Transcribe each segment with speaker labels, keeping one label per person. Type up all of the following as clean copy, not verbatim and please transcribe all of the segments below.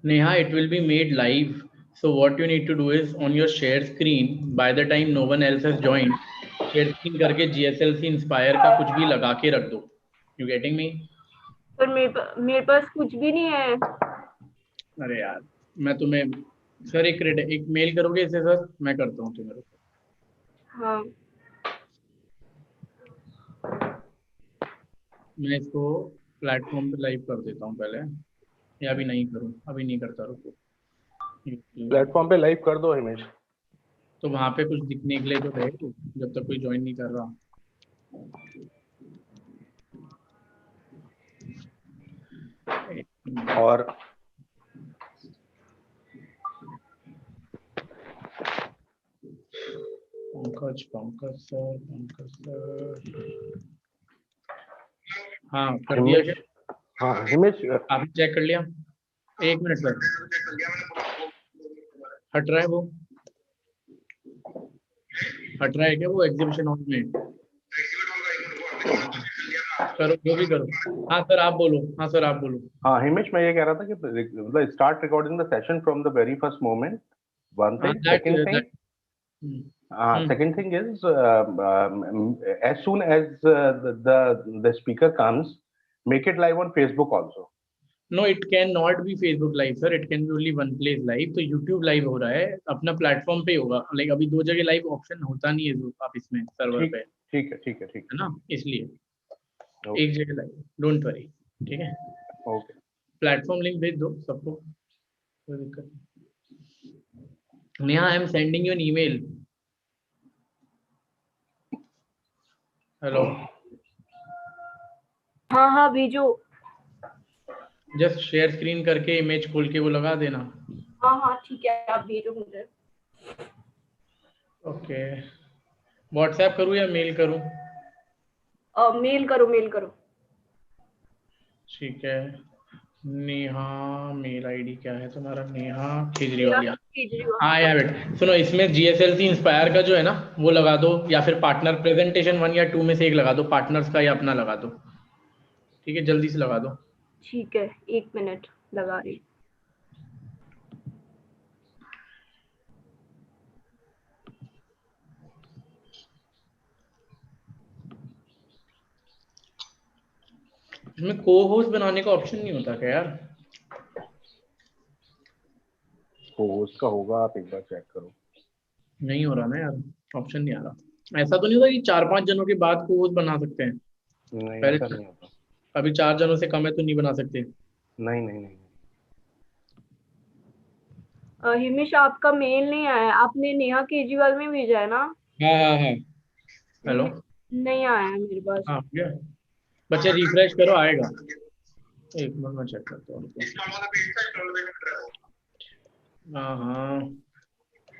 Speaker 1: Neha, it will be made live. So what you need to do is on your share screen, by the time no one else has joined, share screen करके GSLC Inspire का कुछ भी लगा के रख दो. You getting me?
Speaker 2: पर मेरे पास कुछ भी नहीं है.
Speaker 1: अरे यार, मैं तुम्हें सर एक मेल करोगे इसे सर, मैं करता हूँ तुम्हें.
Speaker 2: हाँ.
Speaker 1: मैं इसको प्लेटफॉर्म पे लाइव कर देता हूँ पहले, या अभी नहीं करूँ, अभी नहीं करता, रुको.
Speaker 3: प्लेटफॉर्म पे लाइव कर दो हिमेश.
Speaker 1: तो वहां पे कुछ दिखने के लिए तो है, जब तक कोई ज्वाइन नहीं कर रहा.
Speaker 3: और
Speaker 1: पंकज सर, हाँ कर दिया क्या?
Speaker 3: हाँ हिमेश,
Speaker 1: आपने चेक कर लिया? एक मिनट सर, हट रहा है वो, हट रहा है क्या वो एग्जीबिशन हॉल में? करो जो भी करो. हाँ सर आप बोलो. हाँ सर आप बोलो.
Speaker 3: हाँ हिमेश, मैं ये कह रहा था कि मतलब start recording the session from the very first moment. One thing. Second thing, second thing is as soon as the speaker comes, make it live on Facebook also.
Speaker 1: No, it cannot be Facebook live sir, it can be only one place live. तो YouTube live हो रहा है, अपना platform पे होगा. Like अभी दो जगह लाइव ऑप्शन होता नहीं है आप इसमें सर्वर पे.
Speaker 3: ठीक है
Speaker 1: ना, इसलिए एक जगह लाइव, डोंट वरी. ठीक है,
Speaker 3: ओके.
Speaker 1: प्लेटफॉर्म लिंक भेज दो सबको, कोई दिक्कत नहीं. Neha, I am sending you an email. Hello.
Speaker 2: हाँ हाँ भेजो.
Speaker 1: जस्ट शेयर स्क्रीन करके इमेज खोल के वो लगा देना.
Speaker 2: हाँ हाँ ठीक है, आप भेजो मुझे.
Speaker 1: ओके, व्हाट्सएप करूँ या मेल करूँ?
Speaker 2: मेल करो.
Speaker 1: ठीक है. नेहा, मेल आईडी क्या है तुम्हारा? नेहा केजरीवाल. हाँ यार बेटा सुनो, इसमें GSLC इंस्पायर का जो है ना वो लगा दो, या फिर पार्टनर प्रेजेंटेशन 1 या 2 में से एक लगा दो, पार्टनर्स का या अपना लगा दो. ठीक है, जल्दी से लगा दो.
Speaker 2: ठीक है, 1 मिनट लगा रही.
Speaker 1: इसमें को होस्ट बनाने का ऑप्शन नहीं होता क्या यार?
Speaker 3: को होस्ट का होगा, आप एक बार चेक करो.
Speaker 1: नहीं हो रहा ना यार, ऑप्शन नहीं आ रहा. ऐसा तो नहीं होता कि 4-5 जनों के बाद को होस्ट बना सकते हैं?
Speaker 3: नहीं,
Speaker 1: पहले
Speaker 3: ऐसा नहीं होता.
Speaker 1: अभी 4 जनों से कम है तो नहीं बना सकते?
Speaker 3: नहीं.
Speaker 2: हिमेश, आपका मेल नहीं आया, आपने नेहा केजरीवाल में भेजा है ना?
Speaker 1: हाँ. हेलो.
Speaker 2: नहीं आया है मेरे पास.
Speaker 1: हाँ भैया, बच्चे रिफ्रेश करो, आएगा. एक मिनट में चेक करता हूँ. हाँ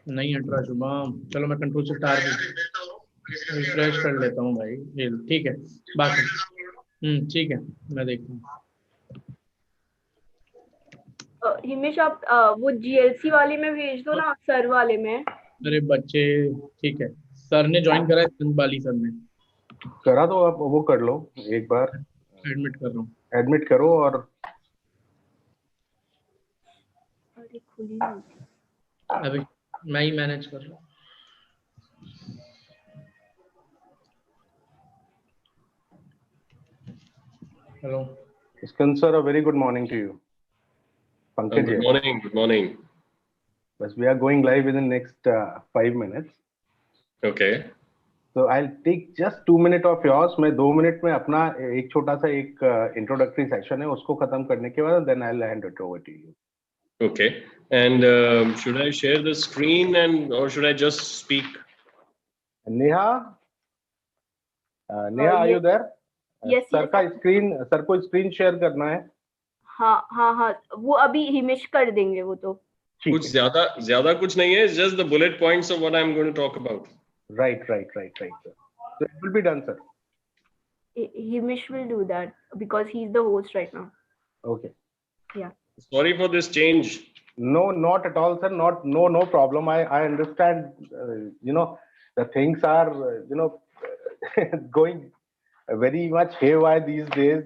Speaker 1: नहीं हट रहा शुभम. चलो मैं कंट्रोल शिफ्ट आर रिफ्रेश कर लेता हूँ भाई. ठीक है बाकी ठीक है, मैं देखता हूँ.
Speaker 2: हिमेश, आप वो GLC वाले में भेज दो ना, सर वाले में.
Speaker 1: अरे बच्चे, ठीक है, सर ने ज्वाइन करा है, संतबाली सर ने
Speaker 3: करा तो आप वो कर लो एक बार.
Speaker 1: एडमिट कर रहा हूँ.
Speaker 3: एडमिट करो. और
Speaker 2: अरे खुली नहीं.
Speaker 1: अभी मैं ही मैनेज कर रहा हूँ. Hello.
Speaker 3: Sir, a very good morning to you. Pankaj.
Speaker 4: Good morning.
Speaker 3: But we are going live within next 5 minutes.
Speaker 4: Okay.
Speaker 3: So I'll take just 2 minutes of yours. मैं 2 मिनट में अपना एक छोटा सा एक introductory session है उसको खत्म करने के बाद then I'll hand it over to you.
Speaker 4: Okay. And should I share the screen or should I just speak?
Speaker 3: Neha, are you there?
Speaker 2: Yes.
Speaker 3: Sir को स्क्रीन शेयर करना है.
Speaker 2: हाँ, वो अभी हिमेश कर देंगे वो तो.
Speaker 4: कुछ ज्यादा कुछ नहीं है, just the bullet points of what I'm going to talk about.
Speaker 3: Right, sir. So it will be done, sir.
Speaker 2: Himesh will do that because he's the host right now.
Speaker 3: Okay.
Speaker 2: Yeah.
Speaker 4: Sorry for this change.
Speaker 3: No, not at all, sir. No problem. I understand. The things are going very much haywire these days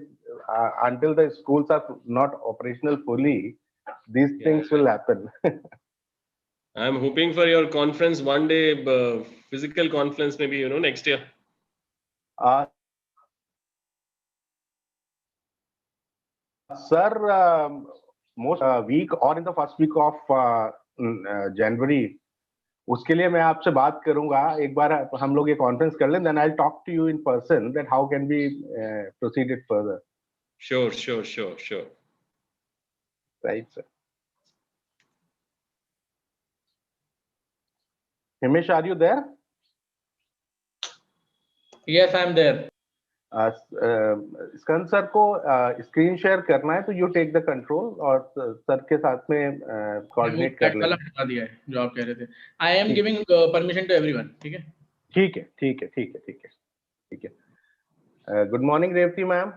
Speaker 3: until the schools are not operational fully. these things will happen.
Speaker 4: I'm hoping for your conference one day, physical conference, maybe, next year.
Speaker 3: Sir, most week or in the first week of January, उसके लिए मैं आपसे बात करूंगा. एक बार हम लोग ये कॉन्फ्रेंस कर लें, then I'll talk to you in person that how can we proceed it further.
Speaker 4: Sure.
Speaker 3: Right, sir. Himish, are you there?
Speaker 1: Yes, I'm there.
Speaker 3: Skanda sir को स्क्रीन शेयर करना है तो यू टेक द कंट्रोल और sir के साथ में coordinate कर लेंगे.
Speaker 1: हटा दिया है जो आप कह रहे थे. I am giving permission to everyone. ठीक है.
Speaker 3: Good morning Revathi ma'am.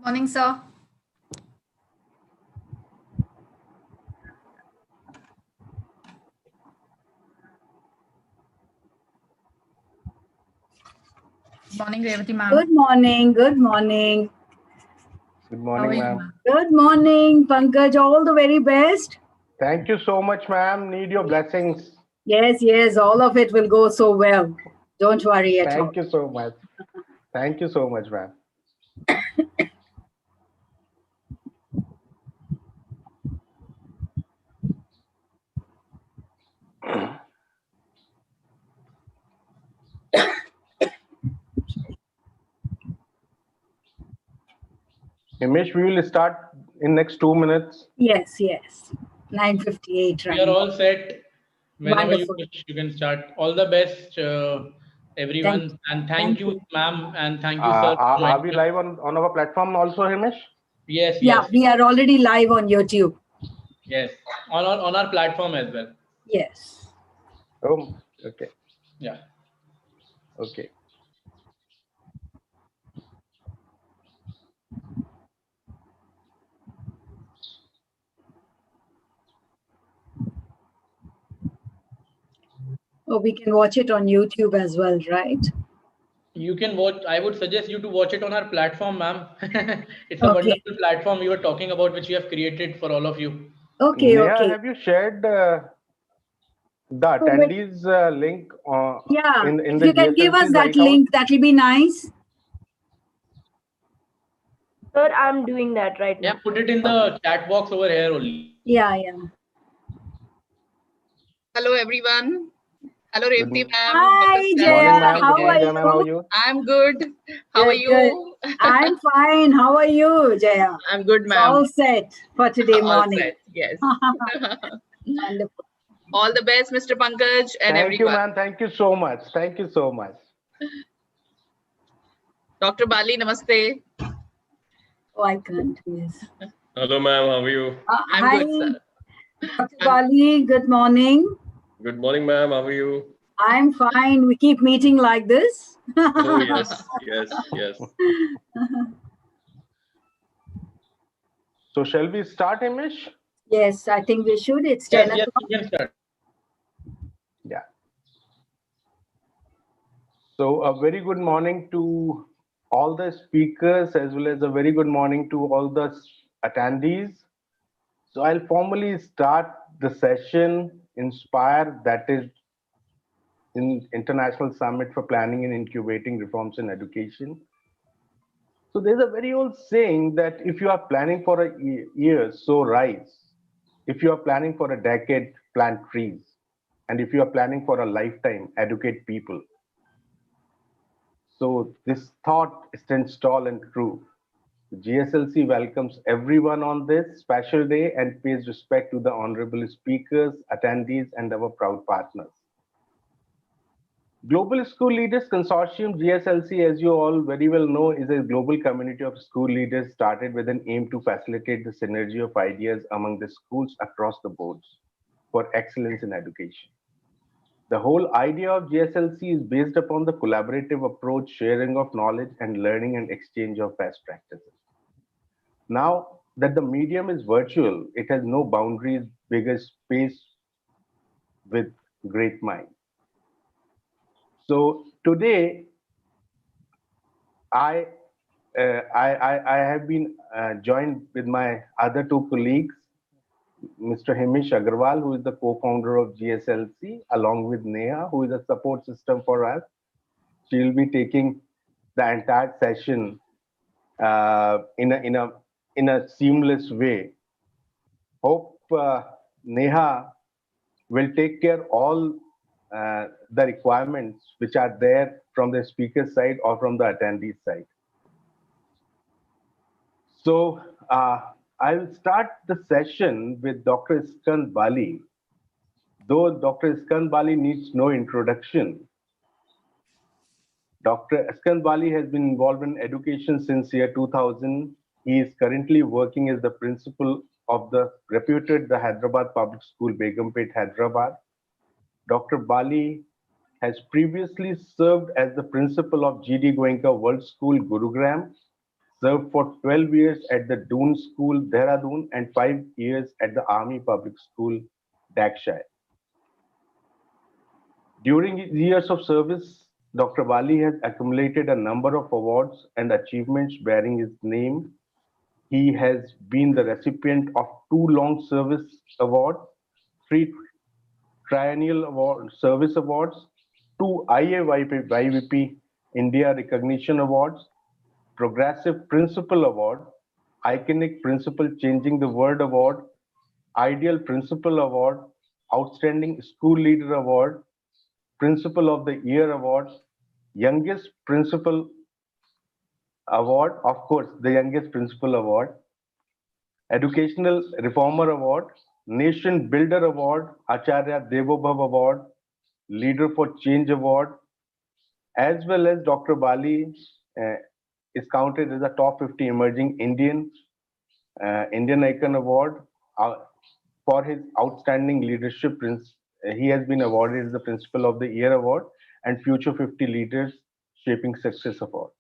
Speaker 5: Morning, sir. Morning, Revati ma'am.
Speaker 6: Good morning.
Speaker 3: Good
Speaker 5: How
Speaker 3: morning,
Speaker 5: are
Speaker 3: ma'am.
Speaker 6: Good morning, Pankaj. All the very best.
Speaker 3: Thank you so much, ma'am. Need your blessings.
Speaker 6: Yes, all of it will go so well. Don't worry at all.
Speaker 3: Thank you so much. Thank you so much, ma'am. Himish, we will start in next 2 minutes.
Speaker 6: Yes. 9:58.
Speaker 1: We are all set. Whenever
Speaker 6: Wonderful.
Speaker 1: you wish, you can start. All the best, everyone. And thank you, ma'am. And thank you, sir.
Speaker 3: Are we live on our platform also, Himish?
Speaker 1: Yes.
Speaker 6: Yeah, we are already live on YouTube.
Speaker 1: Yes. On our platform as well.
Speaker 6: Yes.
Speaker 3: Oh, okay.
Speaker 1: Yeah.
Speaker 3: Okay.
Speaker 6: Oh, we can watch it on YouTube as well, right?
Speaker 1: You can watch. I would suggest you to watch it on our platform, ma'am. It's a
Speaker 6: Okay.
Speaker 1: wonderful platform we were talking about, which we have created for all of you.
Speaker 6: Okay.
Speaker 3: Neha, have you shared the attendees link
Speaker 6: Yeah.
Speaker 3: in
Speaker 6: If
Speaker 3: the
Speaker 6: you can give us
Speaker 3: GSLC
Speaker 6: that link, that will be nice.
Speaker 2: Sir, I'm doing that right now.
Speaker 1: Yeah, put it in the chat box over here only.
Speaker 6: Yeah.
Speaker 5: Hello, everyone. Hello, Revati ma'am.
Speaker 6: Hi, Jaya.
Speaker 3: Morning, ma'am.
Speaker 6: How
Speaker 3: Good morning,
Speaker 6: are
Speaker 3: Jaya, ma'am. How are
Speaker 6: you?
Speaker 3: you?
Speaker 5: I'm good. How are
Speaker 6: Good,
Speaker 5: you?
Speaker 6: I'm fine. How are you, Jaya?
Speaker 5: I'm good,
Speaker 6: It's
Speaker 5: ma'am.
Speaker 6: all set for today
Speaker 5: All
Speaker 6: morning.
Speaker 5: set. Yes.
Speaker 6: Wonderful.
Speaker 5: All the best, Mr. Pankaj and
Speaker 3: Thank you,
Speaker 5: everyone.
Speaker 3: ma'am. Thank you so much. Thank you so much.
Speaker 5: Dr. Bali, namaste.
Speaker 6: Oh, I can't. Yes.
Speaker 4: Hello, ma'am. How are you?
Speaker 5: I'm
Speaker 6: Hi,
Speaker 5: good, sir.
Speaker 6: Dr. Bali. Good morning.
Speaker 4: Good morning, ma'am. How are you?
Speaker 6: I'm fine. We keep meeting like this.
Speaker 4: Oh, yes.
Speaker 3: So shall we start, Himish?
Speaker 6: Yes, I think we should. It's
Speaker 1: Yes,
Speaker 6: 10
Speaker 1: yes,
Speaker 6: o'clock.
Speaker 1: you can start.
Speaker 3: Yeah. So a very good morning to all the speakers as well as a very good morning to all the attendees. So I'll formally start the session Inspire, that is in International Summit for Planning and Incubating Reforms in Education. So there's a very old saying that if you are planning for a year, sow rice. If you are planning for a decade, plant trees. And if you are planning for a lifetime, educate people. So this thought stands tall and true. GSLC welcomes everyone on this special day and pays respect to the honorable speakers, attendees, and our proud partners. Global School Leaders Consortium, GSLC, as you all very well know, is a global community of school leaders started with an aim to facilitate the synergy of ideas among the schools across the boards for excellence in education. The whole idea of GSLC is based upon the collaborative approach, sharing of knowledge and learning and exchange of best practices. Now that the medium is virtual, it has no boundaries, bigger space with great minds. So today, I have been joined with my other two colleagues, Mr. Himish Agarwal, who is the co-founder of GSLC, along with Neha, who is a support system for us. She will be taking the entire session in a seamless way. Hope Neha will take care all the requirements which are there from the speaker side or from the attendee side. So I will start the session with Dr. Iskand Bali. Though Dr. Iskand Bali needs no introduction, Dr. Iskand Bali has been involved in education since year 2000. He is currently working as the principal of the reputed the Hyderabad Public School, Begumpet, Hyderabad. Dr. Bali has previously served as the principal of GD Goenka World School, Gurugram, served for 12 years at the Doon School, Dehradun, and 5 years at the Army Public School, Dakshire. During his years of service, Dr. Bali has accumulated a number of awards and achievements bearing his name. He has been the recipient of 2 long service awards, 3 triennial service awards, 2 IAYP India Recognition Awards, Progressive Principal Award, Iconic Principal Changing the World Award, Ideal Principal Award, Outstanding School Leader Award, Principal of the Year Award, Youngest Principal Award, of course, the Youngest Principal Award, Educational Reformer Award, Nation Builder Award, Acharya Devobhav Award, Leader for Change Award, as well as Dr. Bali is counted as a top 50 emerging Indian Icon Award for his outstanding leadership. He has been awarded the Principal of the Year Award and Future 50 Leaders Shaping Success Award.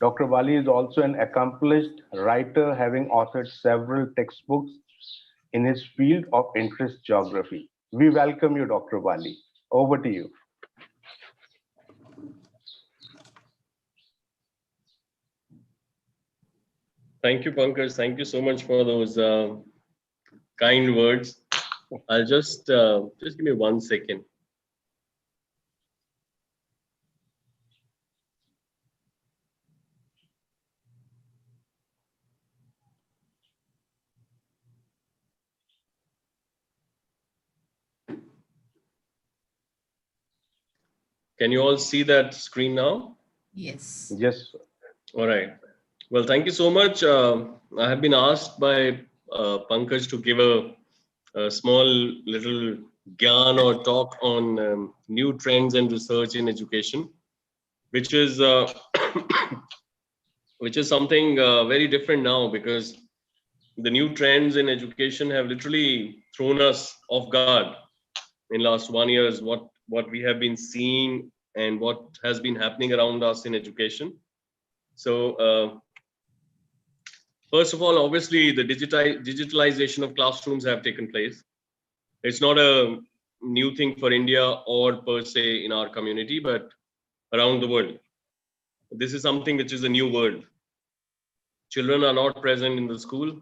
Speaker 3: Dr. Bali is also an accomplished writer, having authored several textbooks in his field of interest, geography. We welcome you, Dr. Bali. Over to you.
Speaker 4: Thank you, Pankaj. Thank you so much for those kind words. I'll just give me 1 second. Can you all see that screen now?
Speaker 5: Yes.
Speaker 3: Yes.
Speaker 4: All right. Well, thank you so much. I have been asked by Pankaj to give a small little gyan or talk on new trends and research in education, which is something very different now, because the new trends in education have literally thrown us off guard in last 1 year. What we have been seeing and what has been happening around us in education. So first of all, obviously the digitalization of classrooms have taken place. It's not a new thing for India or per se in our community, but around the world. This is something which is a new world. Children are not present in the school.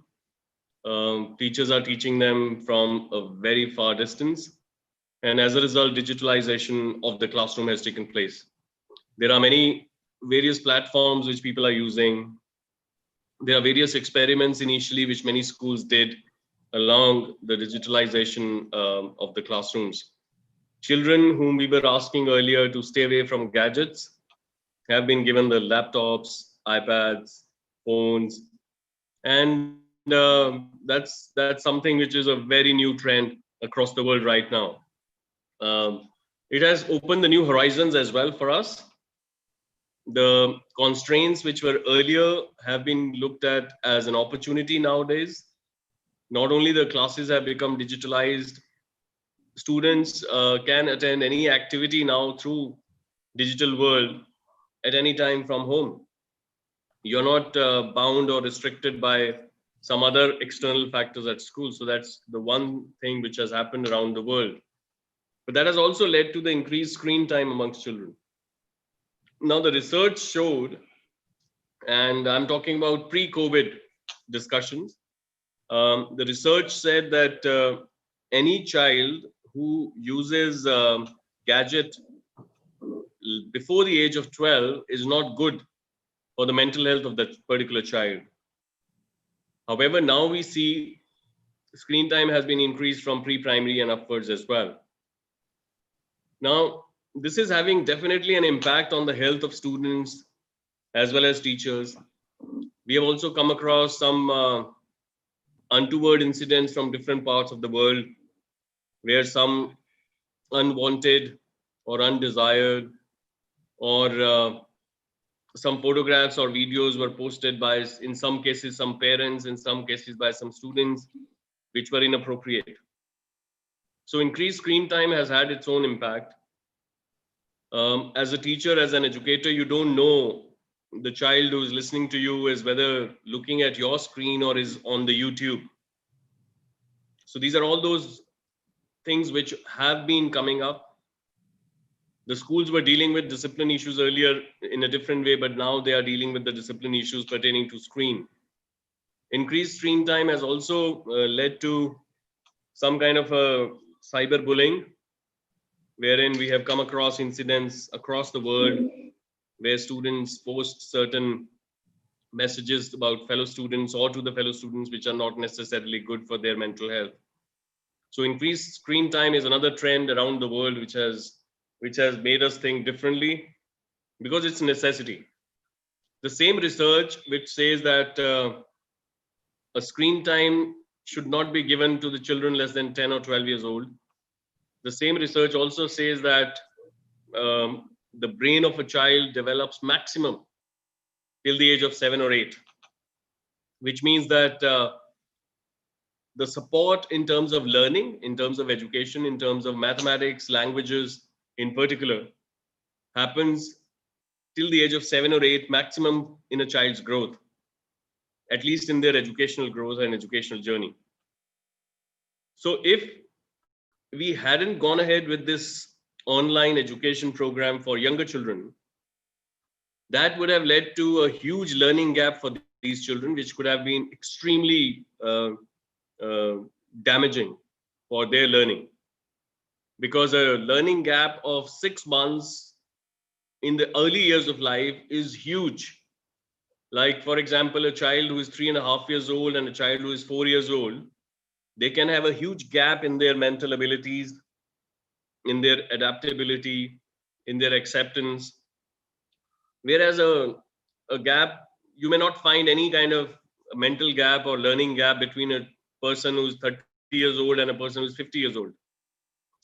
Speaker 4: Teachers are teaching them from a very far distance. And as a result, digitalization of the classroom has taken place. There are many various platforms which people are using. There are various experiments initially which many schools did along the digitalization of the classrooms. Children whom we were asking earlier to stay away from gadgets have been given the laptops, iPads, phones, and that's something which is a very new trend across the world right now. It has opened the new horizons as well for us. The constraints which were earlier have been looked at as an opportunity nowadays. Not only the classes have become digitalized, students can attend any activity now through digital world at any time from home. You're not bound or restricted by some other external factors at school. So that's the one thing which has happened around the world. But that has also led to the increased screen time amongst children. Now, the research showed, and I'm talking about pre-COVID discussions, the research said that any child who uses gadget before the age of 12 is not good for the mental health of that particular child. However, now we see screen time has been increased from pre-primary and upwards as well. Now, this is having definitely an impact on the health of students as well as teachers. We have also come across some untoward incidents from different parts of the world where some unwanted or undesired or some photographs or videos were posted by, in some cases, some parents, in some cases by some students, which were inappropriate. So increased screen time has had its own impact. As a teacher, as an educator, you don't know the child who is listening to you is whether looking at your screen or is on the YouTube. So these are all those things which have been coming up. The schools were dealing with discipline issues earlier in a different way, but now they are dealing with the discipline issues pertaining to screen. Increased screen time has also led to some kind of a cyberbullying, wherein we have come across incidents across the world where students post certain messages about fellow students or to the fellow students which are not necessarily good for their mental health. So increased screen time is another trend around the world which has made us think differently because it's a necessity. The same research which says that a screen time should not be given to the children less than 10 or 12 years old. The same research also says that the brain of a child develops maximum till the age of 7 or 8, which means that the support in terms of learning, in terms of education, in terms of mathematics, languages in particular, happens till the age of 7 or 8 maximum in a child's growth, at least in their educational growth and educational journey. So if we hadn't gone ahead with this online education program for younger children, that would have led to a huge learning gap for these children, which could have been extremely damaging for their learning. Because a learning gap of 6 months in the early years of life is huge. Like, for example, a child who is 3.5 years old and a child who is 4 years old, they can have a huge gap in their mental abilities, in their adaptability, in their acceptance. Whereas a gap, you may not find any kind of mental gap or learning gap between a person who's 30 years old and a person who's 50 years old.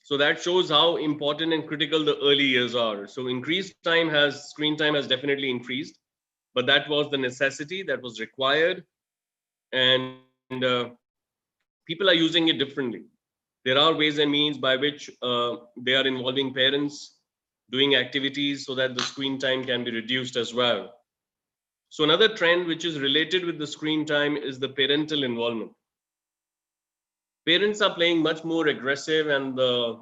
Speaker 4: So that shows how important and critical the early years are. So screen time has definitely increased, but that was the necessity that was required. And people are using it differently. There are ways and means by which they are involving parents, doing activities so that the screen time can be reduced as well. So another trend which is related with the screen time is the parental involvement. Parents are playing much more aggressive and the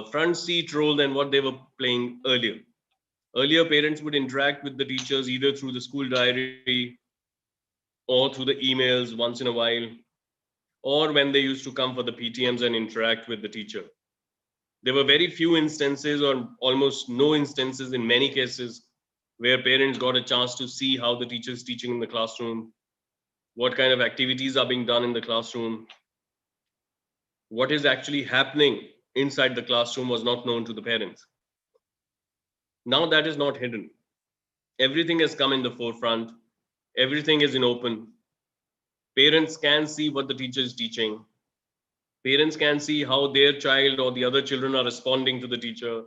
Speaker 4: front seat role than what they were playing earlier. Earlier, parents would interact with the teachers either through the school diary or through the emails once in a while, or when they used to come for the PTMs and interact with the teacher. There were very few instances or almost no instances in many cases where parents got a chance to see how the teacher is teaching in the classroom, what kind of activities are being done in the classroom, what is actually happening inside the classroom was not known to the parents. Now that is not hidden. Everything has come in the forefront. Everything is in open. Parents can see what the teacher is teaching. Parents can see how their child or the other children are responding to the teacher.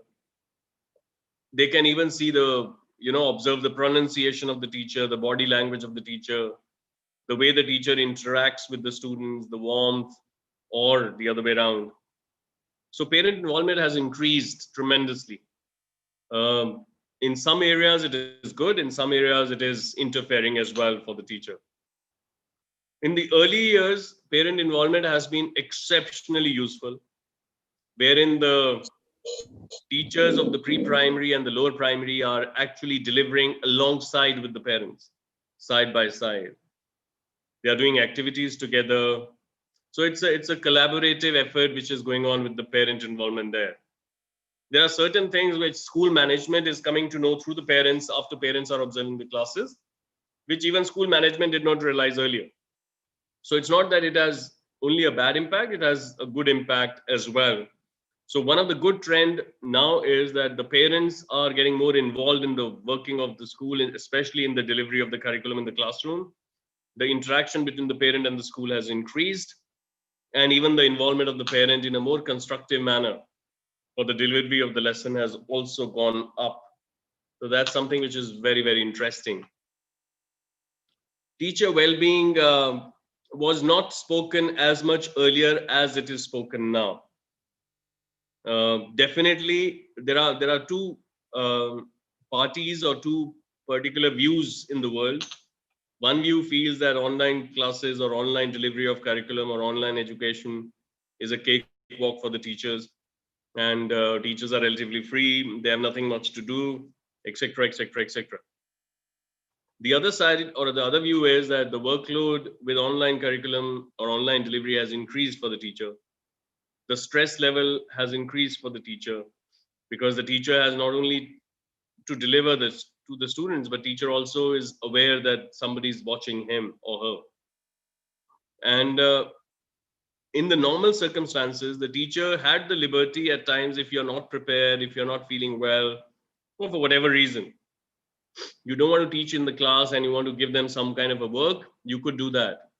Speaker 4: They can even see observe the pronunciation of the teacher, the body language of the teacher, the way the teacher interacts with the students, the warmth, or the other way around. So parent involvement has increased tremendously. In some areas it is good, in some areas it is interfering as well for the teacher. In the early years, parent involvement has been exceptionally useful, wherein the teachers of the pre-primary and the lower primary are actually delivering alongside with the parents, side by side. They are doing activities together. So it's a collaborative effort which is going on with the parent involvement there. There are certain things which school management is coming to know through the parents after parents are observing the classes, which even school management did not realize earlier. So it's not that it has only a bad impact, it has a good impact as well. So one of the good trend now is that the parents are getting more involved in the working of the school, especially in the delivery of the curriculum in the classroom. The interaction between the parent and the school has increased, and even the involvement of the parent in a more constructive manner for the delivery of the lesson has also gone up. So that's something which is very, very interesting. Teacher well-being was not spoken as much earlier as it is spoken now. Definitely, there are two parties or two particular views in the world. One view feels that online classes or online delivery of curriculum or online education is a cakewalk for the teachers, and teachers are relatively free, they have nothing much to do, etc., etc., etc. The other side or the other view is that the workload with online curriculum or online delivery has increased for the teacher. The stress level has increased for the teacher, because the teacher has not only to deliver this to the students, but teacher also is aware that somebody is watching him or her. And in the normal circumstances, the teacher had the liberty at times, if you're not prepared, if you're not feeling well, or for whatever reason, you don't want to teach in the class and you want to give them some kind of a work, you could do that.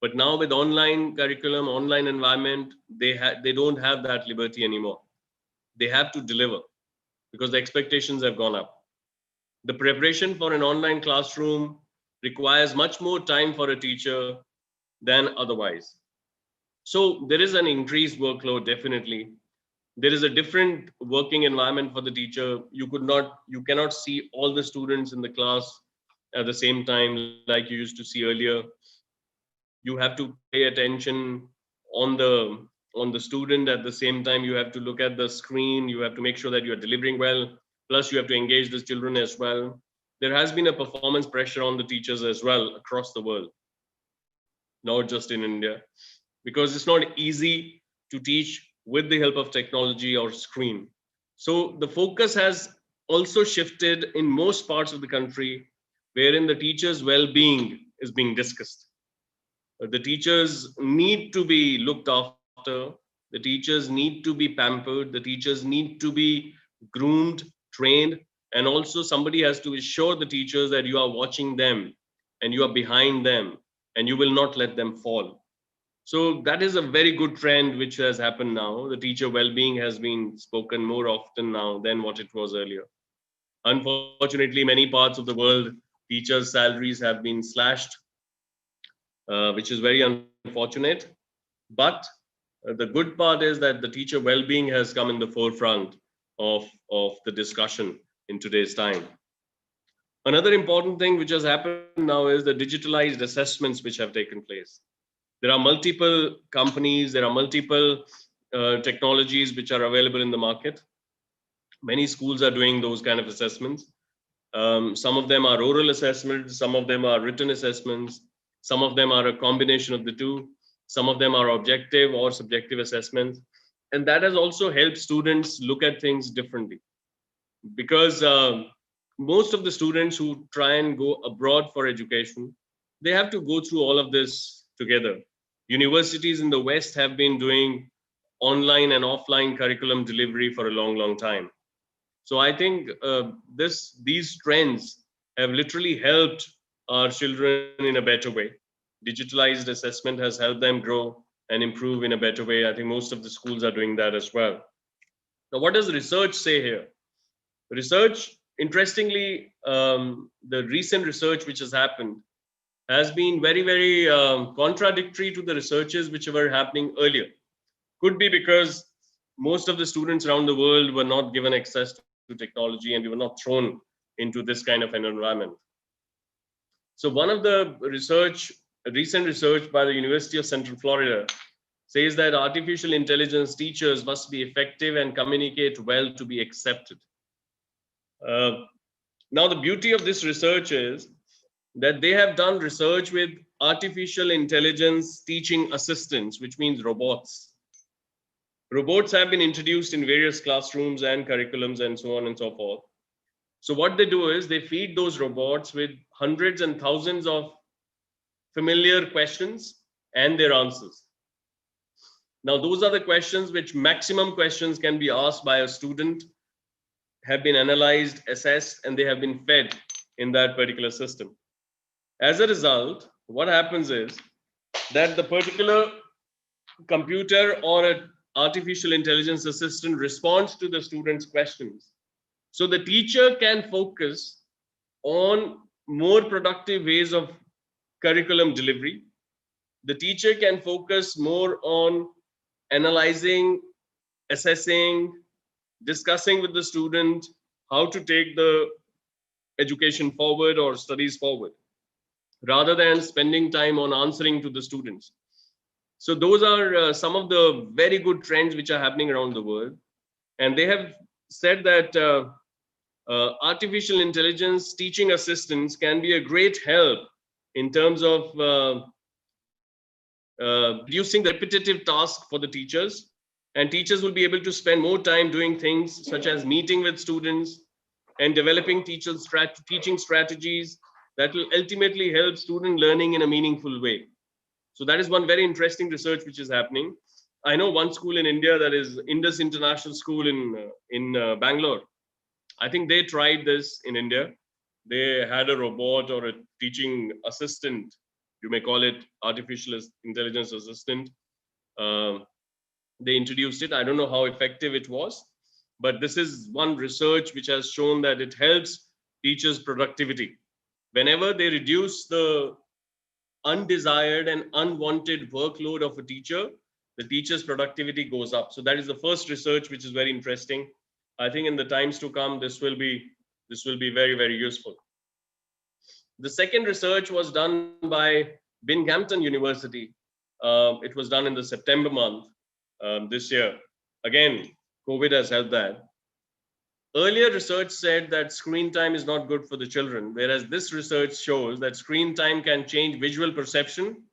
Speaker 4: But now with online curriculum, online environment, they don't have that liberty anymore. They have to deliver because the expectations have gone up. The preparation for an online classroom requires much more time for a teacher than otherwise. So there is an increased workload, definitely. There is a different working environment for the teacher. You cannot see all the students in the class at the same time like you used to see earlier. You have to pay attention on the student. At the same time, you have to look at the screen. You have to make sure that you are delivering well. Plus, you have to engage the children as well. There has been a performance pressure on the teachers as well across the world, not just in India, because it's not easy to teach with the help of technology or screen. So the focus has also shifted in most parts of the country, wherein the teacher's well-being is being discussed. The teachers need to be looked after. The teachers need to be pampered. The teachers need to be groomed, trained, and also somebody has to assure the teachers that you are watching them and you are behind them and you will not let them fall. So that is a very good trend which has happened now. The teacher well-being has been spoken more often now than what it was earlier. Unfortunately, many parts of the world, teachers' salaries have been slashed, which is very unfortunate. But the good part is that the teacher well-being has come in the forefront of the discussion in today's time. Another important thing which has happened now is the digitalized assessments which have taken place. There are multiple companies, there are multiple technologies which are available in the market. Many schools are doing those kind of assessments. Some of them are oral assessments, some of them are written assessments, some of them are a combination of the two, some of them are objective or subjective assessments. And that has also helped students look at things differently. Because most of the students who try and go abroad for education, they have to go through all of this together. Universities in the West have been doing online and offline curriculum delivery for a long, long time. So I think these trends have literally helped our children in a better way. Digitalized assessment has helped them grow and improve in a better way. I think most of the schools are doing that as well. Now, what does research say here? Research, interestingly, the recent research which has happened has been very, very contradictory to the researches which were happening earlier. Could be because most of the students around the world were not given access to technology, and we were not thrown into this kind of an environment. So one of the recent research by the University of Central Florida says that artificial intelligence teachers must be effective and communicate well to be accepted. Now, the beauty of this research is that they have done research with artificial intelligence teaching assistants, which means robots. Robots have been introduced in various classrooms and curriculums and so on and so forth. So what they do is they feed those robots with hundreds and thousands of familiar questions and their answers. Now, those are the questions which maximum questions can be asked by a student, have been analyzed, assessed, and they have been fed in that particular system. As a result, what happens is that the particular computer or an artificial intelligence assistant responds to the student's questions. So the teacher can focus on more productive ways of curriculum delivery. The teacher can focus more on analyzing, assessing, discussing with the student how to take the education forward or studies forward, rather than spending time on answering to the students. So those are some of the very good trends which are happening around the world. And they have said that artificial intelligence teaching assistants can be a great help in terms of reducing the repetitive task for the teachers. And teachers will be able to spend more time doing things such as meeting with students and developing teaching strategies that will ultimately help student learning in a meaningful way. So that is one very interesting research which is happening. I know one school in India, that is Indus International School in Bangalore. I think they tried this in India. They had a robot or a teaching assistant, you may call it artificial intelligence assistant. They introduced it. I don't know how effective it was, but this is one research which has shown that it helps teachers' productivity. Whenever they reduce the undesired and unwanted workload of a teacher, the teacher's productivity goes up. So that is the first research which is very interesting. I think in the times to come, this will be very, very useful. The second research was done by Binghamton University. It was done in the September month this year. Again, COVID has helped that. Earlier research said that screen time is not good for the children, whereas this research shows that screen time can change visual perception,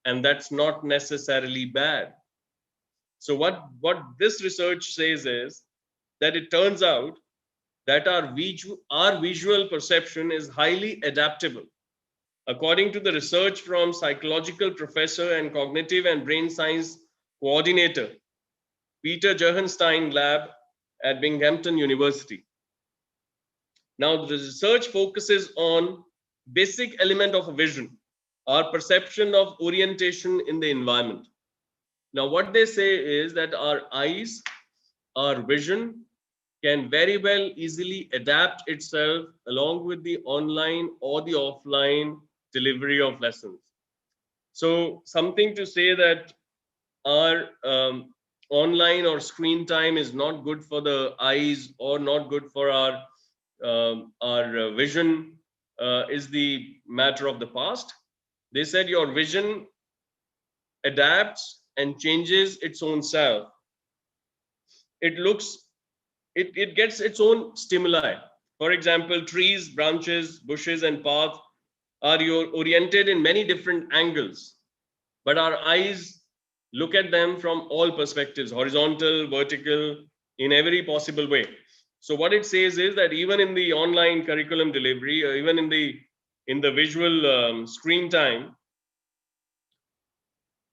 Speaker 4: and that's not necessarily bad. So what this research says is that it turns out that our visual perception is highly adaptable. According to the research from psychological professor and cognitive and brain science coordinator, Peter Gerhenstein lab at Binghamton University. Now, the research focuses on basic element of vision, our perception of orientation in the environment. Now, what they say is that our eyes, our vision can very well easily adapt itself along with the online or the offline delivery of lessons. So something to say that our online or screen time is not good for the eyes or not good for our vision is the matter of the past. They said your vision adapts and changes its own self. It gets its own stimuli. For example, trees, branches, bushes, and paths are oriented in many different angles, but our eyes look at them from all perspectives, horizontal, vertical, in every possible way. So what it says is that even in the online curriculum delivery, or even in the visual screen time,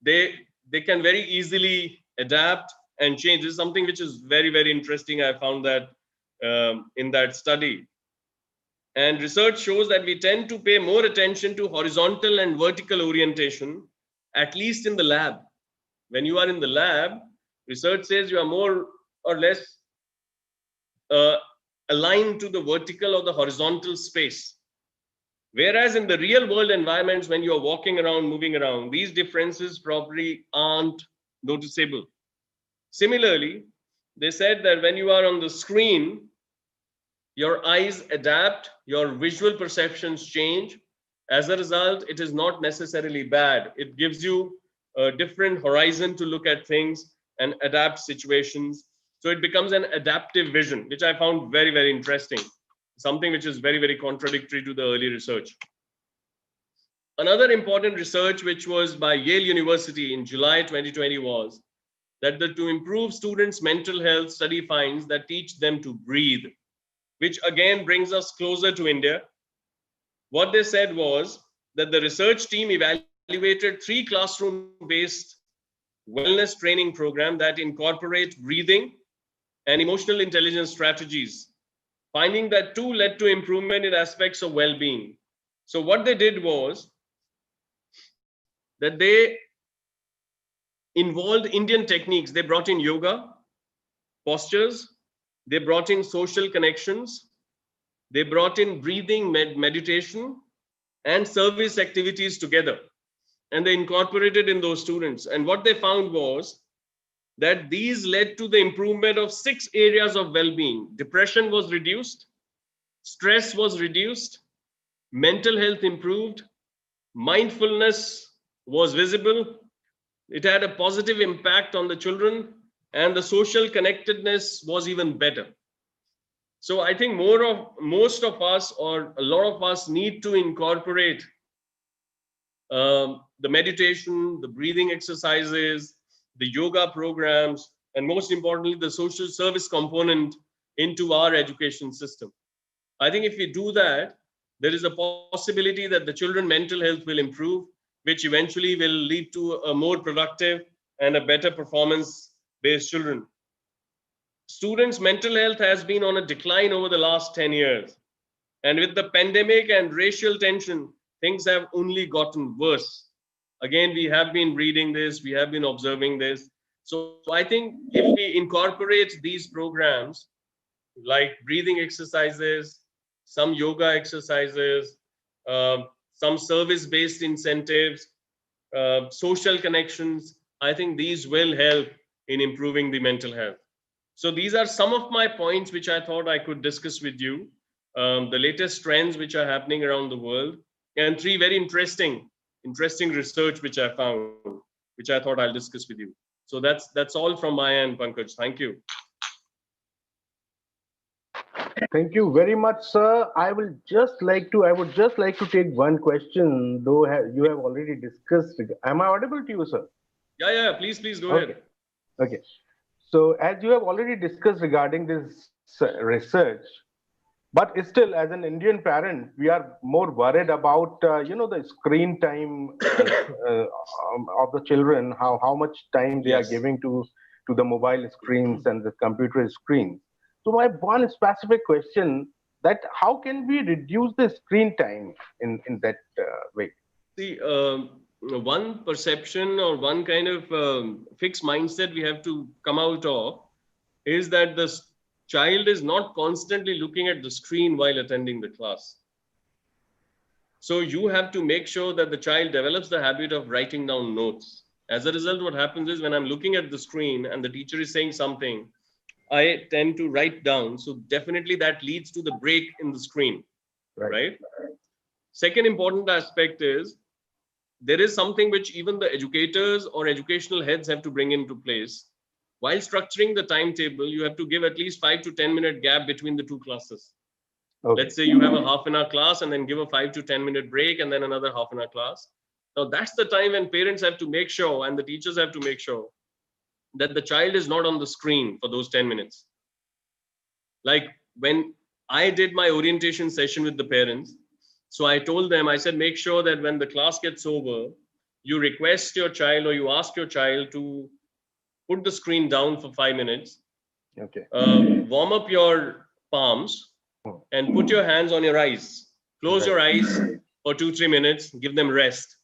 Speaker 4: they can very easily adapt and change. This is something which is very, very interesting. I found that in that study. And research shows that we tend to pay more attention to horizontal and vertical orientation, at least in the lab. When you are in the lab, research says you are more or less aligned to the vertical or the horizontal space. Whereas in the real world environments, when you are walking around, moving around, these differences probably aren't noticeable. Similarly, they said that when you are on the screen, your eyes adapt, your visual perceptions change. As a result, it is not necessarily bad. It gives you a different horizon to look at things and adapt situations. So it becomes an adaptive vision, which I found very, very interesting. Something which is very, very contradictory to the early research. Another important research, which was by Yale University in July 2020, was that to improve students' mental health, study finds that teach them to breathe, which again brings us closer to India. What they said was that the research team evaluated 3 classroom-based wellness training programs that incorporate breathing and emotional intelligence strategies, finding that 2 led to improvement in aspects of well-being. So what they did was that they involved Indian techniques. They brought in yoga, postures, they brought in social connections, they brought in breathing meditation and service activities together, and they incorporated in those students. And what they found was that these led to the improvement of 6 areas of well-being. Depression was reduced, stress was reduced, mental health improved, mindfulness was visible, it had a positive impact on the children, and the social connectedness was even better. So I think most of us, or a lot of us, need to incorporate the meditation, the breathing exercises, the yoga programs, and most importantly, the social service component into our education system. I think if we do that, there is a possibility that the children's mental health will improve, which eventually will lead to a more productive and a better performance-based children. Students' mental health has been on a decline over the last 10 years. And with the pandemic and racial tension, things have only gotten worse. Again, we have been reading this, we have been observing this. So I think if we incorporate these programs, like breathing exercises, some yoga exercises, some service-based incentives, social connections, I think these will help in improving the mental health. So these are some of my points which I thought I could discuss with you, the latest trends which are happening around the world, and 3 very interesting research which I found, which I thought I'll discuss with you. So that's all from my end, Pankaj. Thank you.
Speaker 3: Thank you very much, sir. I would just like to take one question, though you have already discussed. Am I audible to you, sir?
Speaker 4: Yeah, please go ahead.
Speaker 3: Okay. So as you have already discussed regarding this research, but still, as an Indian parent, we are more worried about the screen time of the children, how much time they are giving to the mobile screens and the computer screens. So my one specific question, that how can we reduce the screen time in that way?
Speaker 4: See, one perception or one kind of fixed mindset we have to come out of is that the child is not constantly looking at the screen while attending the class. So you have to make sure that the child develops the habit of writing down notes. As a result, what happens is when I'm looking at the screen and the teacher is saying something, I tend to write down. So definitely that leads to the break in the screen, right? Second important aspect is there is something which even the educators or educational heads have to bring into place. While structuring the timetable, you have to give at least 5 to 10 minute gap between the 2 classes. Okay. Let's say you have a half-an-hour class and then give a 5 to 10 minute break and then another half-an-hour class. Now that's the time when parents have to make sure and the teachers have to make sure that the child is not on the screen for those 10 minutes. Like when I did my orientation session with the parents, so I told them, I said, make sure that when the class gets over, you request your child or you ask your child to put the screen down for 5 minutes. Okay. Warm up your palms and put your hands on your eyes. Close your eyes for 2-3 minutes, give them rest.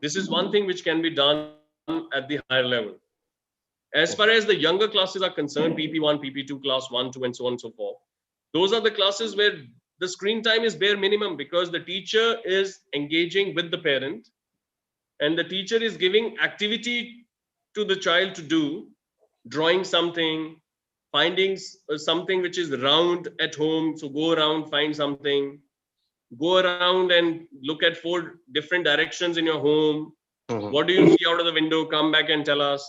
Speaker 4: This is one thing which can be done at the higher level. As far as the younger classes are concerned, PP1, PP2, class 1, 2, and so on and so forth, those are the classes where the screen time is bare minimum because the teacher is engaging with the parent and the teacher is giving activity to the child to do, drawing something, finding something which is round at home. So go around, find something, go around and look at 4 different directions in your home. What do you see out of the window? Come back and tell us.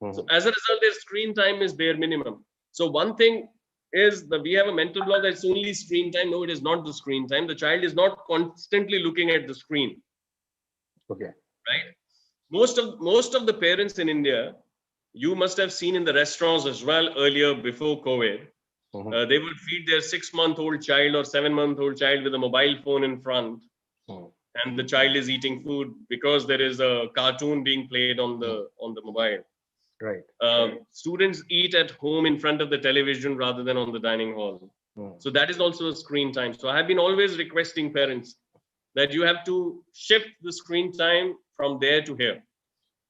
Speaker 4: So as a result, their screen time is bare minimum. So one thing is that we have a mental block that's only screen time. No, it is not the screen time. The child is not constantly looking at the screen.
Speaker 3: Okay.
Speaker 4: Right? Most of the parents in India, you must have seen in the restaurants as well earlier before COVID, they would feed their 6-month-old child or 7-month-old child with a mobile phone in front, and the child is eating food because there is a cartoon being played on the mobile.
Speaker 3: Right.
Speaker 4: Students eat at home in front of the television rather than on the dining hall. So that is also a screen time. So I have been always requesting parents that you have to shift the screen time from there to here.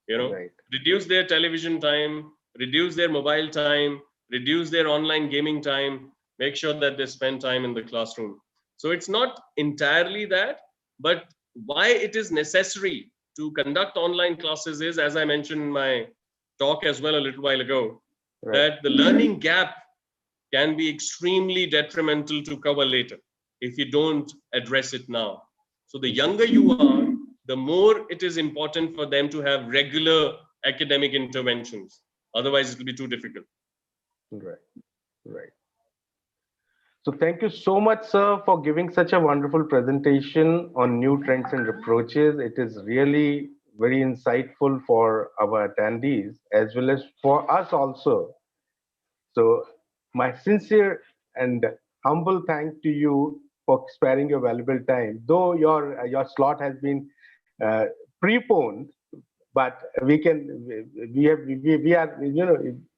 Speaker 4: You know, reduce their television time, reduce their mobile time, reduce their online gaming time, make sure that they spend time in the classroom. So it's not entirely that, but why it is necessary to conduct online classes is, as I mentioned in my talk as well a little while ago, that the learning gap can be extremely detrimental to cover later if you don't address it now. So the younger you are, the more it is important for them to have regular academic interventions. Otherwise, it will be too difficult.
Speaker 3: Right. So thank you so much, sir, for giving such a wonderful presentation on new trends and approaches. It is really very insightful for our attendees as well as for us also. So my sincere and humble thanks to you for sparing your valuable time. Though your slot has been preponed, but we are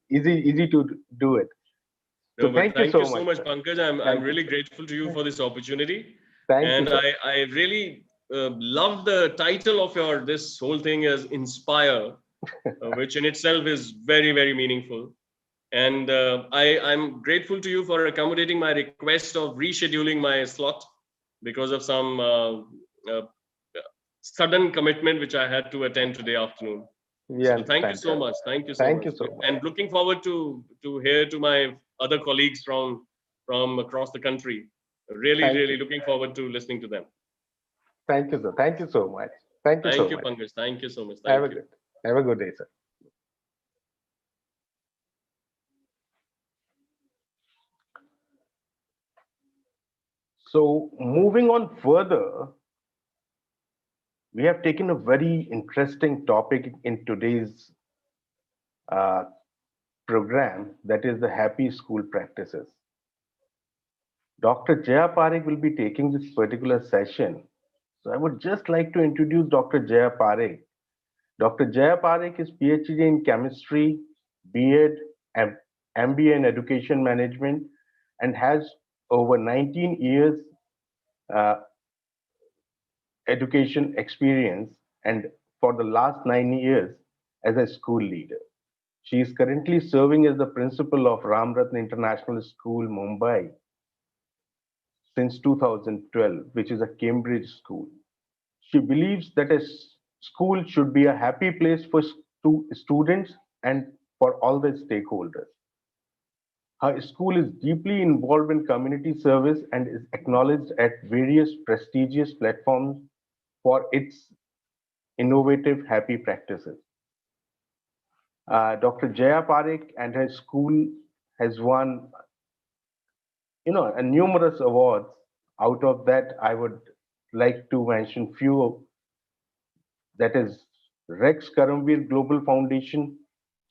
Speaker 3: easy to do it. So
Speaker 4: No,
Speaker 3: thank you so
Speaker 4: much, Pankaj. I'm really grateful to you for this opportunity.
Speaker 3: Thank you,
Speaker 4: I really love the title of this whole thing is Inspire, which in itself is very, very meaningful. And I'm grateful to you for accommodating my request of rescheduling my slot because of some sudden commitment which I had to attend today afternoon.
Speaker 3: Yeah,
Speaker 4: so thank you so much. Thank you so much. And looking forward to hear to my other colleagues from across the country. Really looking forward to listening to them.
Speaker 3: Thank you, sir. Thank you so much. Thank you so much.
Speaker 4: Pankaj. Thank you so much.
Speaker 3: Have a good day, sir. So moving on further, we have taken a very interesting topic in today's program, that is the happy school practices. Dr. Jaya Parekh will be taking this particular session. So I would just like to introduce Dr. Jaya Parekh. Dr. Jaya Parekh is PhD in chemistry, B.Ed, and MBA in education management, and has over 19 years education experience, and for the last 9 years as a school leader. She is currently serving as the principal of Ramratna International School, Mumbai, since 2012, which is a Cambridge school. She believes that a school should be a happy place for students and for all the stakeholders. Her school is deeply involved in community service and is acknowledged at various prestigious platforms for its innovative happy practices. Dr. Jaya Parekh and her school has won, numerous awards. Out of that, I would like to mention few. That is Rex Karamveer Global Foundation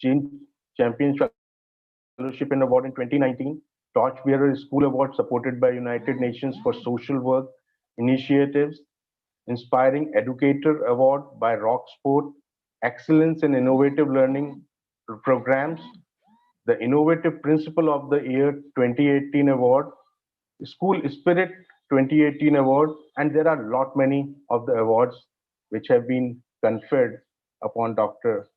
Speaker 3: Champion Fellowship and Award in 2019, Torchbearer School Award supported by United Nations for Social Work Initiatives, Inspiring Educator Award by Rocksport, Excellence in Innovative Learning Programs, the Innovative Principal of the Year 2018 Award, School Spirit 2018 Award, and there are lot many of the awards which have been conferred upon Dr.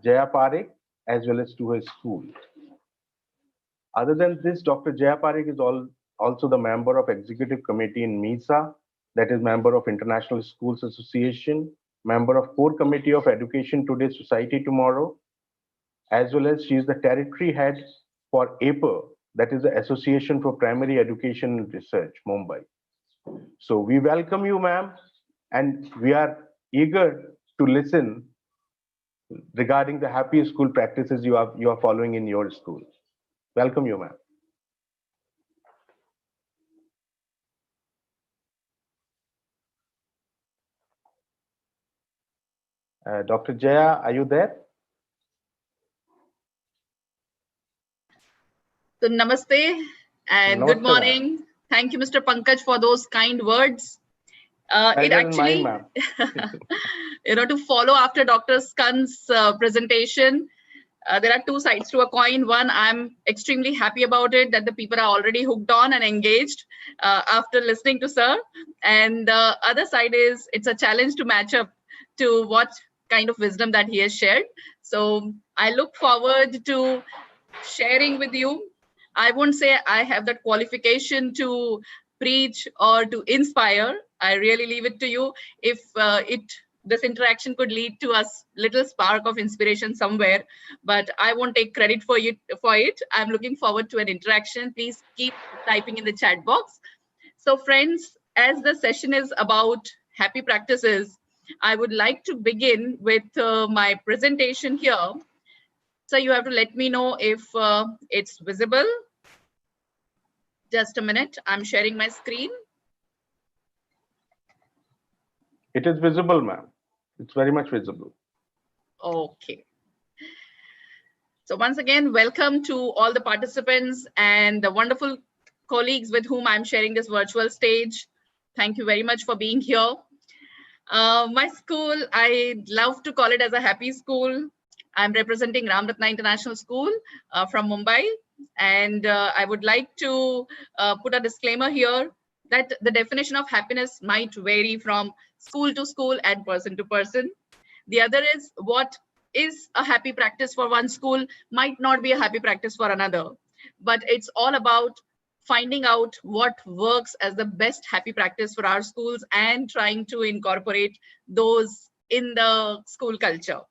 Speaker 3: Jaya Parekh as well as to her school. Other than this, Dr. Jaya Parekh is also the member of Executive Committee in MISA, that is member of International Schools Association, member of Core Committee of Education Today, Society Tomorrow, as well as she is the territory head for APER, that is the Association for Primary Education and Research, Mumbai. So we welcome you, ma'am, and we are eager to listen regarding the happy school practices you are following in your school. Welcome you, ma'am. Dr. Jaya, are you there?
Speaker 5: So namaste and
Speaker 3: Namaste,
Speaker 5: good morning. Thank you, Mr. Pankaj, for those kind words. It actually,
Speaker 3: mine,
Speaker 5: to follow after Dr. Skan's presentation, there are two sides to a coin. One, I'm extremely happy about it that the people are already hooked on and engaged after listening to sir. And the other side is it's a challenge to match up to what kind of wisdom that he has shared. So I look forward to sharing with you. I won't say I have that qualification to preach or to inspire. I really leave it to you. If this interaction could lead to a little spark of inspiration somewhere, but I won't take credit for it. I'm looking forward to an interaction. Please keep typing in the chat box. So friends, as the session is about happy practices, I would like to begin with my presentation here. So you have to let me know if it's visible. Just a minute, I'm sharing my screen.
Speaker 3: It is visible, ma'am. It's very much visible.
Speaker 5: Okay. So once again, welcome to all the participants and the wonderful colleagues with whom I'm sharing this virtual stage. Thank you very much for being here. My school, I love to call it as a happy school. I'm representing Ram Ratna International School from Mumbai. And I would like to put a disclaimer here that the definition of happiness might vary from school to school and person to person. The other is what is a happy practice for one school might not be a happy practice for another. But it's all about finding out what works as the best happy practice for our schools and trying to incorporate those in the school culture.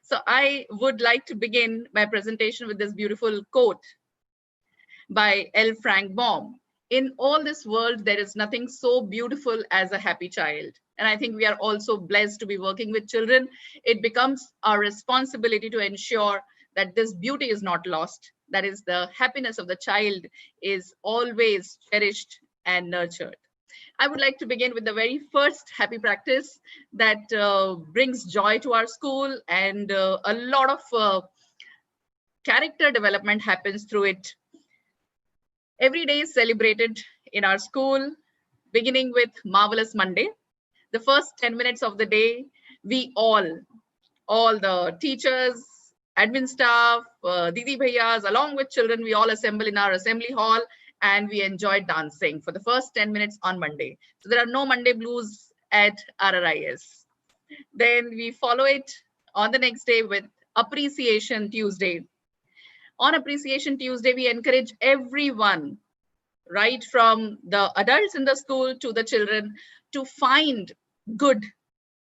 Speaker 5: So I would like to begin my presentation with this beautiful quote by L. Frank Baum. In all this world, there is nothing so beautiful as a happy child. And I think we are also blessed to be working with children. It becomes our responsibility to ensure that this beauty is not lost. That is, the happiness of the child is always cherished and nurtured. I would like to begin with the very first happy practice that brings joy to our school, and a lot of character development happens through it. Every day is celebrated in our school, beginning with Marvelous Monday. The first 10 minutes of the day, we all the teachers, admin staff, Didi Bhaiyas, along with children, we all assemble in our assembly hall and we enjoy dancing for the first 10 minutes on Monday. So there are no Monday blues at RRIS. Then we follow it on the next day with Appreciation Tuesday. On Appreciation Tuesday, we encourage everyone, right from the adults in the school to the children, to find good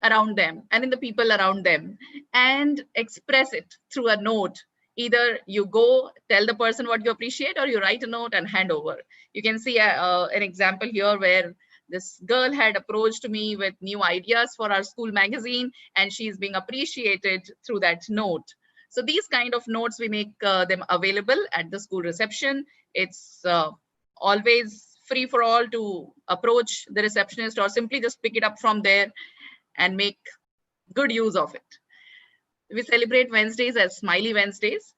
Speaker 5: around them and in the people around them and express it through a note. Either you go tell the person what you appreciate or you write a note and hand over. You can see an example here where this girl had approached me with new ideas for our school magazine and she's being appreciated through that note. So these kind of notes, we make them available at the school reception. It's always free for all to approach the receptionist or simply just pick it up from there and make good use of it. We celebrate Wednesdays as Smiley Wednesdays.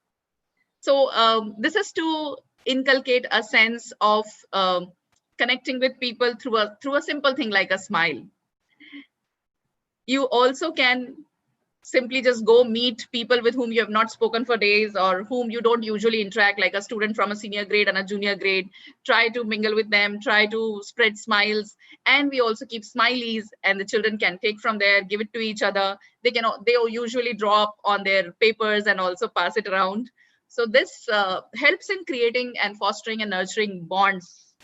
Speaker 5: So this is to inculcate a sense of connecting with people through a simple thing like a smile. You also can simply just go meet people with whom you have not spoken for days or whom you don't usually interact, like a student from a senior grade and a junior grade. Try to mingle with them, try to spread smiles. And we also keep smileys and the children can take from there, give it to each other. They usually draw up on their papers and also pass it around. So this helps in creating and fostering and nurturing bonds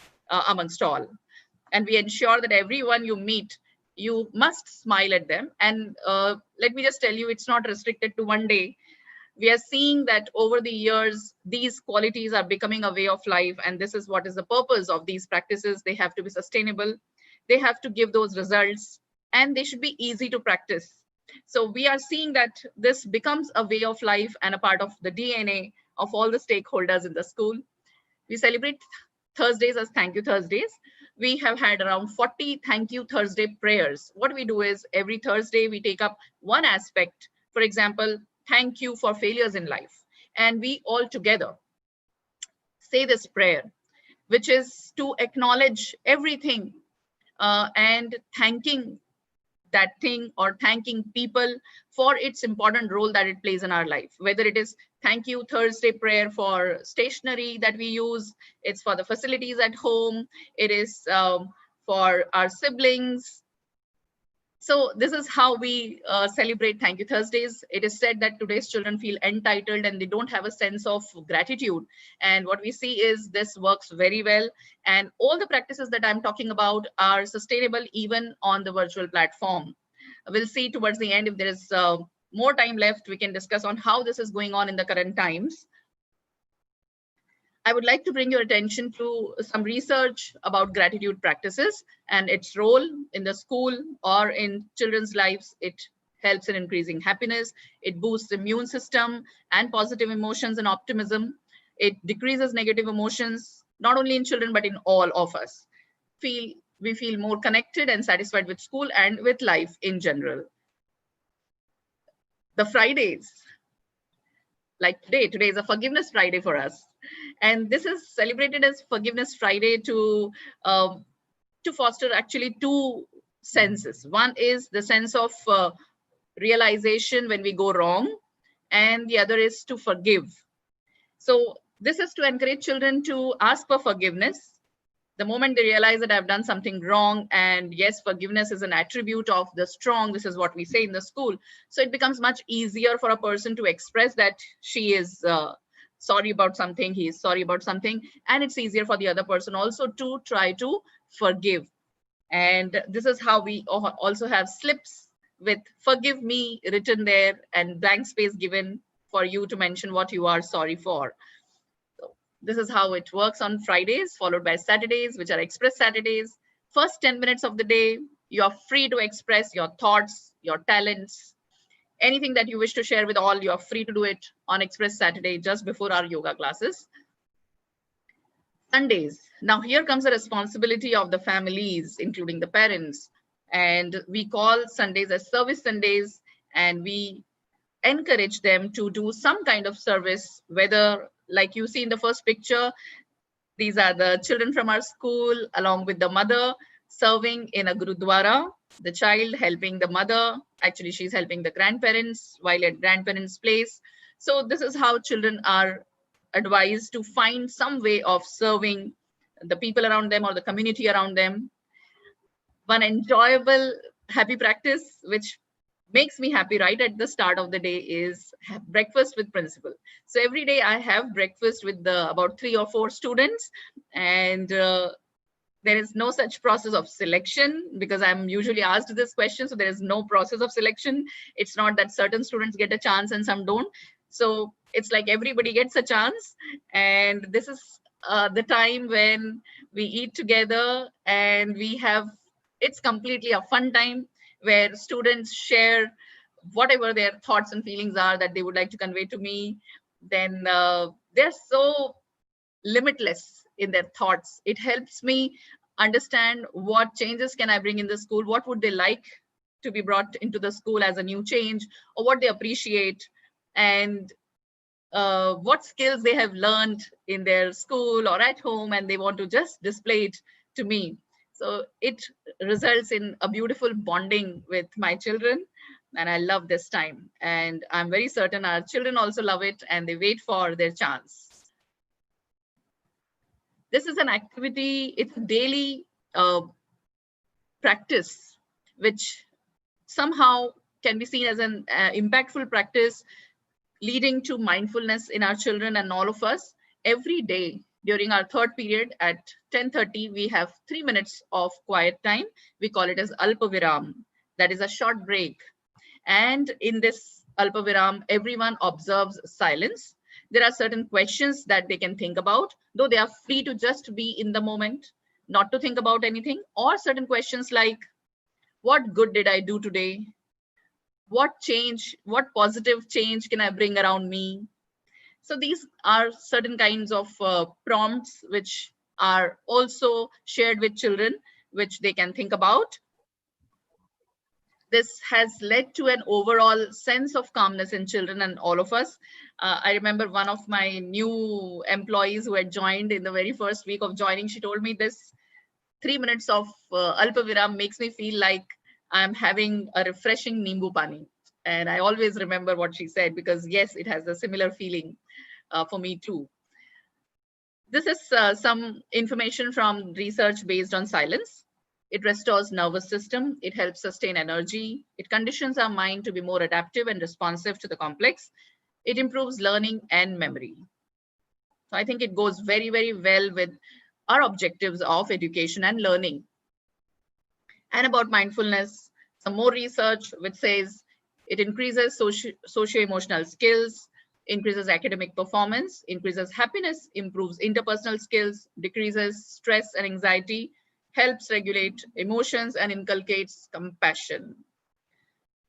Speaker 5: amongst all. And we ensure that everyone you meet, you must smile at them. And let me just tell you, it's not restricted to one day. we are seeing that over the years, these qualities are becoming a way of life. And this is what is the purpose of these practices. They have to be sustainable. They have to give those results, and they should be easy to practice. So we are seeing that this becomes a way of life and a part of the DNA of all the stakeholders in the school. We celebrate Thursdays as Thank You Thursdays. We have had around 40 Thank You Thursday prayers. What we do is every Thursday we take up one aspect. For example, thank you for failures in life. And we all together say this prayer, which is to acknowledge everything and thanking that thing or thanking people for its important role that it plays in our life. Whether it is Thank You Thursday prayer for stationery that we use, it's for the facilities at home, it is for our siblings. So this is how we celebrate Thank You Thursdays. It is said that today's children feel entitled and they don't have a sense of gratitude. And what we see is this works very well. And all the practices that I'm talking about are sustainable even on the virtual platform. We'll see towards the end, if there is more time left, we can discuss on how this is going on in the current times. I would like to bring your attention to some research about gratitude practices and its role in the school or in children's lives. It helps in increasing happiness. It boosts the immune system and positive emotions and optimism. It decreases negative emotions, not only in children, but in all of us. We feel more connected and satisfied with school and with life in general. The Fridays, like today is a Forgiveness Friday for us. And this is celebrated as Forgiveness Friday to foster actually two senses. One is the sense of realization when we go wrong, and the other is to forgive. So this is to encourage children to ask for forgiveness the moment they realize that I've done something wrong. And yes, forgiveness is an attribute of the strong. This is what we say in the school. So it becomes much easier for a person to express that she is sorry about something, he is sorry about something, and it's easier for the other person also to try to forgive. And this is how we also have slips with forgive me written there and blank space given for you to mention what you are sorry for. So this is how it works on Fridays, followed by Saturdays, which are Express Saturdays. First 10 minutes of the day, you are free to express your thoughts, your talents, anything that you wish to share with all. You are free to do it on Express Saturday just before our yoga classes. Sundays. Now here comes the responsibility of the families, including the parents. And we call Sundays as Service Sundays, and we encourage them to do some kind of service, whether like you see in the first picture, these are the children from our school along with the mother serving in a Gurudwara, the child helping the mother. Actually, she's helping the grandparents while at grandparents' place. So this is how children are advised to find some way of serving the people around them or the community around them. One enjoyable, happy practice, which makes me happy right at the start of the day, is breakfast with principal. So every day I have breakfast with about 3 or 4 students, and there is no such process of selection because I'm usually asked this question. So there is no process of selection. It's not that certain students get a chance and some don't. So it's like everybody gets a chance. And this is the time when we eat together, and it's completely a fun time where students share whatever their thoughts and feelings are that they would like to convey to me. Then they're so limitless in their thoughts. It helps me understand what changes can I bring in the school, what would they like to be brought into the school as a new change, or what they appreciate, and what skills they have learned in their school or at home, and they want to just display it to me. So it results in a beautiful bonding with my children, and I love this time. And I'm very certain our children also love it, and they wait for their chance. This is an activity, it's a daily practice, which somehow can be seen as an impactful practice leading to mindfulness in our children and all of us. Every day during our third period at 10:30, we have 3 minutes of quiet time. We call it as Alpa Viram. That is a short break. And in this Alpaviram, everyone observes silence. There are certain questions that they can think about, though they are free to just be in the moment, not to think about anything, or certain questions like, what good did I do today? What positive change can I bring around me? So these are certain kinds of prompts which are also shared with children, which they can think about. This has led to an overall sense of calmness in children and all of us. I remember one of my new employees who had joined in the very first week of joining, she told me this 3 minutes of Alpaviram makes me feel like I'm having a refreshing Nimbu Pani. And I always remember what she said, because yes, it has a similar feeling for me too. This is some information from research based on silence. It restores nervous system. It helps sustain energy. It conditions our mind to be more adaptive and responsive to the complex. It improves learning and memory. So I think it goes very, very well with our objectives of education and learning. And about mindfulness, some more research which says it increases socio-emotional skills, increases academic performance, increases happiness, improves interpersonal skills, decreases stress and anxiety, helps regulate emotions, and inculcates compassion.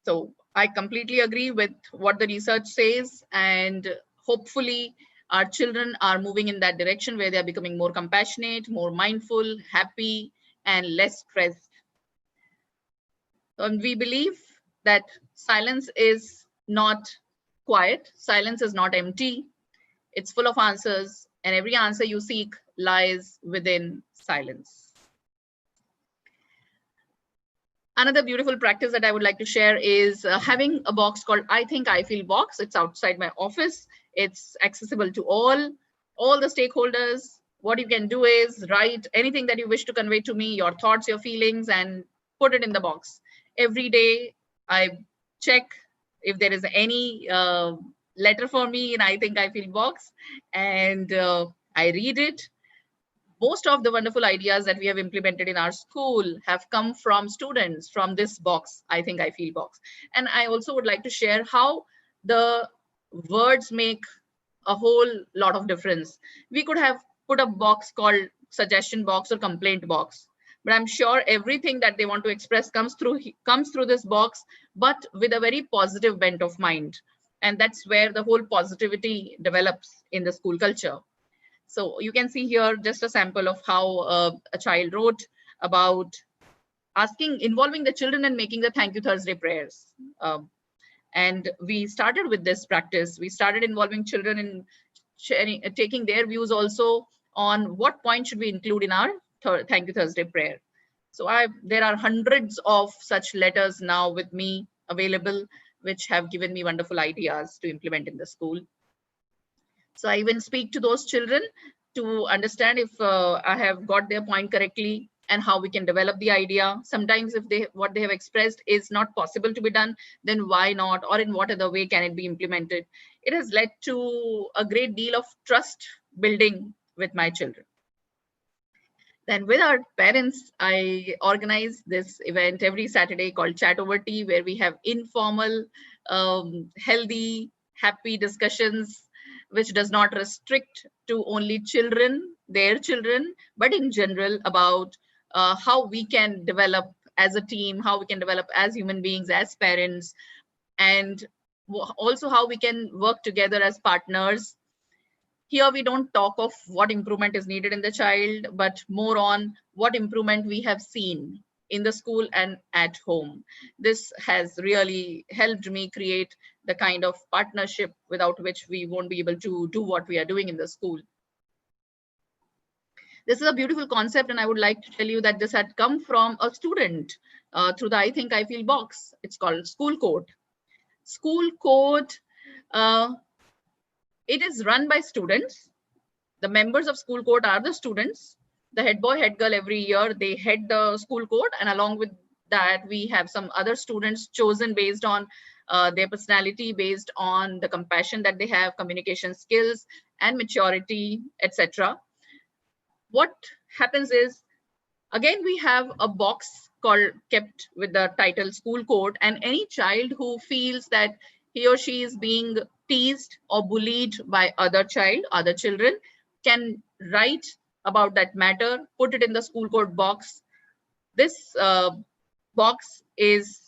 Speaker 5: So I completely agree with what the research says, and hopefully our children are moving in that direction where they are becoming more compassionate, more mindful, happy, and less stressed. And we believe that silence is not quiet. Silence is not empty. It's full of answers, and every answer you seek lies within silence. Another beautiful practice that I would like to share is having a box called I Think I Feel box. It's outside my office. It's accessible to all the stakeholders. What you can do is write anything that you wish to convey to me, your thoughts, your feelings, and put it in the box. Every day I check if there is any letter for me in I Think I Feel box, and I read it. Most of the wonderful ideas that we have implemented in our school have come from students from this box, I Think I Feel box. And I also would like to share how the words make a whole lot of difference. We could have put a box called suggestion box or complaint box, but I'm sure everything that they want to express comes through this box, but with a very positive bent of mind. And that's where the whole positivity develops in the school culture. So you can see here just a sample of how a child wrote about involving the children and making the Thank You Thursday prayers. And we started with this practice. We started involving children in sharing, taking their views also on what point should we include in our Thank You Thursday prayer. So there are hundreds of such letters now with me available, which have given me wonderful ideas to implement in the school. So I even speak to those children to understand if I have got their point correctly and how we can develop the idea. Sometimes if what they have expressed is not possible to be done, then why not? Or in what other way can it be implemented? It has led to a great deal of trust building with my children. Then with our parents, I organize this event every Saturday called Chat Over Tea, where we have informal, healthy, happy discussions, which does not restrict to only children, their children, but in general about how we can develop as a team, how we can develop as human beings, as parents, and also how we can work together as partners. Here we don't talk of what improvement is needed in the child, but more on what improvement we have seen in the school and at home. This has really helped me create the kind of partnership without which we won't be able to do what we are doing in the school. This is a beautiful concept, and I would like to tell you that this had come from a student through the I Think I Feel box. It's called School Code. School Code, it is run by students. The members of School Code are the students. The head boy, head girl every year, they head the School Code, and along with that, we have some other students chosen based on their personality, based on the compassion that they have, communication skills and maturity, etc. What happens is, again, we have a box kept with the title School Code, and any child who feels that he or she is being teased or bullied by other children, can write about that matter, put it in the school court box. This box is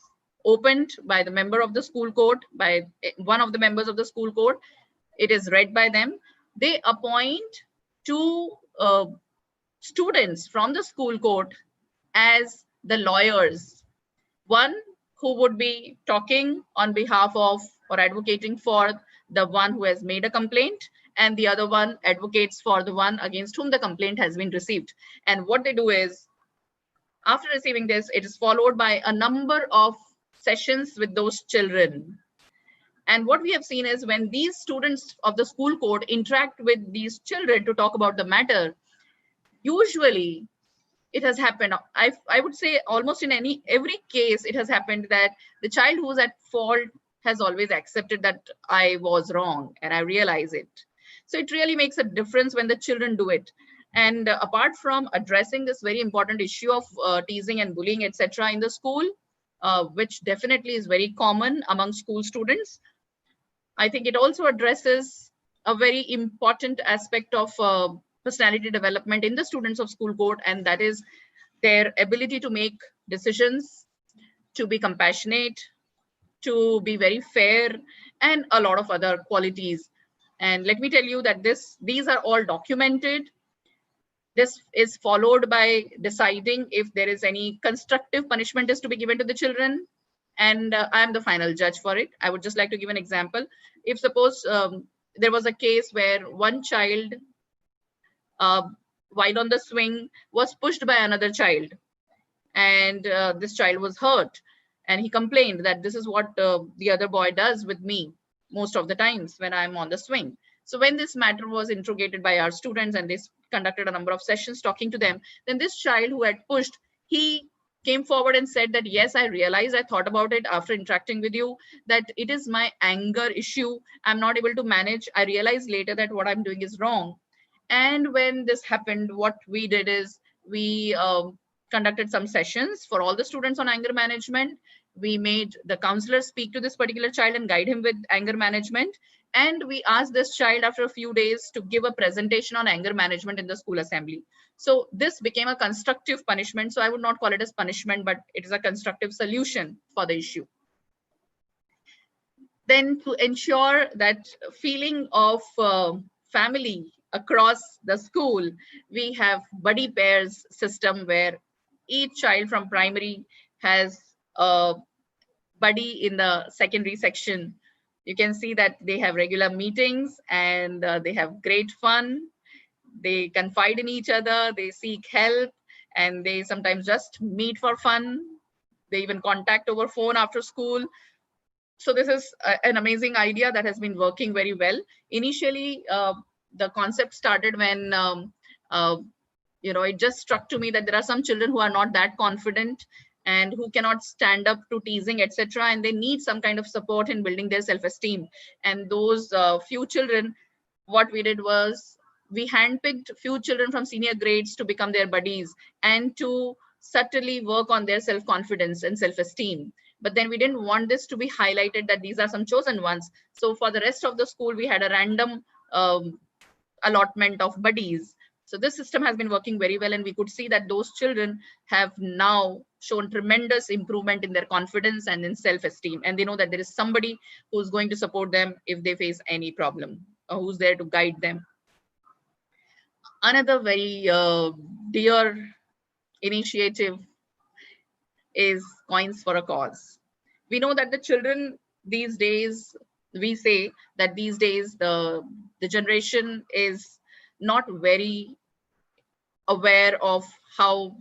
Speaker 5: opened by the member of the school court, by one of the members of the school court. It is read by them. They appoint two students from the school court as the lawyers. One who would be talking on behalf of or advocating for the one who has made a complaint, and the other one advocates for the one against whom the complaint has been received. And what they do is, after receiving this, it is followed by a number of sessions with those children. And what we have seen is, when these students of the school court interact with these children to talk about the matter, usually it has happened, I would say almost in every case, it has happened that the child who's at fault has always accepted that I was wrong and I realize it. So it really makes a difference when the children do it. And apart from addressing this very important issue of teasing and bullying, etc., in the school, which definitely is very common among school students, I think it also addresses a very important aspect of personality development in the students of school court, and that is their ability to make decisions, to be compassionate, to be very fair, and a lot of other qualities. And let me tell you that these are all documented. This is followed by deciding if there is any constructive punishment is to be given to the children. And I am the final judge for it. I would just like to give an example. If suppose there was a case where one child, while on the swing, was pushed by another child, and this child was hurt, and he complained that this is what the other boy does with me most of the times when I'm on the swing. So when this matter was interrogated by our students and they conducted a number of sessions talking to them, then this child who had pushed, he came forward and said that, yes, I realized, I thought about it after interacting with you, that it is my anger issue. I'm not able to manage. I realized later that what I'm doing is wrong. And when this happened, what we did is we conducted some sessions for all the students on anger management. We made the counselor speak to this particular child and guide him with anger management. And we asked this child after a few days to give a presentation on anger management in the school assembly. So this became a constructive punishment. So I would not call it as punishment, but it is a constructive solution for the issue. Then to ensure that feeling of family across the school, we have buddy pairs system where each child from primary has a buddy in the secondary section. You can see that they have regular meetings and they have great fun. They confide in each other, they seek help, and they sometimes just meet for fun. They even contact over phone after school. So this is an amazing idea that has been working very well. Initially, the concept started when it just struck to me that there are some children who are not that confident and who cannot stand up to teasing, etc., and they need some kind of support in building their self-esteem. And those few children, what we did was we handpicked few children from senior grades to become their buddies and to subtly work on their self-confidence and self-esteem. But then we didn't want this to be highlighted that these are some chosen ones. So for the rest of the school, we had a random allotment of buddies. So this system has been working very well, and we could see that those children have now shown tremendous improvement in their confidence and in self-esteem. And they know that there is somebody who's going to support them if they face any problem, or who's there to guide them. Another very dear initiative is Coins for a Cause. We know that the children these days, we say that these days the generation is not very aware of how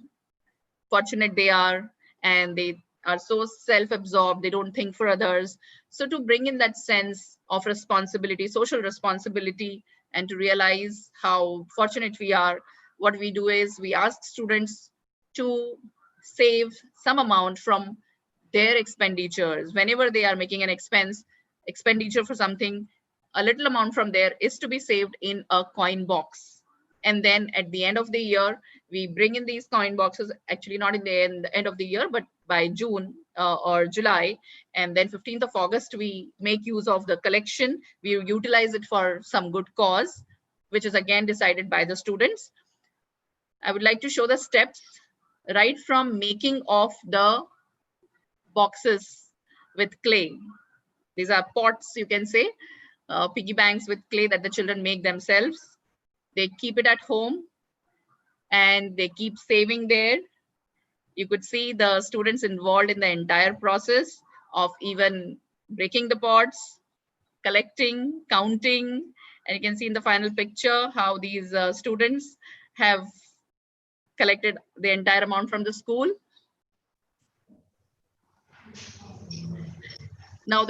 Speaker 5: fortunate they are, and they are so self-absorbed, they don't think for others. So to bring in that sense of responsibility, social responsibility, and to realize how fortunate we are, what we do is we ask students to save some amount from their expenditures. Whenever they are making an expenditure for something, a little amount from there is to be saved in a coin box. And then at the end of the year, we bring in these coin boxes, actually not in the end of the year, but by June, or July, and then 15th of August, we make use of the collection. We utilize it for some good cause, which is again decided by the students. I would like to show the steps right from making of the boxes with clay. These are pots, you can say, piggy banks with clay that the children make themselves. They keep it at home and they keep saving there. You could see the students involved in the entire process of even breaking the pots, collecting, counting, and you can see in the final picture how these students have collected the entire amount from the school. Now,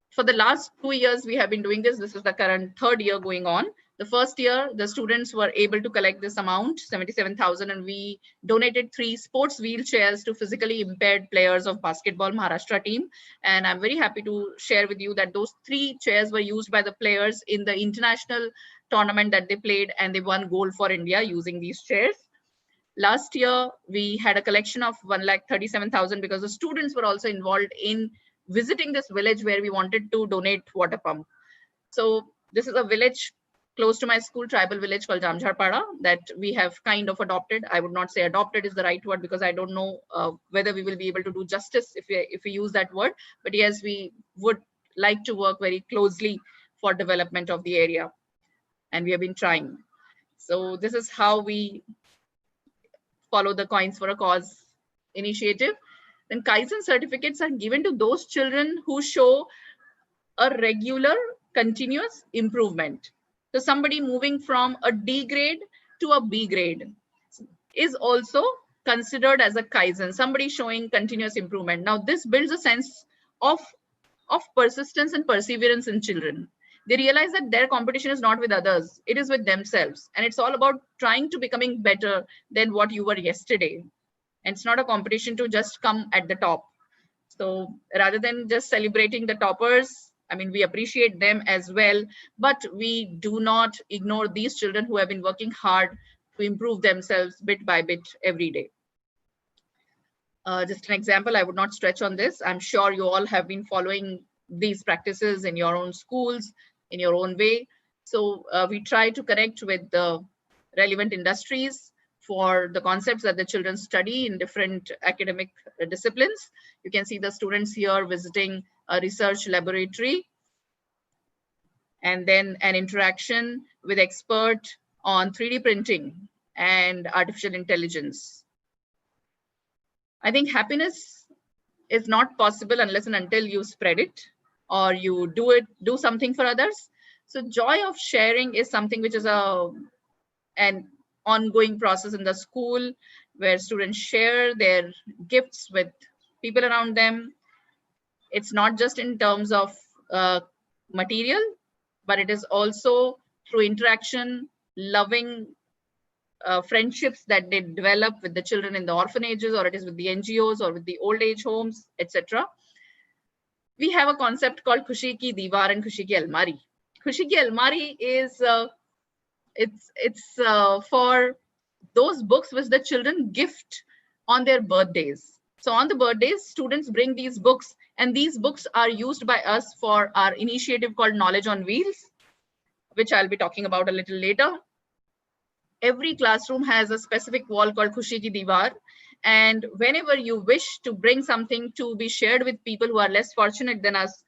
Speaker 5: for the last 2 years, we have been doing this. This is the current 3rd year going on. The first year, the students were able to collect this amount, 77,000, and we donated 3 sports wheelchairs to physically impaired players of basketball Maharashtra team. And I'm very happy to share with you that those 3 chairs were used by the players in the international tournament that they played, and they won gold for India using these chairs. Last year, we had a collection of 1,37,000 because the students were also involved in visiting this village where we wanted to donate water pump. So this is a village close to my school, tribal village called Jamjharpada, that we have kind of adopted. I would not say adopted is the right word because I don't know whether we will be able to do justice if we use that word. But yes, we would like to work very closely for development of the area, and we have been trying. So this is how we follow the Coins for a Cause initiative. Then Kaizen certificates are given to those children who show a regular, continuous improvement. So somebody moving from a D grade to a B grade is also considered as a Kaizen, somebody showing continuous improvement. Now, this builds a sense of persistence and perseverance in children. They realize that their competition is not with others, it is with themselves. And it's all about trying to becoming better than what you were yesterday. And it's not a competition to just come at the top. So rather than just celebrating the toppers, I mean, we appreciate them as well, but we do not ignore these children who have been working hard to improve themselves bit by bit every day. Just an example, I would not stretch on this. I'm sure you all have been following these practices in your own schools, in your own way. So we try to connect with the relevant industries for the concepts that the children study in different academic disciplines. You can see the students here visiting a research laboratory, and then an interaction with expert on 3D printing and artificial intelligence. I think happiness is not possible unless and until you spread it or you do something for others. So joy of sharing is something which is an ongoing process in the school where students share their gifts with people around them. It's not just in terms of material, but it is also through interaction, loving friendships that they develop with the children in the orphanages, or it is with the NGOs or with the old age homes, etc. We have a concept called Khushi Ki Diwar and Khushi Ki Almari. Khushi Ki Almari is it's for those books which the children gift on their birthdays. So on the birthdays, students bring these books, and these books are used by us for our initiative called Knowledge on Wheels, which I'll be talking about a little later. Every classroom has a specific wall called Khushi Ki Diwar, and whenever you wish to bring something to be shared with people who are less fortunate than us,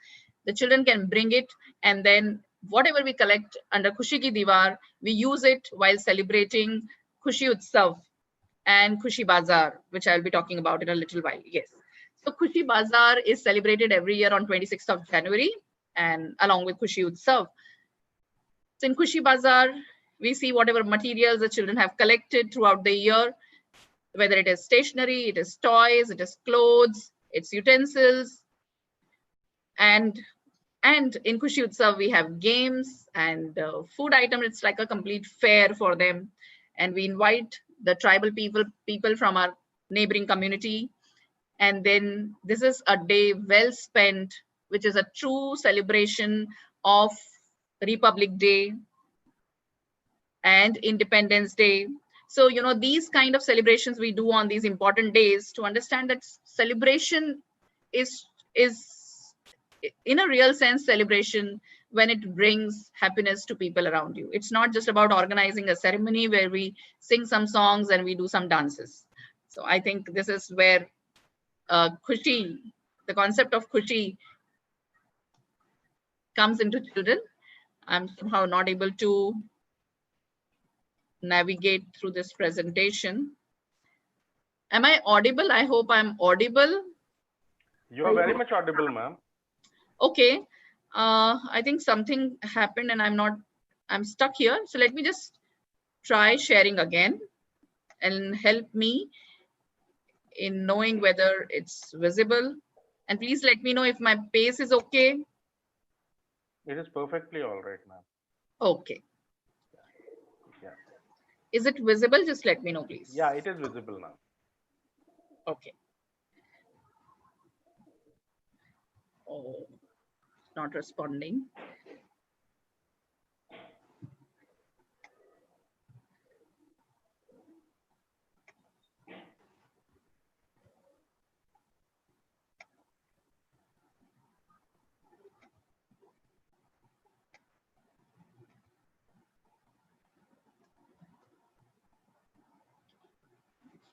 Speaker 5: the children can bring it, and then whatever we collect under Khushi Ki Diwar, we use it while celebrating Khushi Utsav and Khushi Bazaar, which I'll be talking about in a little while. Yes. So Khushi Bazaar is celebrated every year on 26th of January, and along with Khushi Utsav. So in Khushi Bazaar, we see whatever materials the children have collected throughout the year, whether it is stationery, it is toys, it is clothes, it's utensils. And in Khushi Utsav, we have games and food items. It's like a complete fair for them. And we invite the tribal people from our neighboring community. And then this is a day well spent, which is a true celebration of Republic Day and Independence Day. So, you know, these kind of celebrations we do on these important days to understand that celebration is in a real sense celebration when it brings happiness to people around you. It's not just about organizing a ceremony where we sing some songs and we do some dances. So I think this is where khushi, the concept of khushi comes into children. I'm somehow not able to navigate through this presentation. Am I audible? I hope I'm audible.
Speaker 3: You are very much audible, ma'am.
Speaker 5: Okay. I think something happened and I'm stuck here. So let me just try sharing again and help me in knowing whether it's visible. And please let me know if my pace is okay.
Speaker 3: It is perfectly all right, ma'am.
Speaker 5: Okay.
Speaker 3: Yeah.
Speaker 5: Is it visible? Just let me know, please.
Speaker 3: Yeah, it is visible now.
Speaker 5: Okay. Oh, not responding.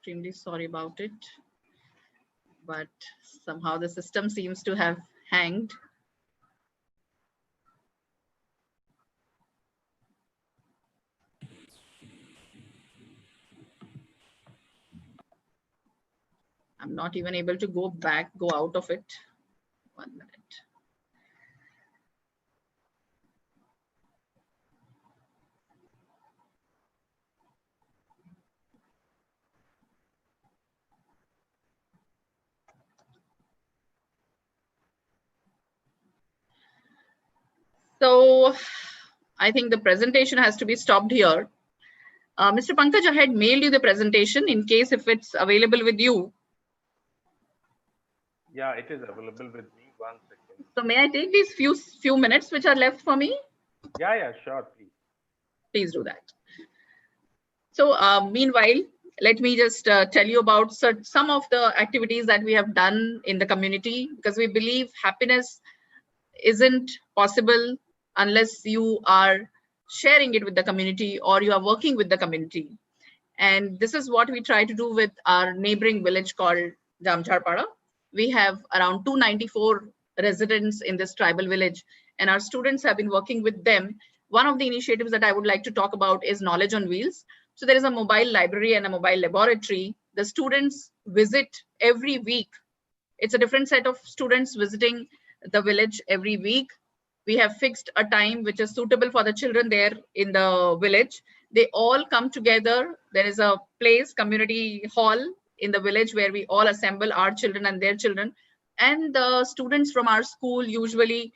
Speaker 5: Extremely sorry about it, but somehow the system seems to have hanged. I'm not even able to go out of it. 1 minute. So I think the presentation has to be stopped here. Mr. Pankaj, I had mailed you the presentation in case if it's available with you.
Speaker 3: Yeah, it is available with me. 1 second.
Speaker 5: So may I take these few minutes which are left for me?
Speaker 3: Yeah, sure, please.
Speaker 5: Please do that. So meanwhile, let me just tell you about some of the activities that we have done in the community, because we believe happiness isn't possible unless you are sharing it with the community or you are working with the community. And this is what we try to do with our neighboring village called Jamjharpada. We have around 294 residents in this tribal village, and our students have been working with them. One of the initiatives that I would like to talk about is Knowledge on Wheels. So there is a mobile library and a mobile laboratory. The students visit every week. It's a different set of students visiting the village every week. We have fixed a time which is suitable for the children there in the village. They all come together. There is a place, community hall in the village where we all assemble our children and their children. And the students from our school usually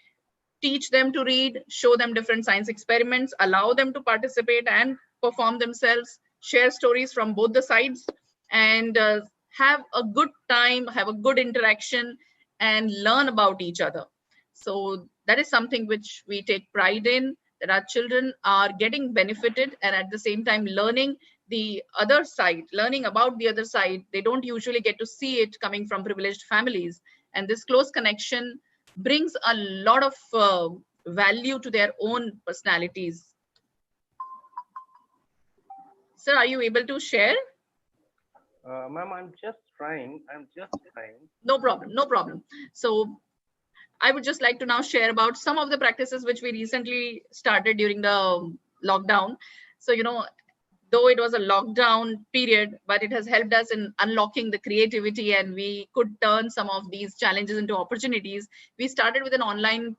Speaker 5: teach them to read, show them different science experiments, allow them to participate and perform themselves, share stories from both the sides, and have a good time, have a good interaction, and learn about each other. So that is something which we take pride in, that our children are getting benefited and at the same time learning the other side, learning about the other side. They don't usually get to see it coming from privileged families. And this close connection brings a lot of value to their own personalities. Sir, are you able to share?
Speaker 3: Ma'am, I'm just trying.
Speaker 5: No problem, no problem. So I would just like to now share about some of the practices which we recently started during the lockdown. So, you know, though it was a lockdown period, but it has helped us in unlocking the creativity, and we could turn some of these challenges into opportunities. We started with an online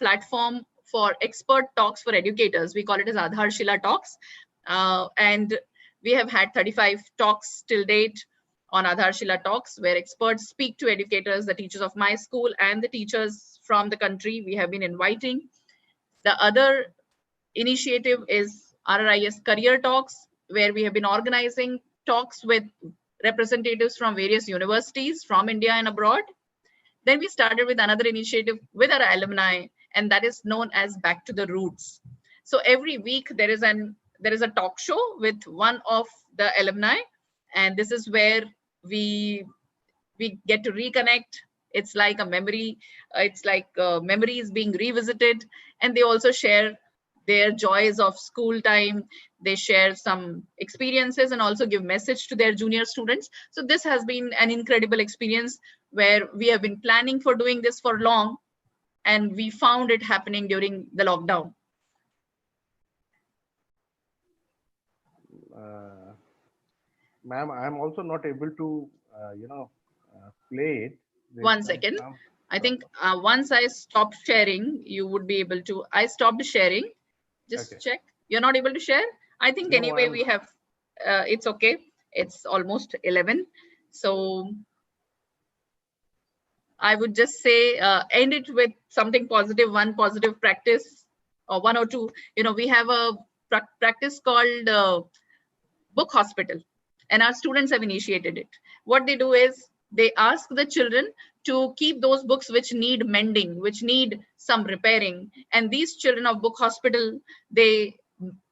Speaker 5: platform for expert talks for educators. We call it as Adharshila Talks. And we have had 35 talks till date on Adharshila Talks, where experts speak to educators, the teachers of my school and the teachers from the country we have been inviting. The other initiative is RRIS Career Talks, where we have been organizing talks with representatives from various universities from India and abroad. Then we started with another initiative with our alumni, and that is known as Back to the Roots. So every week there is an there is a talk show with one of the alumni, and this is where we get to reconnect. It's like a memory. It's like memories being revisited, and they also share their joys of school time. They share some experiences and also give message to their junior students. So this has been an incredible experience where we have been planning for doing this for long, and we found it happening during the lockdown.
Speaker 3: Ma'am, I'm also not able to, play it.
Speaker 5: One second. I think once I stop sharing, you would be able to. I stopped sharing. Just
Speaker 3: Okay.
Speaker 5: check. You're not able to share? I think
Speaker 3: No,
Speaker 5: anyway, we have, it's okay. It's almost 11. So I would just say, end it with something positive, one positive practice, or one or two. You know, we have a practice called Book Hospital, and our students have initiated it. What they do is they ask the children to keep those books which need mending, which need some repairing. And these children of Book Hospital, they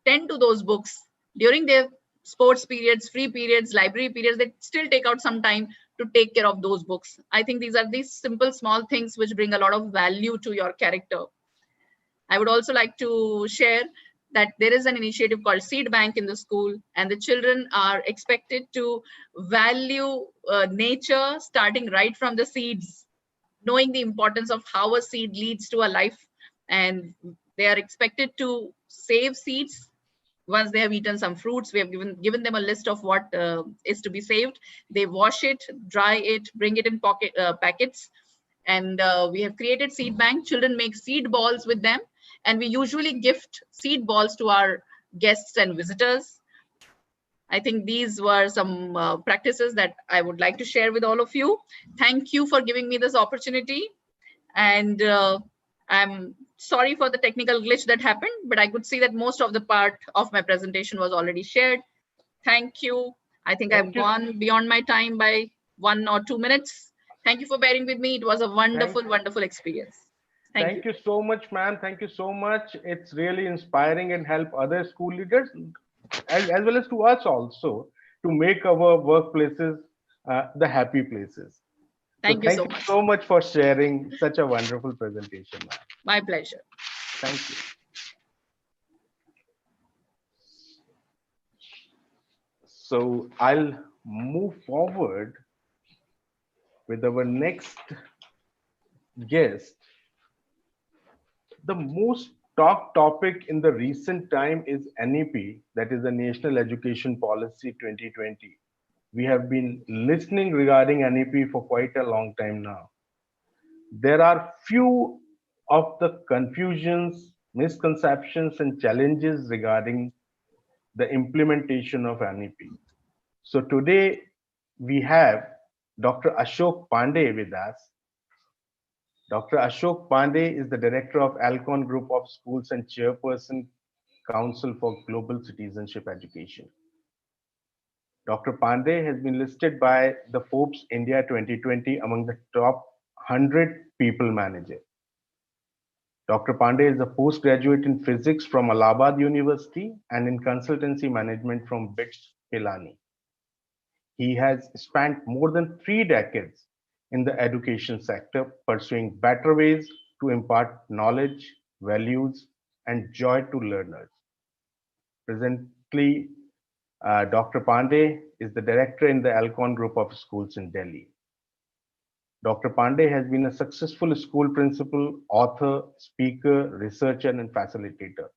Speaker 5: tend to those books during their sports periods, free periods, library periods. They still take out some time to take care of those books. I think these are these simple, small things which bring a lot of value to your character. I would also like to share that there is an initiative called Seed Bank in the school, and the children are expected to value nature starting right from the seeds, knowing the importance of how a seed leads to a life. And they are expected to save seeds. Once they have eaten some fruits, we have given them a list of what is to be saved. They wash it, dry it, bring it in packets. And we have created Seed Bank. Children make seed balls with them. And we usually gift seed balls to our guests and visitors. I think these were some practices that I would like to share with all of you. Thank you for giving me this opportunity. And I'm sorry for the technical glitch that happened, but I could see that most of the part of my presentation was already shared. Thank you. I think I've gone beyond my time by 1 or 2 minutes. Thank you for bearing with me. It was a wonderful, wonderful experience.
Speaker 3: Thank you so much, ma'am. Thank you so much. It's really inspiring and help other school leaders as well as to us also to make our workplaces the happy places.
Speaker 5: Thank you
Speaker 3: so much for sharing such a wonderful presentation, ma'am.
Speaker 5: My pleasure.
Speaker 3: Thank you. So I'll move forward with our next guest. The most talked topic in the recent time is NEP, that is the National Education Policy 2020. We have been listening regarding NEP for quite a long time now. There are few of the confusions, misconceptions, and challenges regarding the implementation of NEP. So today we have Dr. Ashok Pandey with us. Dr. Ashok Pandey is the director of Alcon Group of Schools and chairperson, Council for Global Citizenship Education. Dr. Pandey has been listed by the Forbes India 2020 among the top 100 people manager. Dr. Pandey is a postgraduate in physics from Allahabad University and in consultancy management from BITS Pilani. He has spent more than 3 decades in the education sector, pursuing better ways to impart knowledge, values, and joy to learners. Presently, Dr. Pandey is the director in the Alcon Group of Schools in Delhi. Dr. Pandey has been a successful school principal, author, speaker, researcher, and facilitator.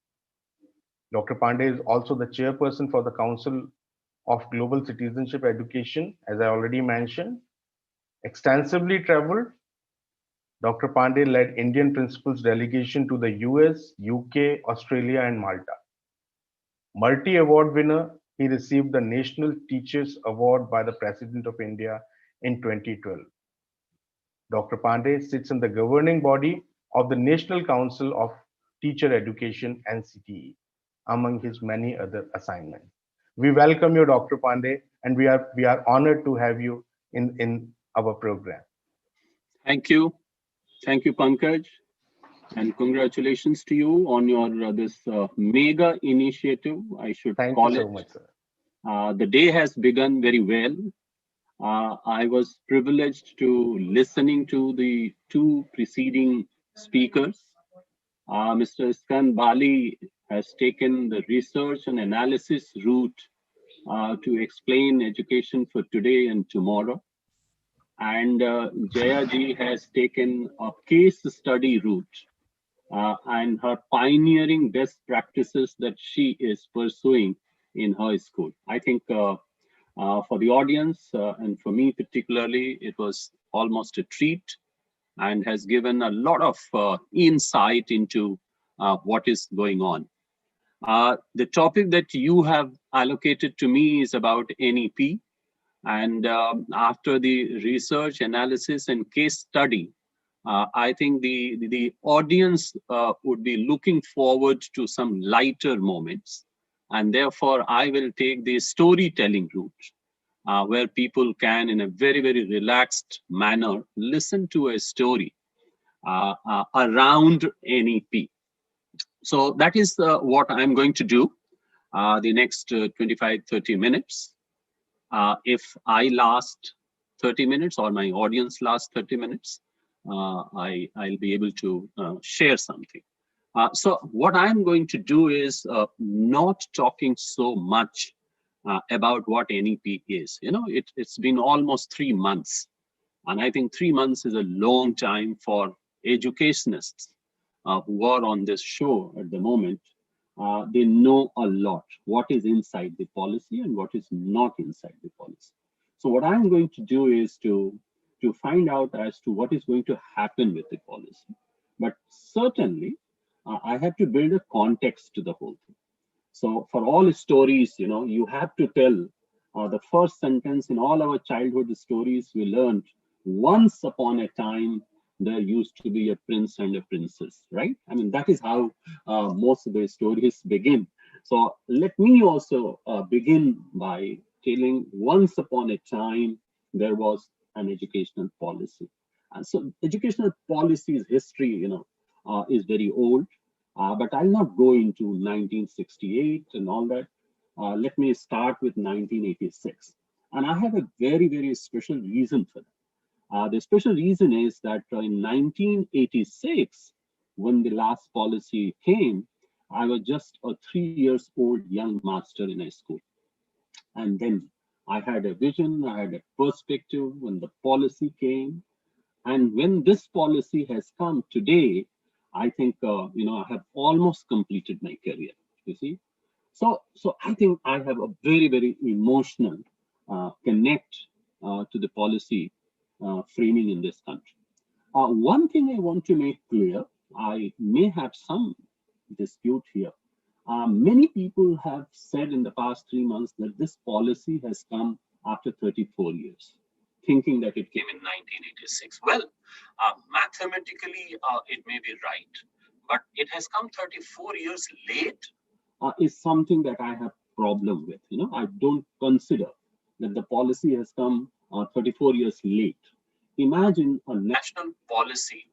Speaker 3: Dr. Pandey is also the chairperson for the Council of Global Citizenship Education, as I already mentioned. Extensively traveled, Dr. Pandey led Indian principals delegation to the US, UK, Australia, and Malta. Multi-award winner, he received the National Teachers Award by the President of India in 2012. Dr. Pandey sits in the governing body of the National Council of Teacher Education, NCTE, among his many other assignments. We welcome you, Dr. Pandey, and we are honored to have you in our program.
Speaker 7: Thank you. Thank you, Pankaj. And congratulations to you on your this mega initiative, I should
Speaker 3: Thank
Speaker 7: call
Speaker 3: you
Speaker 7: it.
Speaker 3: so much, sir.
Speaker 7: The day has begun very well. I was privileged to listening to the two preceding speakers. Mr. Iskan Bali has taken the research and analysis route to explain education for today and tomorrow. And Jaya ji has taken a case study route and her pioneering best practices that she is pursuing in her school. I think for the audience and for me particularly, it was almost a treat and has given a lot of insight into what is going on. The topic that you have allocated to me is about NEP. And after the research, analysis, and case study, I think the audience would be looking forward to some lighter moments. And therefore, I will take the storytelling route, where people can, in a very, very relaxed manner, listen to a story around NEP. So that is what I'm going to do the next 25, 30 minutes. If I last 30 minutes or my audience lasts 30 minutes, I'll be able to share something. So what I'm going to do is not talking so much about what NEP is. You know, it's been almost 3 months. And I think 3 months is a long time for educationists who are on this show at the moment. They know a lot what is inside the policy and what is not inside the policy. So what I'm going to do is to find out as to what is going to happen with the policy. But certainly, I have to build a context to the whole thing. So for all stories, you know, you have to tell the first sentence in all our childhood stories we learned, once upon a time, there used to be a prince and a princess, right? I mean, that is how most of the stories begin. So let me also begin by telling once upon a time, there was an educational policy. And so educational policy's history, you know, is very old, but I'll not go into 1968 and all that. Let me start with 1986. And I have a very, very special reason for that. The special reason is that in 1986, when the last policy came, I was just a 3 years old young master in a school. And then I had a vision, I had a perspective when the policy came. And when this policy has come today, I think, you know, I have almost completed my career, you see. So I think I have a very, very emotional connect to the policy framing in this country. One thing I want to make clear, I may have some dispute here. Many people have said in the past 3 months that this policy has come after 34 years, thinking that it came in 1986. Well, mathematically, it may be right, but it has come 34 years late is something that I have problem with. You know, I don't consider that the policy has come 34 years late. Imagine a national policy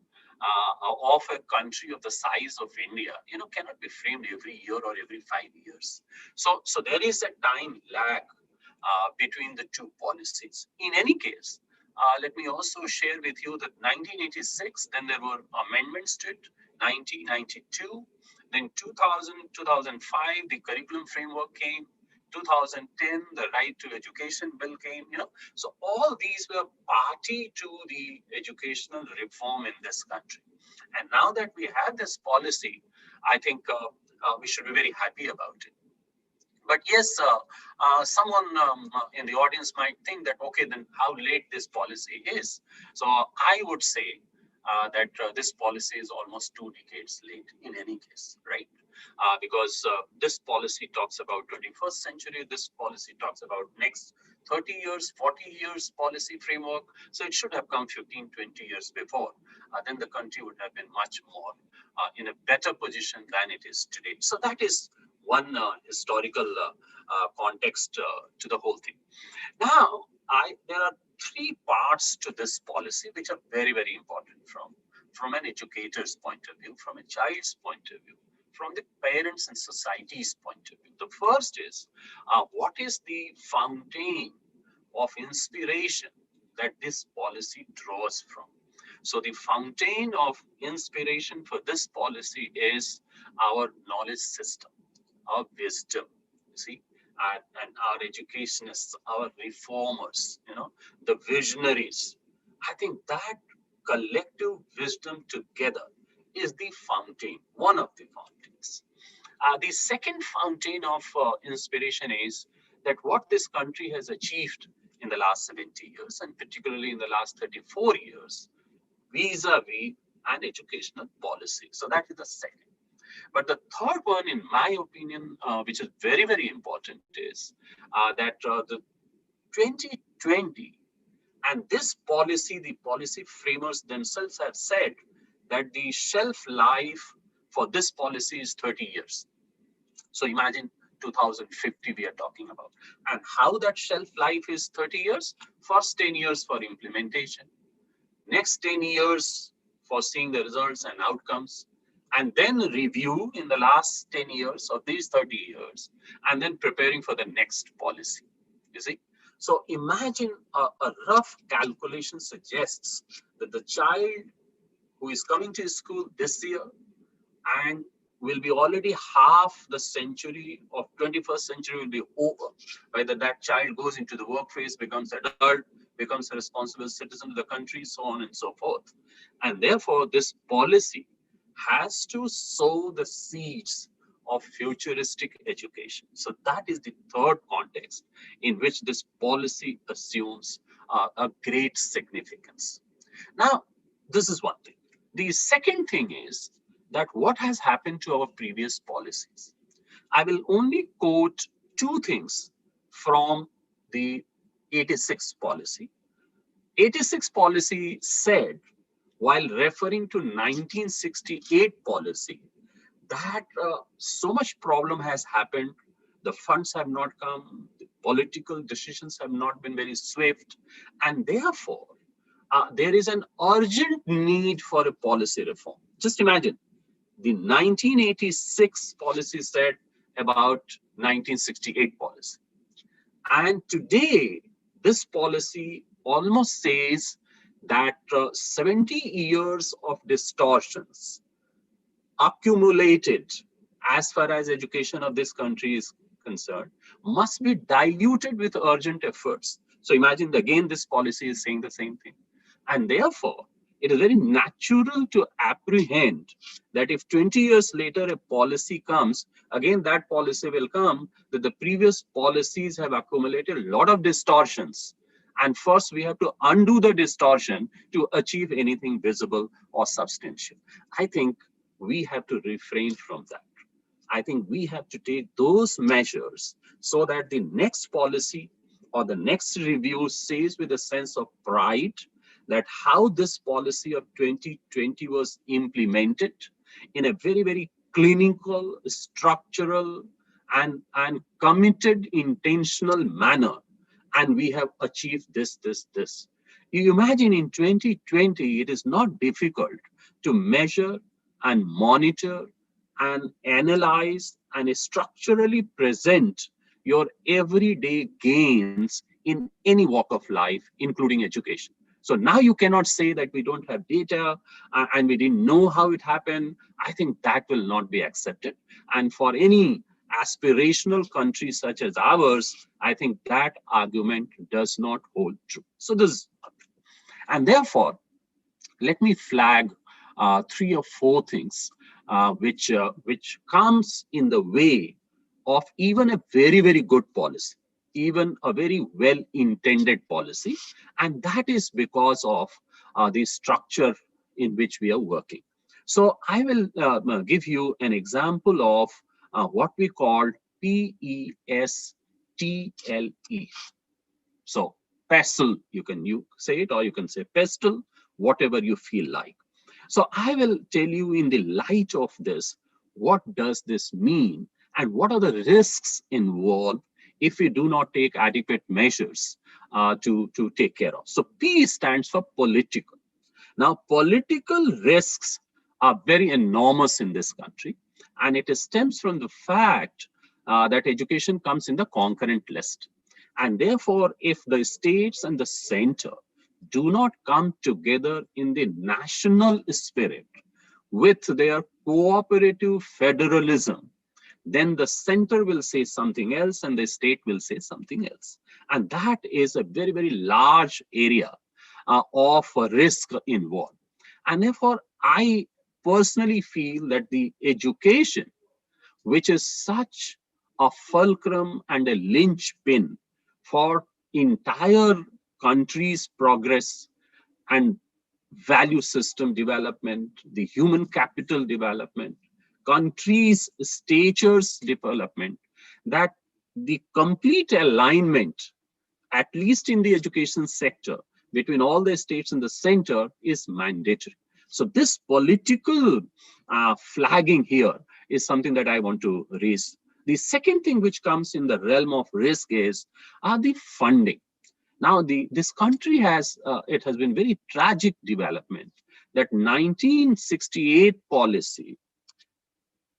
Speaker 7: of a country of the size of India, you know, cannot be framed every year or every 5 years. So there is a time lag between the two policies. In any case, let me also share with you that 1986, then there were amendments to it, 1992, then 2000, 2005, the curriculum framework came, 2010, the right to education bill came, you know. So all these were party to the educational reform in this country. And now that we have this policy, I think we should be very happy about it. But yes, someone in the audience might think that, okay, then how late this policy is. So I would say that this policy is almost 2 decades late in any case, right? Because this policy talks about 21st century, this policy talks about next 30 years, 40 years policy framework. So it should have come 15, 20 years before. Then the country would have been much more in a better position than it is today. So that is one historical context to the whole thing. Now, there are 3 parts to this policy which are very, very important from an educator's point of view, from a child's point of view, from the parents and society's point of view. The first is, what is the fountain of inspiration that this policy draws from? So the fountain of inspiration for this policy is our knowledge system, our wisdom, you see, and our educationists, our reformers, the visionaries. I think that collective wisdom together is the fountain, one of the fountains. The second fountain of inspiration is that what this country has achieved in the last 70 years, and particularly in the last 34 years, vis-a-vis an educational policy. So that is the second. But the third one, in my opinion, which is very, very important, is that the 2020 and this policy, the policy framers themselves have said that the shelf life for this policy is 30 years. So imagine 2050 we are talking about. And how that shelf life is 30 years? First 10 years for implementation. Next 10 years for seeing the results and outcomes. And then review in the last 10 years of these 30 years. And then preparing for the next policy. You see? So imagine a rough calculation suggests that the child who is coming to school this year and will be already half the century of 21st century will be over. Whether that child goes into the workforce, becomes adult, becomes a responsible citizen of the country, so on and so forth. And therefore, this policy has to sow the seeds of futuristic education. So that is the third context in which this policy assumes a great significance. Now, this is one thing. The second thing is that what has happened to our previous policies. I will only quote two things from the 86 policy. 86 policy said, while referring to 1968 policy, that so much problem has happened, the funds have not come, the political decisions have not been very swift, and therefore, there is an urgent need for a policy reform. Just imagine, the 1986 policy said about 1968 policy. And today, this policy almost says that 70 years of distortions accumulated as far as education of this country is concerned must be diluted with urgent efforts. So imagine again, this policy is saying the same thing. And therefore, it is very natural to apprehend that if 20 years later a policy comes, again that policy will come that the previous policies have accumulated a lot of distortions. And first we have to undo the distortion to achieve anything visible or substantial. I think we have to refrain from that. I think we have to take those measures so that the next policy or the next review says with a sense of pride that how this policy of 2020 was implemented in a very, very clinical, structural, and committed, intentional manner. And we have achieved this. You imagine in 2020, it is not difficult to measure and monitor and analyze and structurally present your everyday gains in any walk of life, including education. So now you cannot say that we don't have data and we didn't know how it happened. I think that will not be accepted. And for any aspirational country such as ours, I think that argument does not hold true. So this, and therefore, let me flag 3 or 4 things which comes in the way of even a very, very good policy, even a very well-intended policy, and that is because of the structure in which we are working. So I will give you an example of what we call PESTLE. So PESTLE, you can say it, or you can say PESTLE, whatever you feel like. So I will tell you in the light of this, what does this mean and what are the risks involved if we do not take adequate measures to take care of. So P stands for political. Now, political risks are very enormous in this country, and it stems from the fact that education comes in the concurrent list. And therefore, if the states and the center do not come together in the national spirit with their cooperative federalism, then the center will say something else and the state will say something else. And that is a very, very large area of risk involved. And therefore, I personally feel that the education, which is such a fulcrum and a linchpin for entire country's progress and value system development, the human capital development, country's statures development, that the complete alignment, at least in the education sector, between all the states and the center is mandatory. So this political flagging here is something that I want to raise. The second thing which comes in the realm of risk is the funding. Now, this country has, it has been very tragic development that 1968 policy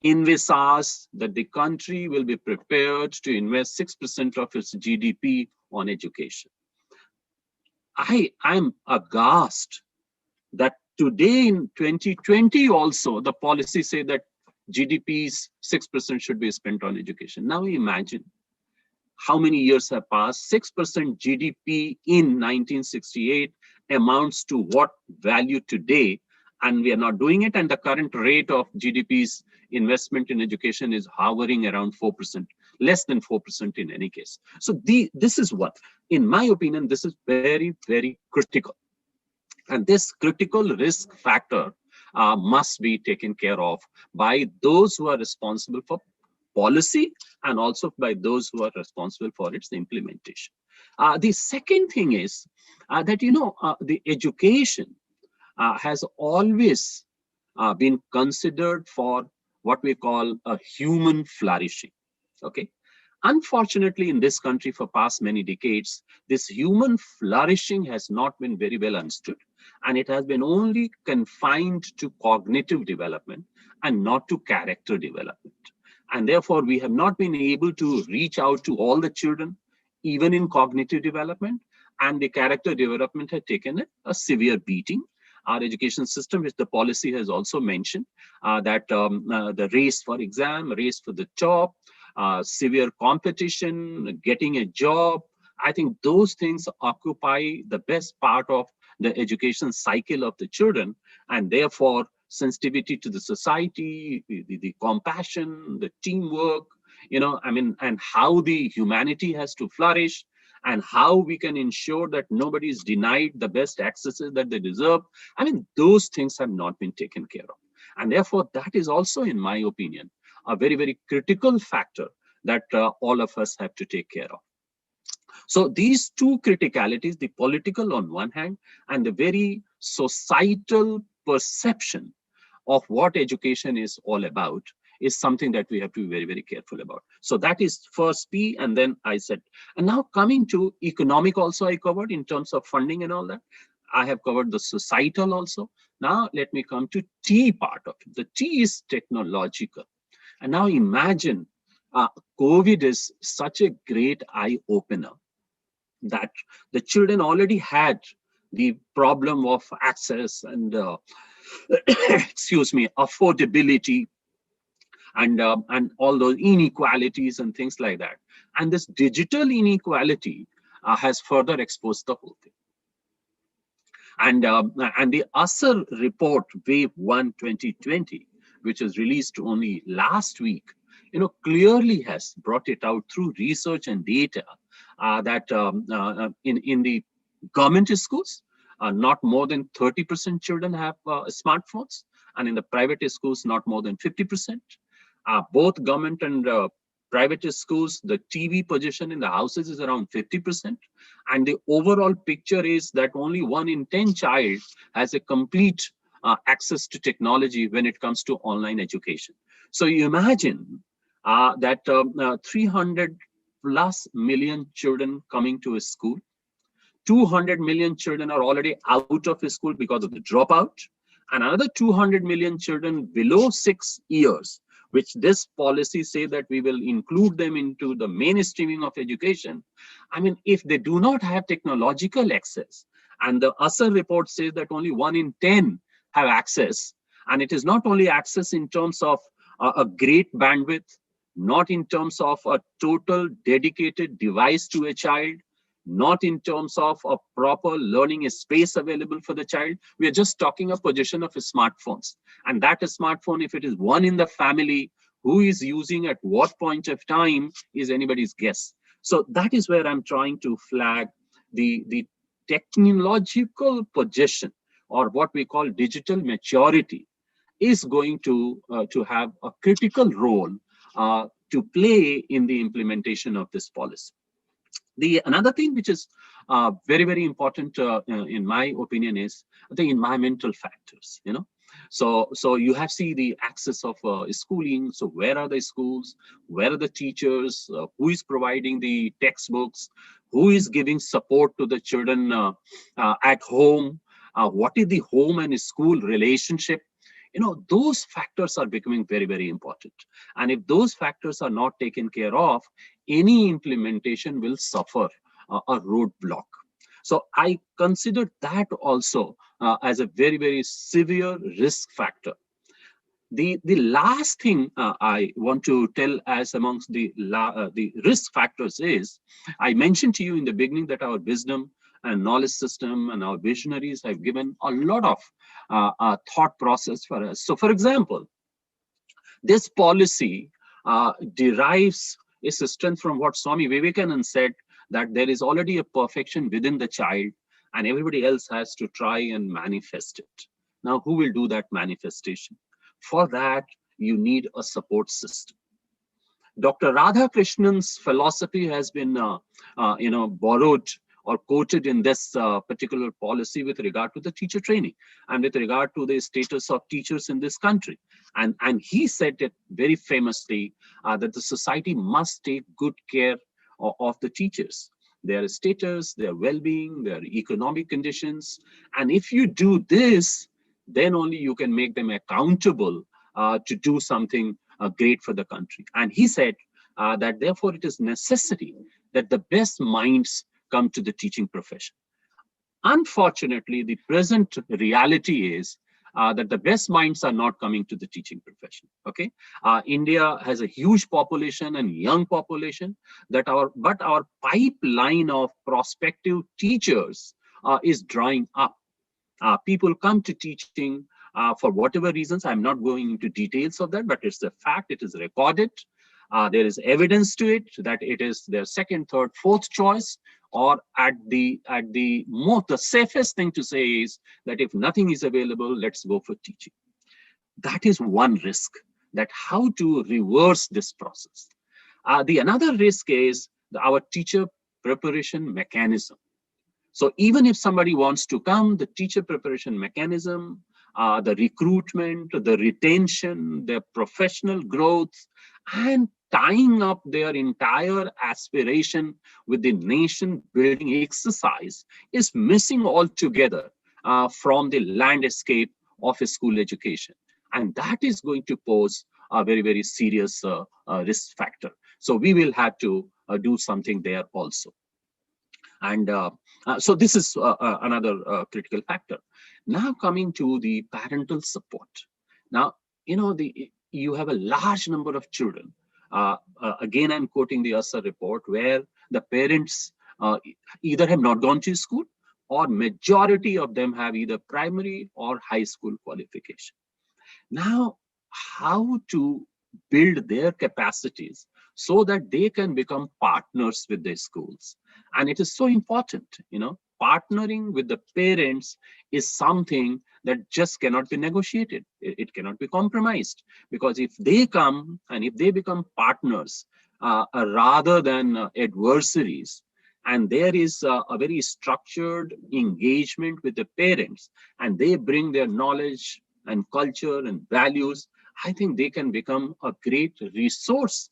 Speaker 7: envisages that the country will be prepared to invest 6% of its GDP on education. I'm aghast that today in 2020 also the policy say that GDP's 6% should be spent on education. Now imagine how many years have passed. 6% GDP in 1968 amounts to what value today, and we are not doing it, and the current rate of GDP's investment in education is hovering around 4%, less than 4% in any case. So this is what, in my opinion, this is very, very critical. And this critical risk factor must be taken care of by those who are responsible for policy and also by those who are responsible for its implementation. The second thing is that, the education has always been considered for what we call a human flourishing. Okay. Unfortunately, in this country for past many decades, this human flourishing has not been very well understood, and it has been only confined to cognitive development and not to character development. And therefore, we have not been able to reach out to all the children, even in cognitive development, and the character development had taken a severe beating. Our education system, which the policy has also mentioned, that the race for exam, race for the top, severe competition, getting a job, I think those things occupy the best part of the education cycle of the children, and therefore sensitivity to the society, the compassion, the teamwork, and how the humanity has to flourish, and how we can ensure that nobody is denied the best accesses that they deserve. Those things have not been taken care of. And therefore, that is also, in my opinion, a very, very critical factor that all of us have to take care of. So these two criticalities, the political on one hand, and the very societal perception of what education is all about, is something that we have to be very, very careful about. So that is first P, and then I said, and now coming to economic also I covered in terms of funding and all that. I have covered the societal also. Now let me come to T part of it. The T is technological. And now imagine COVID is such a great eye-opener that the children already had the problem of access and excuse me, affordability, and all those inequalities and things like that. And this digital inequality has further exposed the whole thing. And the ASER report, Wave 1 2020, which was released only last week, clearly has brought it out through research and data that in the government schools, not more than 30% children have smartphones, and in the private schools, not more than 50%. Both government and private schools, the TV position in the houses is around 50%. And the overall picture is that only 1 in 10 child has a complete access to technology when it comes to online education. So you imagine that 300+ million children coming to a school, 200 million children are already out of school because of the dropout, and another 200 million children below 6 years, which this policy say that we will include them into the mainstreaming of education. I mean, if they do not have technological access, and the USR report says that only 1 in 10 have access, and it is not only access in terms of a great bandwidth, not in terms of a total dedicated device to a child, not in terms of a proper learning space available for the child. We are just talking a position of smartphones. And that smartphone, if it is one in the family, who is using at what point of time is anybody's guess. So that is where I'm trying to flag the technological position, or what we call digital maturity, is going to have a critical role to play in the implementation of this policy. Another thing which is very, very important in my opinion is the environmental factors, you know. So you have see the access of schooling. So where are the schools? Where are the teachers? Who is providing the textbooks? Who is giving support to the children at home? What is the home and school relationship? You know, those factors are becoming very, very important. And if those factors are not taken care of, any implementation will suffer a roadblock. So I consider that also as a very, very severe risk factor. The last thing I want to tell as amongst the risk factors is, I mentioned to you in the beginning that our wisdom and knowledge system and our visionaries have given a lot of thought process for us. So for example, this policy derives its strength from what Swami Vivekananda said, that there is already a perfection within the child and everybody else has to try and manifest it. Now, who will do that manifestation? For that, you need a support system. Dr. Radhakrishnan's philosophy has been borrowed or quoted in this particular policy with regard to the teacher training and with regard to the status of teachers in this country. And he said it very famously that the society must take good care of the teachers, their status, their well-being, their economic conditions. And if you do this, then only you can make them accountable to do something great for the country. And he said that therefore it is necessary that the best minds come to the teaching profession. Unfortunately, the present reality is that the best minds are not coming to the teaching profession. Okay, India has a huge population and young population, but our pipeline of prospective teachers is drying up. People come to teaching for whatever reasons. I'm not going into details of that, but it's a fact. It is recorded. There is evidence to it that it is their second, third, fourth choice, or at the most, the safest thing to say is that if nothing is available, let's go for teaching. That is one risk, that how to reverse this process. The another risk is our teacher preparation mechanism. So even if somebody wants to come, the teacher preparation mechanism, the recruitment, the retention, their professional growth, and tying up their entire aspiration with the nation building exercise is missing altogether from the landscape of a school education. And that is going to pose a very, very serious risk factor. So we will have to do something there also. And so this is another critical factor. Now coming to the parental support. Now, you know, you have a large number of children. Again, I'm quoting the USR report, where the parents either have not gone to school, or majority of them have either primary or high school qualification. Now, how to build their capacities so that they can become partners with their schools? And it is so important, you know, partnering with the parents is something that just cannot be negotiated. It cannot be compromised, because if they come and if they become partners rather than adversaries, and there is a very structured engagement with the parents, and they bring their knowledge and culture and values, I think they can become a great resource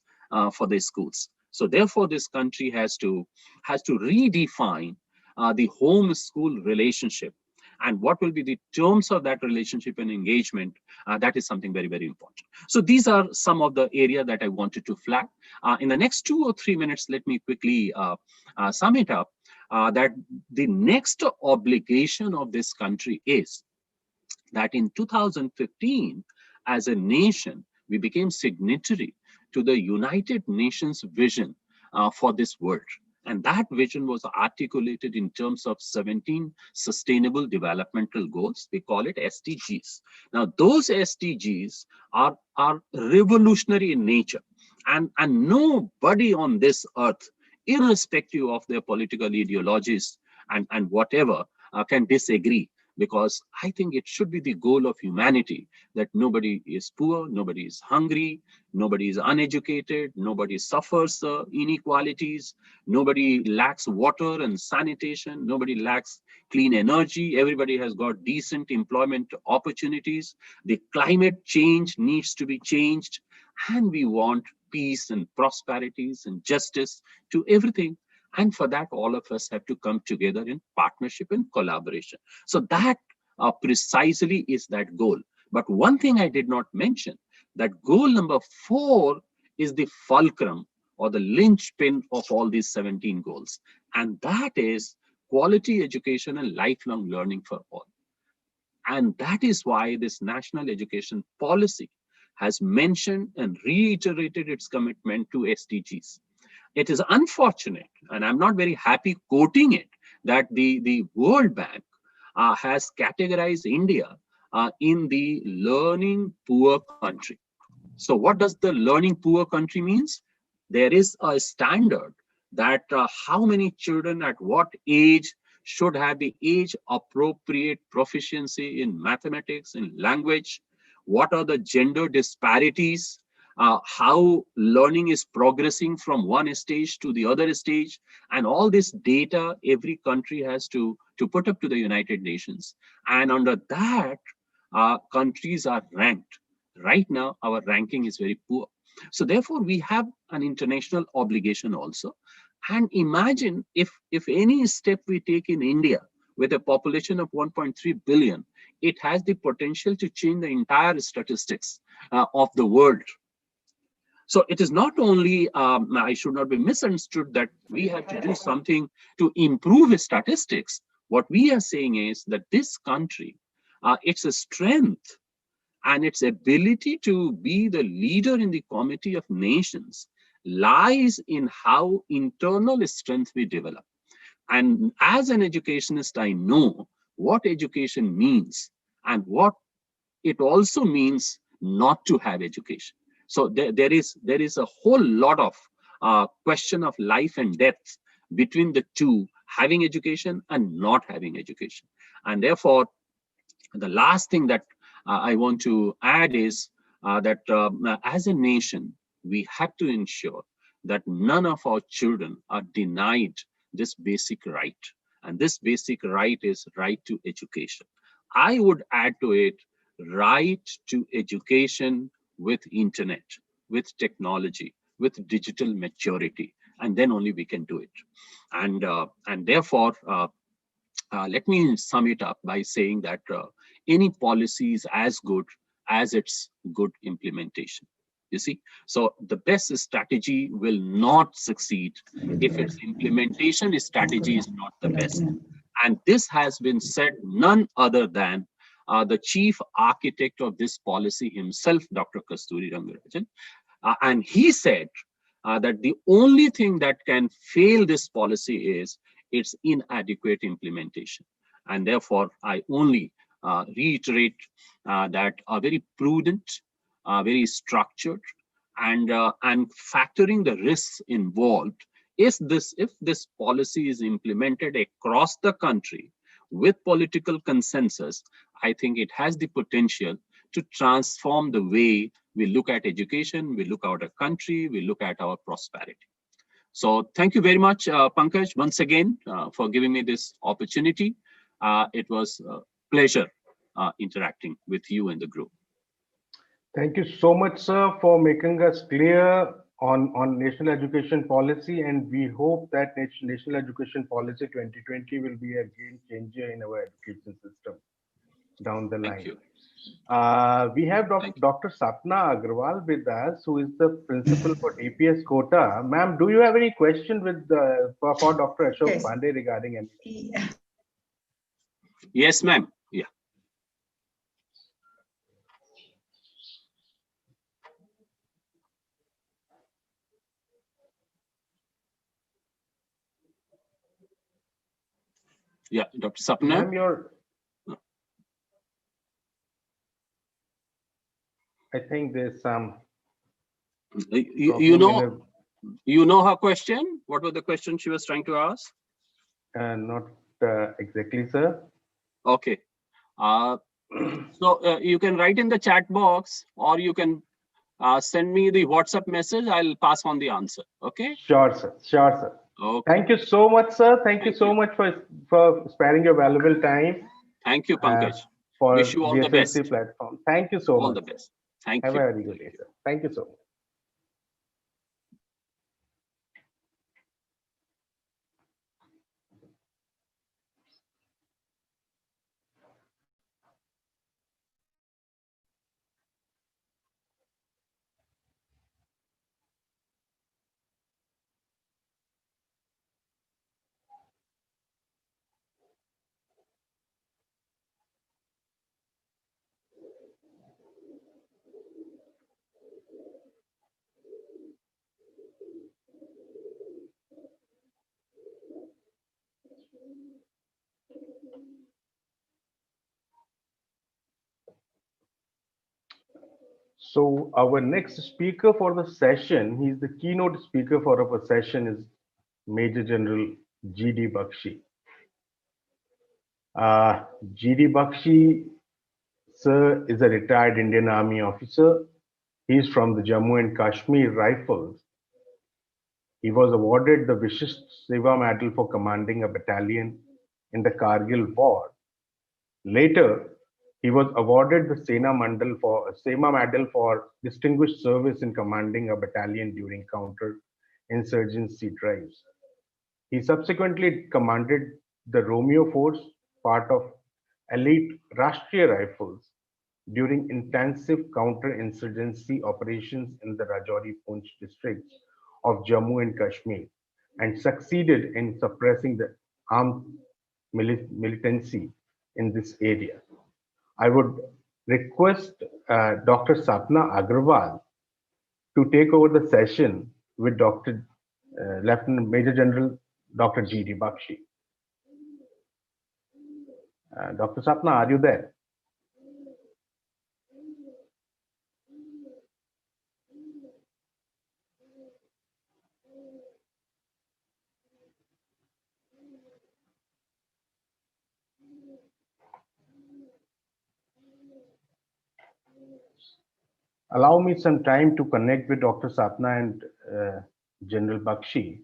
Speaker 7: for the schools. So therefore, this country has to redefine the home-school relationship, and what will be the terms of that relationship and engagement, that is something very, very important. So these are some of the area that I wanted to flag. In the next 2 or 3 minutes, let me quickly sum it up, that the next obligation of this country is that in 2015, as a nation, we became signatory to the United Nations vision for this world. And that vision was articulated in terms of 17 sustainable developmental goals. We call it SDGs. Now, those SDGs are revolutionary in nature. And nobody on this earth, irrespective of their political ideologies and whatever, can disagree. Because I think it should be the goal of humanity that nobody is poor, nobody is hungry, nobody is uneducated, nobody suffers inequalities, nobody lacks water and sanitation, nobody lacks clean energy, everybody has got decent employment opportunities, the climate change needs to be changed, and we want peace and prosperities and justice to everything. And for that, all of us have to come together in partnership and collaboration. So that precisely is that goal. But one thing I did not mention, that goal number 4 is the fulcrum or the linchpin of all these 17 goals. And that is quality education and lifelong learning for all. And that is why this national education policy has mentioned and reiterated its commitment to SDGs. It is unfortunate, and I'm not very happy quoting it, that the World Bank has categorized India in the learning poor country. So what does the learning poor country means? There is a standard that how many children at what age should have the age appropriate proficiency in mathematics, in language, what are the gender disparities, how learning is progressing from one stage to the other stage, and all this data every country has to put up to the United Nations. And under that, countries are ranked. Right now, our ranking is very poor. So therefore, we have an international obligation also. And imagine if any step we take in India with a population of 1.3 billion, it has the potential to change the entire statistics of the world. So it is not only, I should not be misunderstood, that we have to do something to improve statistics. What we are saying is that this country, its strength and its ability to be the leader in the Committee of Nations lies in how internal strength we develop. And as an educationist, I know what education means and what it also means not to have education. So there is a whole lot of question of life and death between the two, having education and not having education. And therefore, the last thing that I want to add is that as a nation, we have to ensure that none of our children are denied this basic right. And this basic right is right to education. I would add to it right to education with internet, with technology, with digital maturity, and then only we can do it. And therefore, let me sum it up by saying that any policy is as good as its good implementation. You see, so the best strategy will not succeed if its implementation strategy is not the best. And this has been said none other than the chief architect of this policy himself, Dr. Kasturi Rangarajan. And he said that the only thing that can fail this policy is its inadequate implementation. And therefore, I only reiterate that a very prudent, very structured, and factoring the risks involved, if this policy is implemented across the country with political consensus, I think it has the potential to transform the way we look at education, we look at our country, we look at our prosperity. So thank you very much, Pankaj, once again, for giving me this opportunity. It was a pleasure interacting with you and the group.
Speaker 3: Thank you so much, sir, for making us clear on national education policy, and we hope that national education policy 2020 will be a game changer in our education system down the
Speaker 7: Thank
Speaker 3: line.
Speaker 7: you.
Speaker 3: We have Dr. Sapna Agarwal with us, who is the principal for DPS Kota. Ma'am, do you have any question with for Dr. Ashok
Speaker 8: Yes.
Speaker 3: Pandey regarding anything?
Speaker 7: Yes, ma'am. Yeah. Yeah, Dr. Sapna.
Speaker 3: Ma'am, I think there's some.
Speaker 7: You know her question. What was the question she was trying to ask?
Speaker 3: Not exactly, sir.
Speaker 7: Okay. So you can write in the chat box, or you can send me the WhatsApp message. I'll pass on the answer. Okay.
Speaker 3: Sure, sir. Sure, sir.
Speaker 7: Okay.
Speaker 3: Thank you so much, sir. Thank you so much for sparing your valuable time.
Speaker 7: Thank you, Pankaj.
Speaker 3: For
Speaker 7: Wish you all the best.
Speaker 3: GSLC platform. Thank you so much.
Speaker 7: All the best. Thank
Speaker 3: Have
Speaker 7: you.
Speaker 3: a very good day, sir. Thank you so much. So our next speaker for the session, he's the keynote speaker for our session, is Major General G.D. Bakshi. G.D. Bakshi, sir, is a retired Indian Army officer. He's from the Jammu and Kashmir Rifles. He was awarded the Vishisht Seva Medal for commanding a battalion in the Kargil War. Later, he was awarded the Seva Medal for distinguished service in commanding a battalion during counter-insurgency drives. He subsequently commanded the Romeo Force, part of elite Rashtriya Rifles, during intensive counter-insurgency operations in the Rajouri-Poonch districts of Jammu and Kashmir, and succeeded in suppressing the armed militancy in this area. I would request Dr. Sapna Agarwal to take over the session with Dr. Lieutenant Major General Dr. G.D. Bakshi. Dr. Sapna, are you there? Allow me some time to connect with Dr. Sapna and General Bakshi.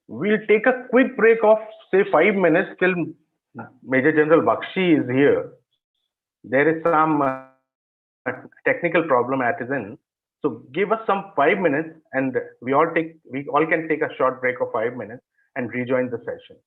Speaker 3: We'll take a quick break of say 5 minutes till Major General Bakshi is here. There is some technical problem at his end. So give us some 5 minutes, and we all can take a short break of 5 minutes and rejoin the session.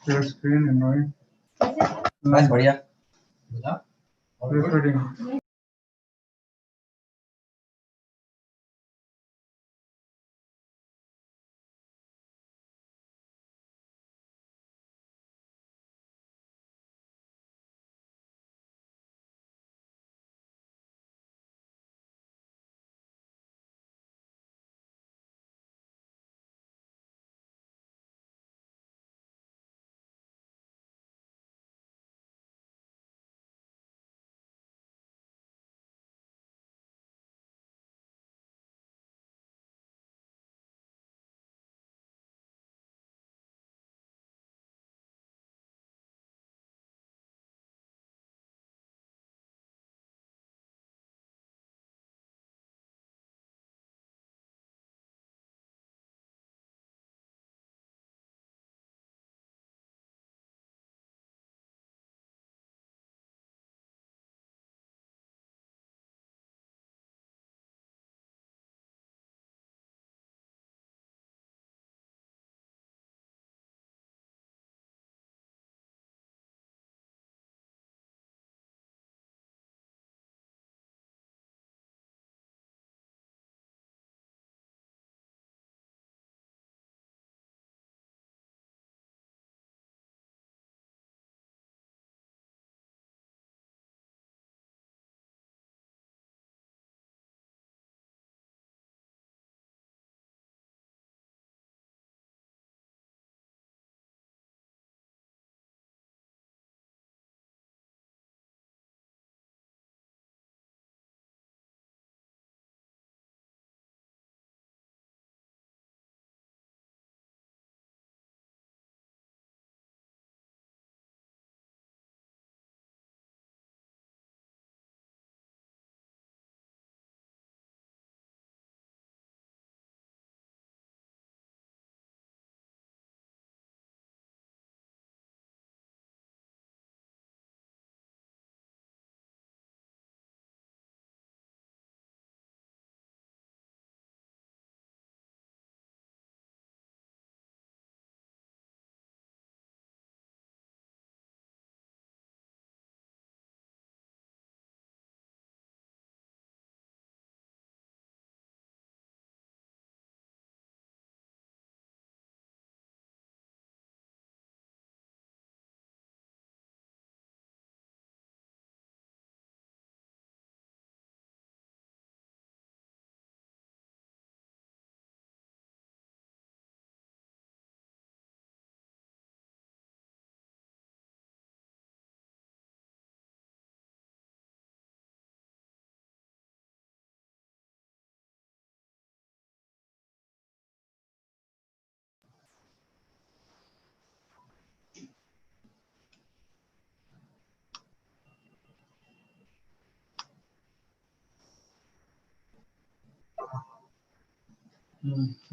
Speaker 8: Share screen invite.
Speaker 9: बस बढ़िया
Speaker 8: Recording.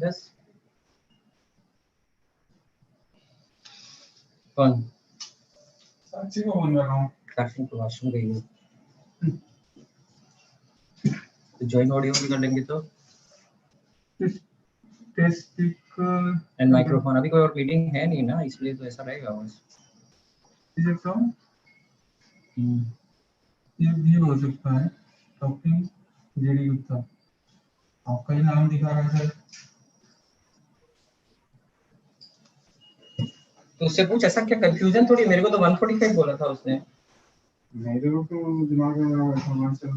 Speaker 9: बस कौन
Speaker 8: साक्षी को phone कर रहा हूँ.
Speaker 9: साक्षी तो washroom गई है तो ज्वाइन ऑडियो भी कर लेंगे तो
Speaker 8: टेस्ट
Speaker 9: एंड माइक्रोफोन अभी कोई और मीटिंग है नहीं ना इसलिए तो ऐसा रहेगा बस
Speaker 8: ये भी हो सकता है. टॉपिंग जेडी गुप्ता आपका ही नाम दिखा रहा है सर.
Speaker 9: तो उससे पूछ ऐसा क्या कंफ्यूजन थोड़ी मेरे को तो 145 बोला था उसने
Speaker 8: मेरे को तो दिमाग में बैठा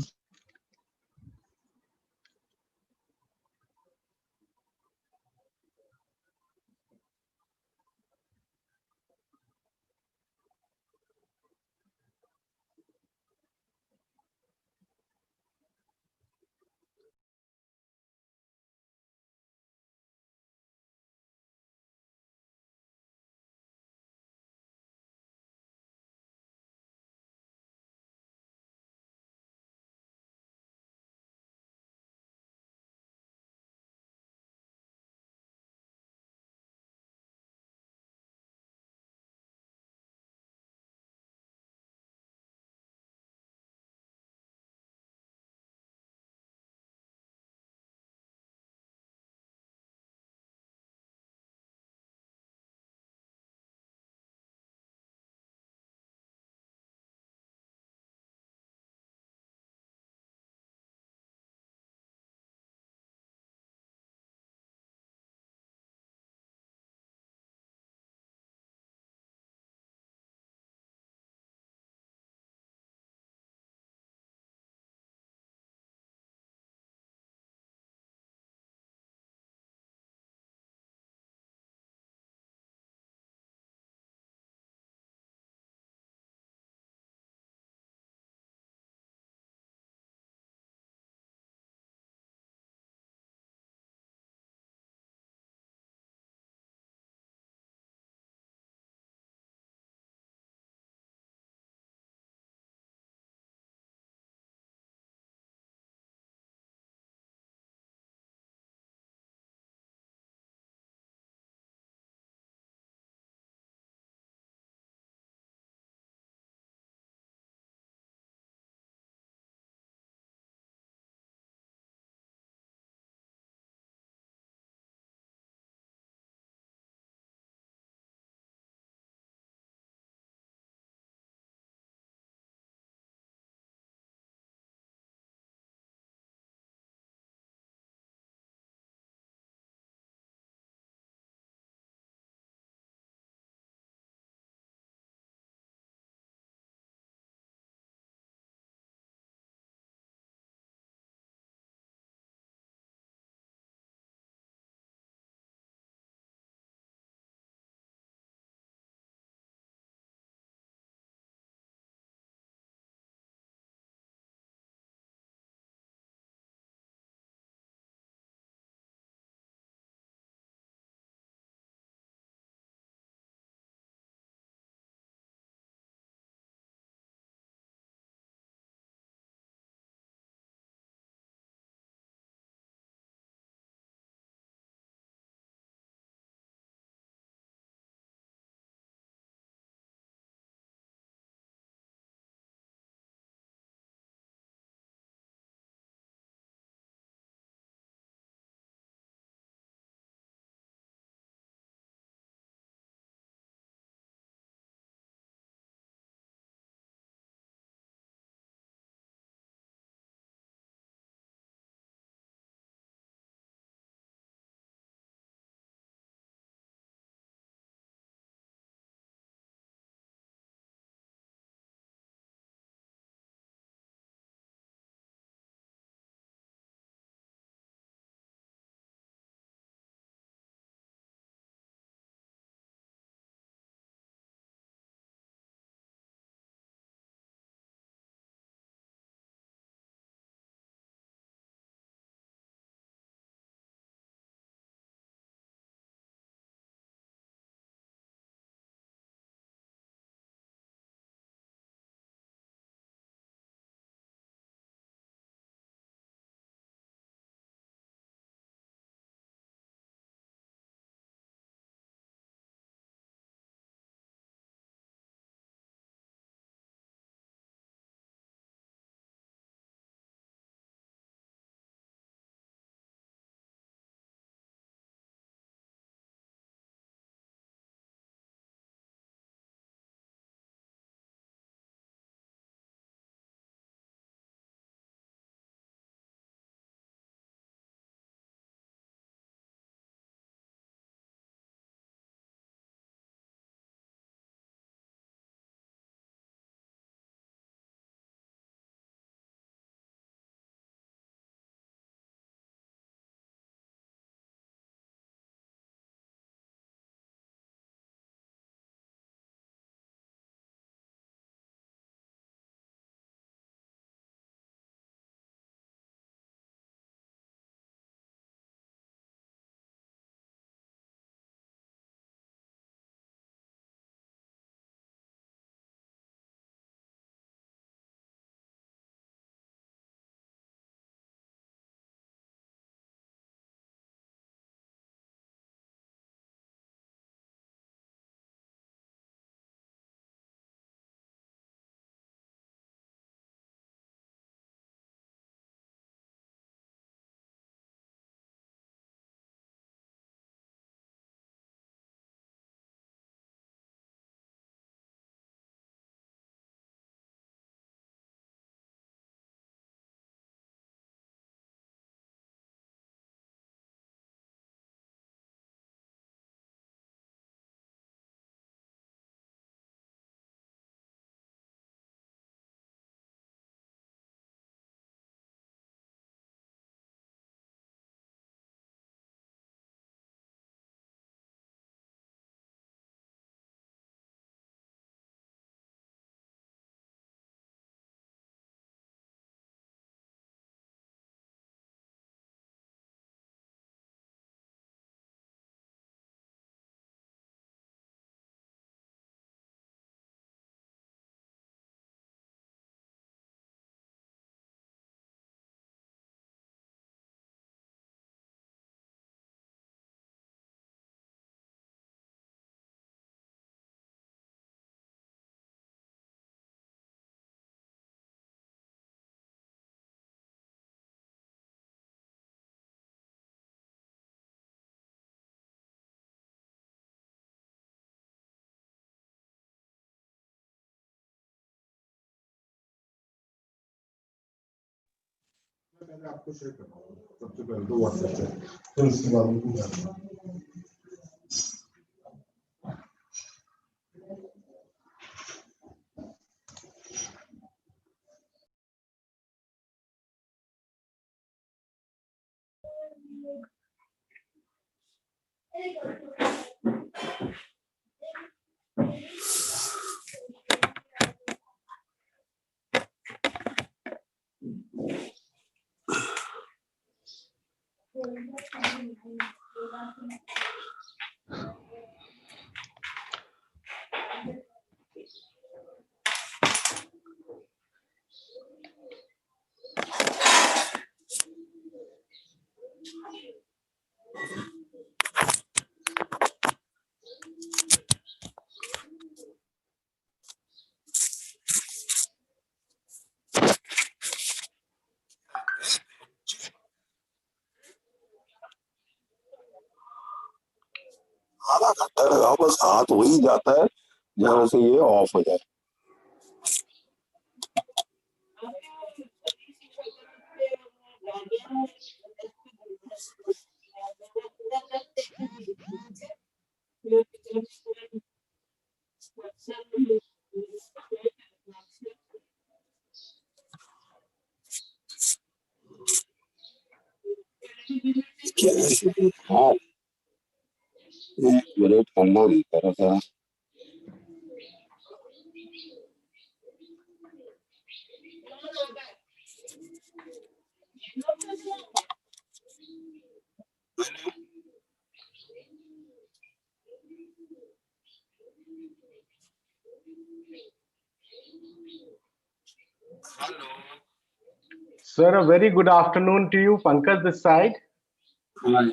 Speaker 10: आपको शेयर करना होगा सबसे पहले तो व्हाट्सएप पे, फिर उसके बाद में कुछ
Speaker 11: आधा घंटा लगा, बस हाथ वही जाता है जहां से ये ऑफ हो जाए। हाँ, 1 मिनट करना नहीं कर रहा।
Speaker 3: Sir, a very good afternoon to you. Pankaj this side.
Speaker 11: Hi.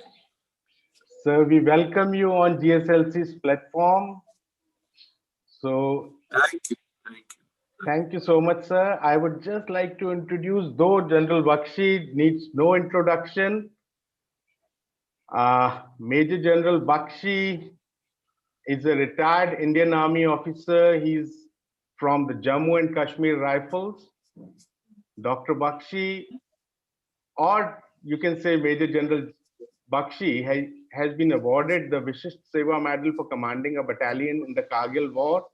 Speaker 3: Sir, we welcome you on GSLC's platform. So,
Speaker 11: Thank you.
Speaker 3: Thank you so much, sir. I would just like to introduce, though General Bakshi needs no introduction. Major General Bakshi is a retired Indian Army officer. He's from the Jammu and Kashmir Rifles. Dr. Bakshi, or you can say Major General Bakshi, has been awarded the Vishisht Seva Medal for commanding a battalion in the Kargil War.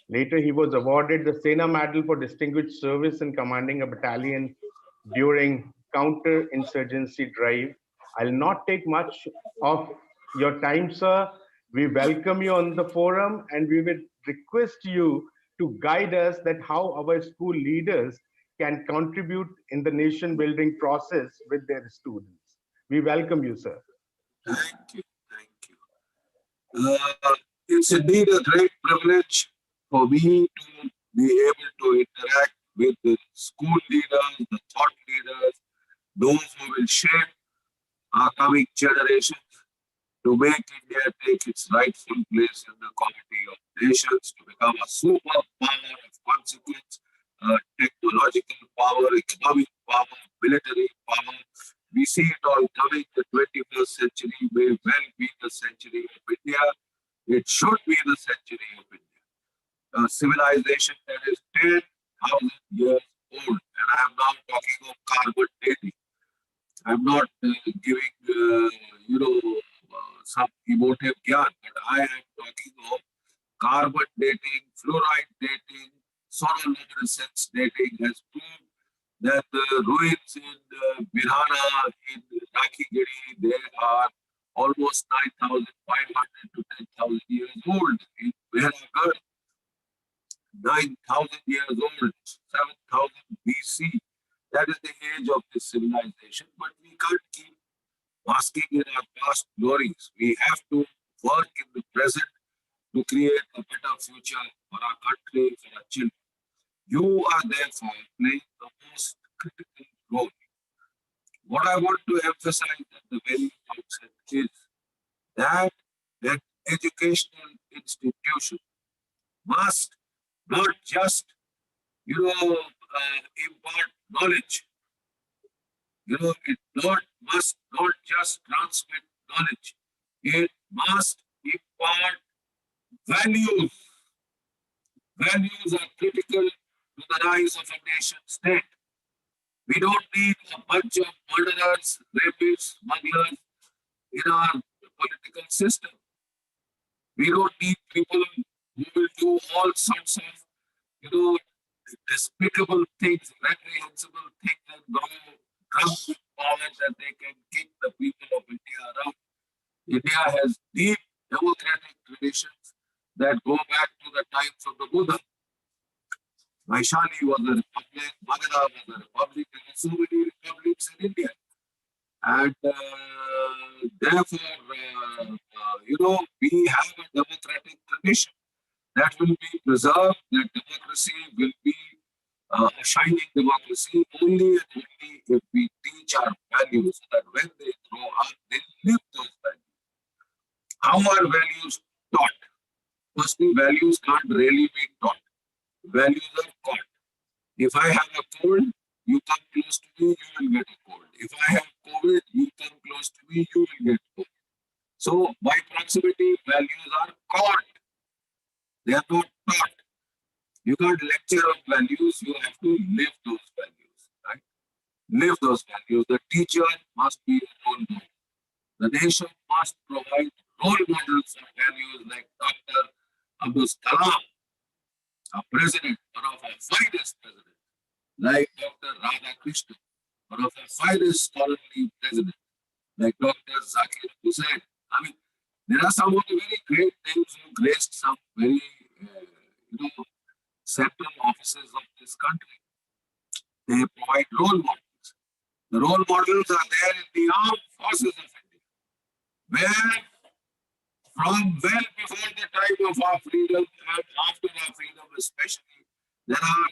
Speaker 3: Later, he was awarded the Sena Medal for distinguished service in commanding a battalion during counter-insurgency drive. I'll not take much of your time, sir. We welcome you on the forum, and we will request you to guide us that how our school leaders can contribute in the nation building process with their students. We welcome you, sir.
Speaker 11: Thank you. It's indeed a great privilege for me to be able to interact with the school leaders, the thought leaders, those who will shape our coming generations to make India take its rightful place in the community of nations, to become a superpower of consequence, technological power, economic power, military power. We see it all coming. The 21st century may well be the century of India. It should be the century of India. A civilization that is 10,000 years old. And I am now talking of carbon dating. I'm not giving, some emotive gyan, but I am talking of carbon dating, fluoride dating, sonoluminescence dating has proved that the ruins in Birhana, in Rakigiri, they are almost 9,500 to 10,000 years old. In Mehragarh, 9,000 years old, 7,000 BC. That is the age of this civilization. But we can't keep basking in our past glories. We have to work in the present to create a better future for our country, for our children. You are therefore playing the most critical role. What I want to emphasize at the very outset is that an educational institution must not just, impart knowledge. It must not just transmit knowledge. It must impart values. Values are critical to the rise of a nation state. We don't need a bunch of murderers, rapists, smugglers in our political system. We don't need people who will do all sorts of, despicable things, reprehensible things, and grow drunk power that they can kick the people of India around. India has deep democratic traditions that go back to the times of the Buddha. Vaishali was a republic, Magadha was a republic, there are so many republics in India. And therefore, we have a democratic tradition that will be preserved. That democracy will be a shining democracy only and only if we teach our values, so that when they grow up, they live those values. How are values taught? Firstly, values can't really be taught. Values are caught. If I have a cold, you come close to me, you will get a cold. If I have COVID, you come close to me, you will get COVID. So by proximity, values are caught. They are not taught. You can't lecture on values, you have to live those values, right? Live those values. The teacher must be a role model. The nation must provide role models of values like Dr. Abdul Kalam, a president, one of our finest presidents, like Dr. Radhakrishnan, one of our finest scholarly presidents, like Dr. Zakir Hussain. I mean, there are some of the very great names who graced some very, central offices of this country. They provide role models. The role models are there in the armed forces of India, where from well before the time of our freedom and after our freedom especially, there are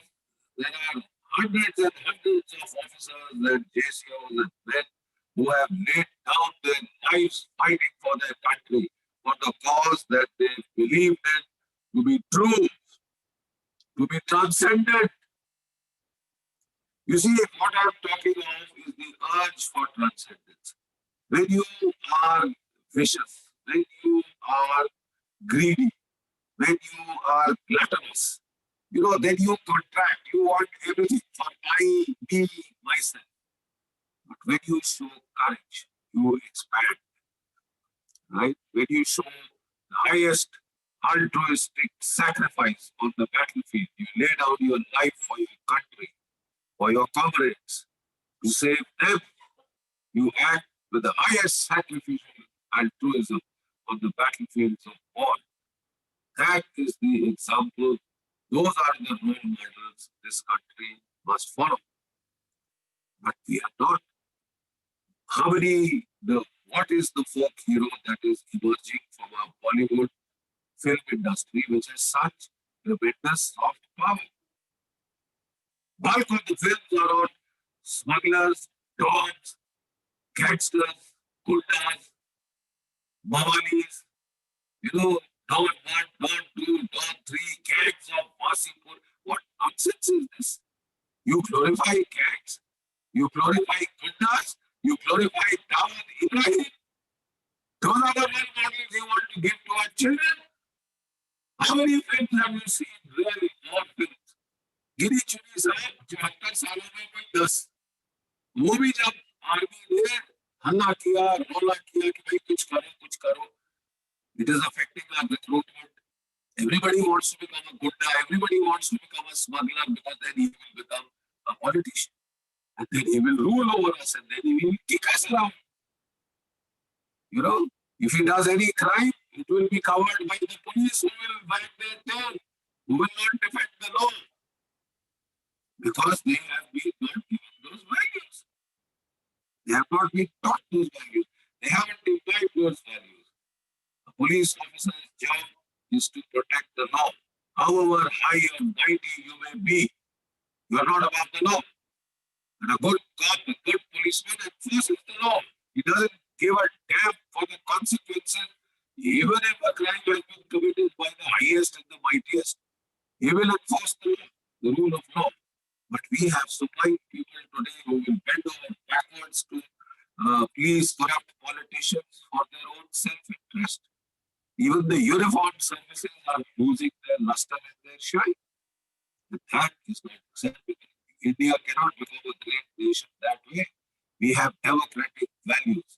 Speaker 11: hundreds and hundreds of officers and JCOs and men who have laid down their lives fighting for their country, for the cause that they believed in to be true, to be transcendent. You see, what I'm talking of is the urge for transcendence. When you are vicious, when you are greedy, when you are gluttonous, then you contract. You want everything for I, me, myself. But when you show courage, you expand. Right? When you show the highest altruistic sacrifice on the battlefield, you lay down your life for your country, for your comrades, to save them. You act with the highest sacrificial altruism on the battlefields of war. That is the example. Those are the role models this country must follow. But we are not. What is the folk hero that is emerging from our Bollywood film industry, which has such tremendous soft power? Bulk of the films are on smugglers, dogs, gangsters, gundas, mawalis, Don 1, Don 2, Don 3, gangs of Wasipur. What nonsense is this? You glorify gangs, you glorify gundas, you glorify Dawood Ibrahim. Those are the role models you want to give to our children. How many films have you seen? Really, more films. गिरी चुनी साहब 74 सालों में कोई 10, वो भी जब army ने हल्ला किया, रोला किया कि भाई कुछ करो, it is affecting our recruitment. Everybody wants to become a gunda, everybody wants to become a smuggler, because then he will become a politician. And then he will rule over us, and then he will kick us around. If he does any crime, it will be covered by the police, who will wag their tail, who will not defend the law. Because they have been not given those values. They have not been taught those values. They haven't imbibed those values. A police officer's job is to protect the law. However high or mighty you may be, you are not above the law. And a good cop, a good policeman enforces the law. He doesn't give a damn for the consequences. Even if a crime has been committed by the highest and the mightiest, he will enforce the rule of law. But we have supplied people today who will bend over backwards to please corrupt politicians for their own self-interest. Even the uniformed services are losing their luster and their shine. And that is not acceptable. India cannot become a great nation that way. We have democratic values,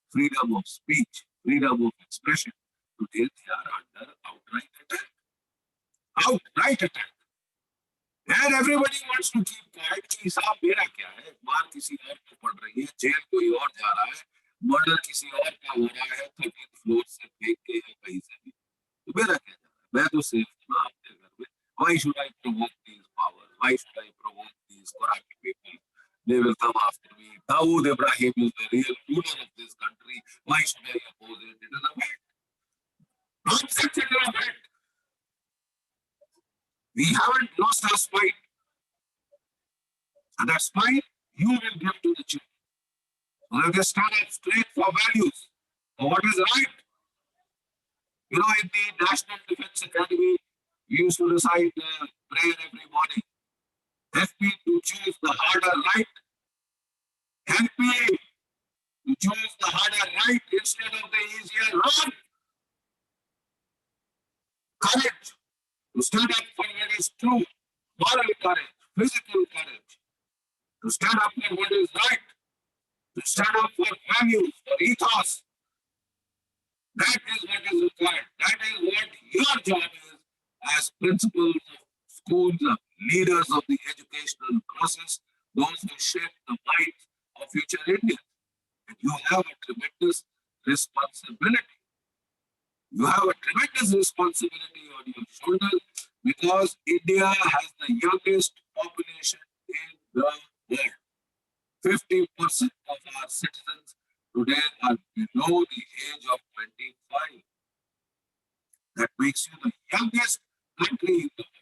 Speaker 11: freedom of speech, freedom of expression. Today they are under outright attack. Outright attack. And everybody wants to keep quiet कि साहब मेरा क्या है, मार किसी और को पड़ रही है, जेल कोई और जा रहा है, मर्डर किसी और का हो रहा है, 13th फ्लोर से फेंक के या कहीं से भी, तो मेरा क्या जा रहा है, मैं तो सेफ हूँ ना अपने घर में. Why should I provoke these powers? Why should I provoke these corrupt people? They will come after me. Dawood Ibrahim is the real ruler of this country. Why should I oppose it? It is a fact. Nonsense, it is a fact. We haven't lost our spine. And that spine, you will give to the children. So they stand up straight for values, for what is right. You know, in the National Defense Academy, we used to recite prayer every morning. Help me to choose the harder right. Help me to choose the harder right instead of the easier wrong. Courage to stand up for what is true, moral courage, physical courage, to stand up for what is right, to stand up for values, for ethos. That is what is required. That is what your job is as principals of schools, of leaders of the educational process, those who shape the minds of future Indians. And you have a tremendous responsibility. You have a tremendous responsibility on your shoulders because India has the youngest population in the world. 50% of our citizens today are below the age of 25. That makes you the youngest country in the world.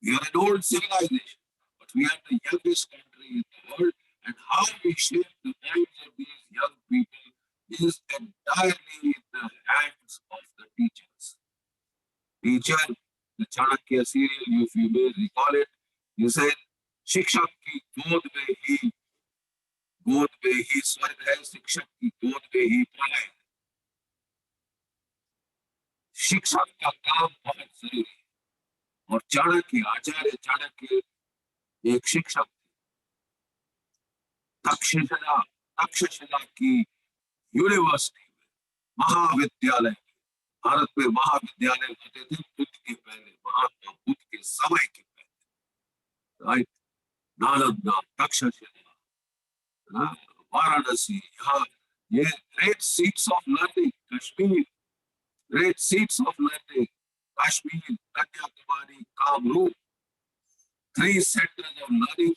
Speaker 11: We are an old civilization, but we are the youngest country in the world. And how we shape the minds of these young people is entirely in the hands of the teachers. Teacher, the Chanakya serial, if you may recall it, you said, शिक्षक की गोद में ही स्वर्ग है, शिक्षक की गोद में ही प्रलय है. शिक्षक का काम बहुत जरूरी है. और चाणक्य, आचार्य चाणक्य एक शिक्षक थे. तक्षशिला की यूनिवर्सिटी में, महाविद्यालय, भारत में महाविद्यालय होते थे बुद्ध के पहले, महात्मा बुद्ध के समय के पहले. राइट, नालंदा, तक्षशिला, वाराणसी, यहाँ ये great seats of learning. Kashmir, great seats of learning. Kashmir, Kanyakumari, Kamrup, 3 centers of learning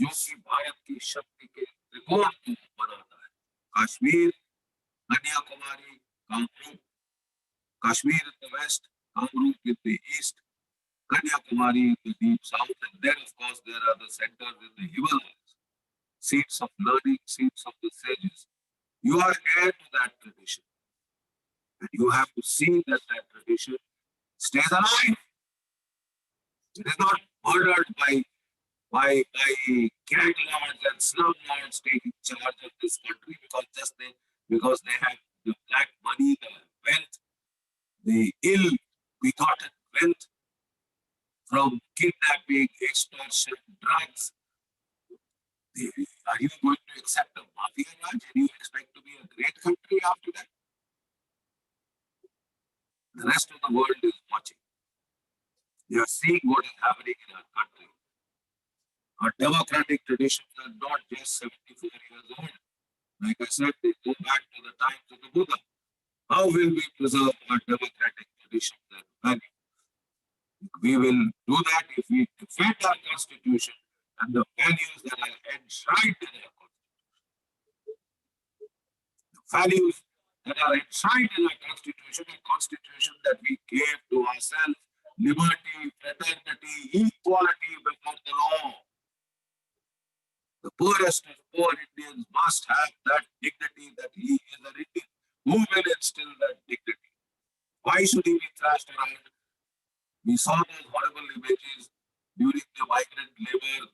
Speaker 11: जो कि भारत की शक्ति के त्रिकोण को बनाता है. Kashmir, Kanyakumari, Kamrup. Kashmir in the west, Kamrup in the east, Kanyakumari in the deep south, and then of course there are the centers in the Himalayas. Seats of learning, seats of the sages. You are heir to that tradition. And you have to see that that tradition stays alive. It is not murdered by gang lords and slum lords taking charge of this country because they have the black money, the wealth, the ill-begotten wealth from kidnapping, extortion, drugs. Are you going to accept a mafia Raj and you expect to be a great country after that? The rest of the world is watching. They are seeing what is happening in our country. Our democratic traditions are not just 74 years old. Like I said, they go back to the times of the Buddha. How will we preserve our democratic traditions and values? We will do that if we defend our constitution and the values that are enshrined in our constitution. The values that are enshrined in our constitution, a constitution that we gave to ourselves: liberty, fraternity, equality before the law. The poorest of poor Indians must have that dignity that he is an Indian. Who will instill that dignity? Why should he be thrashed around? We saw those horrible images during the migrant labor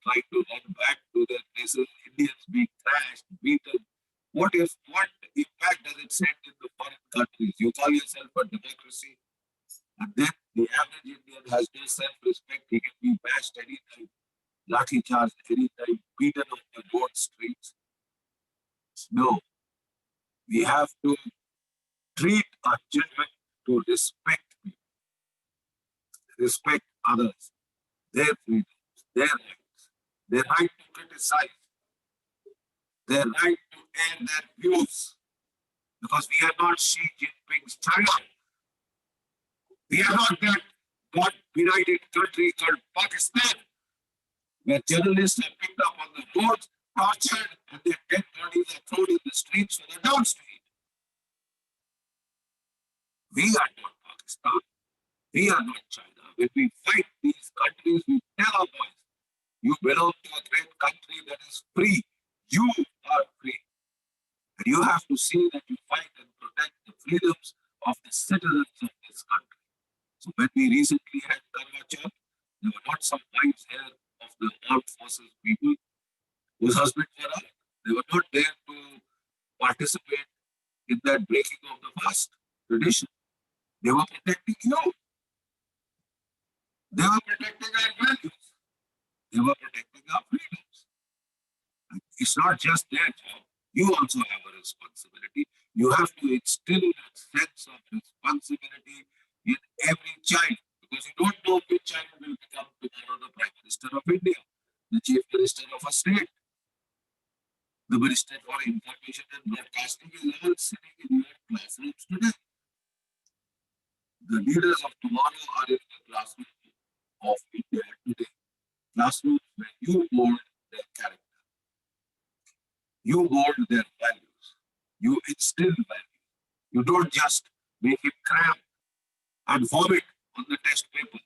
Speaker 11: trying to run back to their places, Indians being thrashed, beaten. What impact does it send in the foreign countries? You call yourself a democracy, and then the average Indian has no self-respect. He can be bashed anytime. lathi charged anytime, beaten on the road streets. No, we have to treat our children to respect people, respect others, their freedoms, their rights, their right to criticize, their right to air their views. Because we are not Xi Jinping's China. We are not that God-benighted country called Pakistan, where journalists are picked up on the roads, tortured, and their dead bodies are thrown in the streets for the down street. We are not Pakistan. We are not China. When we fight these countries, we tell our boys, you belong to a great country that is free. You are free. And you have to see that you fight and protect the freedoms of the citizens of this country. So when we recently had Karwa Chauth, there were not some wives here of the armed forces people whose husbands were out. They were not there to participate in that breaking of the fast tradition. They were protecting you. They were protecting our values. They were protecting our freedoms. And it's not just their job. You also have a responsibility. You have to instill that sense of responsibility in every child, because you don't know which child will become tomorrow the Prime Minister of India, the Chief Minister of a state, the Minister for Information and Broadcasting is all sitting in your classrooms today. The leaders of tomorrow are in the classrooms of India today. Classrooms where you mold their character. You mold their values. You instill values. You don't just make it cram and vomit on the test paper.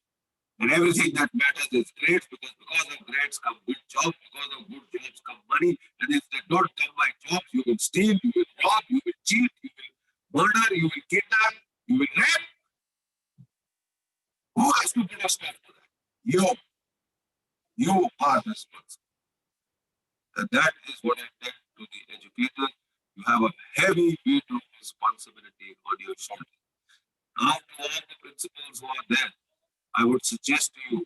Speaker 11: And everything that matters is grades, because of grades come good jobs, because of good jobs come money. And if they don't come by jobs, you will steal, you will rob, you will cheat, you will murder, you will kidnap, you will rape. Who has to put a stop to that? You. You are responsible. And that is what I tell to the educators. You have a heavy weight of responsibility on your shoulders. Now, to all the principals who are there, I would suggest to you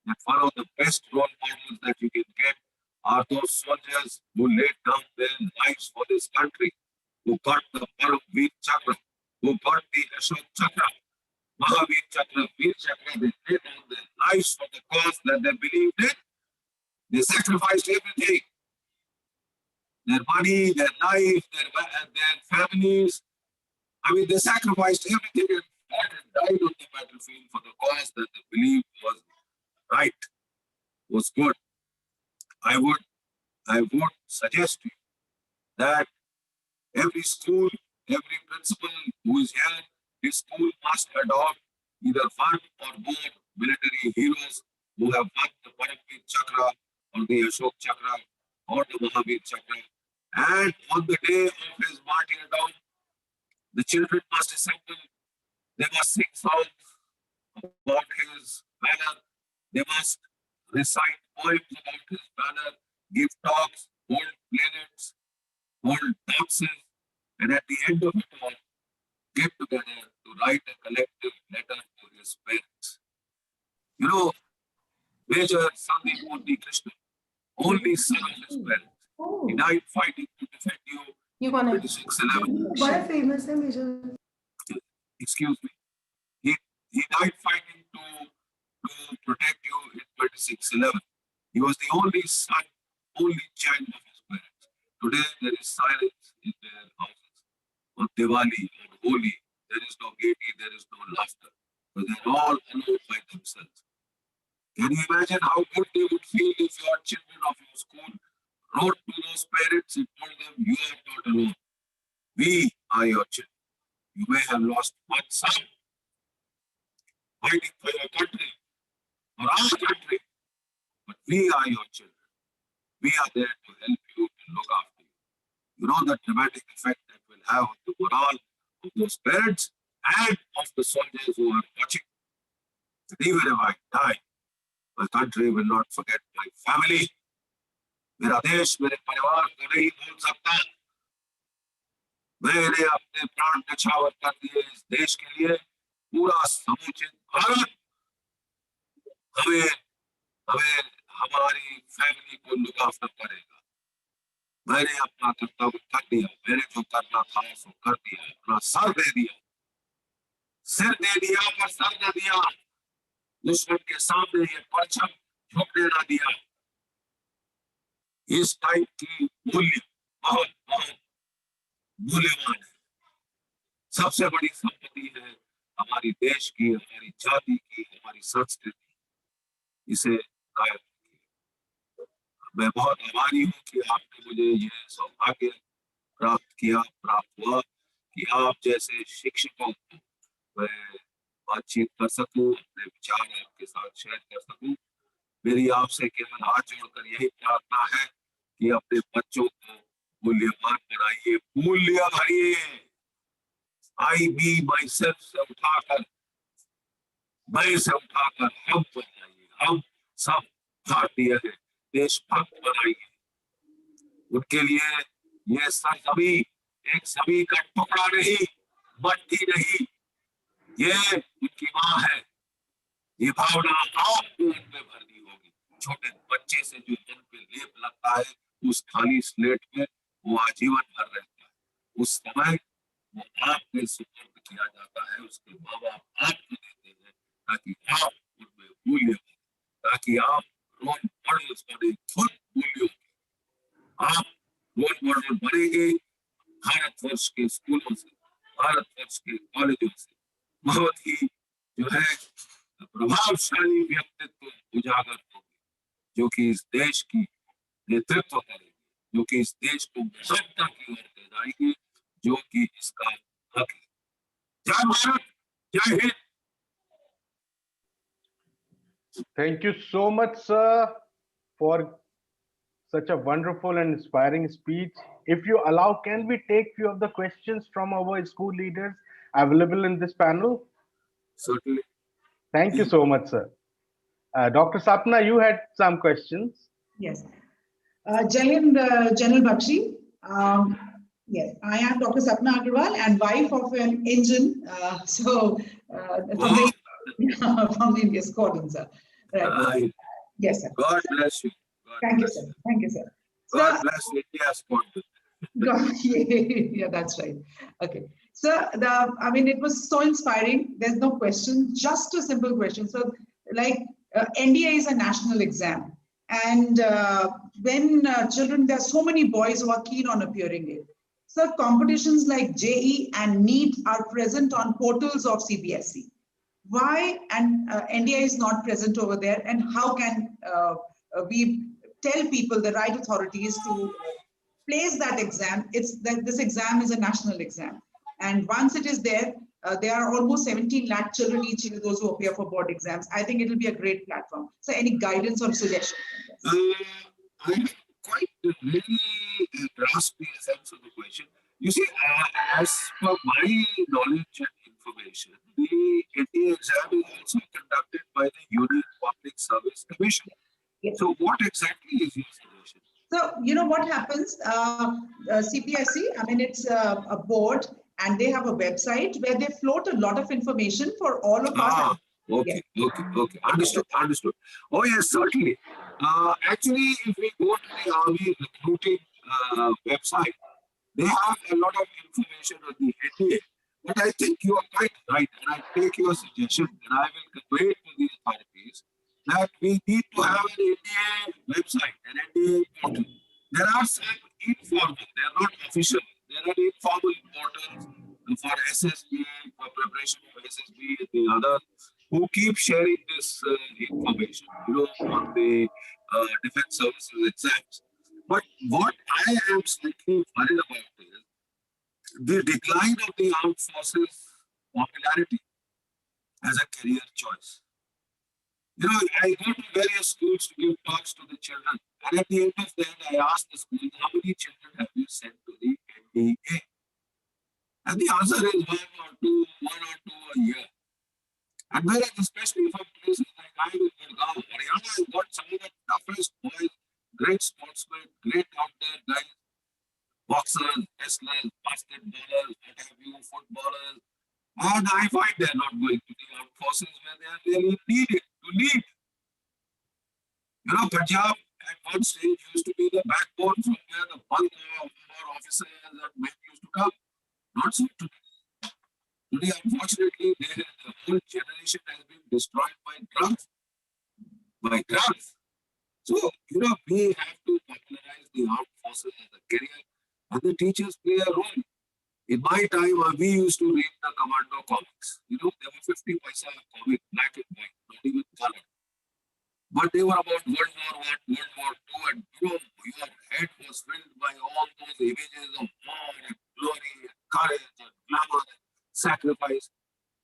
Speaker 11: that one of the best role models that you can get are those soldiers who laid down their lives for this country, who got the Paramveer Chakra, who got the Ashok Chakra, Mahavir Chakra, Veer Chakra. They laid down their lives for the cause that they believed in. They sacrificed everything. Their money, their life, their families. I mean, they sacrificed everything and fought and died on the battlefield for the cause that they believed was right, was good. I would suggest to you that every school, every principal who is here, his school must adopt either one or more military heroes who have won the Paramveer Chakra or the Ashok Chakra or the Mahavir Chakra. And on the day of his martyrdom, the children must assemble. They must sing songs about his valor. They must recite poems about his valor, give talks, hold playlists, hold dances, and at the end of it all, get together to write a collective letter to his parents. You know, Major Sandeep Murthy Krishna, only son of his parents, he died fighting to defend you in 2611.
Speaker 12: Why famous है Major?
Speaker 11: Excuse me. He died fighting to protect you in 2611. He was the only son, only child of his parents. Today there is silence in their houses. On Diwali, on Holi, there is no gaiety, there is no laughter. But they're all alone by themselves. Can you imagine how good they would feel if your children of your school wrote to those parents and told them, you are not alone. We are your children. You may have lost one son fighting for your country, for our country, but we are your children. We are there to help you, to look after you. You know the dramatic effect that will have on the morale of those parents and of the soldiers who are watching. And even if I die, my country will not forget my family. मेरा देश मेरे परिवार को नहीं भूल सकता. मैंने अपने प्राण न्यौछावर कर दिए इस देश के लिए. पूरा समुचित भारत हमें हमारी फैमिली को लुक आफ्टर करेगा। मैंने अपना कर्तव्य कर दिया, मैंने जो करना था सो कर दिया, अपना सर दे दिया, सिर दे दिया पर सर दे दिया, दुश्मन के सामने ये परचम झुकने ना दिया। इस टाइप की मूल्य बहुत बहुत मूल्यवान है। सबसे बड़ी संपत्ति है हमारी देश की, हमारी जाति की, हमारी संस्कृति, इसे कायम रखिए। मैं बहुत आभारी हूँ कि आपने मुझे ये सौभाग्य प्राप्त हुआ कि आप जैसे शिक्षकों को मैं बातचीत कर सकूं, अपने विचार आपके साथ शेयर कर सकूं। मेरी आपसे केवल हाथ जोड़कर यही प्रार्थना है कि अपने बच्चों को मूल्यवान बनाइए, मूल्य भरिए। आई बी माई सेल्फ से उठाकर, मैं से उठाकर हम बन जाइए। हम सब भारतीय हैं, देशभक्त बनाइए। उनके लिए ये सरजमी एक जमी का टुकड़ा नहीं, मट्टी नहीं, ये उनकी माँ है। ये भावना आपको उनमें भरनी होगी। छोटे बच्चे से जो मन पे लेप लगता है, उस खाली स्लेट में वो आजीवन भर रहता है। उस समय वो आपके सुपुर्द किया जाता है, उसके माँ बाप आपको देते हैं ताकि आप उनमें मूल्य हो, ताकि आप रोल मॉडल्स बने खुद मूल्यों के। आप रोल मॉडल बनेंगे भारतवर्ष के स्कूलों से, भारतवर्ष के कॉलेजों से। बहुत ही जो है प्रभावशाली व्यक्तित्व उजागर होंगे, जो कि इस देश की नेतृत्व करेंगे, जो कि इस देश को सत्ता की ओर ले जाएंगे, जो कि इसका हक है। जय भारत, जय Hind.
Speaker 3: Thank you so much, sir, for such a wonderful and inspiring speech. If you allow, can we take few of the questions from our school leaders available in this panel?
Speaker 11: Certainly.
Speaker 3: Thank you so much, sir. Dr. Sapna, you had some questions.
Speaker 12: Yes. Jai Hind, General Bakshi. Yes, I am Dr. Sapna Agarwal and wife of an engine. From India, Scotland, sir. Right. Yes, sir.
Speaker 11: God bless you.
Speaker 12: Thank you, sir. Thank you, sir.
Speaker 11: God bless India, Scotland.
Speaker 12: Yeah, that's right. Okay. So, I mean, it was so inspiring. There's no question, just a simple question. So, like, NDA is a national exam. And when children, there are so many boys who are keen on appearing in. So, competitions like JE and NEET are present on portals of CBSE. Why and NDA is not present over there, and how can we tell people, the right authorities, to place that exam? It's that this exam is a national exam, and once it is there, there are almost 17 lakh children each year, those who appear for board exams. I think it will be a great platform. So, any guidance or suggestion?
Speaker 11: I quite really grasp the essence of the question. You see, as per my knowledge and information, the NDA exam is also conducted by the Union Public Service Commission.
Speaker 12: Yes.
Speaker 11: So, what exactly is your suggestion?
Speaker 12: So, you know what happens? CPSE, I mean, it's a board, and they have a website where they float a lot of information for all of us.
Speaker 11: Okay, okay. Understood. Oh, yes, certainly. Actually, if we go to the Army recruiting website, they have a lot of information on the NDA. But I think you are quite right, and I take your suggestion, and I will convey it to the authorities that we need to have an NDA website, an NDA portal. There are some informal, they are not official. There are informal portals for SSB, for preparation for SSB and the others, who keep sharing this information, on the defense services exams. But what I am slightly worried about is the decline of the armed forces popularity as a career choice. I go to various schools to give talks to the children, and at the end of that, I ask the school, how many children have you sent to the NDA? And the answer is one or two a year. And whereas, especially from places like I in Gurgaon, Haryana has got some of the toughest boys, great sportsmen, great out there guys, boxers, wrestlers, basketballers, what have you, footballers. And I find they're not going to the armed forces where they are really needed to lead. Punjab at one stage used to be the backbone from where the bulk of our officers and men used to come. Not so today. Today, unfortunately, the whole generation has been destroyed by drugs. So, we have to popularize the armed forces as a career, and the teachers play a role. In my time, we used to read the commando comics. There were 50 paisa comic, black and white, not even colored. But they were about World War I, World War II, and your head was filled by all those images of war and glory and courage and glamour and sacrifice.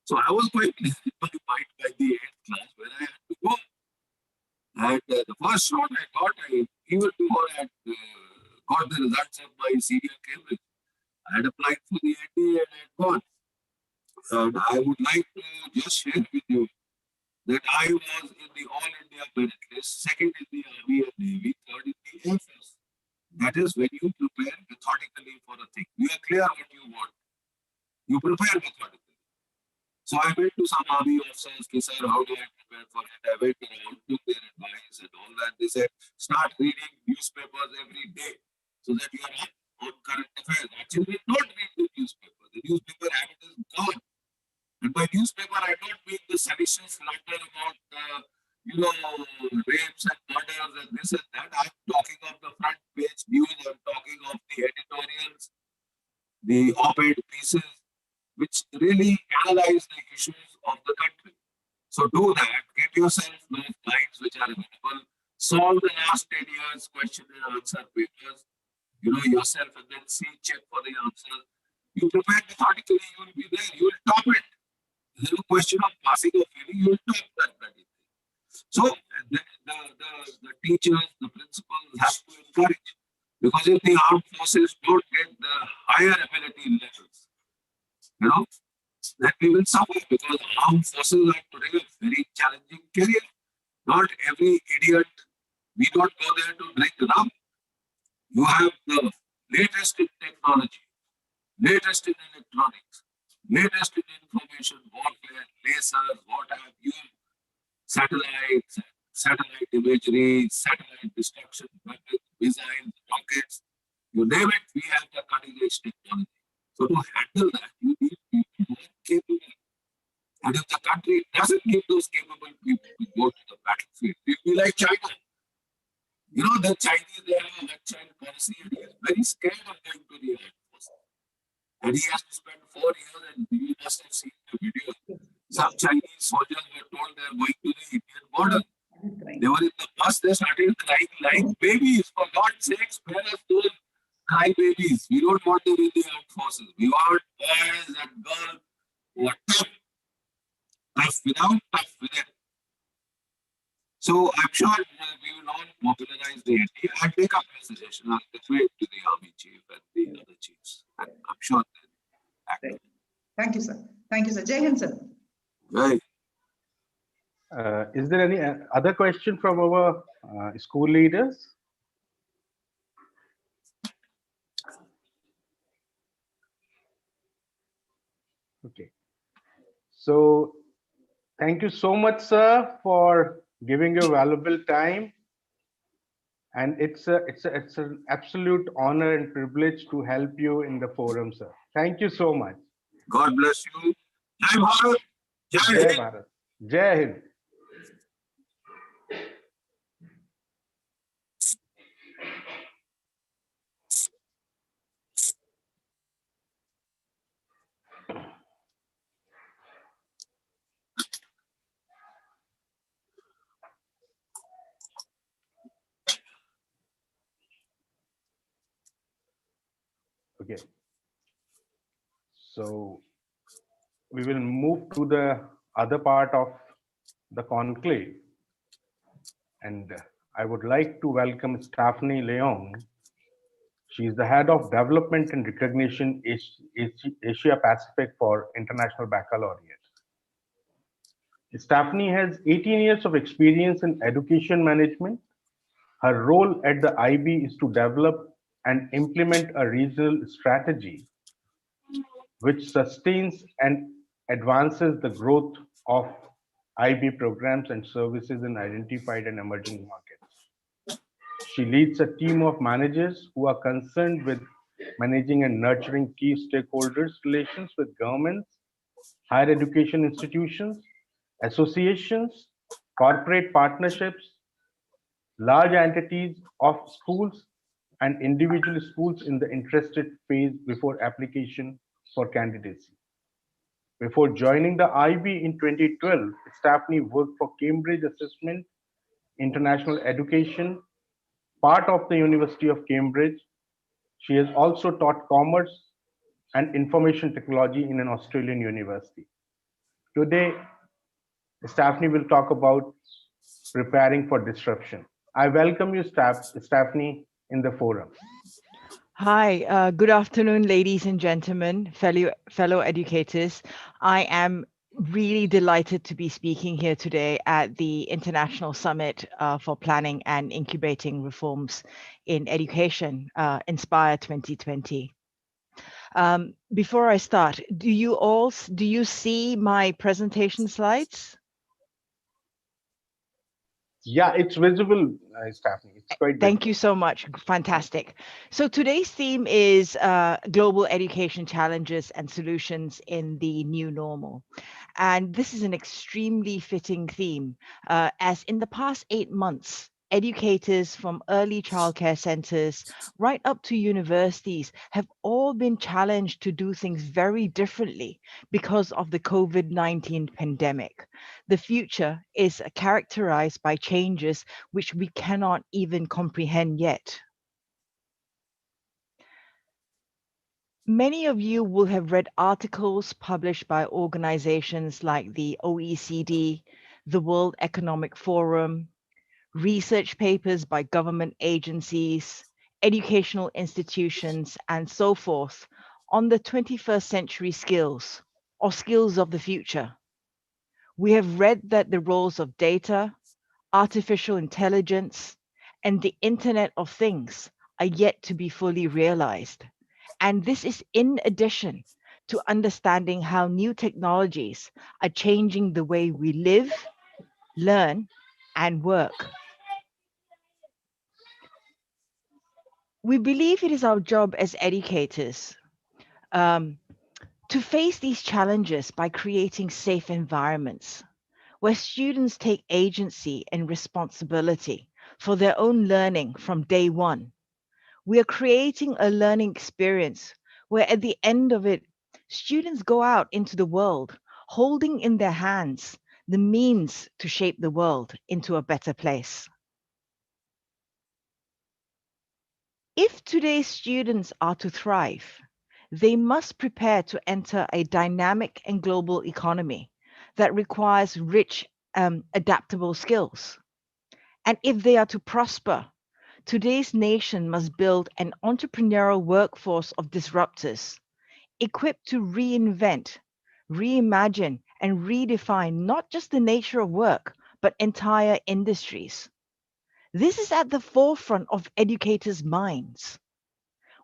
Speaker 11: So I was quite pleased in my mind by the 8th class when I had to go. And the first shot I got, even before I had got the results of my senior Cambridge, I had applied for the NDA and I had gone. And I would like to just share with you that I was in the All India merit list, second in the Army and Navy, third in the Air Force. That is when you prepare methodically for a thing. You are clear what you want. You prepare methodically. So I went to some army officers, sir, how do I prepare for it? I went around, took their advice and all that. They said, start reading newspapers every day so that you are up on current affairs. Actually, don't read the newspaper. The newspaper habit is gone. And by newspaper, I don't mean the seditious slander about, rapes and murders and this and that. I'm talking of the front page news. I'm talking of the editorials, the op-ed pieces, which really analyze the issues of the country. So do that. Get yourself those guides which are available. Solve the last 10 years question and answer papers, yourself, and then check for the answers. You prepare methodically, you will be there. You will top it. There's no question of passing or failing. You will top that bloody thing. So the teachers, the principals have to encourage. Because if the armed forces don't get the higher ability levels, that we will suffer, because armed forces are today a very challenging career. Not every idiot, we don't go there to drink rum. You have the latest in technology, latest in electronics, latest in information warfare, lasers, what have you, satellites, satellite imagery, satellite destruction, weapons, missiles, rockets, you name it, we have the cutting edge technology. So to handle that, you need people who are capable. And if the country doesn't give those capable people to go to the battlefield, it will be like China. The Chinese, they have a one-child policy, and he is very scared of going to the armed forces. And he has to spend 4 years, and you must have seen the video. Some Chinese soldiers were told they are going to the Indian border. They were in the bus, they started crying like babies. For God's sake, spare us those cry babies. We don't want them in the armed forces. We want boys and girls who are tough. Tough without, tough within. So I'm sure we will all popularize the NDA. I'll take up your suggestion. I'll convey it to the army chief and the other chiefs. And I'm sure they'll act.
Speaker 12: Thank you, sir. Thank you, sir. Jai Hind, sir.
Speaker 11: Right.
Speaker 3: Is there any other question from our school leaders? Okay. So thank you so much, sir, for giving your valuable time. And it's an absolute honor and privilege to help you in the forum, sir. Thank you so much.
Speaker 11: God bless you. Jai Bharat. Jai Hind.
Speaker 3: Bharat. Jai Hind. Okay. So we will move to the other part of the conclave. And I would like to welcome Stephanie Leong. She is the head of development and recognition Asia Pacific for International Baccalaureate. Stephanie has 18 years of experience in education management. Her role at the IB is to develop and implement a regional strategy which sustains and advances the growth of IB programs and services in identified and emerging markets. She leads a team of managers who are concerned with managing and nurturing key stakeholders relations with governments, higher education institutions, associations, corporate partnerships, large entities of schools, and individual schools in the interested phase before application for candidacy. Before joining the IB in 2012, Stephanie worked for Cambridge Assessment, International Education, part of the University of Cambridge. She has also taught commerce and information technology in an Australian university. Today, Stephanie will talk about preparing for disruption. I welcome you, Stephanie, in the forum.
Speaker 13: Hi, good afternoon, ladies and gentlemen, fellow educators. I am really delighted to be speaking here today at the International Summit for Planning and Incubating Reforms in Education, Inspire 2020. Before I start, do you see my presentation slides?
Speaker 3: Yeah, it's visible, Stephanie. It's quite visible.
Speaker 13: Thank you so much. Fantastic. So today's theme is global education challenges and solutions in the new normal. And this is an extremely fitting theme, as in the past 8 months, educators from early childcare centers right up to universities have all been challenged to do things very differently because of the COVID-19 pandemic. The future is characterized by changes which we cannot even comprehend yet. Many of you will have read articles published by organizations like the OECD, the World Economic Forum, research papers by government agencies, educational institutions, and so forth on the 21st century skills or skills of the future. We have read that the roles of data, artificial intelligence, and the Internet of Things are yet to be fully realized. And this is in addition to understanding how new technologies are changing the way we live, learn, and work. We believe it is our job as educators to face these challenges by creating safe environments where students take agency and responsibility for their own learning from day one. We are creating a learning experience where at the end of it, students go out into the world holding in their hands the means to shape the world into a better place. If today's students are to thrive, they must prepare to enter a dynamic and global economy that requires rich, adaptable skills. And if they are to prosper, today's nation must build an entrepreneurial workforce of disruptors, equipped to reinvent, reimagine, and redefine not just the nature of work, but entire industries. This is at the forefront of educators' minds.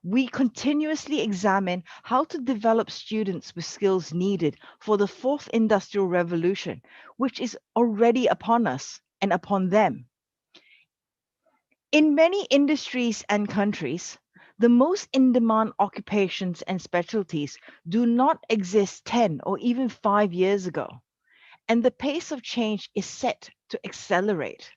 Speaker 13: We continuously examine how to develop students with skills needed for the fourth industrial revolution, which is already upon us and upon them. In many industries and countries, the most in-demand occupations and specialties do not exist 10 or even 5 years ago, and the pace of change is set to accelerate.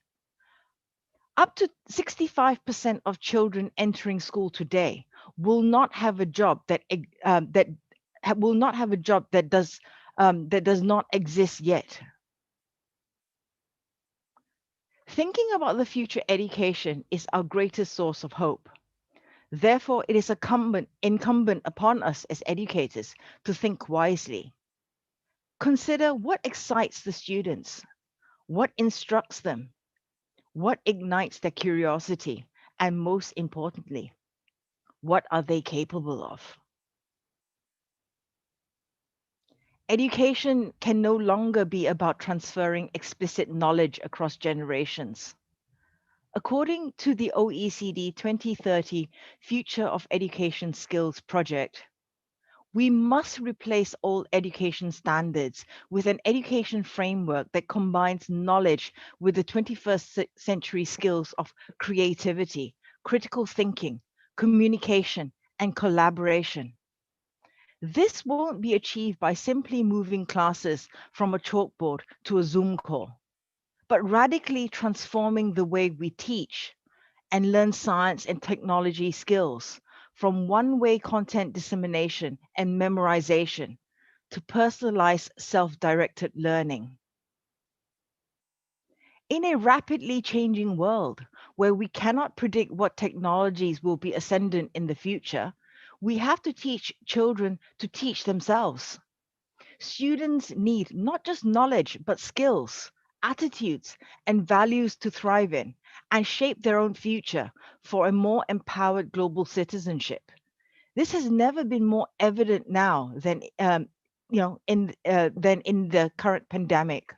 Speaker 13: Up to 65% of children entering school today will not have a job that does not exist yet. Thinking about the future education is our greatest source of hope. Therefore, it is incumbent upon us as educators to think wisely. Consider what excites the students, what instructs them, what ignites their curiosity, and most importantly, what are they capable of? Education can no longer be about transferring explicit knowledge across generations. According to the OECD 2030 Future of Education Skills Project, We must replace old education standards with an education framework that combines knowledge with the 21st century skills of creativity, critical thinking, communication, and collaboration. This won't be achieved by simply moving classes from a chalkboard to a Zoom call, but radically transforming the way we teach and learn science and technology skills from one-way content dissemination and memorization to personalized self-directed learning. In a rapidly changing world where we cannot predict what technologies will be ascendant in the future, we have to teach children to teach themselves. Students need not just knowledge, but skills, attitudes, and values to thrive in and shape their own future for a more empowered global citizenship. This has never been more evident now than than in the current pandemic.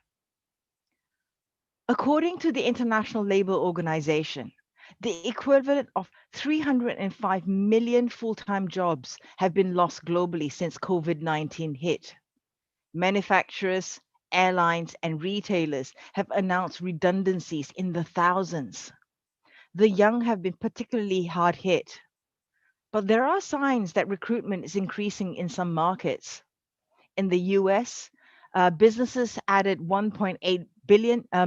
Speaker 13: According to the International Labour Organization, the equivalent of 305 million full-time jobs have been lost globally since COVID-19 hit. Manufacturers, airlines, and retailers have announced redundancies in the thousands. The young have been particularly hard hit. But there are signs that recruitment is increasing in some markets. In the US, businesses added 1.8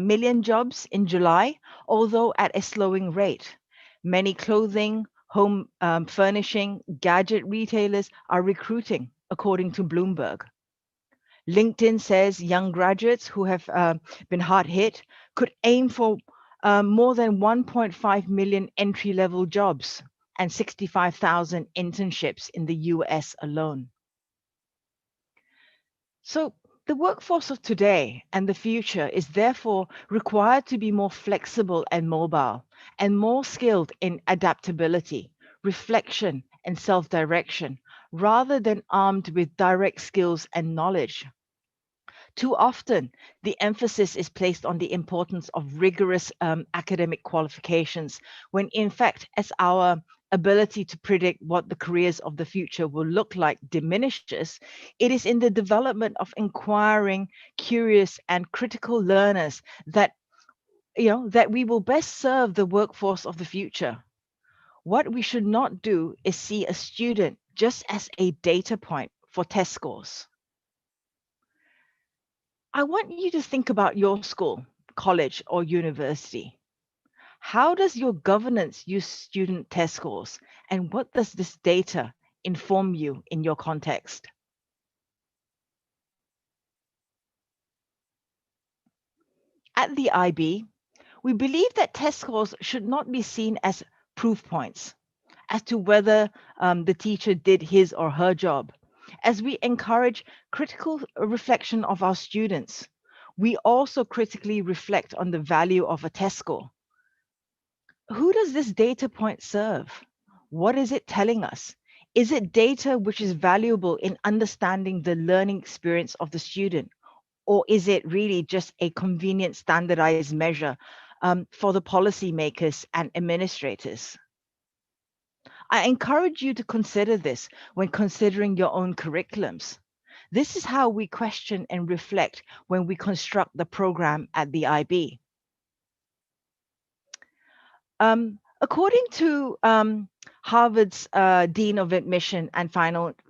Speaker 13: million jobs in July, although at a slowing rate. Many clothing, home furnishing, gadget retailers are recruiting, according to Bloomberg. LinkedIn says young graduates who have been hard hit could aim for more than 1.5 million entry-level jobs and 65,000 internships in the US alone. So the workforce of today and the future is therefore required to be more flexible and mobile and more skilled in adaptability, reflection, and self-direction, rather than armed with direct skills and knowledge. Too often, the emphasis is placed on the importance of rigorous academic qualifications, when in fact, as our ability to predict what the careers of the future will look like diminishes, it is in the development of inquiring, curious, and critical learners that we will best serve the workforce of the future. What we should not do is see a student just as a data point for test scores. I want you to think about your school, college, or university. How does your governance use student test scores, and what does this data inform you in your context? At the IB, we believe that test scores should not be seen as proof points as to whether the teacher did his or her job. As we encourage critical reflection of our students, we also critically reflect on the value of a test score. Who does this data point serve? What is it telling us? Is it data which is valuable in understanding the learning experience of the student? Or is it really just a convenient standardized measure for the policymakers and administrators? I encourage you to consider this when considering your own curriculums. This is how we question and reflect when we construct the program at the IB. According to Harvard's Dean of Admission and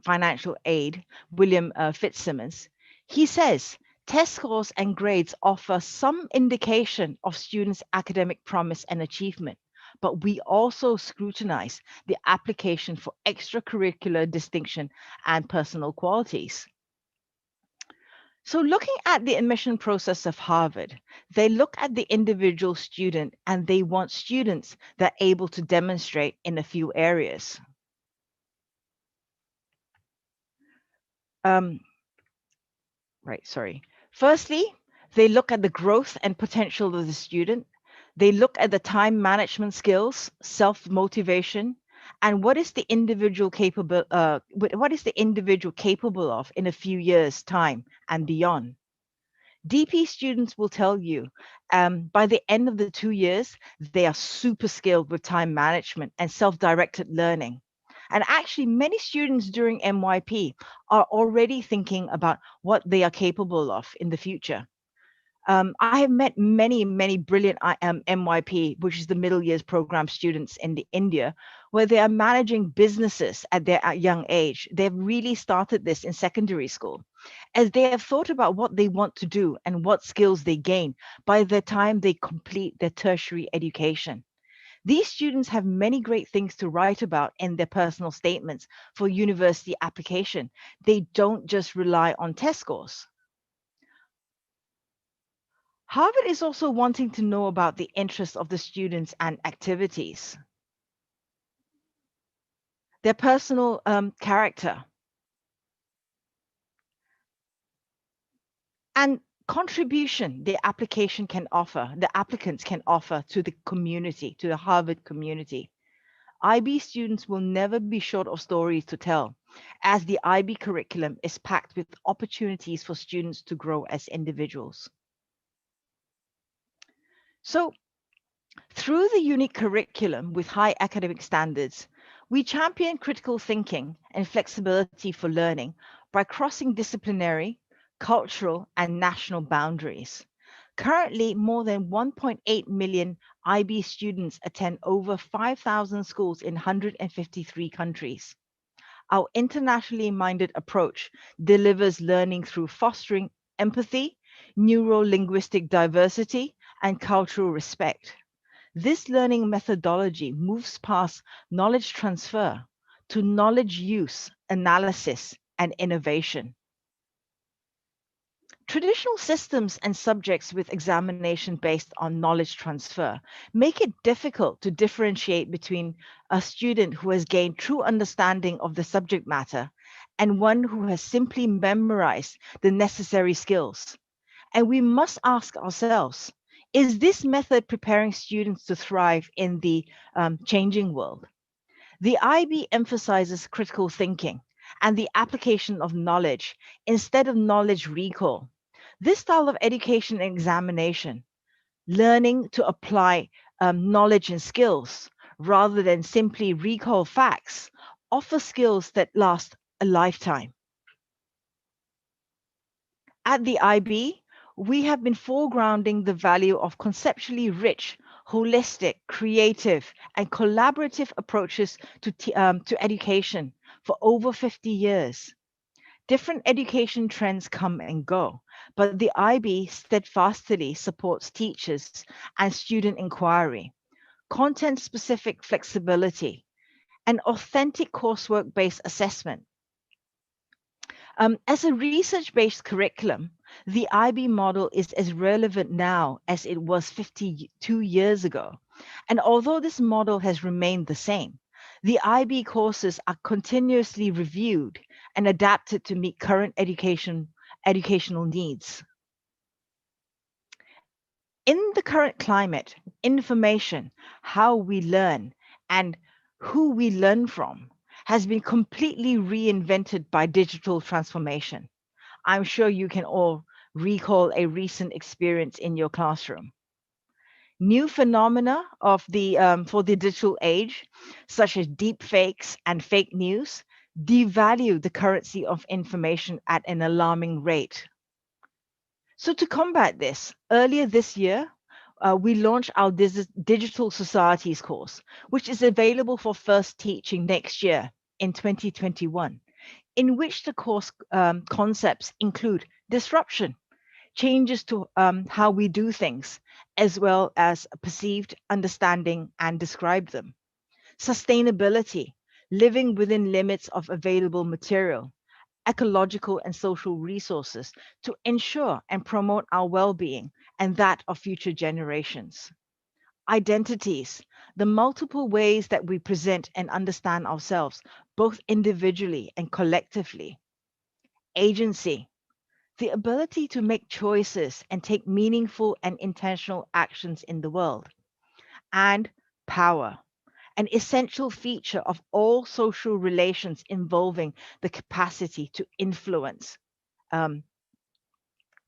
Speaker 13: Financial Aid, William Fitzsimmons, he says, test scores and grades offer some indication of students' academic promise and achievement, but we also scrutinize the application for extracurricular distinction and personal qualities. So looking at the admission process of Harvard, they look at the individual student and they want students that are able to demonstrate in a few areas. Firstly, they look at the growth and potential of the student. They look at the time management skills, self-motivation, and what is the individual capable of in a few years' time and beyond. DP students will tell you by the end of the 2 years, they are super skilled with time management and self-directed learning. And actually, many students during MYP are already thinking about what they are capable of in the future. I have met many brilliant MYP, which is the middle years program students in India, where they are managing businesses at their young age. They've really started this in secondary school, as they have thought about what they want to do and what skills they gain by the time they complete their tertiary education. These students have many great things to write about in their personal statements for university application. They don't just rely on test scores. Harvard is also wanting to know about the interests of the students and activities, their personal character, and contribution the applicants can offer to the community, to the Harvard community. IB students will never be short of stories to tell, as the IB curriculum is packed with opportunities for students to grow as individuals. So, through the unique curriculum with high academic standards, we champion critical thinking and flexibility for learning by crossing disciplinary, cultural, and national boundaries. Currently, more than 1.8 million IB students attend over 5,000 schools in 153 countries. Our internationally minded approach delivers learning through fostering empathy, neuro-linguistic diversity, and cultural respect. This learning methodology moves past knowledge transfer to knowledge use, analysis, and innovation. Traditional systems and subjects with examination based on knowledge transfer make it difficult to differentiate between a student who has gained true understanding of the subject matter and one who has simply memorized the necessary skills. And we must ask ourselves, is this method preparing students to thrive in the changing world? The IB emphasizes critical thinking and the application of knowledge instead of knowledge recall. This style of education and examination, learning to apply knowledge and skills rather than simply recall facts, offers skills that last a lifetime. At the IB, we have been foregrounding the value of conceptually rich, holistic, creative, and collaborative approaches to education for over 50 years. Different education trends come and go, but the IB steadfastly supports teachers and student inquiry, content-specific flexibility, and authentic coursework-based assessment. As a research-based curriculum, the IB model is as relevant now as it was 52 years ago. And although this model has remained the same, the IB courses are continuously reviewed and adapted to meet current educational needs. In the current climate, information, how we learn, and who we learn from has been completely reinvented by digital transformation. I'm sure you can all recall a recent experience in your classroom. New phenomena of for the digital age, such as deep fakes and fake news, devalue the currency of information at an alarming rate. So to combat this, earlier this year, we launched our Digital Societies course, which is available for first teaching next year in 2021, in which the course concepts include disruption, changes to how we do things, as well as perceived, understanding, and describe them. Sustainability, living within limits of available material, ecological and social resources to ensure and promote our well-being and that of future generations. Identities, the multiple ways that we present and understand ourselves, both individually and collectively. Agency, the ability to make choices and take meaningful and intentional actions in the world. And power, an essential feature of all social relations involving the capacity to influence,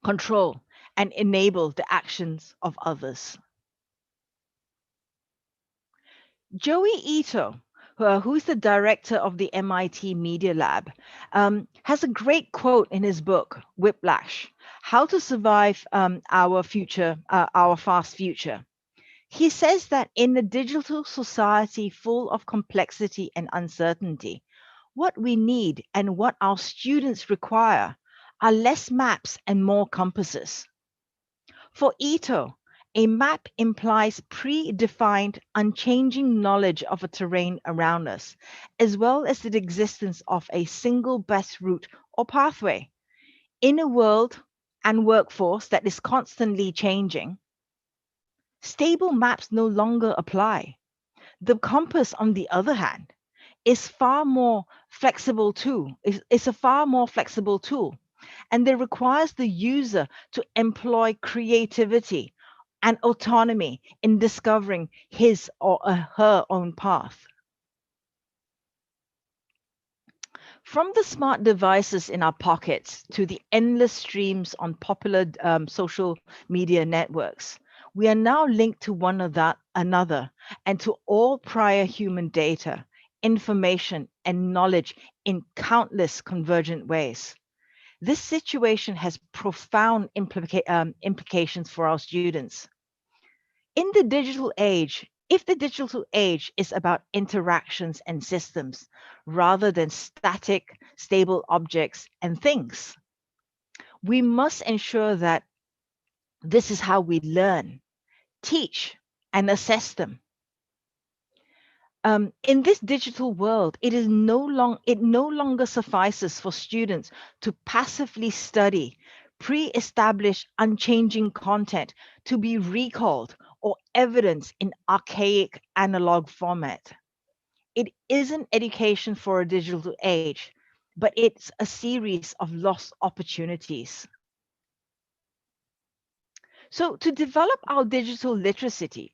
Speaker 13: control, and enable the actions of others. Joey Ito, who's the director of the MIT Media Lab, has a great quote in his book, Whiplash, How to Survive Our Fast Future. He says that in a digital society full of complexity and uncertainty, what we need and what our students require are less maps and more compasses. For Ito, a map implies predefined, unchanging knowledge of a terrain around us, as well as the existence of a single best route or pathway. In a world and workforce that is constantly changing, stable maps no longer apply. The compass, on the other hand, is far more flexible too. It's a far more flexible tool, and it requires the user to employ creativity and autonomy in discovering his or her own path. From the smart devices in our pockets to the endless streams on popular social media networks, we are now linked to one another and to all prior human data, information, and knowledge in countless convergent ways. This situation has profound implications for our students. In the digital age, if the digital age is about interactions and systems rather than static, stable objects and things, we must ensure that this is how we learn, teach, and assess them. In this digital world, it no longer suffices for students to passively study pre-established, unchanging content to be recalled or evidence in archaic analog format. It isn't education for a digital age, but it's a series of lost opportunities. So to develop our digital literacy,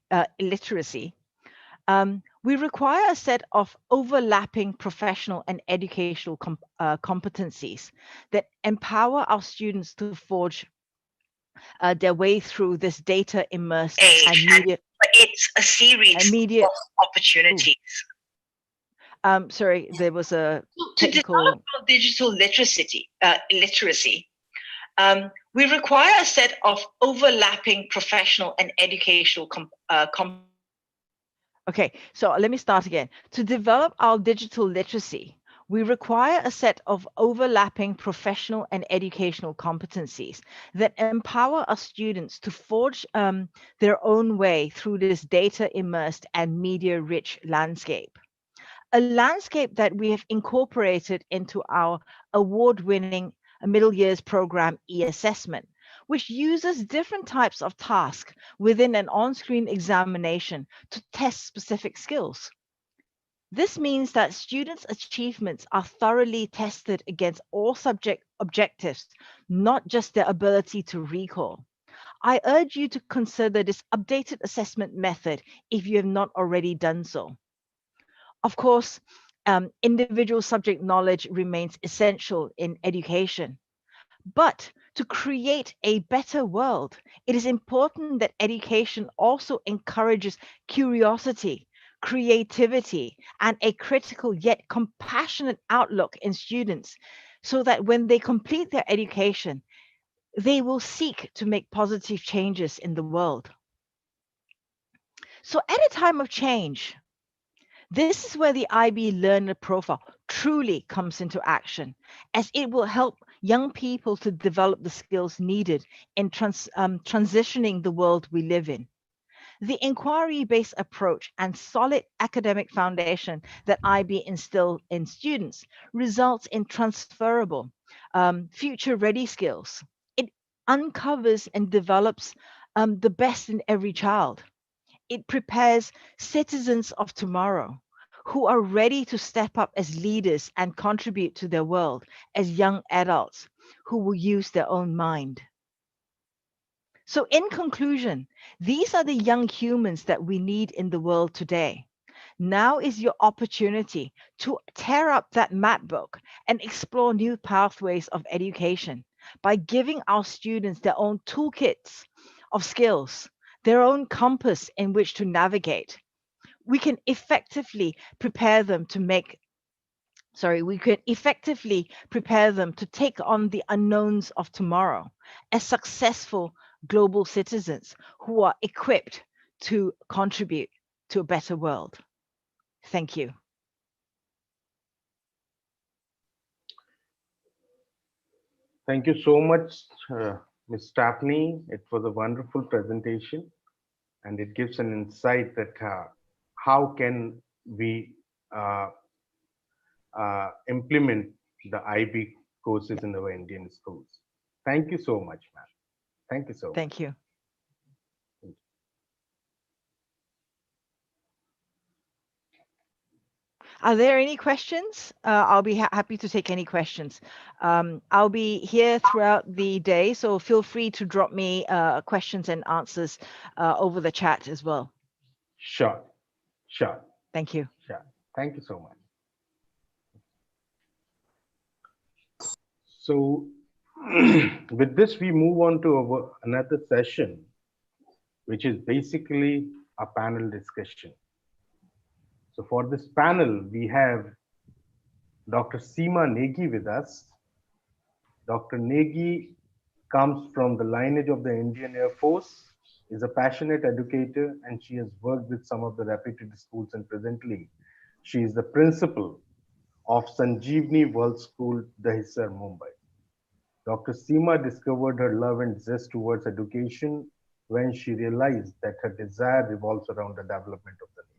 Speaker 13: we require a set of overlapping professional and educational competencies that empower our students to forge their way through this data immersed and media.
Speaker 14: It's a series of opportunities.
Speaker 13: Sorry, there was a
Speaker 14: technical. To develop our digital literacy, we require a set of overlapping professional and educational
Speaker 13: Okay, so let me start again. To develop our digital literacy, we require a set of overlapping professional and educational competencies that empower our students to forge their own way through this data immersed and media rich landscape. A landscape that we have incorporated into our award-winning middle years program e-assessment, which uses different types of tasks within an on-screen examination to test specific skills. This means that students' achievements are thoroughly tested against all subject objectives, not just their ability to recall. I urge you to consider this updated assessment method if you have not already done so. Of course, individual subject knowledge remains essential in education. But to create a better world, it is important that education also encourages curiosity, creativity, and a critical yet compassionate outlook in students, so that when they complete their education, they will seek to make positive changes in the world. So at a time of change, this is where the IB Learner Profile truly comes into action, as it will help young people to develop the skills needed in transitioning the world we live in. The inquiry-based approach and solid academic foundation that IB instilled in students results in transferable, future-ready skills. It uncovers and develops the best in every child. It prepares citizens of tomorrow who are ready to step up as leaders and contribute to their world as young adults who will use their own mind. So in conclusion, these are the young humans that we need in the world today. Now is your opportunity to tear up that map book and explore new pathways of education by giving our students their own toolkits of skills, their own compass in which to navigate. we can effectively prepare them to take on the unknowns of tomorrow as successful global citizens who are equipped to contribute to a better world. Thank you.
Speaker 3: Thank you so much, Ms. Stapney. It was a wonderful presentation, and it gives an insight that how can we implement the IB courses in our Indian schools. Thank you so much, ma'am. Thank you so much.
Speaker 13: Thank you. Are there any questions? I'll be happy to take any questions. I'll be here throughout the day, so feel free to drop me questions and answers over the chat as well.
Speaker 3: Sure.
Speaker 13: Thank you.
Speaker 3: Sure. Thank you so much. So with this, we move on to another session, which is basically a panel discussion. So for this panel, we have Dr. Seema Negi with us. Dr. Negi comes from the lineage of the Indian Air Force, is a passionate educator, and she has worked with some of the reputed schools, and presently she is the principal of Sanjeevani World School, Dahisar, Mumbai. Dr. Seema discovered her love and zest towards education when she realized that her desire revolves around the development of the nation.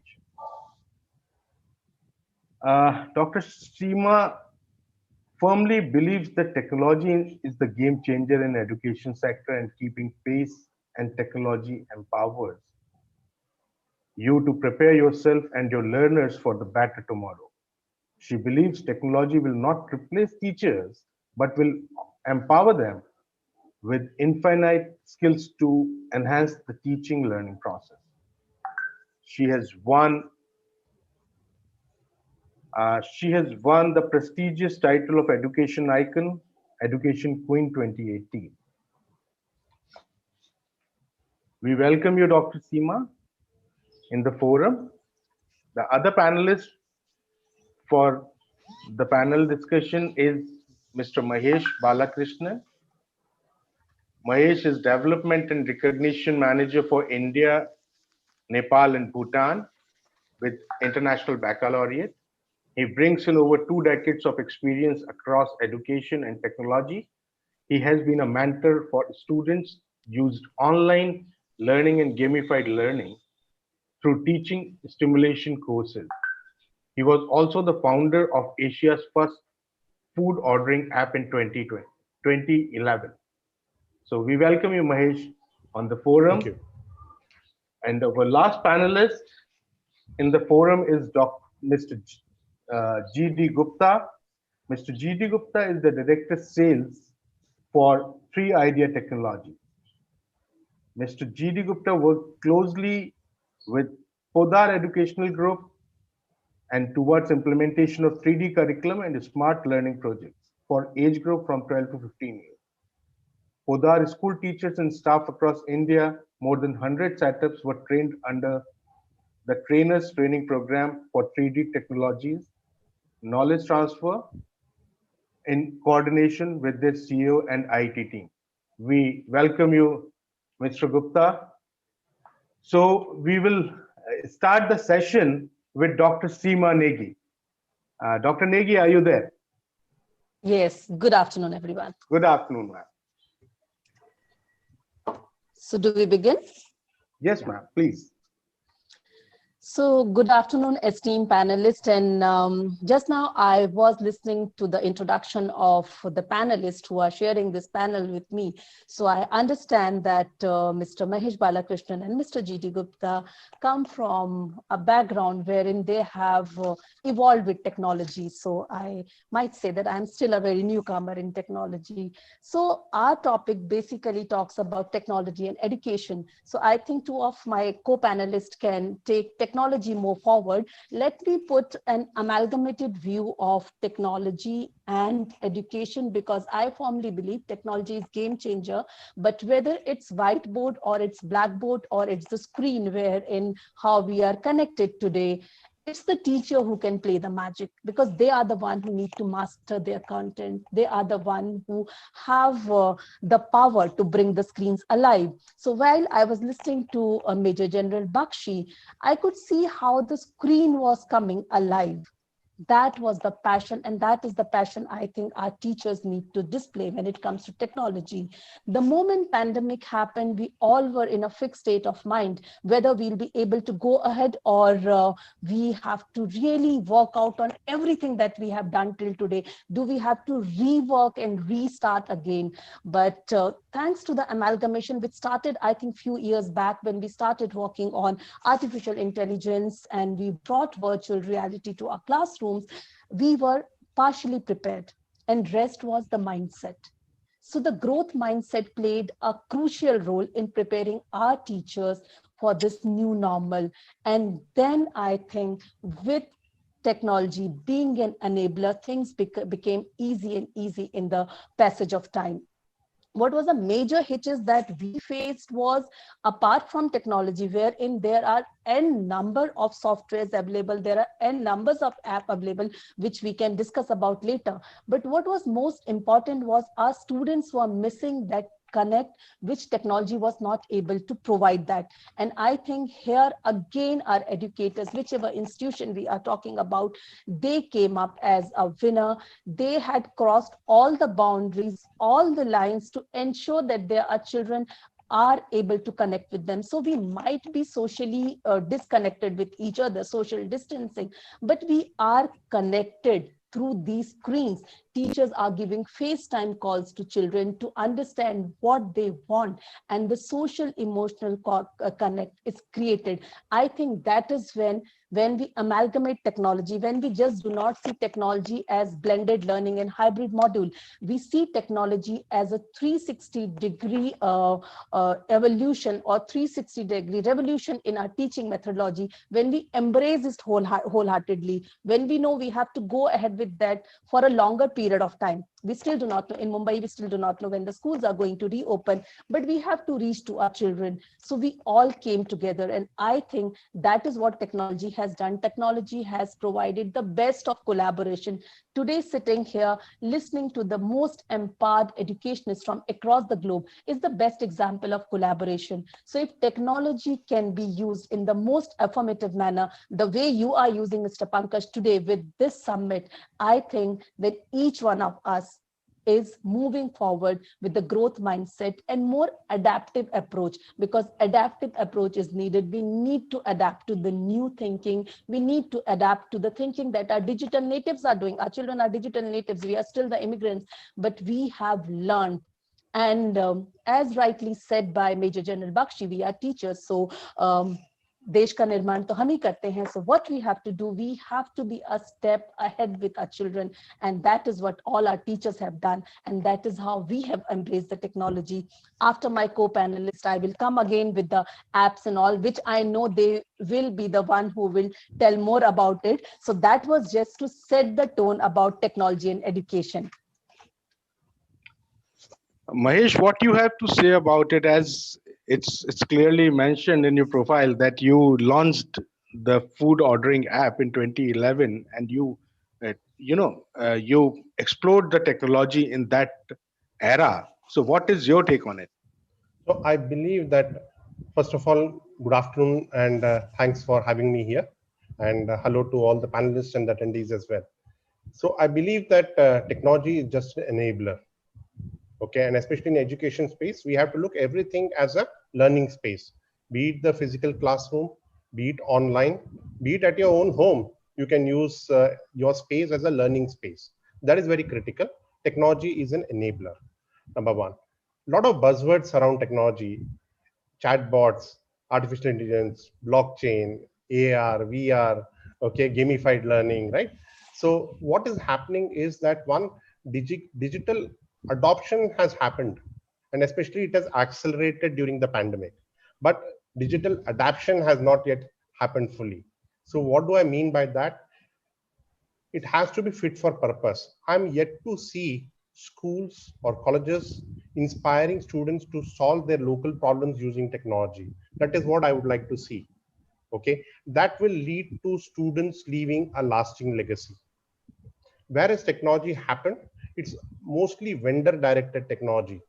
Speaker 3: Dr. Seema firmly believes that technology is the game changer in education sector, and keeping pace and technology empowers you to prepare yourself and your learners for the better tomorrow. She believes technology will not replace teachers, but will empower them with infinite skills to enhance the teaching learning process. She has won the prestigious title of Education Icon, Education Queen 2018. We welcome you, Dr. Seema, in the forum. The other panelist for the panel discussion is Mr. Mahesh Balakrishnan. Mahesh is Development and Recognition Manager for India, Nepal, and Bhutan with International Baccalaureate. He brings in over 2 decades of experience across education and technology. He has been a mentor for students, used online learning and gamified learning through teaching stimulation courses. He was also the founder of Asia's first food ordering app in 2011. So we welcome you, Mahesh, on the forum.
Speaker 10: Thank you.
Speaker 3: And our last panelist in the forum is Mr. G.D. Gupta. Mr. G.D. Gupta is the Director Sales for 3Idea Technology. Mr. G.D. Gupta worked closely with Podar Educational Group and towards implementation of 3D curriculum and smart learning projects for age group from 12 to 15 years. Podar school teachers and staff across India, more than 100 setups were trained under the Trainers Training Program for 3D Technologies, knowledge transfer in coordination with their CEO and IT team. We welcome you, Mr. Gupta. So we will start the session with Dr. Seema Negi. Dr. Negi, are you there?
Speaker 15: Yes, good afternoon, everyone.
Speaker 3: Good afternoon, ma'am.
Speaker 15: So do we begin?
Speaker 3: Yes, ma'am, please.
Speaker 15: So good afternoon, esteemed panelists. And just now I was listening to the introduction of the panelists who are sharing this panel with me. So I understand that Mr. Mahesh Balakrishnan and Mr. G.D. Gupta come from a background wherein they have evolved with technology. So I might say that I'm still a very newcomer in technology. So our topic basically talks about technology and education. So I think 2 of my co-panelists can take technology technology move forward, let me put an amalgamated view of technology and education, because I firmly believe technology is game changer. But whether it's whiteboard or it's blackboard or it's the screen wherein how we are connected today, it's the teacher who can play the magic, because they are the one who need to master their content. They are the one who have the power to bring the screens alive. So while I was listening to Major General Bakshi, I could see how the screen was coming alive. That was the passion, and that is the passion I think our teachers need to display when it comes to technology. The moment pandemic happened, we all were in a fixed state of mind, whether we'll be able to go ahead or we have to really work out on everything that we have done till today. Do we have to rework and restart again? But thanks to the amalgamation, which started, I think, few years back when we started working on artificial intelligence and we brought virtual reality to our classroom, we were partially prepared, and rest was the mindset. So the growth mindset played a crucial role in preparing our teachers for this new normal. And then I think with technology being an enabler, things became easy and easy in the passage of time. What was a major hitches that we faced was, apart from technology, wherein there are n number of softwares available, there are n numbers of app available, which we can discuss about later. But what was most important was our students were missing that connect, which technology was not able to provide that. And I think here again, our educators, whichever institution we are talking about, they came up as a winner. They had crossed all the boundaries, all the lines to ensure that our children are able to connect with them. So we might be socially disconnected with each other, social distancing, but we are connected through these screens. Teachers are giving FaceTime calls to children to understand what they want, and the social emotional connect is created. I think that is when we amalgamate technology, when we just do not see technology as blended learning and hybrid module, we see technology as a 360-degree evolution or 360-degree revolution in our teaching methodology. When we embrace this wholeheartedly, when we know we have to go ahead with that for a longer period of time. We still do not know, in Mumbai, we still do not know when the schools are going to reopen, but we have to reach to our children. So we all came together, and I think that is what technology has done. Technology has provided the best of collaboration. Today, sitting here, listening to the most empowered educationists from across the globe is the best example of collaboration. So if technology can be used in the most affirmative manner, the way you are using, Mr. Pankaj, today with this summit, I think that each one of us is moving forward with the growth mindset and more adaptive approach, because adaptive approach is needed. We need to adapt to the new thinking. We need to adapt to the thinking that our digital natives are doing. Our children are digital natives. We are still the immigrants, but we have learned. And as rightly said by Major General Bakshi, we are teachers. So देश का निर्माण तो हम ही करते हैं. So what we have to do, we have to be a step ahead with our children, and that is what all our teachers have done, and that is how we have embraced the technology. After my co-panelist, I will come again with the apps and all, which I know they will be the one who will tell more about it. So that was just to set the tone about technology and education.
Speaker 16: Mahesh, what you have to say about it, as it's clearly mentioned in your profile that you launched the food ordering app in 2011, and you explored the technology in that era. So what is your take on it?
Speaker 10: So I believe that, first of all, good afternoon, and thanks for having me here, and hello to all the panelists and attendees as well. So I believe that technology is just an enabler. Okay, and especially in education space, we have to look everything as a learning space, be it the physical classroom, be it online, be it at your own home. You can use your space as a learning space. That is very critical. Technology is an enabler, number one. A lot of buzzwords around technology, chatbots, artificial intelligence, blockchain, AR, VR, okay, gamified learning, right? So what is happening is that one, digital adoption has happened, and especially it has accelerated during the pandemic, but digital adaptation has not yet happened fully. So what do I mean by that? It has to be fit for purpose. I'm yet to see schools or colleges inspiring students to solve their local problems using technology. That is what I would like to see. Okay, that will lead to students leaving a lasting legacy. Whereas technology happened, it's mostly vendor directed technology.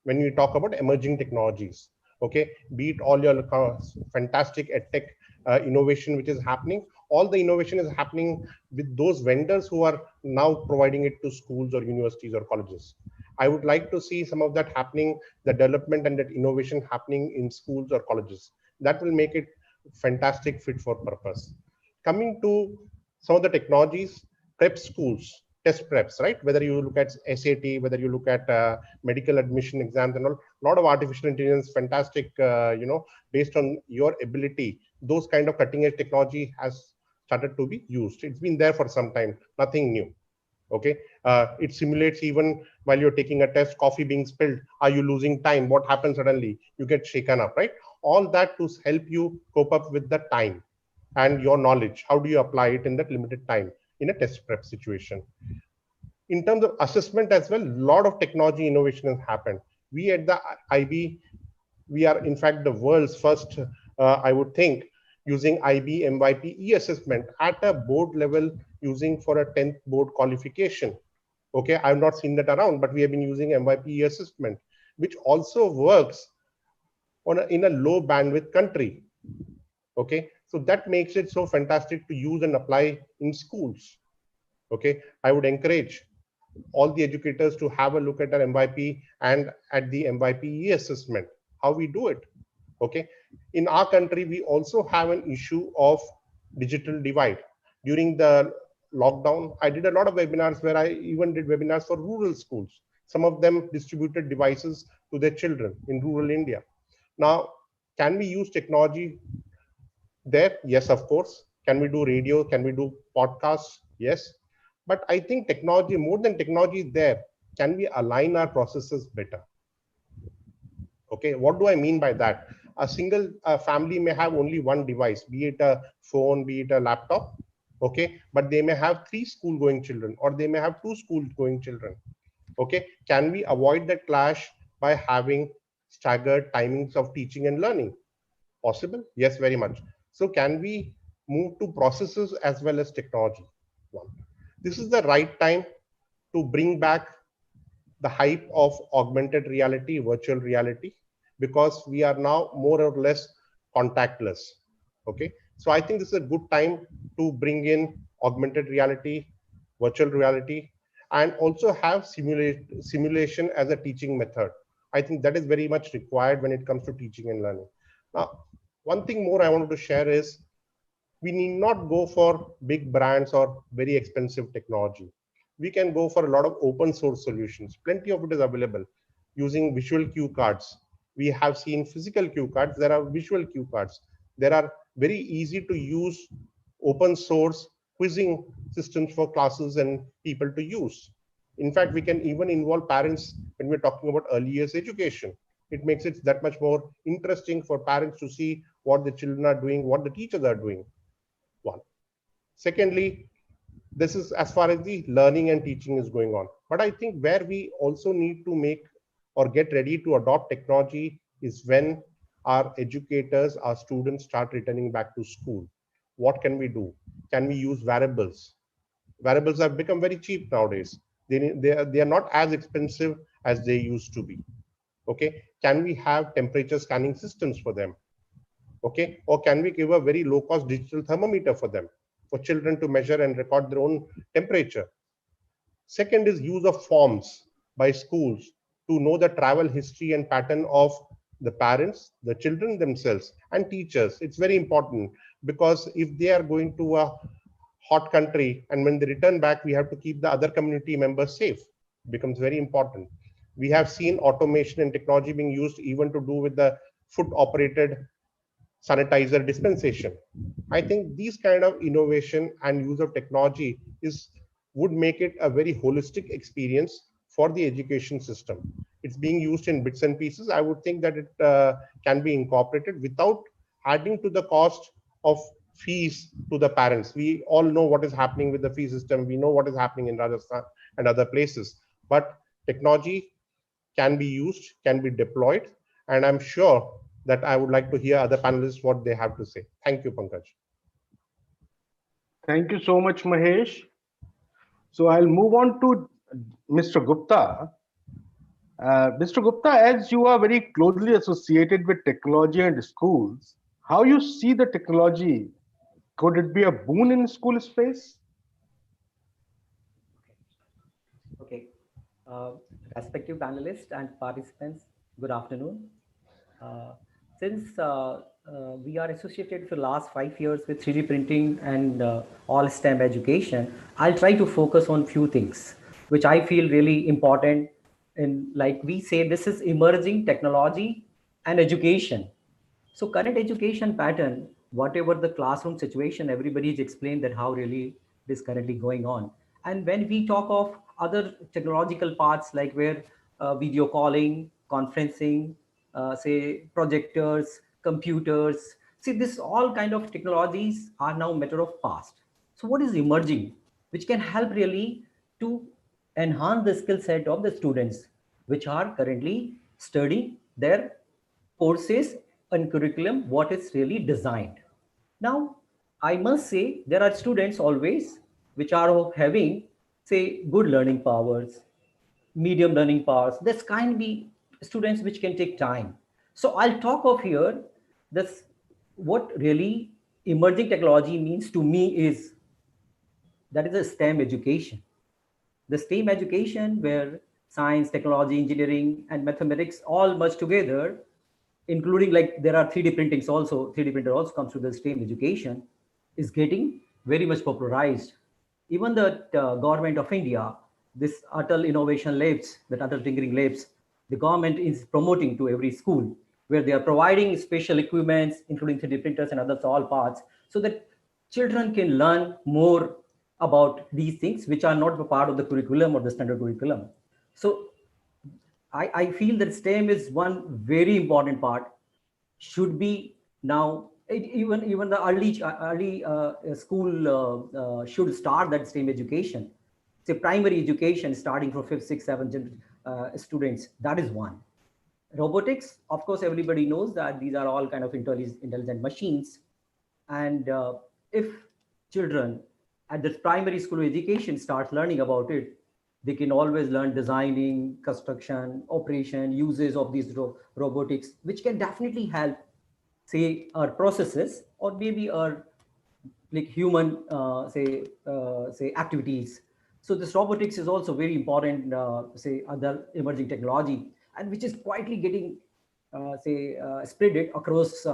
Speaker 10: When we talk about emerging technologies, okay, be it all your fantastic edtech innovation which is happening, all the innovation is happening with those vendors who are now providing it to schools or universities or colleges. I would like to see some of that happening, the development and that innovation happening in schools or colleges. That will make it fantastic fit for purpose. Coming to some of the technologies, prep schools, test preps, right? Whether you look at SAT, whether you look at medical admission exams and all, a lot of artificial intelligence, fantastic, based on your ability, those kind of cutting edge technology has started to be used. It's been there for some time, nothing new. Okay, it simulates even while you're taking a test, coffee being spilled, are you losing time? What happens suddenly? You get shaken up, right? All that to help you cope up with the time and your knowledge. How do you apply it in that limited time in a test prep situation? In terms of assessment as well, a lot of technology innovation has happened. We at the IB, we are in fact the world's first, I would think, using IB MYP e-assessment at a board level, using for a 10th board qualification. Okay, I've not seen that around, but we have been using MYP e-assessment, which also works on in a low bandwidth country. Okay, so that makes it so fantastic to use and apply in schools. Okay, I would encourage all the educators to have a look at our MYP and at the MYP e-assessment, how we do it. Okay, in our country, we also have an issue of digital divide. During the lockdown, I did a lot of webinars where I even did webinars for rural schools. Some of them distributed devices to their children in rural India. Now, can we use technology there? Yes, of course. Can we do radio? Can we do podcasts? Yes. But I think technology, more than technology is there, can we align our processes better? Okay, what do I mean by that? A single family may have only one device, be it a phone, be it a laptop, okay, but they may have 3 school going children, or they may have 2 school going children. Okay, can we avoid that clash by having staggered timings of teaching and learning? Possible? Yes, very much. So can we move to processes as well as technology? One. This is the right time to bring back the hype of augmented reality, virtual reality, because we are now more or less contactless. Okay, so I think this is a good time to bring in augmented reality, virtual reality, and also have simulation as a teaching method. I think that is very much required when it comes to teaching and learning. Now, one thing more I wanted to share is we need not go for big brands or very expensive technology. We can go for a lot of open source solutions. Plenty of it is available using visual cue cards. We have seen physical cue cards. There are visual cue cards. There are very easy to use open source quizzing systems for classes and people to use. In fact, we can even involve parents when we're talking about early years education. It makes it that much more interesting for parents to see what the children are doing, what the teachers are doing. One. Secondly, this is as far as the learning and teaching is going on. But I think where we also need to make or get ready to adopt technology is when our educators, our students start returning back to school. What can we do? Can we use wearables? Wearables have become very cheap nowadays. They are not as expensive as they used to be. Okay, can we have temperature scanning systems for them? Okay, or can we give a very low cost digital thermometer for them, for children to measure and record their own temperature? Second is use of forms by schools to know the travel history and pattern of the parents, the children themselves, and teachers. It's very important, because if they are going to a hot country and when they return back, we have to keep the other community members safe. It becomes very important. We have seen automation and technology being used even to do with the foot operated sanitizer dispensation. I think these kind of innovation and use of technology would make it a very holistic experience for the education system. It's being used in bits and pieces. I would think that it can be incorporated without adding to the cost of fees to the parents. We all know what is happening with the fee system. We know what is happening in Rajasthan and other places. But technology can be used, can be deployed, and I'm sure that I would like to hear other panelists what they have to say. Thank you, Pankaj.
Speaker 16: Thank you so much, Mahesh. So I'll move on to Mr. Gupta. Mr. Gupta, as you are very closely associated with technology and schools, how you see the technology? Could it be a boon in school space?
Speaker 17: Okay. Respective panelists and participants, good afternoon. Since we are associated for the last 5 years with 3D printing and all STEM education, I'll try to focus on few things which I feel really important. And like we say, this is emerging technology and education. So current education pattern, whatever the classroom situation, everybody has explained that how really it is currently going on. And when we talk of other technological parts like where video calling, conferencing, say projectors, computers, see this all kind of technologies are now matter of past. So what is emerging, which can help really to enhance the skill set of the students, which are currently studying their courses and curriculum, what is really designed. Now, I must say there are students always which are having, say, good learning powers, medium learning powers. This can be students which can take time. So I'll talk of here this what really emerging technology means to me is that is a STEM education. The STEM education where science, technology, engineering, and mathematics all merge together, including like there are 3D printings also, 3D printer also comes to the STEM education, is getting very much popularized. Even the government of India, this Atal Innovation Labs, that Atal Tinkering Labs, the government is promoting to every school where they are providing special equipments, including 3D printers and others, all parts, so that children can learn more about these things, which are not a part of the curriculum or the standard curriculum. So I feel that STEM is one very important part, should be now, even the early school should start that STEM education. Say primary education starting from 5th, 6th, 7th students, that is one. Robotics, of course, everybody knows that these are all kind of intelligent machines. And if children at the primary school education start learning about it, they can always learn designing, construction, operation, uses of these robotics, which can definitely help, say, our processes or maybe our like human, say activities. So this robotics is also very important, say other emerging technology, and which is quietly getting, spread it across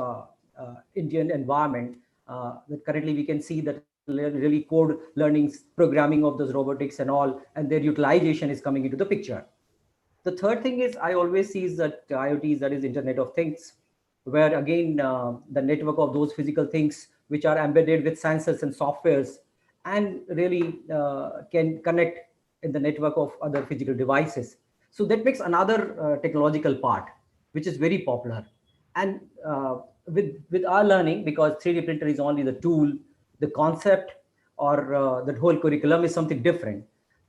Speaker 17: Indian environment. That currently we can see that really code learning, programming of those robotics and all, and their utilization is coming into the picture. The third thing is I always see is that IoT, that is Internet of Things, where again the network of those physical things which are embedded with sensors and softwares and really can connect in the network of other physical devices. So that makes another technological part, which is very popular. And with our learning, because 3D printer is only the tool, the concept or the whole curriculum is something different.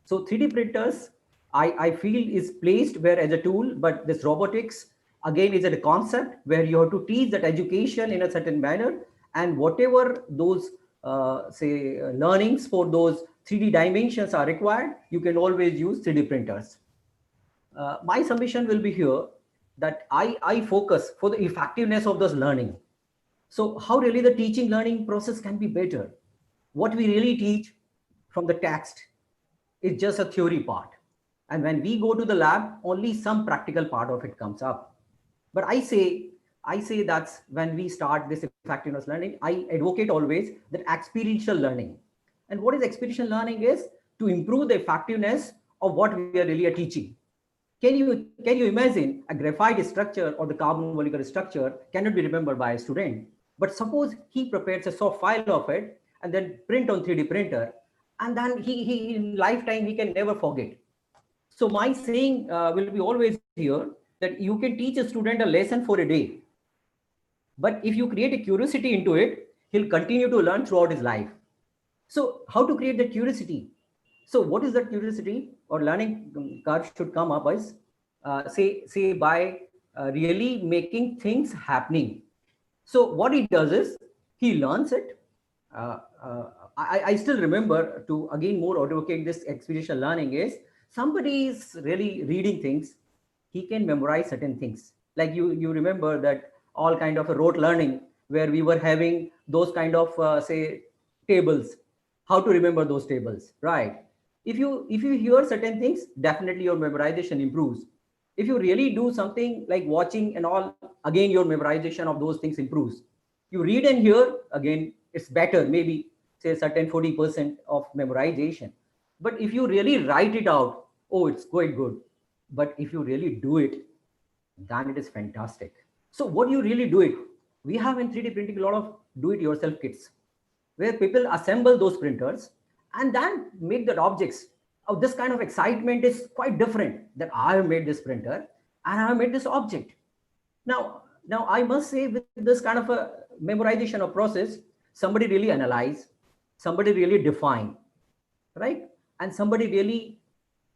Speaker 17: So 3D printers, I feel is placed where as a tool, but this robotics again is a concept where you have to teach that education in a certain manner, and whatever those learnings for those 3D dimensions are required, you can always use 3D printers. My submission will be here that I focus for the effectiveness of those learning. So how really the teaching learning process can be better? What we really teach from the text is just a theory part. And when we go to the lab, only some practical part of it comes up. But I say that's when we start this effectiveness learning, I advocate always that experiential learning. And what is experiential learning is to improve the effectiveness of what we are really teaching. Can you imagine a graphite structure or the carbon molecular structure cannot be remembered by a student, but suppose he prepares a soft file of it and then print on 3D printer, and then he in lifetime he can never forget. So my saying will be always here that you can teach a student a lesson for a day, but if you create a curiosity into it, he'll continue to learn throughout his life. So how to create that curiosity? So what is that curiosity or learning curve should come up as, say by really making things happening. So what he does is he learns it. I still remember, to again more advocate this experiential learning, is somebody is really reading things, he can memorize certain things. Like you remember that all kind of a rote learning where we were having those kind of say tables, how to remember those tables, right? If you hear certain things, definitely your memorization improves. If you really do something like watching and all, again your memorization of those things improves. You read and hear, again it's better, maybe say a certain 40% of memorization. But if you really write it out, oh, it's quite good. But if you really do it, then it is fantastic. So what do you really do it? We have in 3D printing a lot of do-it-yourself kits where people assemble those printers and then make the objects. Oh, this kind of excitement is quite different, that I have made this printer and I have made this object. Now I must say, with this kind of a memorization of process, somebody really analyze, somebody really define, right? And somebody really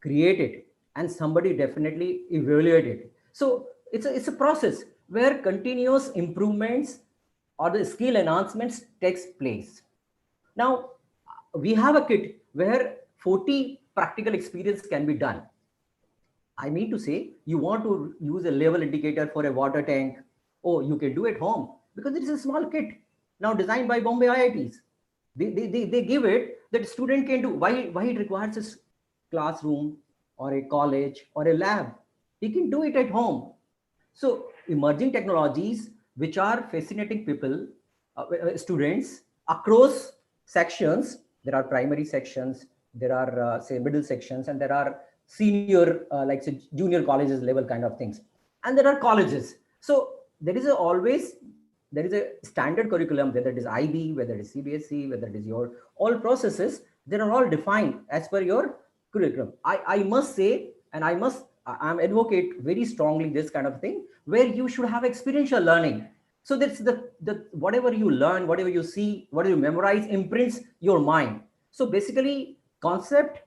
Speaker 17: create it, and somebody definitely evaluate it. So it's a process where continuous improvements or the skill enhancements takes place. Now we have a kit where 40 practical experience can be done. I mean to say, you want to use a level indicator for a water tank, oh, you can do it home because it is a small kit now designed by Bombay IITs. They give it that student can do. Why it requires a classroom or a college or a lab? He can do it at home. So emerging technologies which are fascinating people, students across sections. There are primary sections, there are say middle sections, and there are senior like say junior colleges level kind of things, and there are colleges. So there is a standard curriculum, whether it is IB, whether it is CBSE, whether it is your all processes, they are all defined as per your curriculum. I must say, and I'm advocate very strongly this kind of thing where you should have experiential learning. So that's the whatever you learn, whatever you see, whatever you memorize imprints your mind. So basically concept,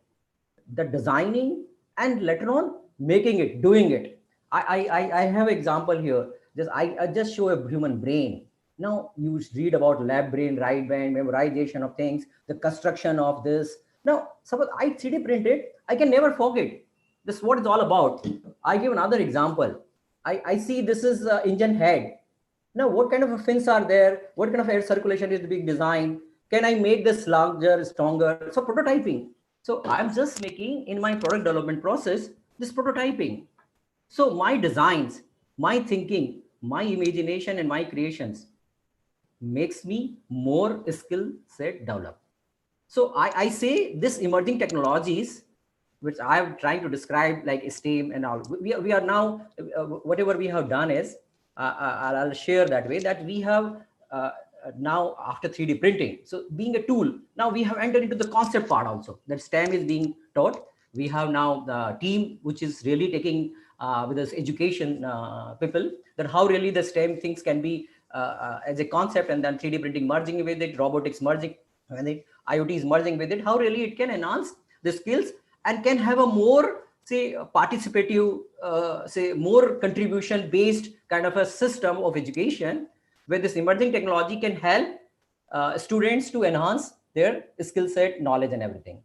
Speaker 17: the designing, and later on making it, doing it. I have example here. I just show a human brain. Now you read about lab brain, right brain, memorization of things, the construction of this. Now suppose I 3D print it, I can never forget. This is what it's all about. I give another example. I see this is engine head. Now, what kind of fins are there? What kind of air circulation is being designed? Can I make this larger, stronger? So prototyping. So I'm just making in my product development process, this prototyping. So my designs, my thinking, my imagination, and my creations makes me more skill set developed. So I say this emerging technologies, which I am trying to describe like STEAM and all. We are now, whatever we have done is, I'll share that way, that we have now after 3D printing. So being a tool, now we have entered into the concept part also, that STEM is being taught. We have now the team, which is really taking with us education people, that how really the STEM things can be as a concept, and then 3D printing merging with it, robotics merging with it, IoT is merging with it, how really it can enhance the skills and can have a more, say, participative, say, more contribution based kind of a system of education, where this emerging technology can help students to enhance their skill set, knowledge, and everything.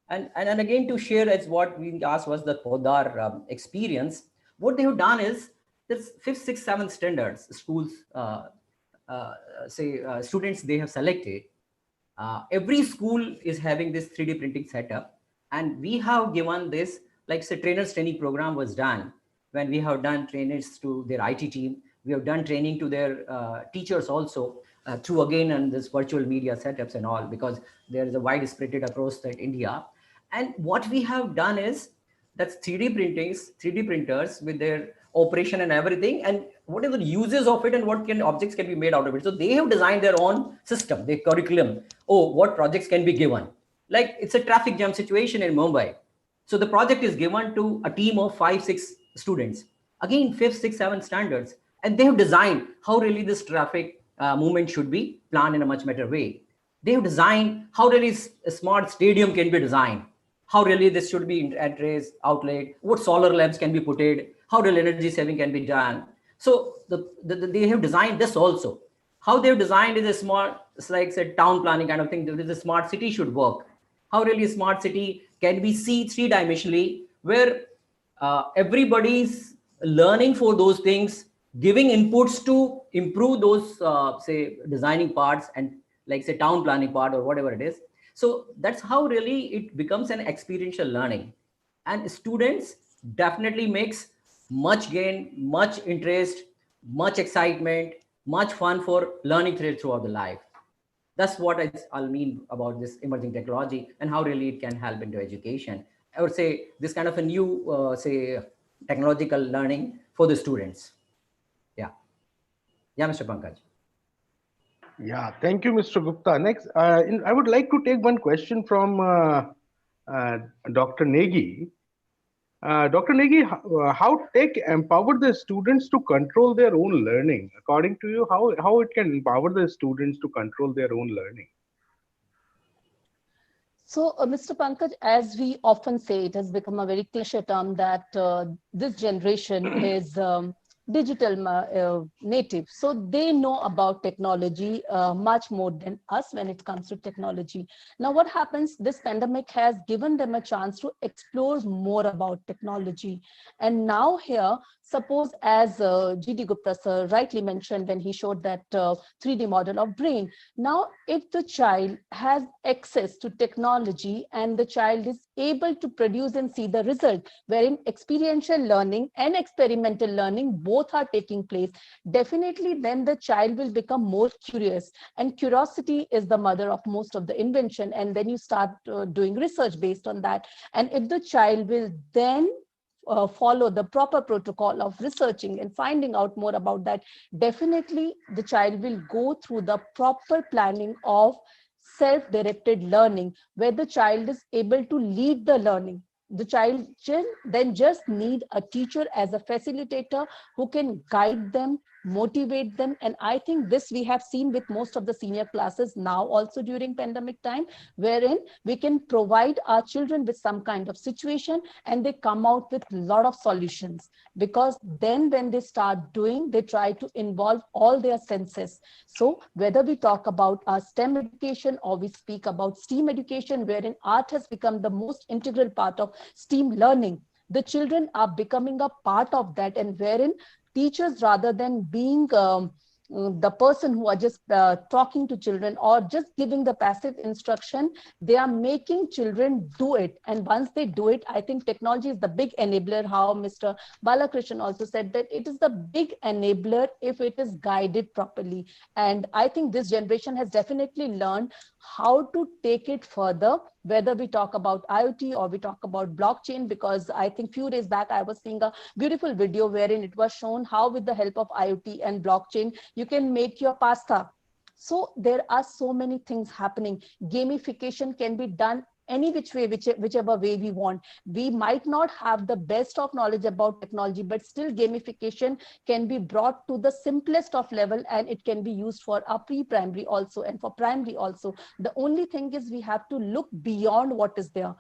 Speaker 17: And again, to share, as what we asked was the Podar experience, what they have done is, there's 5th, 6th, 7th standards schools, students they have selected. Every school is having this 3D printing setup. And we have given this, like say trainers training program was done, when we have done trainers to their IT team. We have done training to their teachers also through again and this virtual media setups and all, because there is a wide spread across India. And what we have done is that's 3D printers with their operation and everything, and what are the uses of it and what objects can be made out of it. So they have designed their own system, their curriculum. Oh, what projects can be given? Like it's a traffic jam situation in Mumbai. So the project is given to a team of 5, 6 students, again 5th, 6th, 7th standards, and they have designed how really this traffic movement should be planned in a much better way. They have designed how really a smart stadium can be designed, how really this should be address, outlet, what solar lamps can be put in, how real energy saving can be done. So they have designed this also. How they've designed is a smart, it's like say town planning kind of thing. The smart city should work. How really a smart city can be seen three-dimensionally, where everybody's learning for those things, giving inputs to improve those say designing parts and like say town planning part or whatever it is. So that's how really it becomes an experiential learning, and students definitely makes much gain, much interest, much excitement, much fun for learning throughout the life. That's what I'll mean about this emerging technology and how really it can help into education. I would say this kind of a new say technological learning for the students. Yeah, Mr. Pankaj.
Speaker 16: Yeah, thank you, Mr. Gupta. Next, I would like to take one question from Dr. Negi. Dr. Negi, how tech empower the students to control their own learning? According to you, how it can empower the students to control their own learning?
Speaker 15: So, Mr. Pankaj, as we often say, it has become a very cliche term that this generation is digital native. So they know about technology much more than us when it comes to technology. Now, what happens, this pandemic has given them a chance to explore more about technology. And now here, suppose as G.D. Gupta sir rightly mentioned when he showed that 3D model of brain. Now, if the child has access to technology and the child is able to produce and see the result, wherein experiential learning and experimental learning both are taking place, definitely then the child will become more curious. And curiosity is the mother of most of the invention. And then you start doing research based on that. And if the child will then follow the proper protocol of researching and finding out more about that, definitely the child will go through the proper planning of self-directed learning, where the child is able to lead the learning. The child then just need a teacher as a facilitator who can guide them, motivate them. And I think this we have seen with most of the senior classes now also during pandemic time, wherein we can provide our children with some kind of situation and they come out with a lot of solutions, because then when they start doing, they try to involve all their senses. So whether we talk about our STEM education or we speak about STEAM education, wherein art has become the most integral part of STEAM learning, the children are becoming a part of that, and wherein teachers, rather than being the person who are just talking to children or just giving the passive instruction, they are making children do it. And once they do it, I think technology is the big enabler, how Mr. Balakrishnan also said that it is the big enabler if it is guided properly. And I think this generation has definitely learned how to take it further, whether we talk about IoT or we talk about blockchain, because I think few days back I was seeing a beautiful video wherein it was shown how with the help of IoT and blockchain, you can make your pasta. So there are so many things happening. Gamification can be done any which way, whichever way we want. We might not have the best of knowledge about technology, but still gamification can be brought to the simplest of level, and it can be used for our pre-primary also and for primary also. The only thing is we have to look beyond what is there.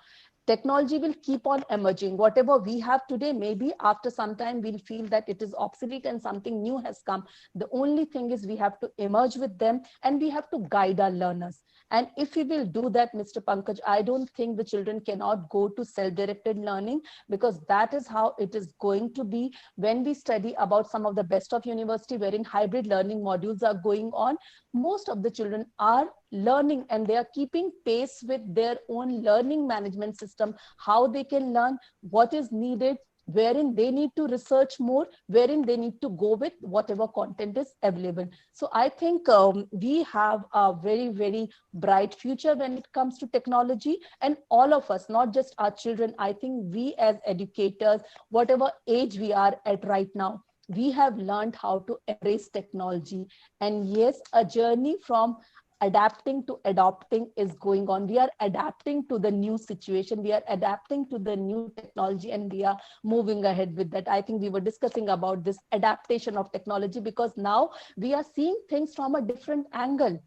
Speaker 15: Technology will keep on emerging. Whatever we have today, maybe after some time we'll feel that it is obsolete and something new has come. The only thing is we have to emerge with them and we have to guide our learners. And if we will do that, Mr. Pankaj, I don't think the children cannot go to self-directed learning, because that is how it is going to be when we study about some of the best of university wherein hybrid learning modules are going on. Most of the children are learning and they are keeping pace with their own learning management system, how they can learn, what is needed, wherein they need to research more, wherein they need to go with whatever content is available. So I think we have a very, very bright future when it comes to technology, and all of us, not just our children, I think we as educators, whatever age we are at right now, we have learned how to embrace technology. And yes, a journey from adapting to adopting is going on. We are adapting to the new situation. We are adapting to the new technology, and we are moving ahead with that. I think we were discussing about this adaptation of technology, because now we are seeing things from a different angle.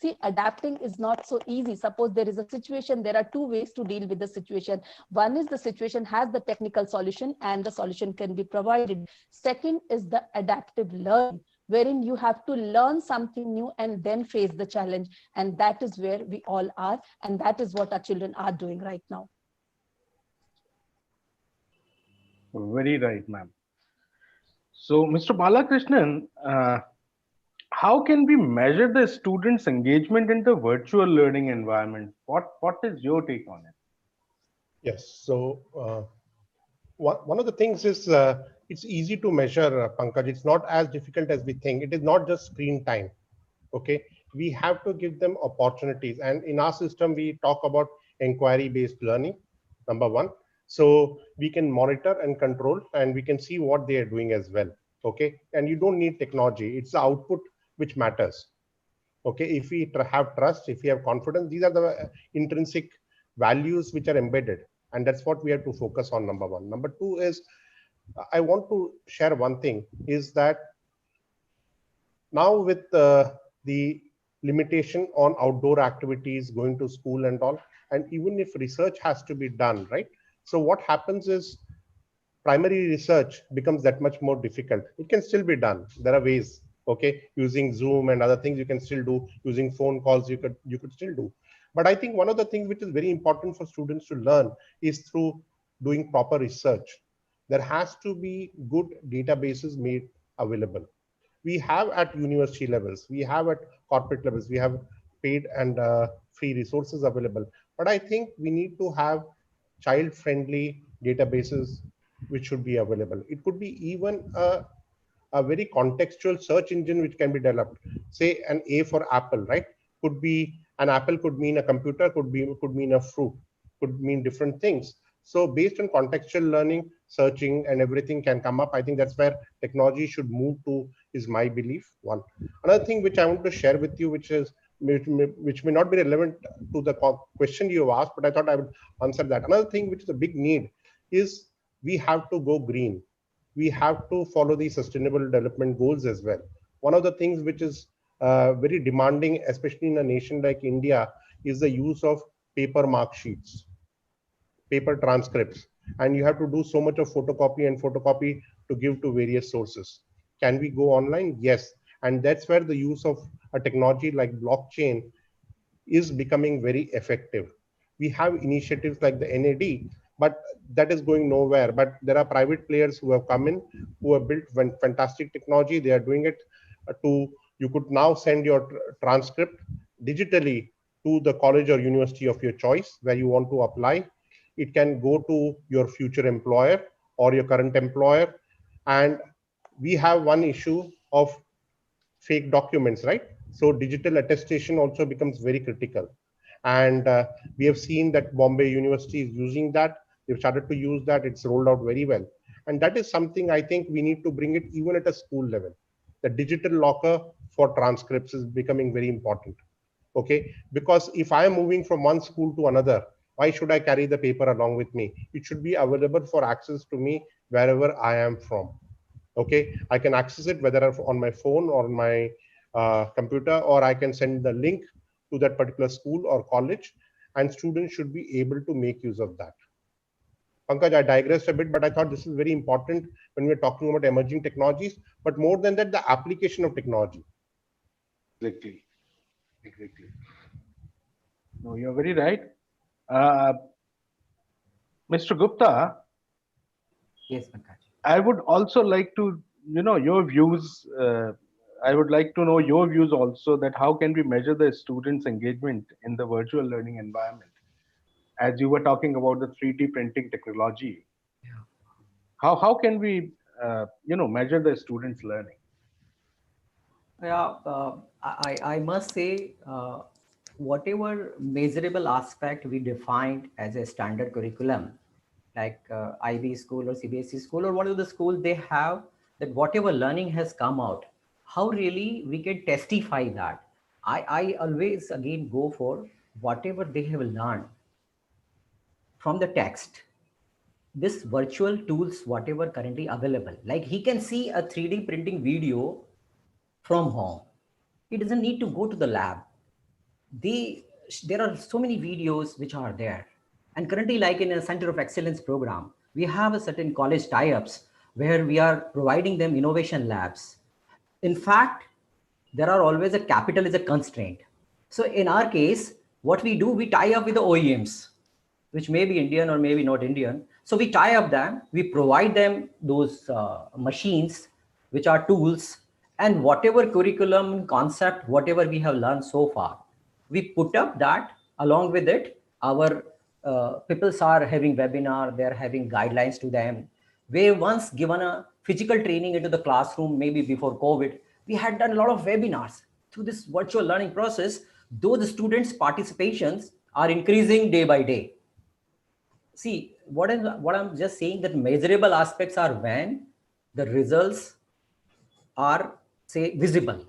Speaker 15: See, adapting is not so easy. Suppose there is a situation, there are two ways to deal with the situation. One is the situation has the technical solution and the solution can be provided. Second is the adaptive learning, wherein you have to learn something new and then face the challenge. And that is where we all are. And that is what our children are doing right now.
Speaker 16: Very right, ma'am. So, Mr. Balakrishnan, how can we measure the students' engagement in the virtual learning environment? What is your take on it?
Speaker 10: Yes. So one of the things is it's easy to measure, Pankaj. It's not as difficult as we think. It is not just screen time. Okay. We have to give them opportunities. And in our system, we talk about inquiry-based learning, number one. So we can monitor and control, and we can see what they are doing as well. Okay. And you don't need technology. It's the output which matters. Okay. If we have trust, if we have confidence, these are the intrinsic values which are embedded. And that's what we have to focus on, number one. Number two is, I want to share one thing, is that now with the limitation on outdoor activities, going to school and all, and even if research has to be done, right? So what happens is primary research becomes that much more difficult. It can still be done. There are ways, okay? Using Zoom and other things you can still do. Using phone calls, you could still do. But I think one of the things which is very important for students to learn is through doing proper research. There has to be good databases made available. We have at university levels, we have at corporate levels, we have paid and free resources available. But I think we need to have child-friendly databases which should be available. It could be even a very contextual search engine which can be developed. Say an A for apple, right? Could be an apple, could mean a computer, could mean a fruit, could mean different things. So based on contextual learning, searching and everything can come up. I think that's where technology should move to, is my belief. One. Another thing which I want to share with you, which may not be relevant to the question you asked, but I thought I would answer that. Another thing which is a big need is we have to go green. We have to follow the sustainable development goals as well. One of the things which is very demanding, especially in a nation like India, is the use of paper mark sheets, paper transcripts, and you have to do so much of photocopy to give to various sources. Can we go online? Yes. And that's where the use of a technology like blockchain is becoming very effective. We have initiatives like the NAD, but that is going nowhere. But there are private players who have come in, who have built fantastic technology. They are doing it you could now send your transcript digitally to the college or university of your choice where you want to apply. It can go to your future employer or your current employer. And we have one issue of fake documents, right? So digital attestation also becomes very critical. And we have seen that Bombay University is using that. They've started to use that. It's rolled out very well. And that is something I think we need to bring it even at a school level. The digital locker for transcripts is becoming very important. Okay, because if I am moving from one school to another, why should I carry the paper along with me? It should be available for access to me wherever I am from. Okay, I can access it whether on my phone or my computer, or I can send the link to that particular school or college, and students should be able to make use of that. Pankaj, I digressed a bit, but I thought this is very important when we're talking about emerging technologies, but more than that, the application of technology.
Speaker 16: Exactly. No, you're very right. Mr. Gupta.
Speaker 17: Yes, Pankaj.
Speaker 16: I would also like to, your views. I would like to know your views also, that how can we measure the students' engagement in the virtual learning environment? As you were talking about the 3D printing technology, how can we, measure the students' learning?
Speaker 17: Yeah, I must say, whatever measurable aspect we defined as a standard curriculum, like IB school or CBSE school or whatever the school they have, that whatever learning has come out, how really we can testify that. I always again go for whatever they have learned from the text. This virtual tools, whatever currently available, like he can see a 3D printing video from home. He doesn't need to go to the lab. There are so many videos which are there. And currently, like in a Center of Excellence program, we have a certain college tie-ups where we are providing them innovation labs. In fact, there are always a capital is a constraint. So in our case, what we do, we tie up with the OEMs, which may be Indian or maybe not Indian. So we tie up them, we provide them those machines, which are tools, and whatever curriculum concept, whatever we have learned so far, we put up that. Along with it, our people are having webinar, they're having guidelines to them. Where once given a physical training into the classroom, maybe before COVID, we had done a lot of webinars. Through this virtual learning process, those students' participations are increasing day by day. See, what I'm just saying, that measurable aspects are when the results are, say, visible.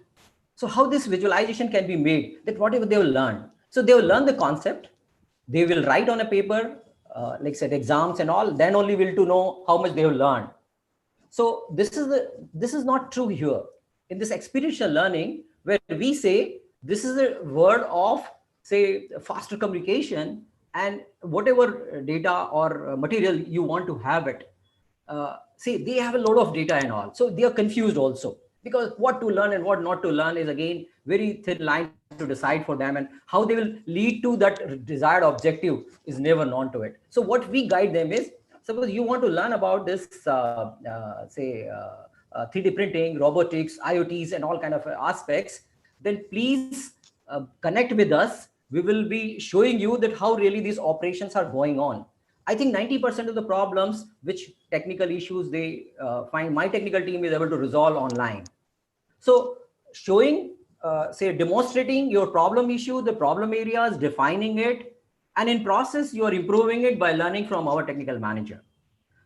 Speaker 17: So how this visualization can be made, that whatever they will learn. So they will learn the concept, they will write on a paper, like said exams and all, then only will to know how much they will learn. So this is not true here. In this experiential learning, where we say this is a word of, say, faster communication, and whatever data or material you want to have it, see, they have a lot of data and all. So they are confused also, because what to learn and what not to learn is again very thin line to decide for them, and how they will lead to that desired objective is never known to it. So what we guide them is, suppose you want to learn about this, say, 3D printing, robotics, IoTs, and all kind of aspects, then please connect with us. We will be showing you that how really these operations are going on. I think 90% of the problems, which technical issues they find, my technical team is able to resolve online. So showing, say, demonstrating your problem issue, the problem areas, defining it, and in process, you are improving it by learning from our technical manager.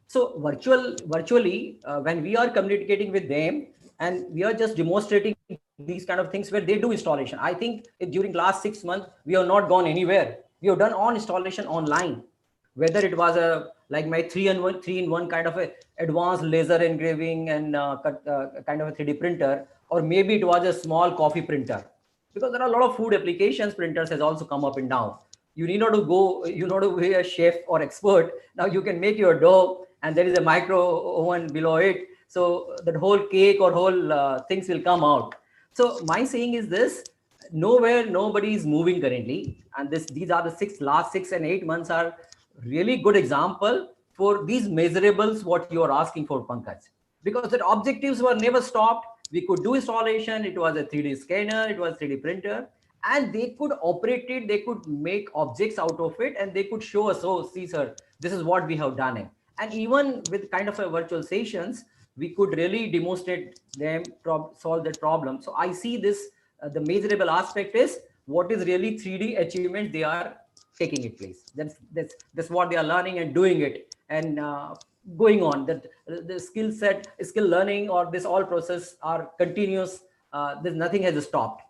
Speaker 17: So virtually, when we are communicating with them and we are just demonstrating these kind of things where they do installation. I think during last 6 months, we have not gone anywhere. We have done on installation online, whether it was a like my 3-in-1 kind of a advanced laser engraving and kind of a 3D printer, or maybe it was a small coffee printer, because there are a lot of food applications printers has also come up and down. You need not to go, you know, to be a chef or expert. Now you can make your dough and there is a micro oven below it. So that whole cake or whole things will come out. So my saying is this, nowhere, nobody is moving currently. And these are the last 6 and 8 months are really good example for these measurables, what you are asking for, Pankaj. Because the objectives were never stopped. We could do installation. It was a 3D scanner. It was 3D printer. And they could operate it. They could make objects out of it. And they could show us, oh, see, sir, this is what we have done it. And even with kind of a virtual sessions, we could really demonstrate them, solve that problem. So I see this, the measurable aspect is what is really 3D achievement they are taking it place. That's what they are learning and doing it and going on. That the skill learning or this all process are continuous. There's nothing has stopped.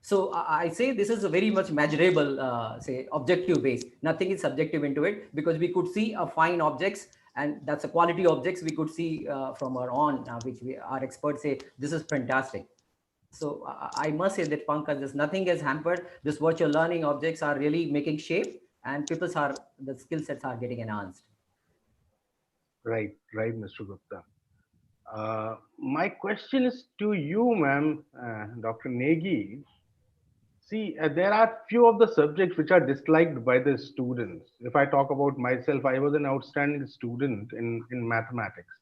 Speaker 17: So I say this is a very much measurable, say, objective base. Nothing is subjective into it, because we could see a fine objects, and that's a quality objects we could see from our own, which our experts say this is fantastic. So I must say that, Pankaj, there's nothing has hampered. This virtual learning objects are really making shape, and the skill sets are getting enhanced.
Speaker 16: Right, Mr. Gupta. My question is to you, ma'am, Dr. Negi. See, there are few of the subjects which are disliked by the students. If I talk about myself, I was an outstanding student in mathematics.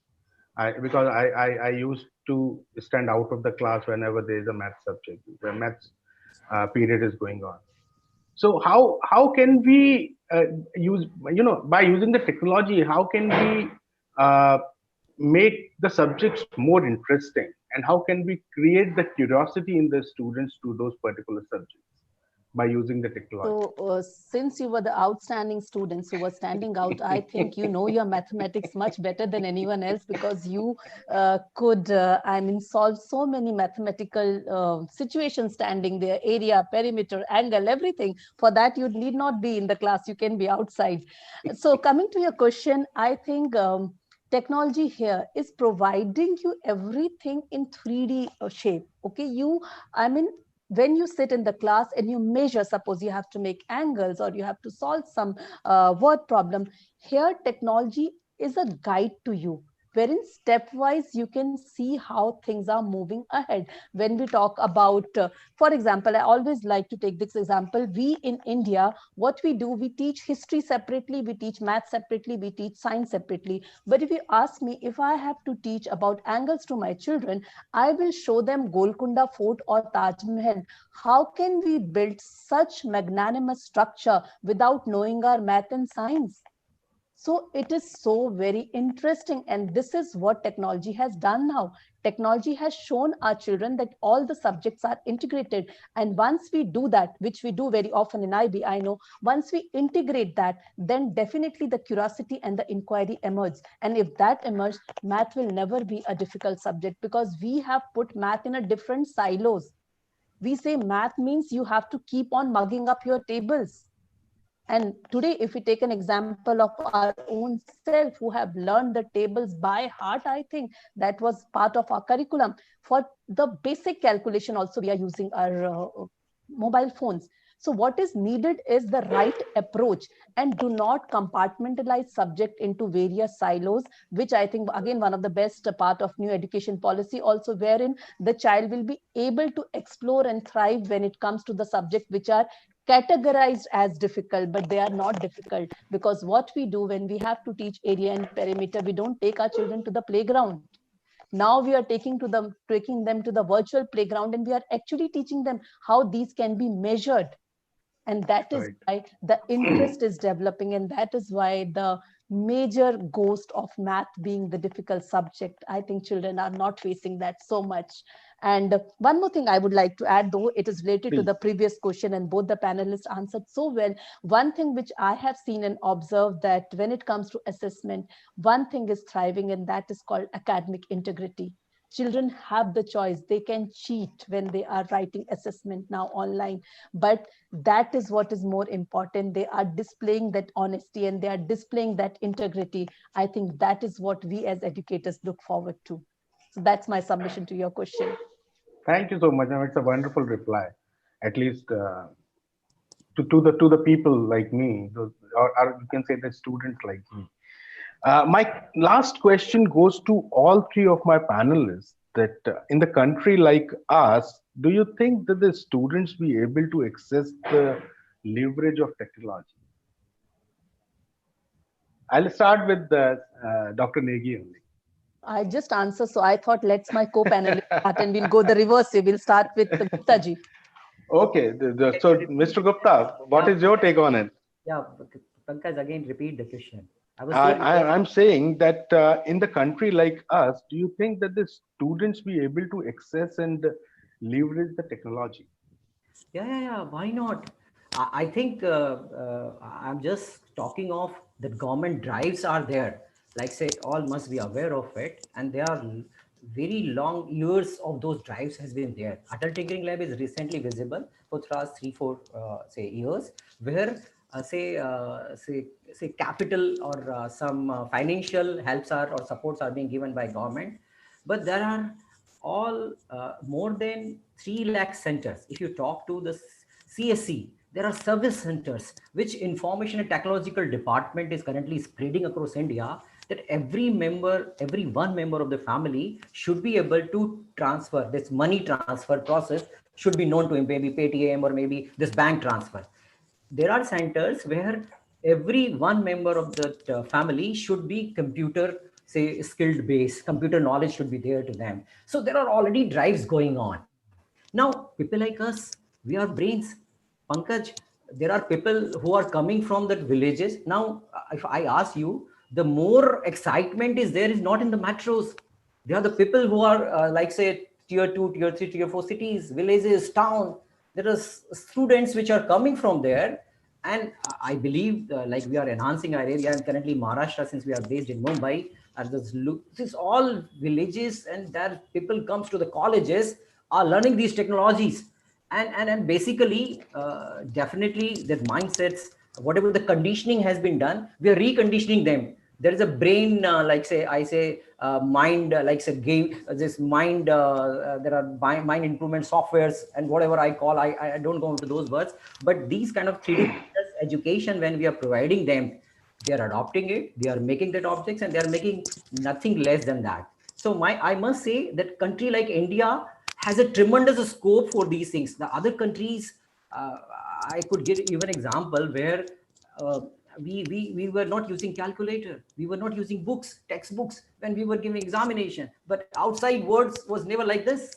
Speaker 16: Because I used to stand out of the class whenever there is a math subject, the maths period is going on. So how can we use, by using the technology, how can we make the subjects more interesting, and how can we create the curiosity in the students to those particular subjects? by using the technology.
Speaker 15: So since you were the outstanding students who were standing out, I think you know your mathematics much better than anyone else, because you could, I mean, solve so many mathematical situations standing there, area, perimeter, angle, everything. For that, you need not be in the class, you can be outside. So coming to your question, I think technology here is providing you everything in 3D shape. Okay, I mean, when you sit in the class and you measure, suppose you have to make angles or you have to solve some word problem, here technology is a guide to you, wherein stepwise you can see how things are moving ahead. When we talk about, for example, I always like to take this example. We in India, what we do, we teach history separately, we teach math separately, we teach science separately. But if you ask me, if I have to teach about angles to my children, I will show them Golconda Fort or Taj Mahal. How can we build such magnanimous structure without knowing our math and science? So it is so very interesting. And this is what technology has done now. Technology has shown our children that all the subjects are integrated. And once we do that, which we do very often in IB, I know, once we integrate that, then definitely the curiosity and the inquiry emerge. And if that emerges, math will never be a difficult subject, because we have put math in a different silos. We say math means you have to keep on mugging up your tables. And today, if we take an example of our own self who have learned the tables by heart, I think that was part of our curriculum. For the basic calculation also, we are using our mobile phones. So what is needed is the right approach, and do not compartmentalize subject into various silos, which I think, again, one of the best part of new education policy also, wherein the child will be able to explore and thrive when it comes to the subject which are categorized as difficult, but they are not difficult. Because what we do when we have to teach area and perimeter, we don't take our children to the playground. Now we are taking them to the virtual playground, and we are actually teaching them how these can be measured. And that is why the interest is developing, and that is why the major ghost of math being the difficult subject, I think children are not facing that so much. And one more thing I would like to add, though it is related to the previous question and both the panelists answered so well. One thing which I have seen and observed, that when it comes to assessment, one thing is thriving, and that is called academic integrity. Children have the choice. They can cheat when they are writing assessment now online, but that is what is more important. They are displaying that honesty and they are displaying that integrity. I think that is what we as educators look forward to. So that's my submission to your question.
Speaker 16: Thank you so much. It's a wonderful reply, at least to the people like me, or you can say the students like me. My last question goes to all three of my panelists, that in the country like us, do you think that the students be able to access the leverage of technology? I'll start with Dr. Negi only.
Speaker 15: I just answered, so I thought let's my co-panelist start and we'll go the reverse. We'll start with Gupta ji.
Speaker 16: Okay, so Mr. Gupta, what is your take on it?
Speaker 17: Yeah, Pankaj, again repeat the question.
Speaker 16: I'm saying that in the country like us, do you think that the students be able to access and leverage the technology?
Speaker 17: Yeah. Why not? I think I'm just talking of the government drives are there. Like say, all must be aware of it, and there are very long years of those drives has been there. Adult Tinkering Lab is recently visible for the last 3-4 say years, where say capital or some financial helps are or supports are being given by government, but there are all more than 3 lakh centers. If you talk to the CSC, there are service centers which information and technological department is currently spreading across India, that every one member of the family should be able to transfer. This money transfer process should be known to him, maybe Paytm or maybe this bank transfer. There are centers where every one member of the family should be computer, say, skilled base, computer knowledge should be there to them. So there are already drives going on. Now, people like us, we are brains. Pankaj, there are people who are coming from the villages. Now, if I ask you, the more excitement is there is not in the metros. They are the people who are like, say, tier 2, tier 3, tier 4 cities, villages, town. there are students which are coming from there. And I believe like we are enhancing our area. I'm currently in Maharashtra since we are based in Mumbai. And this all villages and there people comes to the colleges are learning these technologies. And basically, definitely their mindsets, whatever the conditioning has been done, we are reconditioning them. There is a brain, like say, I say, mind, like say game, this mind, there are mind improvement softwares and whatever I call, I don't go into those words, but these kind of 3D education, when we are providing them, they are adopting it, they are making that objects, and they are making nothing less than that. So I must say that country like India has a tremendous scope for these things. The other countries, I could give even an example where we were not using calculator, we were not using books, textbooks when we were giving examination. But outside words was never like this.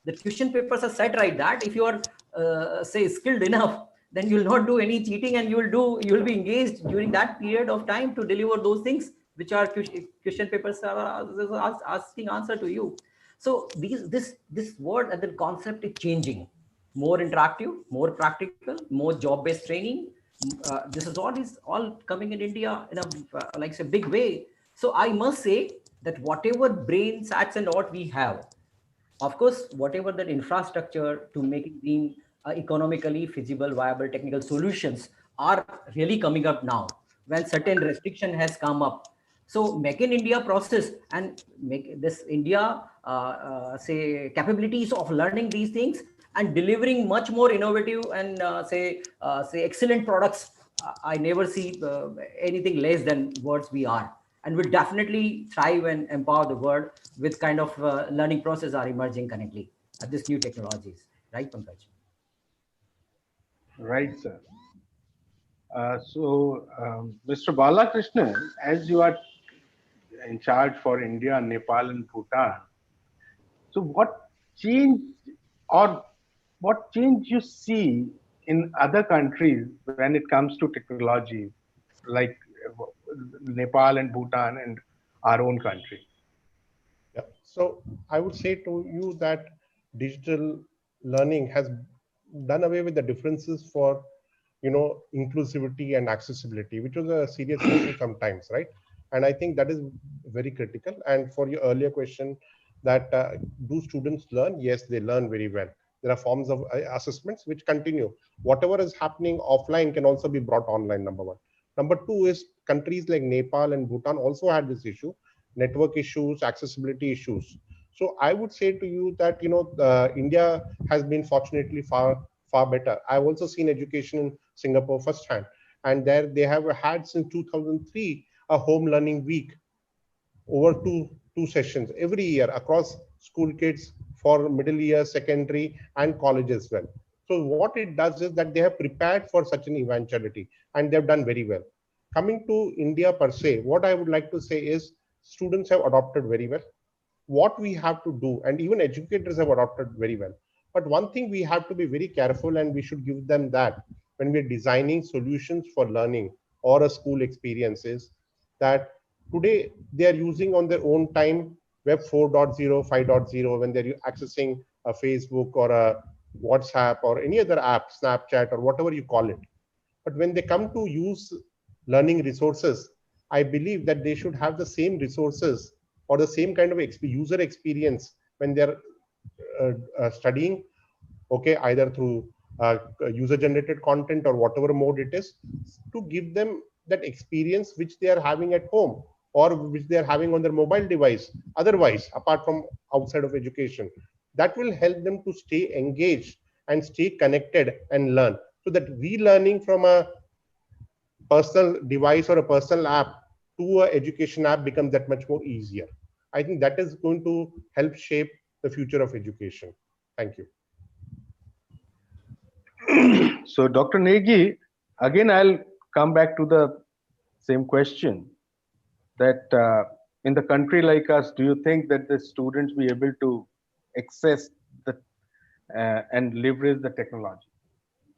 Speaker 17: The question papers are set right that if you are say skilled enough, then you will not do any cheating, and you will be engaged during that period of time to deliver those things which are question papers are asking answer to you. So this word and the concept is changing, more interactive, more practical, more job-based training. This is all coming in India in a like say big way. So I must say that whatever brain sats and what we have, of course, whatever that infrastructure to make it being economically feasible, viable technical solutions are really coming up now when certain restriction has come up. So make in India process and make this India say capabilities of learning these things and delivering much more innovative and say excellent products. I never see anything less than words we are, and will definitely thrive and empower the world with kind of learning process are emerging currently at this new technologies, right, Pankaj?
Speaker 16: Right, sir. Mr. Balakrishnan, as you are in charge for India, Nepal, and Bhutan, so what change or what change you see in other countries when it comes to technology, like Nepal and Bhutan and our own country?
Speaker 10: Yeah. So I would say to you that digital learning has done away with the differences for, inclusivity and accessibility, which was a serious issue sometimes, right? And I think that is very critical. And for your earlier question, that do students learn? Yes, they learn very well. There are forms of assessments which continue. Whatever is happening offline can also be brought online, number one. Number two is countries like Nepal and Bhutan also had this issue, network issues, accessibility issues. So I would say to you that India has been fortunately far better. I've also seen education in Singapore firsthand, and there they have had since 2003 a home learning week, over two sessions every year across school kids for middle year, secondary, and college as well. So what it does is that they have prepared for such an eventuality, and they've done very well. Coming to India per se, what I would like to say is students have adopted very well. What we have to do, and even educators have adopted very well. But one thing we have to be very careful, and we should give them that when we're designing solutions for learning or a school experience, is that today they are using on their own time Web 4.0, 5.0, when they're accessing a Facebook or a WhatsApp or any other app, Snapchat or whatever you call it. But when they come to use learning resources, I believe that they should have the same resources or the same kind of user experience when they're studying, okay, either through user-generated content or whatever mode it is, to give them that experience which they are having at home or which they are having on their mobile device, otherwise, apart from outside of education. That will help them to stay engaged and stay connected and learn. So that relearning from a personal device or a personal app to an education app becomes that much more easier. I think that is going to help shape the future of education. Thank you.
Speaker 16: So, Dr. Negi, again, I'll come back to the same question that in the country like us, do you think that the students be able to access the and leverage the technology?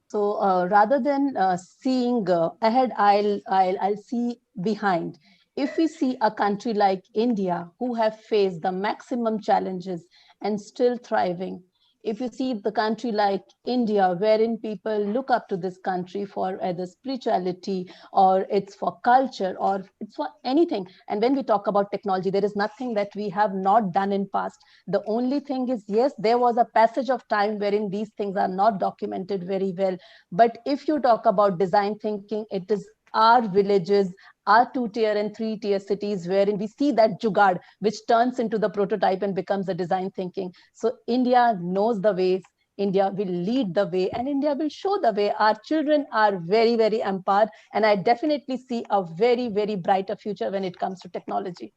Speaker 15: So rather than seeing ahead, I'll see behind. If we see a country like India, who have faced the maximum challenges and still thriving, If you see the country like India, wherein people look up to this country for either spirituality or it's for culture or it's for anything. And when we talk about technology, there is nothing that we have not done in past. The only thing is, yes, there was a passage of time wherein these things are not documented very well. But if you talk about design thinking, it is our villages, our 2-tier and 3-tier cities wherein we see that jugaad, which turns into the prototype and becomes a design thinking. So India knows the ways, India will lead the way, and India will show the way. Our children are very, very empowered, and I definitely see a very, very brighter future when it comes to technology.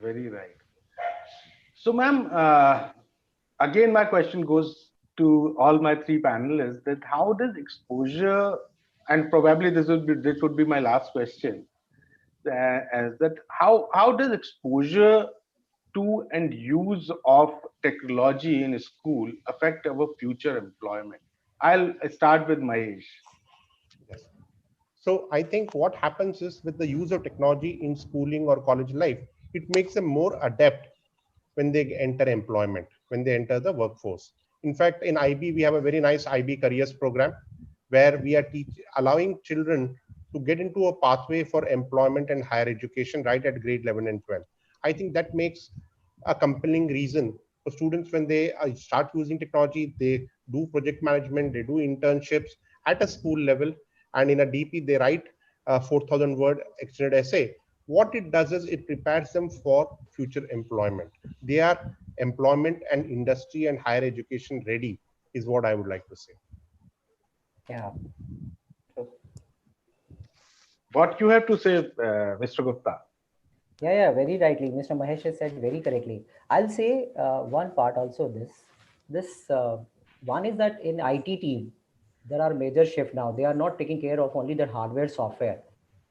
Speaker 16: Very right. So, ma'am, again, my question goes to all my three panelists: that how does exposure, and probably this would be my last question, as that how does exposure to and use of technology in school affect our future employment? I'll start with Mahesh.
Speaker 10: Yes. So I think what happens is with the use of technology in schooling or college life, it makes them more adept when they enter employment, when they enter the workforce. In fact, in IB, we have a very nice IB careers program where we are allowing children to get into a pathway for employment and higher education right at grade 11 and 12. I think that makes a compelling reason for students when they start using technology, they do project management, they do internships at a school level, and in a DP, they write a 4,000 word extended essay. What it does is it prepares them for future employment. They are employment and industry and higher education ready, is what I would like to say.
Speaker 17: Yeah.
Speaker 16: What you have to say, Mr. Gupta?
Speaker 17: Yeah, very rightly. Mr. Mahesh has said very correctly. I'll say one part also one is that in IT team, there are major shift now. They are not taking care of only their hardware, software.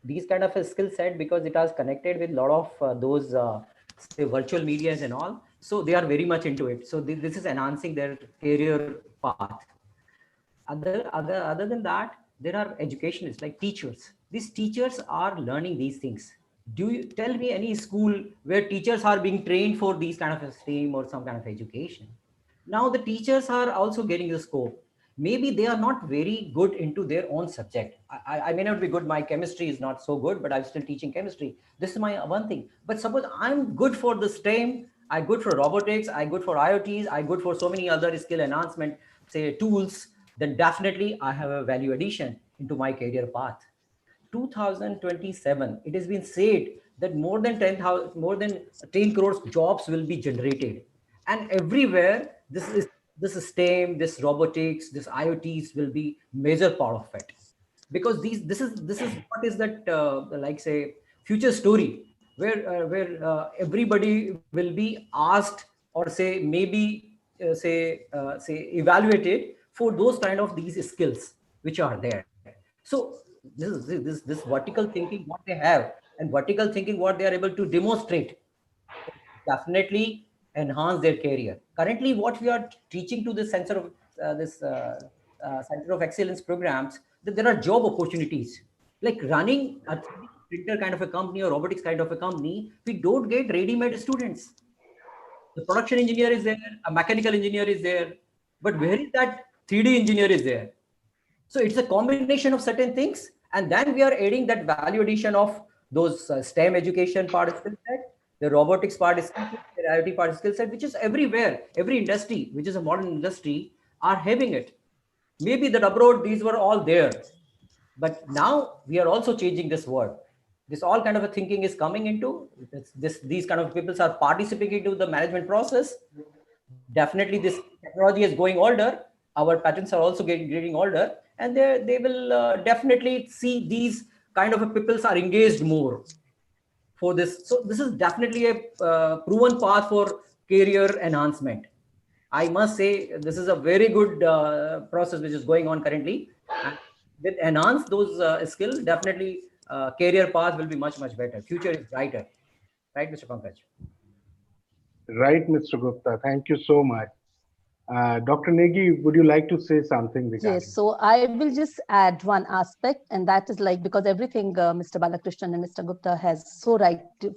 Speaker 17: These kind of a skill set, because it has connected with a lot of those say virtual medias and all. So they are very much into it. So this is enhancing their career path. Other than that, there are educationists like teachers. These teachers are learning these things. Do you tell me any school where teachers are being trained for these kind of a STEAM or some kind of education? Now the teachers are also getting the scope. Maybe they are not very good into their own subject. I may not be good. My chemistry is not so good, but I'm still teaching chemistry. This is my one thing. But suppose I'm good for the STEM, I'm good for robotics, I'm good for IoTs, I'm good for so many other skill enhancement, say tools, then definitely I have a value addition into my career path. 2027, it has been said that more than 10 crores jobs will be generated, and everywhere this STEM, this robotics, this IoTs will be major part of it, because this is what is that like say future story where everybody will be asked or say maybe say evaluated for those kind of these skills which are there. So this vertical thinking what they have, and vertical thinking what they are able to demonstrate, definitely enhance their career. Currently, what we are teaching to this center of excellence programs, that there are job opportunities. Like running a 3D printer kind of a company or robotics kind of a company, we don't get ready-made students. The production engineer is there, a mechanical engineer is there, but where is that 3D engineer is there? So it's a combination of certain things, and then we are adding that value addition of those STEM education part of skill set, the robotics part is skill set, the IoT part is skill set, which is everywhere. Every industry, which is a modern industry, are having it. Maybe that abroad, these were all there. But now we are also changing this world. This all kind of a thinking is coming into these kind of people are participating into the management process. Definitely this technology is going older. Our patents are also getting older, and they will definitely see these kind of people are engaged more for this. So this is definitely a proven path for career enhancement. I must say this is a very good process which is going on currently. And with enhance those skills, definitely career path will be much better. Future is brighter, right, Mr. Pankaj?
Speaker 16: Right, Mr. Gupta. Thank you so much. Dr. Negi, would you like to say something regarding?
Speaker 15: Yes, so I will just add one aspect, and that is like, because everything Mr. Balakrishnan and Mr. Gupta has so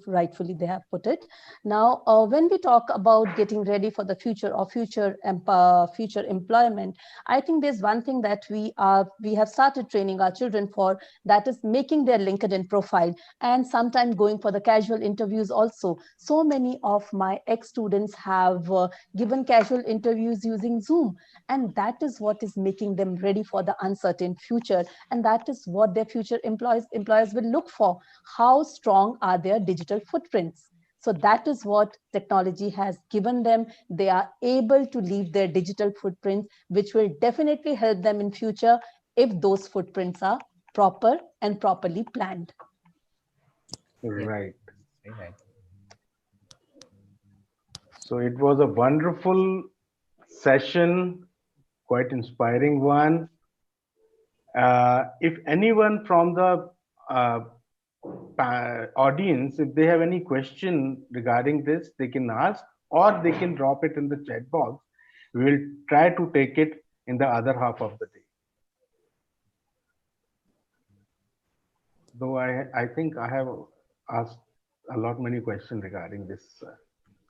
Speaker 15: rightfully they have put it. Now, when we talk about getting ready for the future or future employment, I think there's one thing that we have started training our children for, that is making their LinkedIn profile, and sometimes going for the casual interviews also. So many of my ex-students have given casual interviews using Zoom, and that is what is making them ready for the uncertain future, and that is what their future employers will look for. How strong are their digital footprints? So that is what technology has given them. They are able to leave their digital footprints, which will definitely help them in future if those footprints are proper and properly planned.
Speaker 16: Right. So it was a wonderful session, quite inspiring one. If anyone from the audience, if they have any question regarding this, they can ask, or they can drop it in the chat box. We will try to take it in the other half of the day. Though I think I have asked a lot many questions regarding this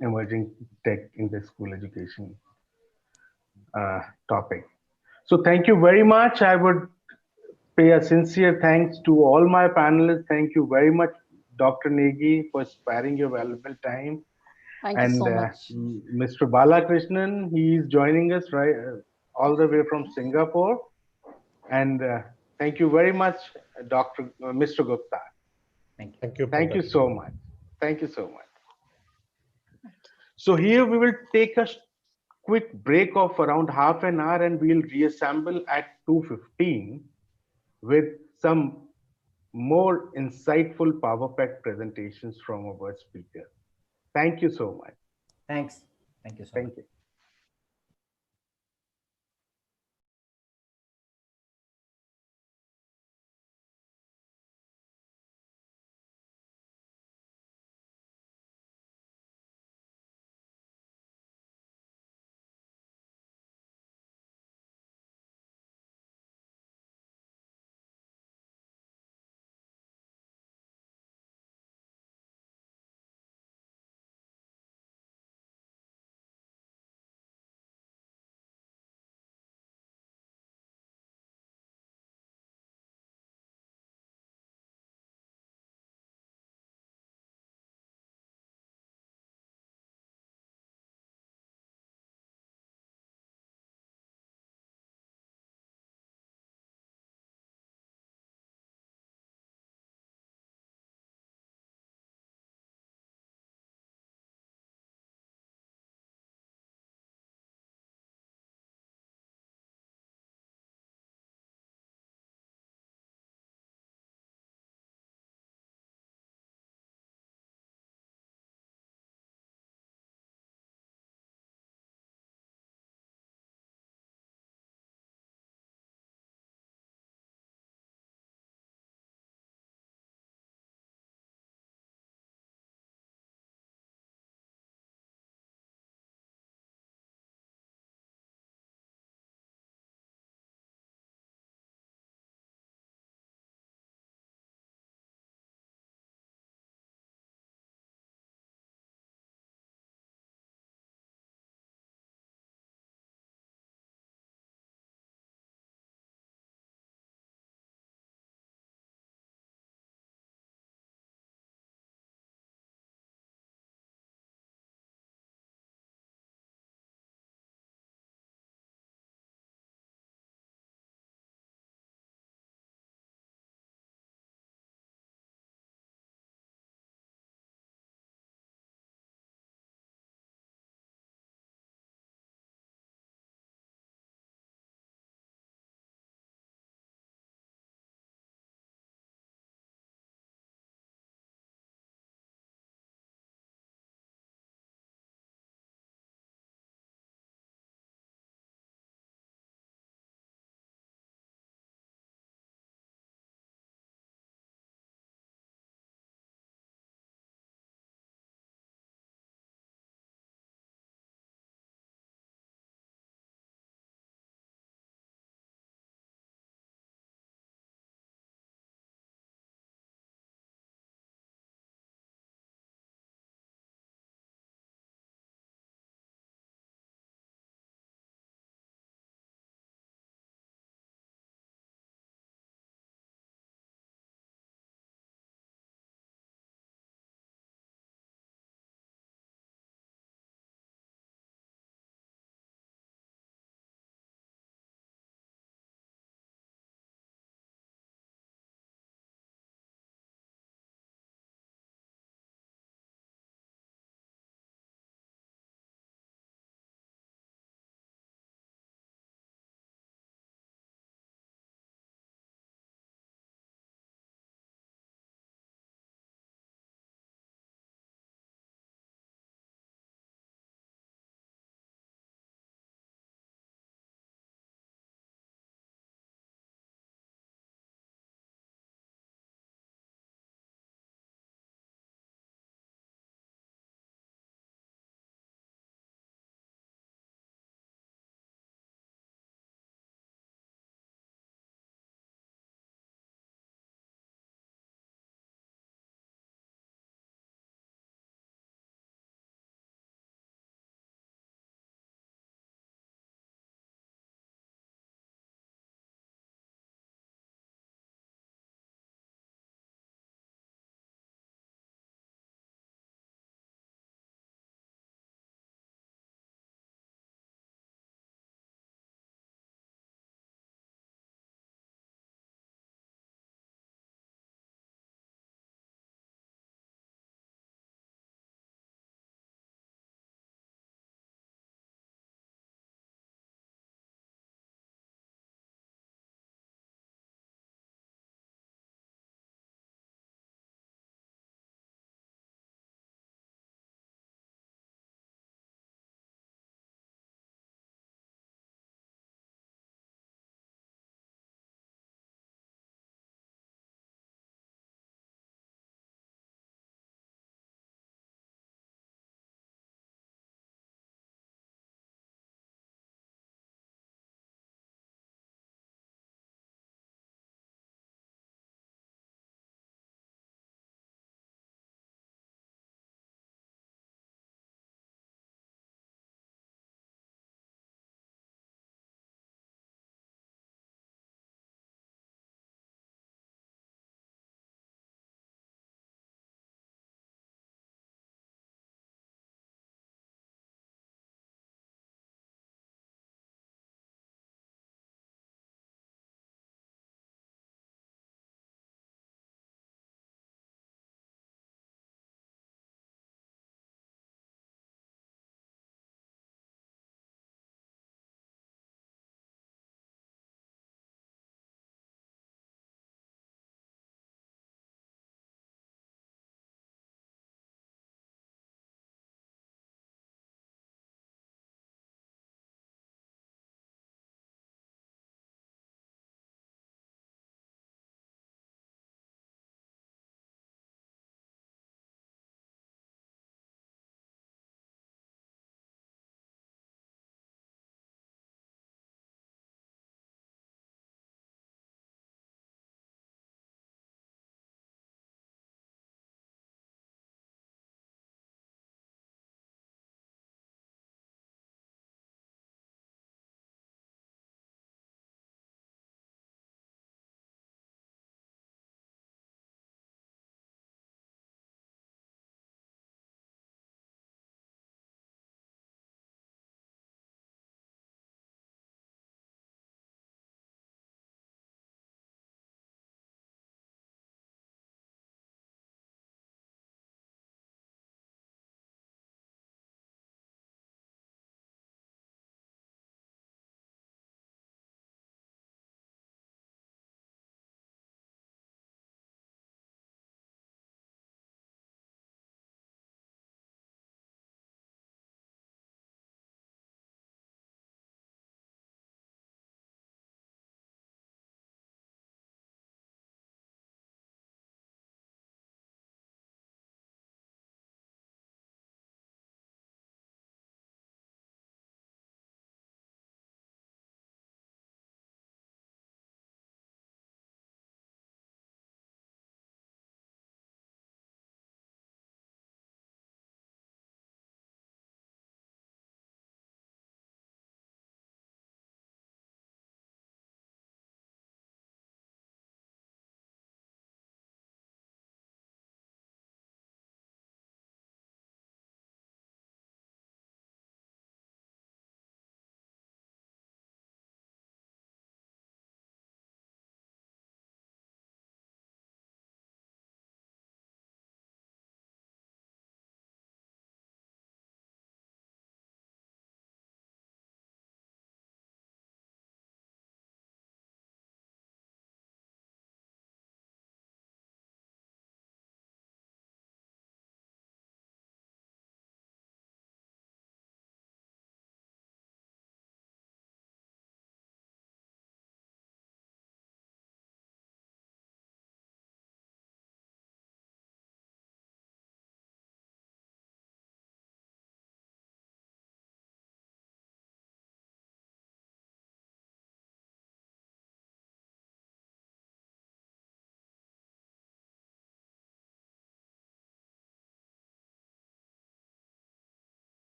Speaker 16: emerging tech in the school education topic. So thank you very much. I would pay a sincere thanks to all my panelists. Thank you very much, Dr. Negi, for sparing your valuable time.
Speaker 15: Thank you so much.
Speaker 16: Mr. Balakrishnan, he is joining us all the way from Singapore. And thank you very much, Mr. Gupta.
Speaker 10: Thank you.
Speaker 16: Thank you so much. Thank you so much. So here we will take a quick break of around half an hour, and we'll reassemble at 2:15 with some more insightful power-packed presentations from our speaker. Thank you so much.
Speaker 17: Thanks. Thank you so much.
Speaker 16: Thank you.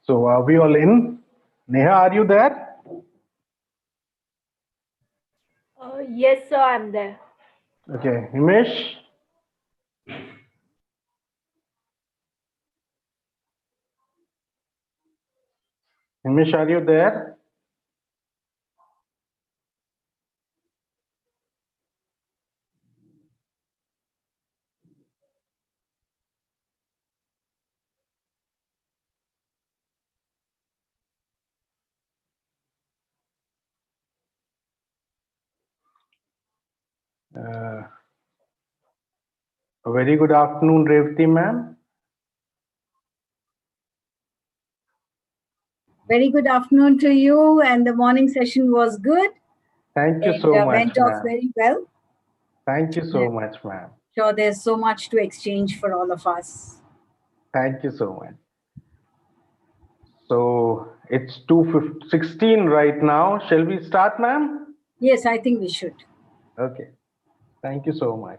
Speaker 16: So are we all in? Neha, are you there?
Speaker 2: Yes, sir, I'm there.
Speaker 16: Okay, Himesh? Himesh, are you there? A very good afternoon, Revati ma'am.
Speaker 6: Very good afternoon to you, and the morning session was good.
Speaker 16: Thank you
Speaker 6: It
Speaker 16: so much,
Speaker 6: went off
Speaker 16: ma'am.
Speaker 6: very well.
Speaker 16: Thank you so much, ma'am.
Speaker 6: Sure, there's so much to exchange for all of us.
Speaker 16: Thank you so much. So it's 2:16 right now. Shall we start, ma'am?
Speaker 6: Yes, I think we should.
Speaker 16: Okay. Thank you so much.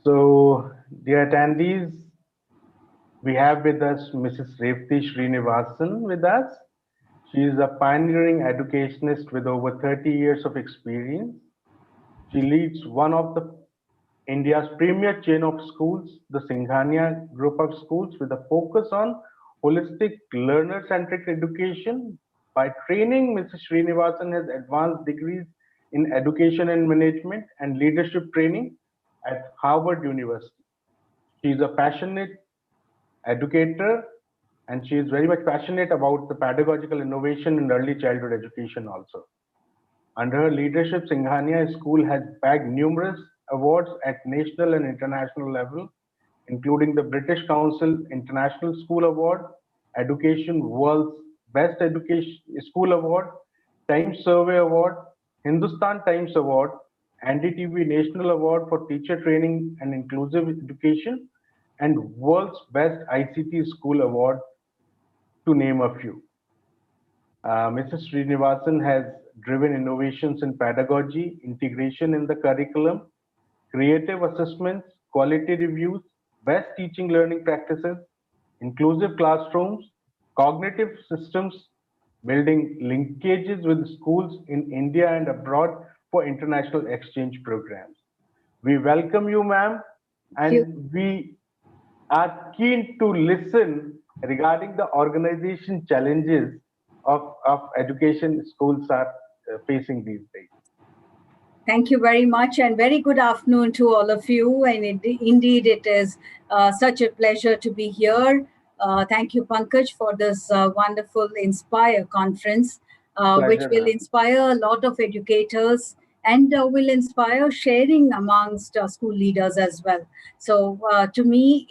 Speaker 16: So, dear attendees, we have with us Mrs. Revati Srinivasan with us. She is a pioneering educationist with over 30 years of experience. She leads one of India's premier chain of schools, the Singhania Group of Schools, with a focus on holistic learner-centric education. By training, Mrs. Srinivasan has advanced degrees in education and management and leadership training at Harvard University. She is a passionate educator, and she is very much passionate about the pedagogical innovation in early childhood education also. Under her leadership, Singhania School has bagged numerous awards at national and international level, including the British Council International School Award, Education World's Best Education School Award, Times Survey Award, Hindustan Times Award, NDTV National Award for Teacher Training and Inclusive Education, and World's Best ICT School Award, to name a few. Mrs. Srinivasan has driven innovations in pedagogy, integration in the curriculum, creative assessments, quality reviews, best teaching learning practices, inclusive classrooms, cognitive systems, building linkages with schools in India and abroad for international exchange programs. We welcome you, ma'am, and we are keen to listen regarding the organization challenges of education schools are facing these days.
Speaker 6: Thank you very much, and very good afternoon to all of you. And indeed, it is such a pleasure to be here. Thank you, Pankaj, for this wonderful Inspire conference, which will inspire a lot of educators and will inspire sharing amongst school leaders as well. So to me,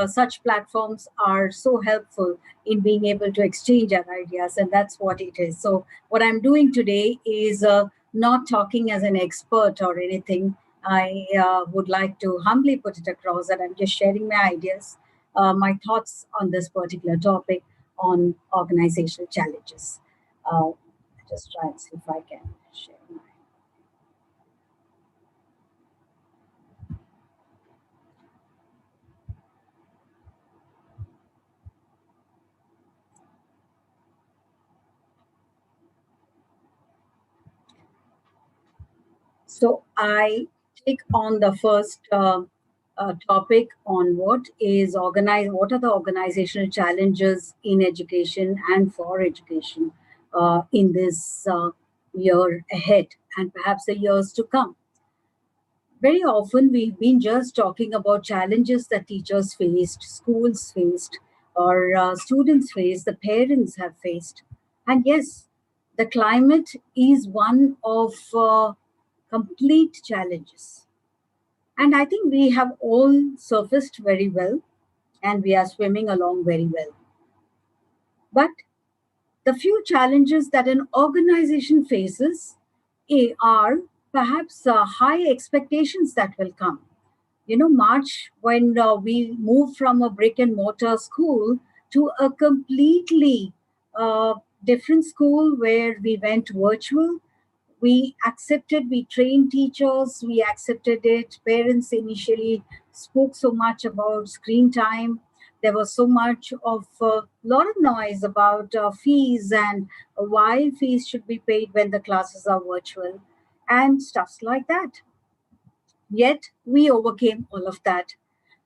Speaker 6: such platforms are so helpful in being able to exchange our ideas, and that's what it is. So what I'm doing today is not talking as an expert or anything. I would like to humbly put it across that I'm just sharing my ideas, my thoughts on this particular topic on organizational challenges. Just try and see if I can share my. So I take on the first topic on what are the organizational challenges in education and for education in this year ahead and perhaps the years to come. Very often we've been just talking about challenges that teachers faced, schools faced, or students faced, the parents have faced. And yes, the climate is one of complete challenges. And I think we have all surfaced very well and we are swimming along very well. But the few challenges that an organization faces are perhaps high expectations that will come. March, when we moved from a brick and mortar school to a completely different school where we went virtual. We trained teachers, we accepted it. Parents initially spoke so much about screen time. There was so much of a lot of noise about fees and why fees should be paid when the classes are virtual and stuff like that. Yet we overcame all of that,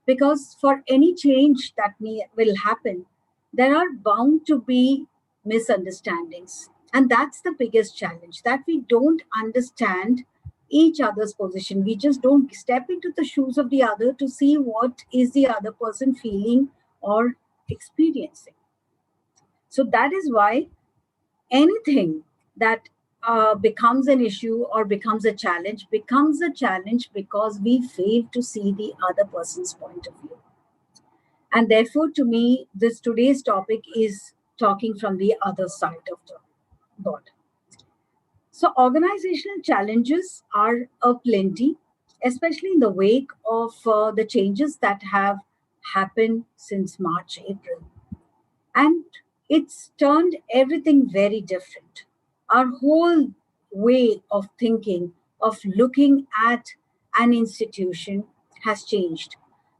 Speaker 6: because for any change that will happen, there are bound to be misunderstandings. And that's the biggest challenge, that we don't understand each other's position. We just don't step into the shoes of the other to see what is the other person feeling or experiencing. So that is why anything that becomes an issue or becomes a challenge because we fail to see the other person's point of view. And therefore, to me, today's topic is talking from the other side of the board. So organizational challenges are aplenty, especially in the wake of the changes that have happened since March, April. And it's turned everything very different. Our whole way of thinking, of looking at an institution has changed.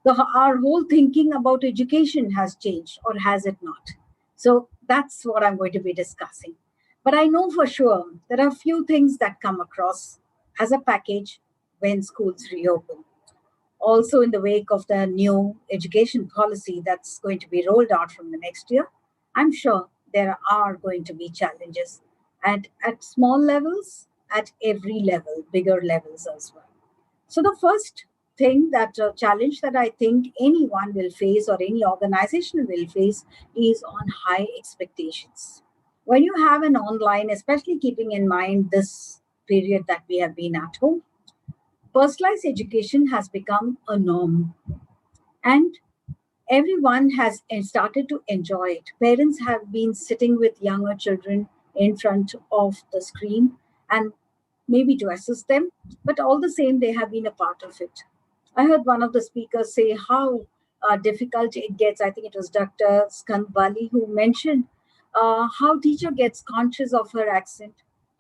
Speaker 6: Our whole thinking about education has changed, or has it not? So that's what I'm going to be discussing. But I know for sure there are a few things that come across as a package when schools reopen. Also, in the wake of the new education policy that's going to be rolled out from the next year, I'm sure there are going to be challenges at small levels, at every level, bigger levels as well. So the first thing, that challenge that I think anyone will face or any organization will face, is on high expectations. When you have an online, especially keeping in mind this period that we have been at home, personalized education has become a norm, and everyone has started to enjoy it. Parents have been sitting with younger children in front of the screen, and maybe to assist them, but all the same, they have been a part of it. I heard one of the speakers say how difficult it gets. I think it was Dr. Skandwali who mentioned how teacher gets conscious of her accent.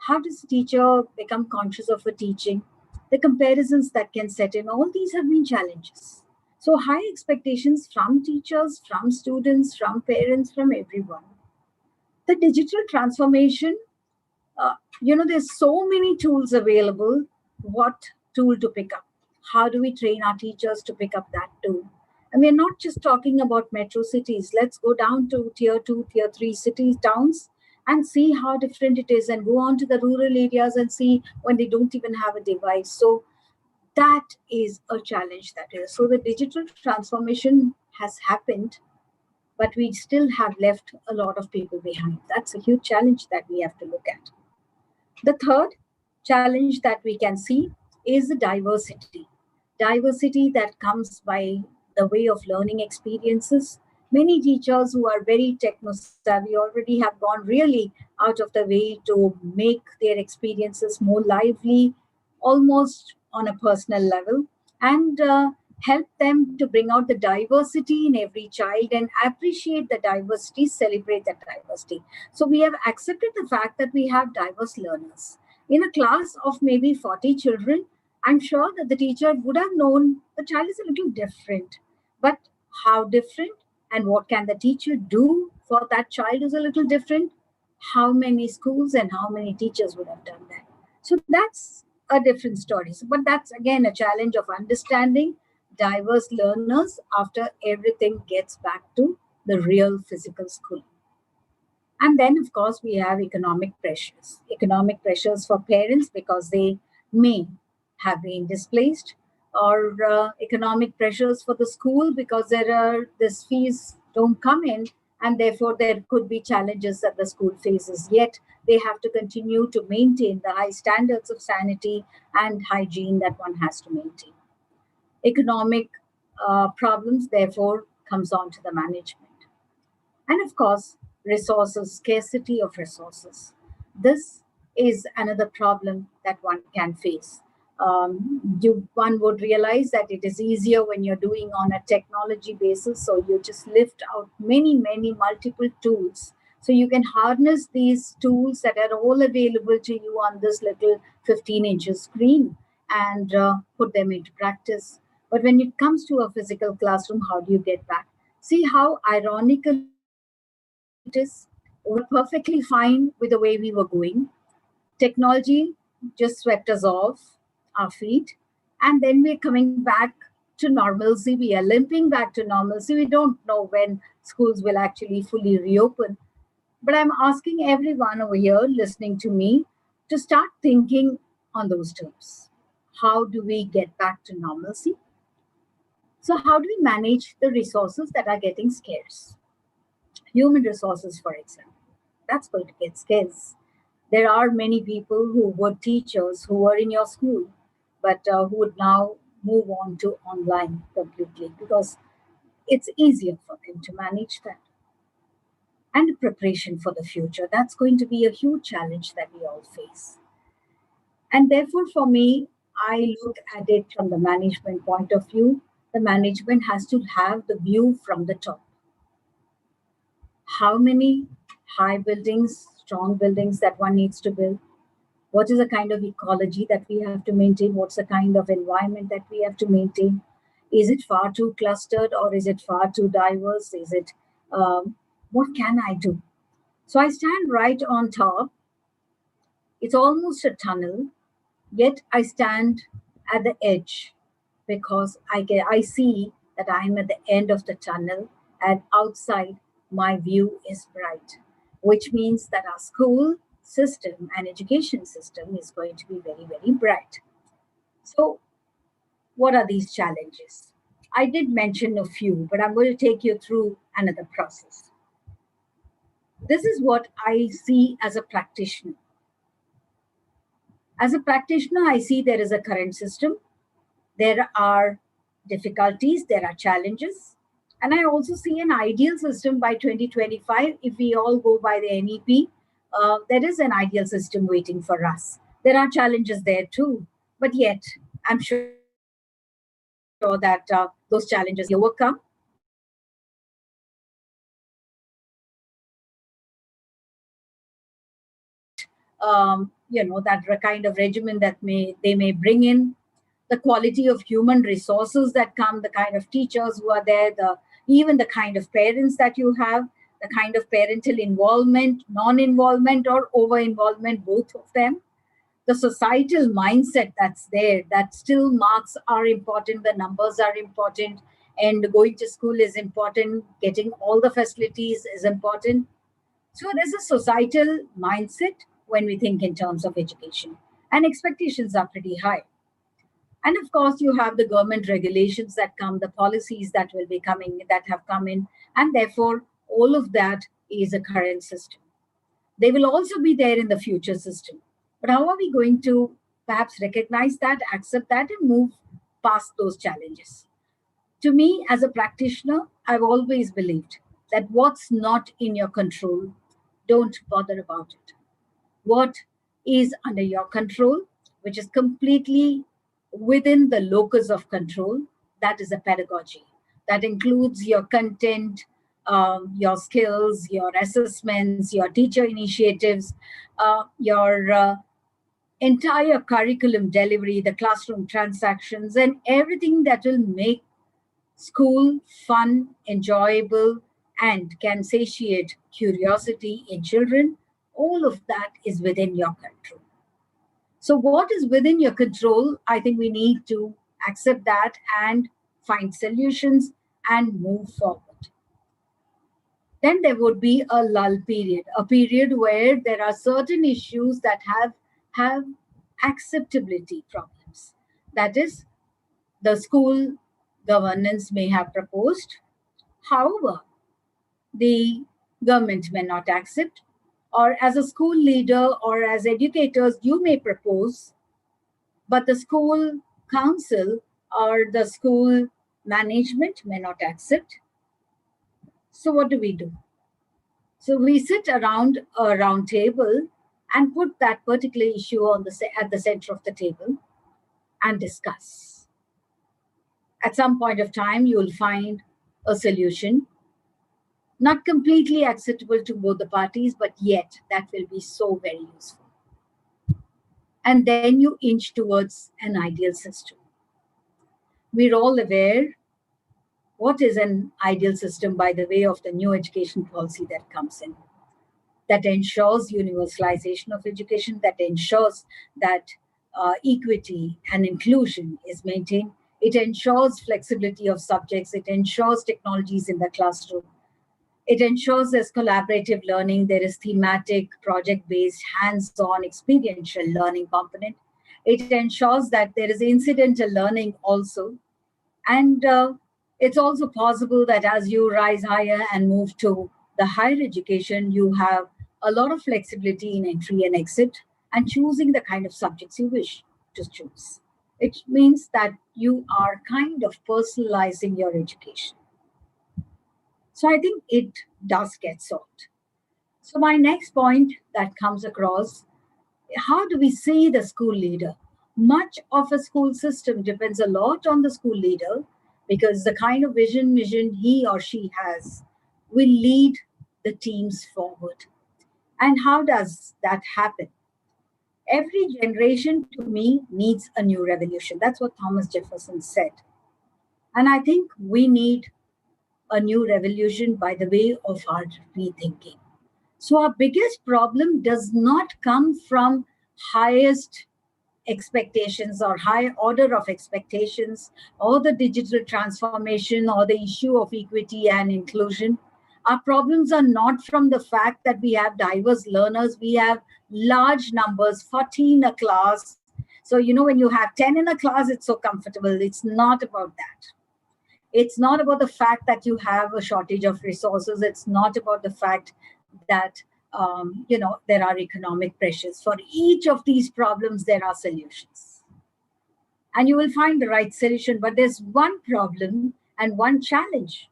Speaker 6: How does teacher become conscious of her teaching? The comparisons that can set in, all these have been challenges. So high expectations from teachers, from students, from parents, from everyone. The digital transformation, there's so many tools available. What tool to pick up? How do we train our teachers to pick up that tool? And we're not just talking about metro cities. Let's go down to tier 2, tier 3 cities, towns, and see how different it is, and go on to the rural areas and see when they don't even have a device. So that is a challenge that is. So the digital transformation has happened, but we still have left a lot of people behind. That's a huge challenge that we have to look at. The third challenge that we can see is the diversity. Diversity that comes by the way of learning experiences. Many teachers who are very techno-savvy already have gone really out of the way to make their experiences more lively, almost on a personal level, and help them to bring out the diversity in every child and appreciate the diversity, celebrate that diversity. So we have accepted the fact that we have diverse learners. In a class of maybe 40 children, I'm sure that the teacher would have known the child is a little different. But how different, and what can the teacher do for that child who's a little different? How many schools and how many teachers would have done that? So that's a different story. But that's again a challenge of understanding diverse learners after everything gets back to the real physical school. And then, of course, we have economic pressures. Economic pressures for parents because they may have been displaced, or economic pressures for the school because these fees don't come in, and therefore there could be challenges that the school faces. Yet they have to continue to maintain the high standards of sanity and hygiene that one has to maintain. Economic problems, therefore, comes on to the management. And of course, resources, scarcity of resources. This is another problem that one can face. One would realize that it is easier when you're doing on a technology basis. So you just lift out many multiple tools. So you can harness these tools that are all available to you on this little 15-inch screen and put them into practice. But when it comes to a physical classroom, how do you get back? See how ironical it is. We're perfectly fine with the way we were going. Technology just swept us off our feet, and then we're coming back to normalcy. We are limping back to normalcy. We don't know when schools will actually fully reopen. But I'm asking everyone over here listening to me to start thinking on those terms. How do we get back to normalcy? So how do we manage the resources that are getting scarce? Human resources, for example. That's going to get scarce. There are many people who were teachers who were in your school, but who would now move on to online completely because it's easier for them to manage that. And preparation for the future. That's going to be a huge challenge that we all face. And therefore, for me, I look at it from the management point of view. The management has to have the view from the top. How many high buildings, strong buildings that one needs to build? What is the kind of ecology that we have to maintain? What's the kind of environment that we have to maintain? Is it far too clustered or is it far too diverse? Is it, what can I do? So I stand right on top. It's almost a tunnel, yet I stand at the edge because I see that I'm at the end of the tunnel and outside my view is bright, which means that our school system and education system is going to be very bright. So what are these challenges? I did mention a few, but I'm going to take you through another process. This is what I see as a practitioner. As a practitioner, I see there is a current system. There are difficulties, there are challenges. And I also see an ideal system by 2025. If we all go by the NEP, there is an ideal system waiting for us. There are challenges there too, but yet I'm sure that those challenges will be overcome. That kind of regimen that they may bring in, the quality of human resources that come, the kind of teachers who are there, even the kind of parents that you have, the kind of parental involvement, non-involvement or over-involvement, both of them. The societal mindset that's there, that still marks are important, the numbers are important, and going to school is important, getting all the facilities is important. So there's a societal mindset when we think in terms of education, and expectations are pretty high. And of course, you have the government regulations that come, the policies that will be coming, that have come in, and therefore all of that is a current system. They will also be there in the future system. But how are we going to perhaps recognize that, accept that, and move past those challenges? To me, as a practitioner, I've always believed that what's not in your control, don't bother about it. What is under your control, which is completely within the locus of control, that is a pedagogy. That includes your content, your skills, your assessments, your teacher initiatives, your entire curriculum delivery, the classroom transactions, and everything that will make school fun, enjoyable, and can satiate curiosity in children. All of that is within your control. So what is within your control, I think we need to accept that and find solutions and move forward. Then there would be a lull period, a period where there are certain issues that have acceptability problems. That is, the school governance may have proposed. However, the government may not accept, or as a school leader or as educators, you may propose, but the school council or the school management may not accept. So what do? So we sit around a round table and put that particular issue at the center of the table. and discuss. At some point of time, you'll find a solution, not completely acceptable to both the parties, but yet that will be so very useful. And then you inch towards an ideal system. We're all aware what is an ideal system by the way of the new education policy that comes in, that ensures universalization of education, that ensures that equity and inclusion is maintained. It ensures flexibility of subjects. It ensures technologies in the classroom. It ensures there's collaborative learning. There is thematic, project-based, hands-on, experiential learning component. It ensures that there is incidental learning also. And it's also possible that as you rise higher and move to the higher education, you have a lot of flexibility in entry and exit and choosing the kind of subjects you wish to choose. It means that you are kind of personalizing your education. So I think it does get solved. So my next point that comes across, how do we see the school leader? Much of a school system depends a lot on the school leader, because the kind of vision he or she has will lead the teams forward. And how does that happen? Every generation, to me, needs a new revolution. That's what Thomas Jefferson said. And I think we need a new revolution by the way of our rethinking. So our biggest problem does not come from highest expectations or high order of expectations or the digital transformation or the issue of equity and inclusion. Our problems are not from the fact that we have diverse learners. We have large numbers, 40 in a class. So, when you have 10 in a class, it's so comfortable. It's not about that. It's not about the fact that you have a shortage of resources. It's not about the fact that there are economic pressures. For each of these problems, there are solutions. And you will find the right solution. But there's one problem and one challenge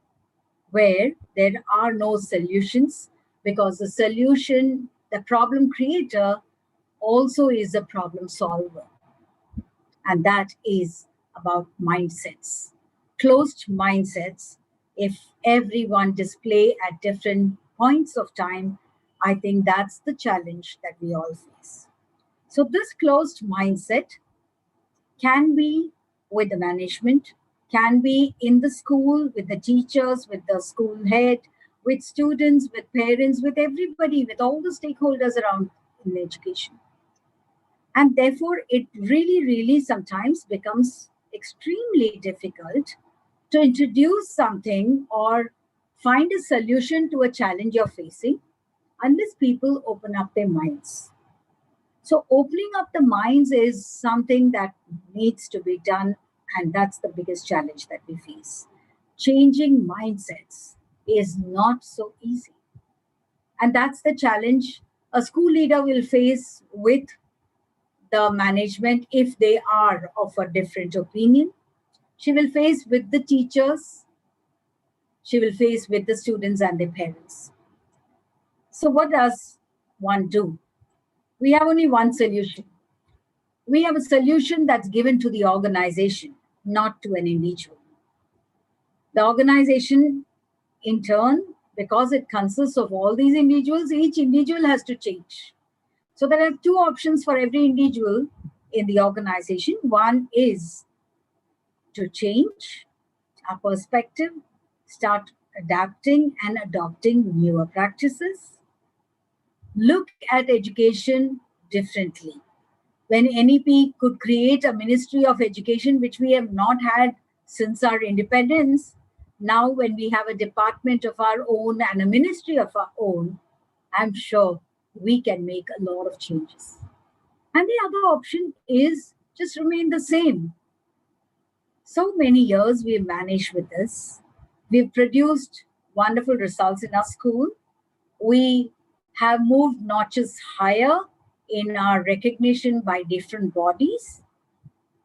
Speaker 6: where there are no solutions, because the problem creator also is a problem solver. And that is about mindsets. Closed mindsets, if everyone display at different points of time, I think that's the challenge that we all face. So this closed mindset can be with the management, can be in the school, with the teachers, with the school head, with students, with parents, with everybody, with all the stakeholders around in education. And therefore, it really, really sometimes becomes extremely difficult to introduce something or find a solution to a challenge you're facing unless people open up their minds. So opening up the minds is something that needs to be done, and that's the biggest challenge that we face. Changing mindsets is not so easy. And that's the challenge a school leader will face with the management if they are of a different opinion. She will face with the teachers. She will face with the students and their parents. So what does one do? We have only one solution. We have a solution that's given to the organization, not to an individual. The organization, in turn, because it consists of all these individuals, each individual has to change. So there are two options for every individual in the organization. One is to change our perspective, start adapting and adopting newer practices, look at education differently. When NEP could create a Ministry of Education, which we have not had since our independence, now when we have a department of our own and a ministry of our own, I'm sure we can make a lot of changes. And the other option is just remain the same. So many years we've managed with this. We've produced wonderful results in our school. We have moved notches higher in our recognition by different bodies.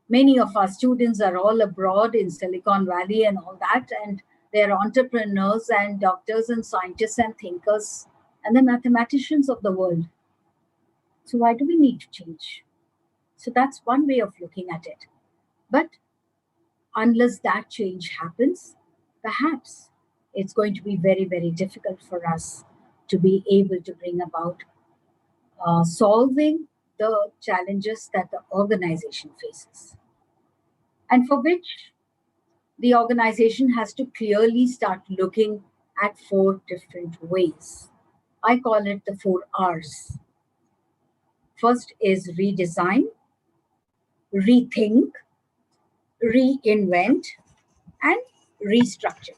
Speaker 6: Many of our students are all abroad in Silicon Valley and all that, and they're entrepreneurs and doctors and scientists and thinkers and the mathematicians of the world. So why do we need to change? So that's one way of looking at it. But unless that change happens, perhaps it's going to be very, very difficult for us to be able to bring about solving the challenges that the organization faces. And for which the organization has to clearly start looking at 4 different ways. I call it the 4 R's. First is redesign, rethink, reinvent, and restructure.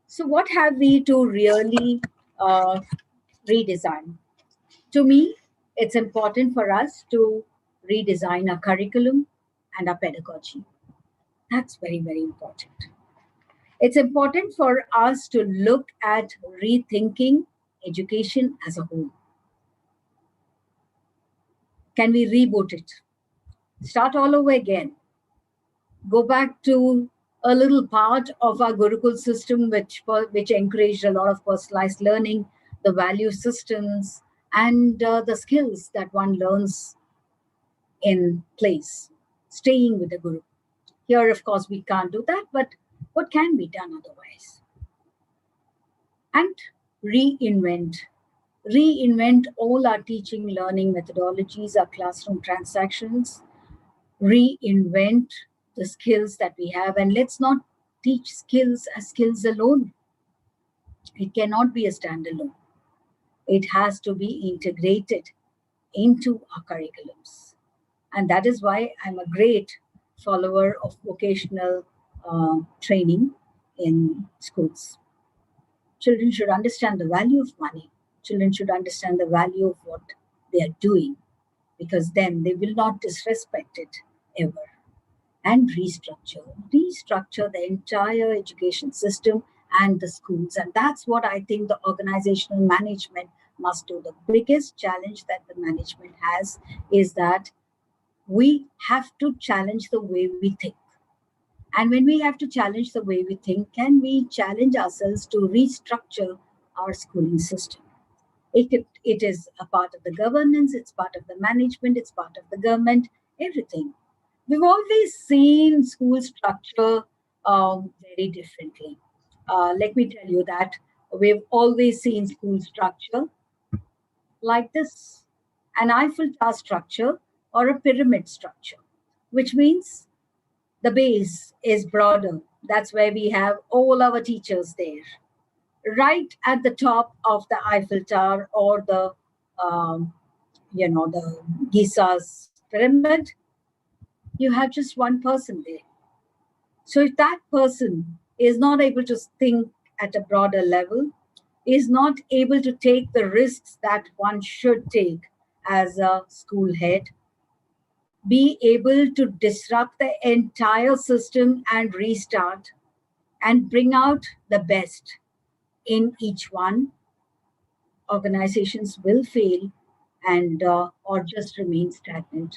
Speaker 6: So what have we to really redesign? To me, it's important for us to redesign our curriculum and our pedagogy. That's very, very important. It's important for us to look at rethinking education as a whole. Can we reboot it? Start all over again. Go back to a little part of our Gurukul system, which encouraged a lot of personalized learning, the value systems, and the skills that one learns in place, staying with the Guru. Here, of course, we can't do that, but what can be done otherwise? And reinvent. Reinvent all our teaching, learning methodologies, our classroom transactions. Reinvent the skills that we have, and let's not teach skills as skills alone. It cannot be a standalone. It has to be integrated into our curriculums. And that is why I'm a great follower of vocational training in schools. Children should understand the value of money. Children should understand the value of what they are doing, because then they will not disrespect it ever. And restructure the entire education system and the schools. And that's what I think the organizational management must do. The biggest challenge that the management has is that we have to challenge the way we think. And when we have to challenge the way we think, can we challenge ourselves to restructure our schooling system? It is a part of the governance, it's part of the management, it's part of the government, everything. We've always seen school structure very differently. Let me tell you that we've always seen school structure like this, an Eiffel Tower structure or a pyramid structure, which means the base is broader. That's where we have all our teachers there. Right at the top of the Eiffel Tower or the Gslc pyramid, you have just one person there. So if that person is not able to think at a broader level, is not able to take the risks that one should take as a school head, be able to disrupt the entire system and restart and bring out the best in each one, organizations will fail and or just remain stagnant.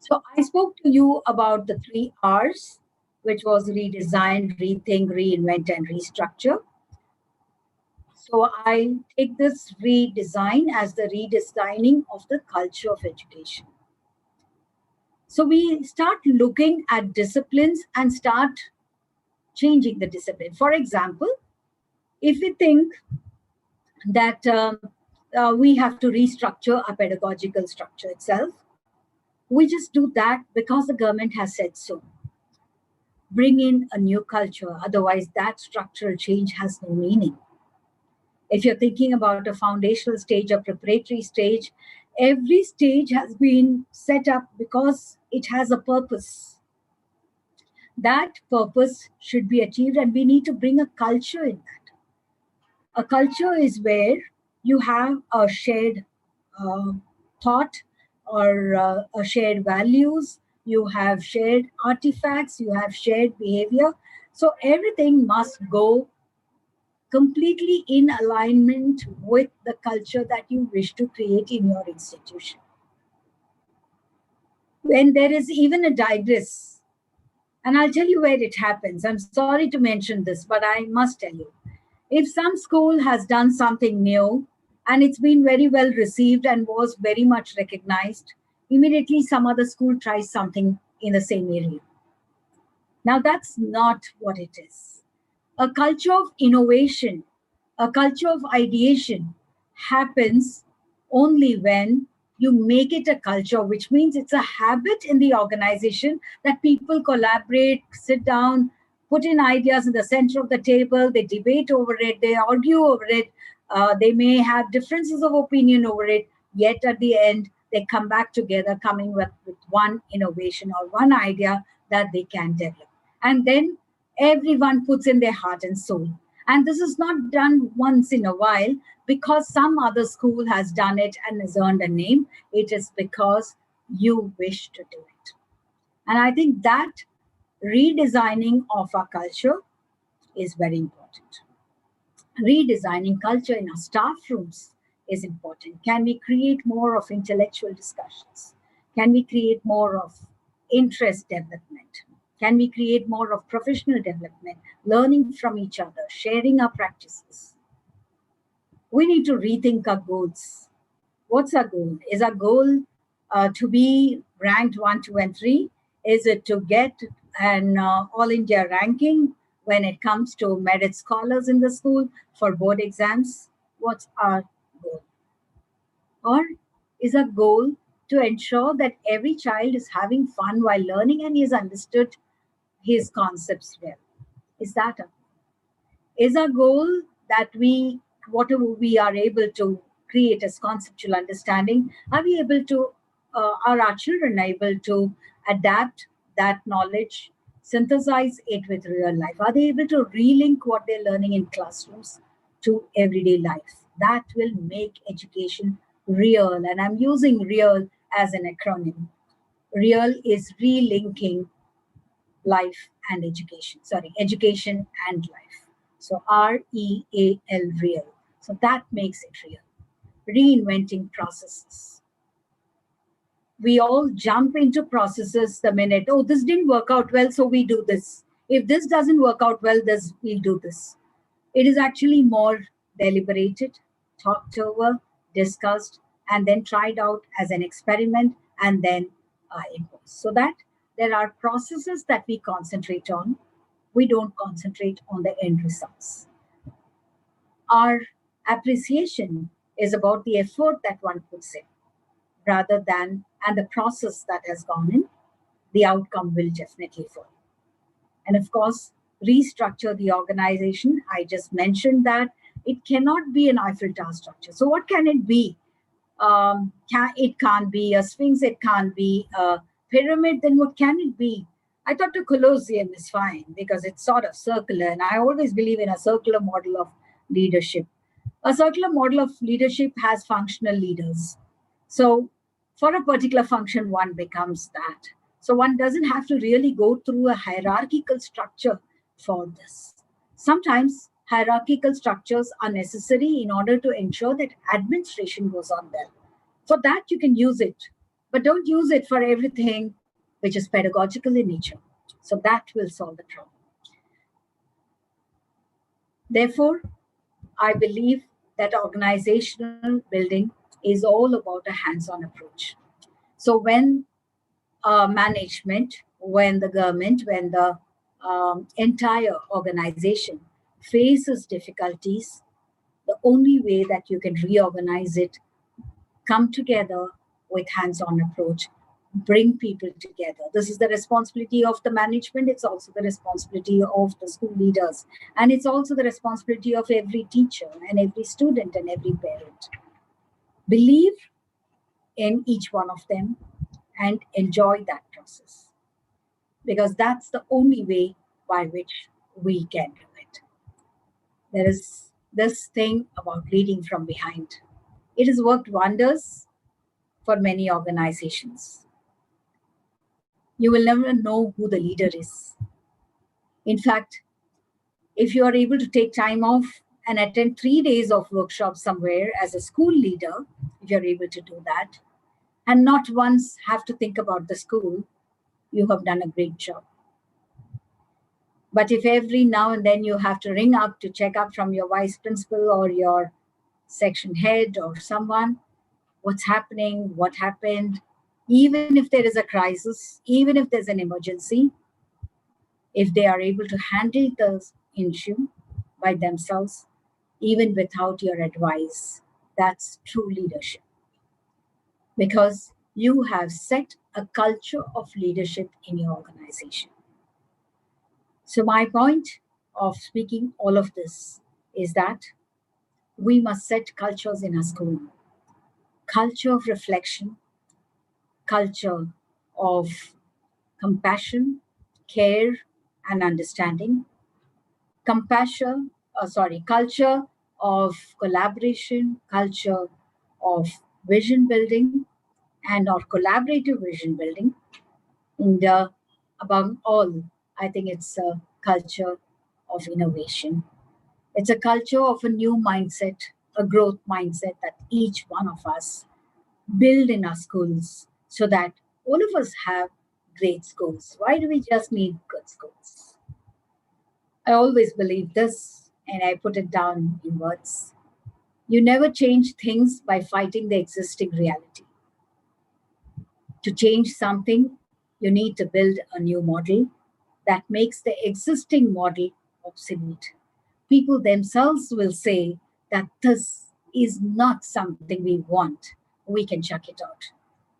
Speaker 6: So I spoke to you about the 3 R's, which was redesign, rethink, reinvent, and restructure. So I take this redesign as the redesigning of the culture of education. So we start looking at disciplines and start changing the discipline. For example, if we think that we have to restructure our pedagogical structure itself, we just do that because the government has said so. Bring in a new culture, otherwise that structural change has no meaning. If you're thinking about a foundational stage or preparatory stage, every stage has been set up because it has a purpose. That purpose should be achieved, and we need to bring a culture in that. A culture is where you have a shared thought or a shared values, you have shared artifacts, you have shared behavior. So everything must go completely in alignment with the culture that you wish to create in your institution. When there is even a digress, and I'll tell you where it happens. I'm sorry to mention this, but I must tell you. If some school has done something new and it's been very well received and was very much recognized, immediately some other school tries something in the same area. Now, that's not what it is. A culture of innovation, a culture of ideation happens only when you make it a culture, which means it's a habit in the organization that people collaborate, sit down, put in ideas in the center of the table, they debate over it, they argue over it, they may have differences of opinion over it, yet at the end, they come back together, coming with one innovation or one idea that they can develop. And then everyone puts in their heart and soul. And this is not done once in a while because some other school has done it and has earned a name. It is because you wish to do it. And I think that redesigning of our culture is very important. Redesigning culture in our staff rooms is important. Can we create more of intellectual discussions? Can we create more of interest development? Can we create more of professional development, learning from each other, sharing our practices? We need to rethink our goals. What's our goal? Is our goal to be ranked 1, 2, and 3? Is it to get an all India ranking when it comes to merit scholars in the school for board exams? What's our goal? Or is our goal to ensure that every child is having fun while learning and he has understood his concepts well? Is that a goal? Is our goal that whatever we are able to create as conceptual understanding, are our children able to adapt that knowledge, synthesize it with real life? Are they able to relink what they're learning in classrooms to everyday life? That will make education real. And I'm using real as an acronym. Real is relinking life and education. Education and life. So REAL, real. So that makes it real. Reinventing processes. We all jump into processes the minute, oh, this didn't work out well, so we do this. If this doesn't work out well, we'll do this. It is actually more deliberated, talked over, discussed, and then tried out as an experiment, and then imposed. So that there are processes that we concentrate on. We don't concentrate on the end results. Our appreciation is about the effort that one puts in, rather than, and the process that has gone in, the outcome will definitely follow. And of course, restructure the organization. I just mentioned that it cannot be an Eiffel Tower structure. So what can it be? It can't be a sphinx, it can't be a pyramid, then what can it be? I thought a Colosseum is fine because it's sort of circular, and I always believe in a circular model of leadership. A circular model of leadership has functional leaders. So for a particular function, one becomes that. So one doesn't have to really go through a hierarchical structure for this. Sometimes hierarchical structures are necessary in order to ensure that administration goes on well. For that, you can use it, but don't use it for everything which is pedagogical in nature. So that will solve the problem. Therefore, I believe that organizational building is all about a hands-on approach. So when management, when the government, when the entire organization faces difficulties, the only way that you can reorganize it, come together with hands-on approach, bring people together. This is the responsibility of the management. It's also the responsibility of the school leaders. And it's also the responsibility of every teacher and every student and every parent. Believe in each one of them and enjoy that process, because that's the only way by which we can do it. There is this thing about leading from behind. It has worked wonders for many organizations. You will never know who the leader is. In fact, if you are able to take time off and attend 3 days of workshop somewhere as a school leader, if you're able to do that, and not once have to think about the school, you have done a great job. But if every now and then you have to ring up to check up from your vice principal or your section head or someone, what's happening, what happened, Even if there is a crisis, even if there's an emergency, if they are able to handle the issue by themselves, even without your advice, that's true leadership. Because you have set a culture of leadership in your organization. So my point of speaking all of this is that we must set cultures in our school. Culture of reflection, culture of compassion, care, and understanding. Culture of collaboration, culture of vision building, and or collaborative vision building. And above all, I think it's a culture of innovation. It's a culture of a new mindset, a growth mindset that each one of us build in our schools so that all of us have great schools. Why do we just need good schools? I always believe this, and I put it down in words. You never change things by fighting the existing reality. To change something, you need to build a new model that makes the existing model obsolete. People themselves will say that this is not something we want. We can chuck it out.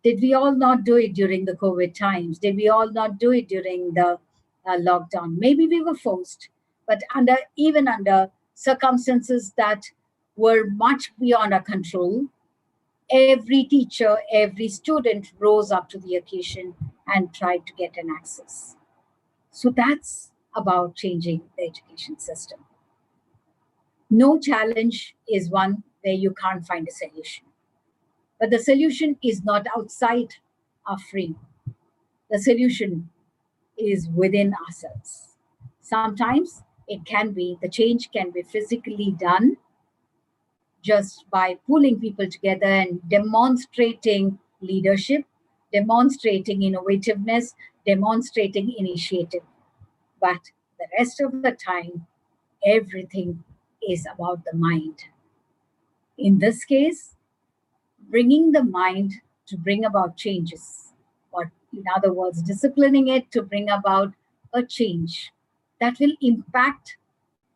Speaker 6: Did we all not do it during the COVID times? Did we all not do it during the lockdown? Maybe we were forced, but even under circumstances that were much beyond our control, every teacher, every student rose up to the occasion and tried to get an access. So that's about changing the education system. No challenge is one where you can't find a solution. But the solution is not outside our frame. The solution is within ourselves. Sometimes the change can be physically done just by pulling people together and demonstrating leadership, demonstrating innovativeness, demonstrating initiative. But the rest of the time, everything is about the mind. In this case, bringing the mind to bring about changes, or in other words, disciplining it to bring about a change that will impact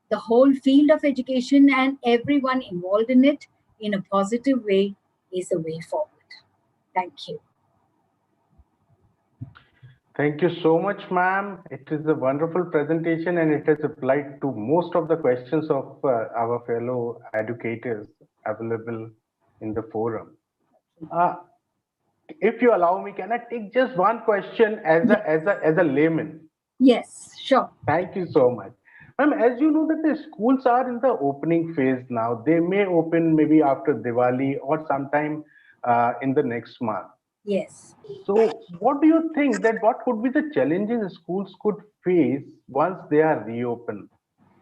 Speaker 6: the whole field of education and everyone involved in it in a positive way is the way forward. Thank you.
Speaker 16: Thank you so much, ma'am. It is a wonderful presentation and it has applied to most of the questions of our fellow educators available in the forum. If you allow me, can I take just one question as a layman?
Speaker 6: Yes, sure.
Speaker 16: Thank you so much. Ma'am, as you know that the schools are in the opening phase now, they may open maybe after Diwali or sometime in the next month.
Speaker 6: Yes.
Speaker 16: So what do you think that what could be the challenges schools could face once they are reopened?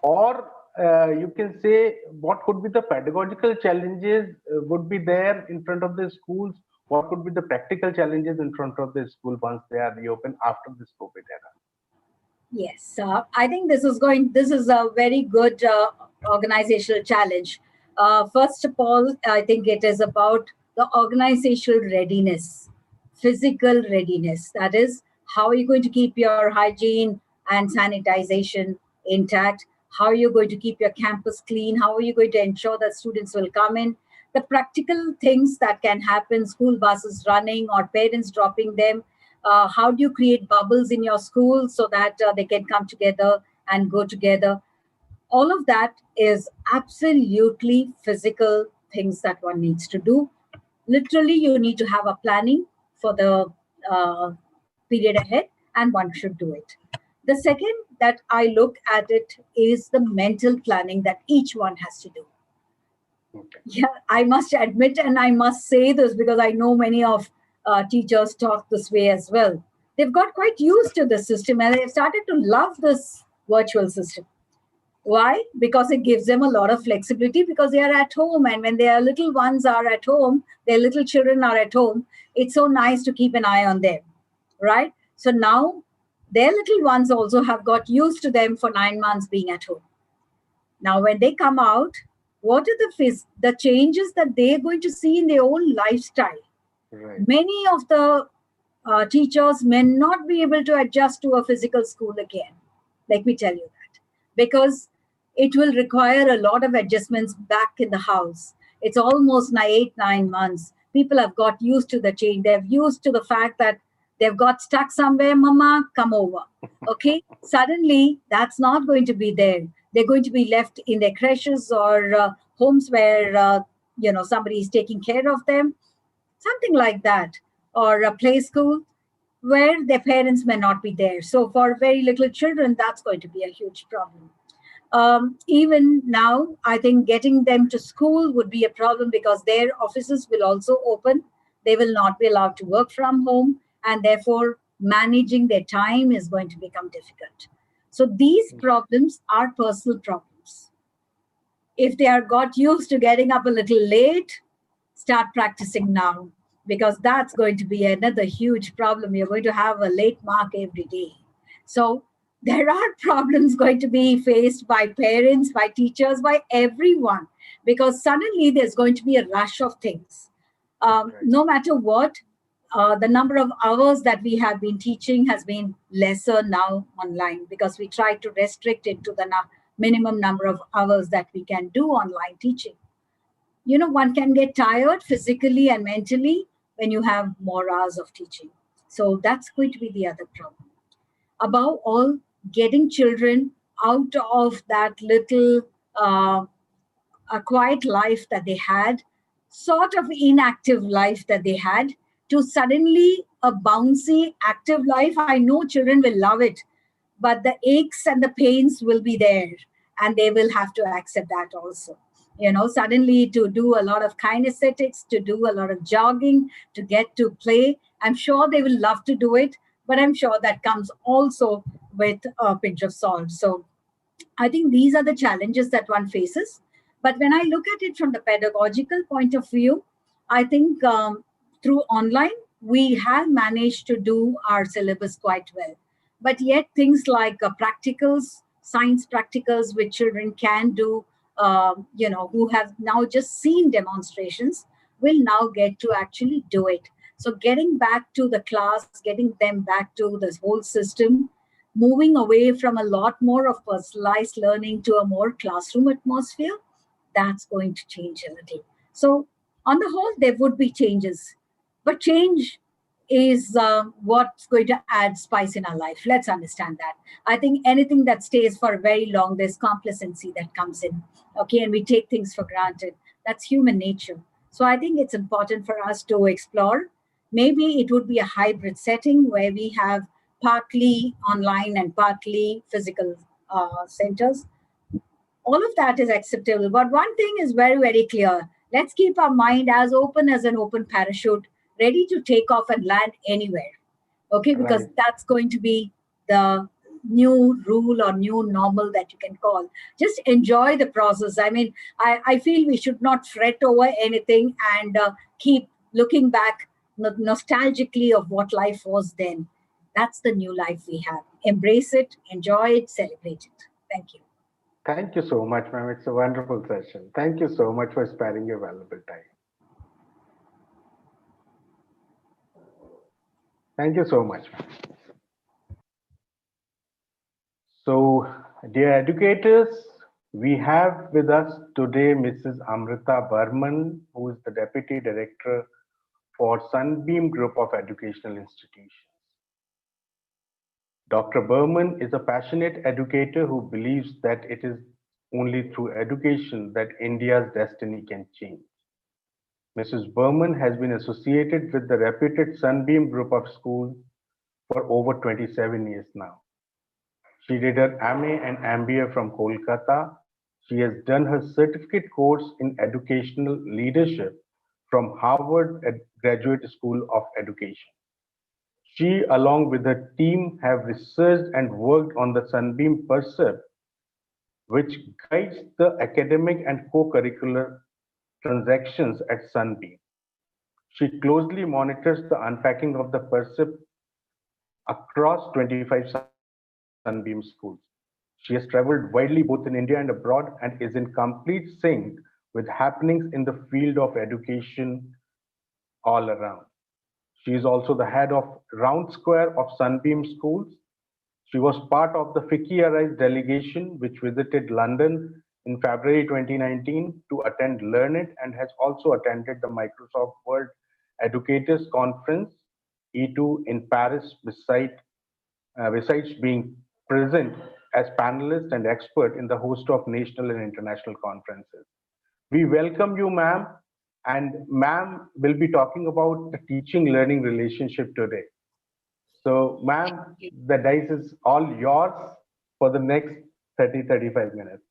Speaker 16: Or you can say what could be the pedagogical challenges would be there in front of the schools? What could be the practical challenges in front of the school once they are reopened after this COVID era?
Speaker 6: Yes, I think this is a very good organizational challenge. First of all, I think it is about the organizational readiness, physical readiness. That is, how are you going to keep your hygiene and sanitization intact? How are you going to keep your campus clean? How are you going to ensure that students will come in? The practical things that can happen, school buses running or parents dropping them. How do you create bubbles in your school so that they can come together and go together? All of that is absolutely physical things that one needs to do. Literally, you need to have a planning for the period ahead, and one should do it. The second that I look at it is the mental planning that each one has to do. Yeah, I must admit, and I must say this because I know many of teachers talk this way as well. They've got quite used to the system and they've started to love this virtual system. Why? Because it gives them a lot of flexibility because they are at home, and when their little ones are at home, their little children are at home, it's so nice to keep an eye on them, right? So now their little ones also have got used to them for 9 months being at home. Now, when they come out, what are the changes that they're going to see in their own lifestyle?
Speaker 16: Right.
Speaker 6: Many of the teachers may not be able to adjust to a physical school again. Let me tell you that. Because it will require a lot of adjustments back in the house. It's almost 8-9 months. People have got used to the change. They've used to the fact that they've got stuck somewhere, mama, come over. Okay? Suddenly, that's not going to be there. They're going to be left in their creches or homes where, somebody is taking care of them, something like that, or a play school where their parents may not be there. So for very little children, that's going to be a huge problem. Even now, I think getting them to school would be a problem because their offices will also open. They will not be allowed to work from home, and therefore managing their time is going to become difficult. So these problems are personal problems. If they are got used to getting up a little late, start practicing now, because that's going to be another huge problem. You're going to have a late mark every day. So there are problems going to be faced by parents, by teachers, by everyone, because suddenly there's going to be a rush of things. No matter what, the number of hours that we have been teaching has been lesser now online, because we try to restrict it to the minimum number of hours that we can do online teaching. One can get tired physically and mentally when you have more hours of teaching. So that's going to be the other problem. Above all, getting children out of that little a quiet life that they had, sort of inactive life that they had, to suddenly a bouncy, active life. I know children will love it, but the aches and the pains will be there, and they will have to accept that also. Suddenly to do a lot of kinesthetics, to do a lot of jogging, to get to play. I'm sure they will love to do it, but I'm sure that comes also with a pinch of salt. So I think these are the challenges that one faces. But when I look at it from the pedagogical point of view, I think through online, we have managed to do our syllabus quite well. But yet things like practicals, science practicals, which children can do, who have now just seen demonstrations, will now get to actually do it. So getting back to the class, getting them back to this whole system, moving away from a lot more of personalized learning to a more classroom atmosphere, that's going to change a little. So on the whole, there would be changes, but change is what's going to add spice in our life. Let's understand that. I think anything that stays for very long, there's complacency that comes in, okay, and we take things for granted. That's human nature. So I think it's important for us to explore. Maybe it would be a hybrid setting where we have partly online and partly physical centers. All of that is acceptable. But one thing is very, very clear. Let's keep our mind as open as an open parachute, ready to take off and land anywhere. Okay, because that's going to be the new rule or new normal that you can call. Just enjoy the process. I mean, I feel we should not fret over anything and keep looking back nostalgically of what life was then. That's the new life we have. Embrace it, enjoy it, celebrate it. Thank you.
Speaker 16: Thank you so much, ma'am. It's a wonderful session. Thank you so much for sparing your valuable time. Thank you so much, ma'am. So, dear educators, we have with us today Mrs. Amrita Burman, who is the Deputy Director for Sunbeam Group of Educational Institutions. Dr. Burman is a passionate educator who believes that it is only through education that India's destiny can change. Mrs. Burman has been associated with the reputed Sunbeam Group of Schools for over 27 years now. She did her MA and MBA from Kolkata. She has done her certificate course in educational leadership from Harvard Graduate School of Education. She, along with her team, have researched and worked on the Sunbeam Percept, which guides the academic and co-curricular transactions at Sunbeam. She closely monitors the unpacking of the Percept across 25 Sunbeam schools. She has traveled widely both in India and abroad and is in complete sync with happenings in the field of education all around. She is also the head of Round Square of Sunbeam Schools. She was part of the FICCI delegation which visited London in February 2019 to attend Learn It, and has also attended the Microsoft World Educators Conference E2 in Paris, besides being present as panelist and expert in the host of national and international conferences. We welcome you, ma'am, and ma'am will be talking about the teaching-learning relationship today. So, ma'am, the dice is all yours for the next 30-35 minutes.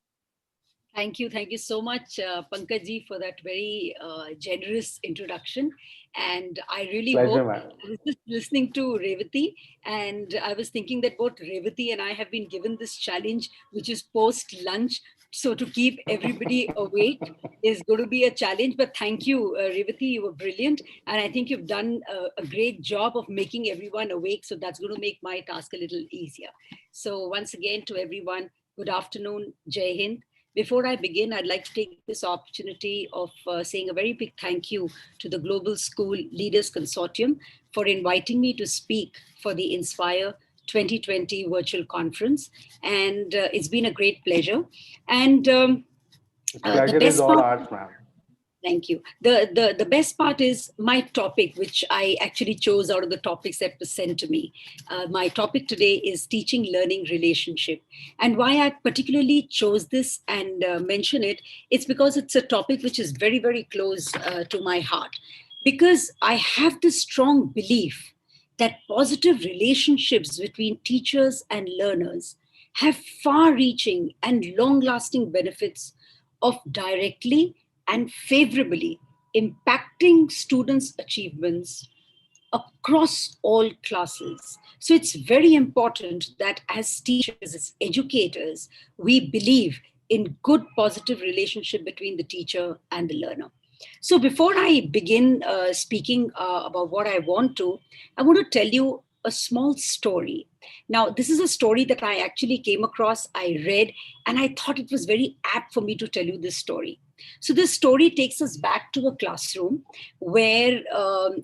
Speaker 18: Thank you so much, Pankaj, for that very generous introduction. And I really hope, I was just listening to Revati, and I was thinking that both Revati and I have been given this challenge, which is post-lunch. So to keep everybody awake is going to be a challenge. But thank you, Revati, you were brilliant. And I think you've done a great job of making everyone awake. So that's going to make my task a little easier. So once again, to everyone, good afternoon, Jai Hind. Before I begin, I'd like to take this opportunity of saying a very big thank you to the Global School Leaders Consortium for inviting me to speak for the Inspire 2020 virtual conference. And it's been a great pleasure. And the best
Speaker 16: all ours, ma'am.
Speaker 18: Thank you. The best part is my topic, which I actually chose out of the topics that were sent to me. My topic today is teaching-learning relationship. And why I particularly chose this and mention it, it's because it's a topic which is very, very close to my heart. Because I have this strong belief that positive relationships between teachers and learners have far-reaching and long-lasting benefits of directly and favorably impacting students' achievements across all classes. So it's very important that as teachers, as educators, we believe in good positive relationship between the teacher and the learner. So before I begin speaking about what I want to tell you a small story. Now, this is a story that I actually came across, I read, and I thought it was very apt for me to tell you this story. So this story takes us back to a classroom where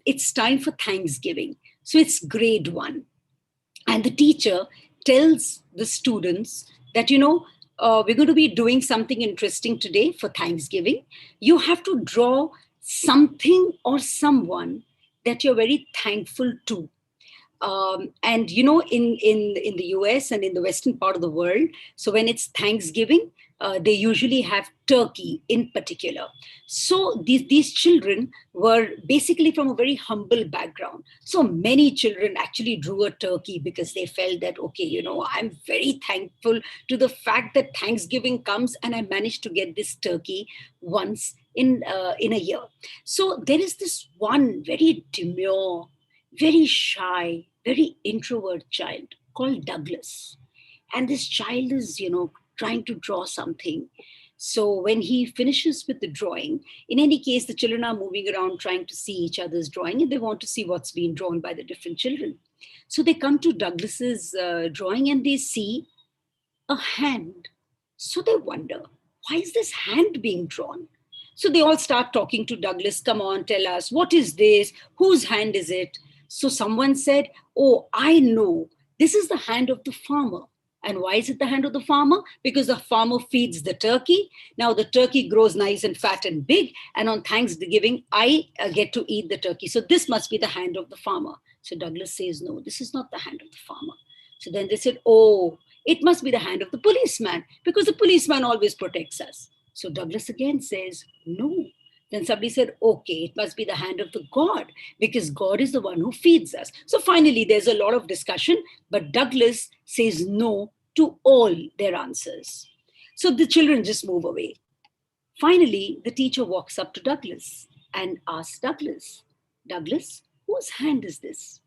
Speaker 18: it's time for Thanksgiving. So it's grade 1. And the teacher tells the students that, we're going to be doing something interesting today for Thanksgiving. You have to draw something or someone that you're very thankful to. And in the US and in the Western part of the world, so when it's Thanksgiving, they usually have turkey in particular. So these children were basically from a very humble background. So many children actually drew a turkey because they felt that, okay, I'm very thankful to the fact that Thanksgiving comes and I managed to get this turkey once in a year. So there is this one very demure, very shy, very introvert child called Douglas. And this child is, trying to draw something. So when he finishes with the drawing, in any case, the children are moving around trying to see each other's drawing, and they want to see what's being drawn by the different children. So they come to Douglas's drawing and they see a hand. So they wonder, why is this hand being drawn? So they all start talking to Douglas. Come on, tell us, what is this? Whose hand is it? So someone said, oh, I know. This is the hand of the farmer. And why is it the hand of the farmer? Because the farmer feeds the turkey. Now the turkey grows nice and fat and big. And on Thanksgiving, I get to eat the turkey. So this must be the hand of the farmer. So Douglas says, no, this is not the hand of the farmer. So then they said, oh, it must be the hand of the policeman, because the policeman always protects us. So Douglas again says, no. Then somebody said, okay, it must be the hand of the God, because God is the one who feeds us. So finally, there's a lot of discussion, but Douglas says no to all their answers. So the children just move away. Finally, the teacher walks up to Douglas and asks Douglas, Douglas, whose hand is this?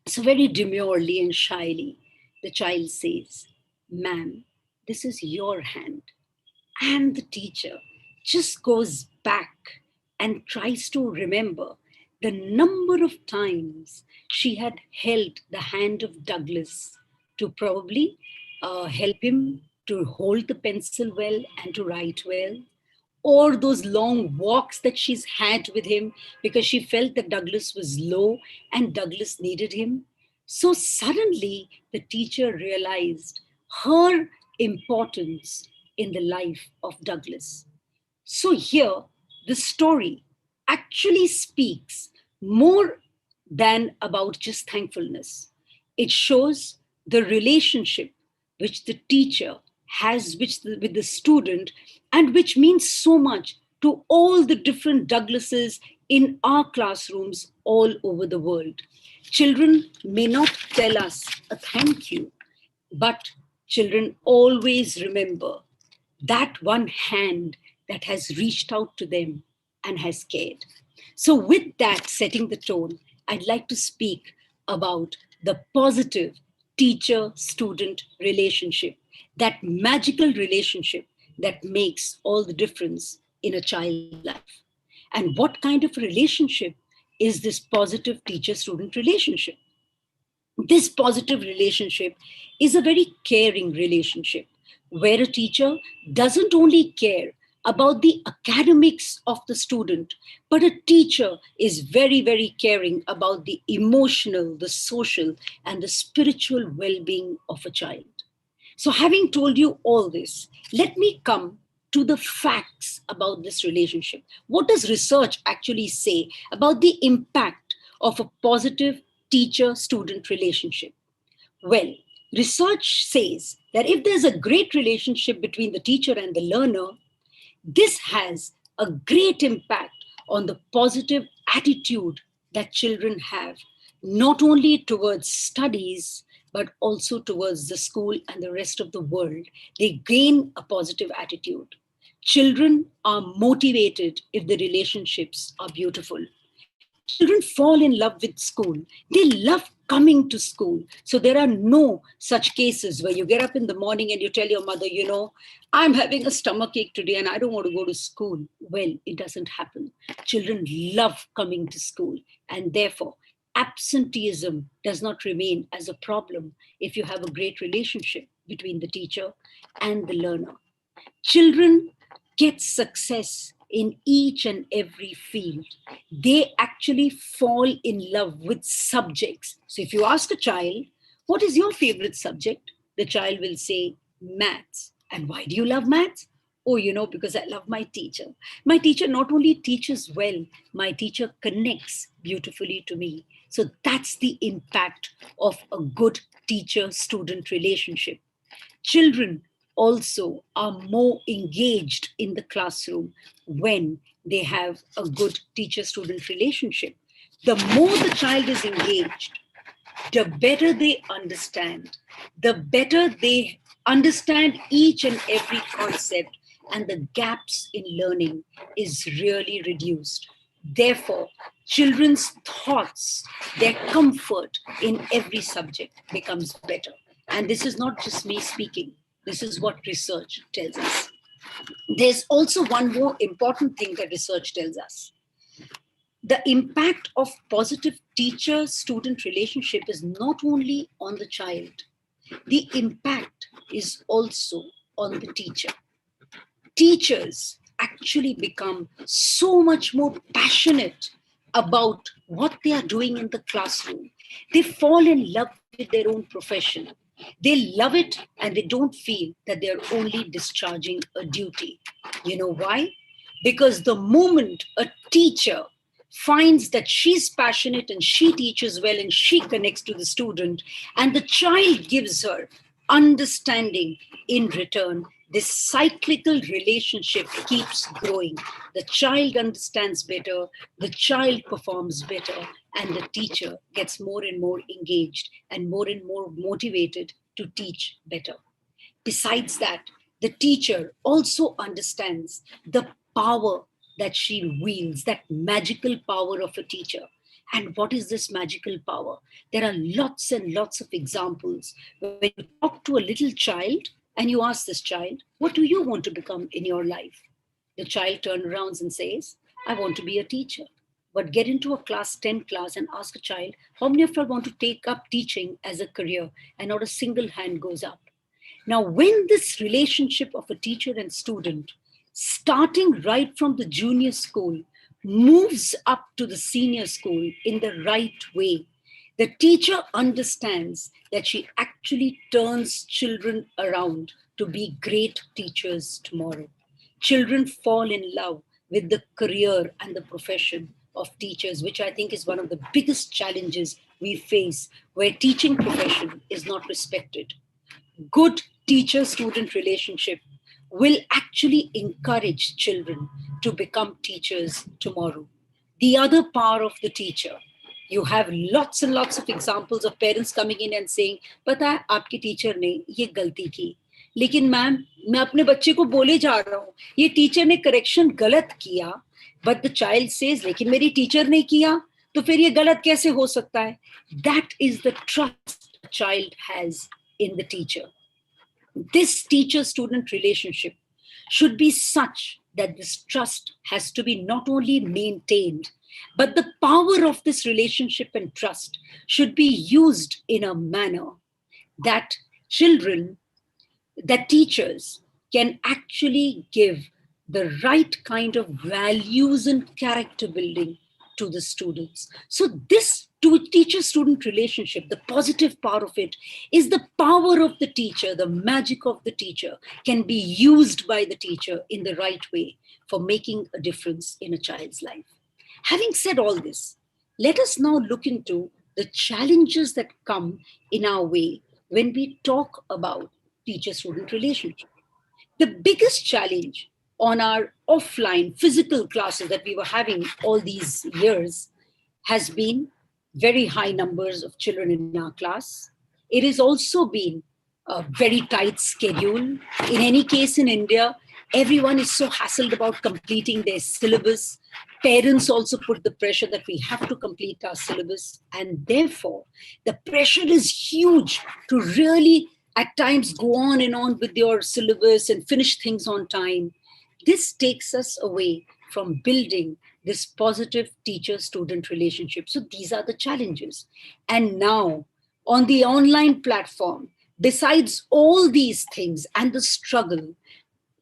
Speaker 18: So very demurely and shyly, the child says, ma'am, this is your hand. And the teacher just goes back and tries to remember the number of times she had held the hand of Douglas to probably help him to hold the pencil well and to write well, or those long walks that she's had with him because she felt that Douglas was low and Douglas needed him. So suddenly the teacher realized her importance in the life of Douglas. So here, the story actually speaks more than about just thankfulness. It shows the relationship which the teacher has with the student, and which means so much to all the different Douglases in our classrooms all over the world. Children may not tell us a thank you, but children always remember that one hand that has reached out to them and has cared. So, with that setting the tone, I'd like to speak about the positive teacher student relationship, that magical relationship that makes all the difference in a child's life. And what kind of relationship is this positive teacher student relationship? This positive relationship is a very caring relationship where a teacher doesn't only care about the academics of the student, but a teacher is very, very caring about the emotional, the social, and the spiritual well-being of a child. So having told you all this, let me come to the facts about this relationship. What does research actually say about the impact of a positive teacher-student relationship? Well, research says that if there's a great relationship between the teacher and the learner, this has a great impact on the positive attitude that children have, not only towards studies, but also towards the school and the rest of the world. They gain a positive attitude. Children are motivated if the relationships are beautiful. Children fall in love with school. They love coming to school. So there are no such cases where you get up in the morning and you tell your mother, you know, I'm having a stomachache today and I don't want to go to school. Well, it doesn't happen. Children love coming to school, and therefore absenteeism does not remain as a problem if you have a great relationship between the teacher and the learner. Children get success in each and every field. They actually fall in love with subjects. So if you ask a child, what is your favorite subject? The child will say, maths. And why do you love maths? Oh, you know, because I love my teacher. My teacher not only teaches well, my teacher connects beautifully to me. So that's the impact of a good teacher-student relationship. Children also are more engaged in the classroom when they have a good teacher-student relationship. The more the child is engaged, the better they understand, the better they understand each and every concept, and the gaps in learning is really reduced. Therefore, children's thoughts, their comfort in every subject becomes better. And this is not just me speaking. This is what research tells us. There's also one more important thing that research tells us. The impact of positive teacher-student relationship is not only on the child. The impact is also on the teacher. Teachers actually become so much more passionate about what they are doing in the classroom. They fall in love with their own profession. They love it and they don't feel that they're only discharging a duty. You know why? Because the moment a teacher finds that she's passionate and she teaches well and she connects to the student, and the child gives her understanding in return, this cyclical relationship keeps growing. The child understands better, the child performs better, and the teacher gets more and more engaged and more motivated to teach better. Besides that, the teacher also understands the power that she wields, that magical power of a teacher. And what is this magical power? There are lots and lots of examples. When you talk to a little child and you ask this child, what do you want to become in your life? The child turns around and says, I want to be a teacher. But get into a class 10 class and ask a child, how many of you want to take up teaching as a career? And not a single hand goes up. Now, when this relationship of a teacher and student starting right from the junior school, moves up to the senior school in the right way. The teacher understands that she actually turns children around to be great teachers tomorrow. Children fall in love with the career and the profession of teachers, which I think is one of the biggest challenges we face, where teaching profession is not respected. Good teacher-student relationship will actually encourage children to become teachers tomorrow. The other power of the teacher, you have lots and lots of examples of parents coming in and saying, पता है आपके teacher ने ये गलती की, लेकिन ma'am मैं अपने बच्चे को बोले जा रहा हूँ ये टीचर ने करेक्शन गलत किया, but the child says लेकिन मेरी टीचर ने किया तो फिर ये गलत कैसे हो सकता है? That is the trust a child has in the teacher. This teacher-student relationship should be such that this trust has to be not only maintained, but the power of this relationship and trust should be used in a manner that children, that teachers can actually give the right kind of values and character building to the students. So this teacher-student relationship, the positive part of it, is the power of the teacher, the magic of the teacher can be used by the teacher in the right way for making a difference in a child's life. Having said all this, let us now look into the challenges that come in our way when we talk about teacher-student relationship. The biggest challenge on our offline physical classes that we were having all these years has been very high numbers of children in our class. It has also been a very tight schedule. In any case in India, everyone is so hassled about completing their syllabus. Parents also put the pressure that we have to complete our syllabus. And therefore, the pressure is huge to really at times go on and on with your syllabus and finish things on time. This takes us away from building this positive teacher-student relationship. So these are the challenges. And now on the online platform, besides all these things and the struggle,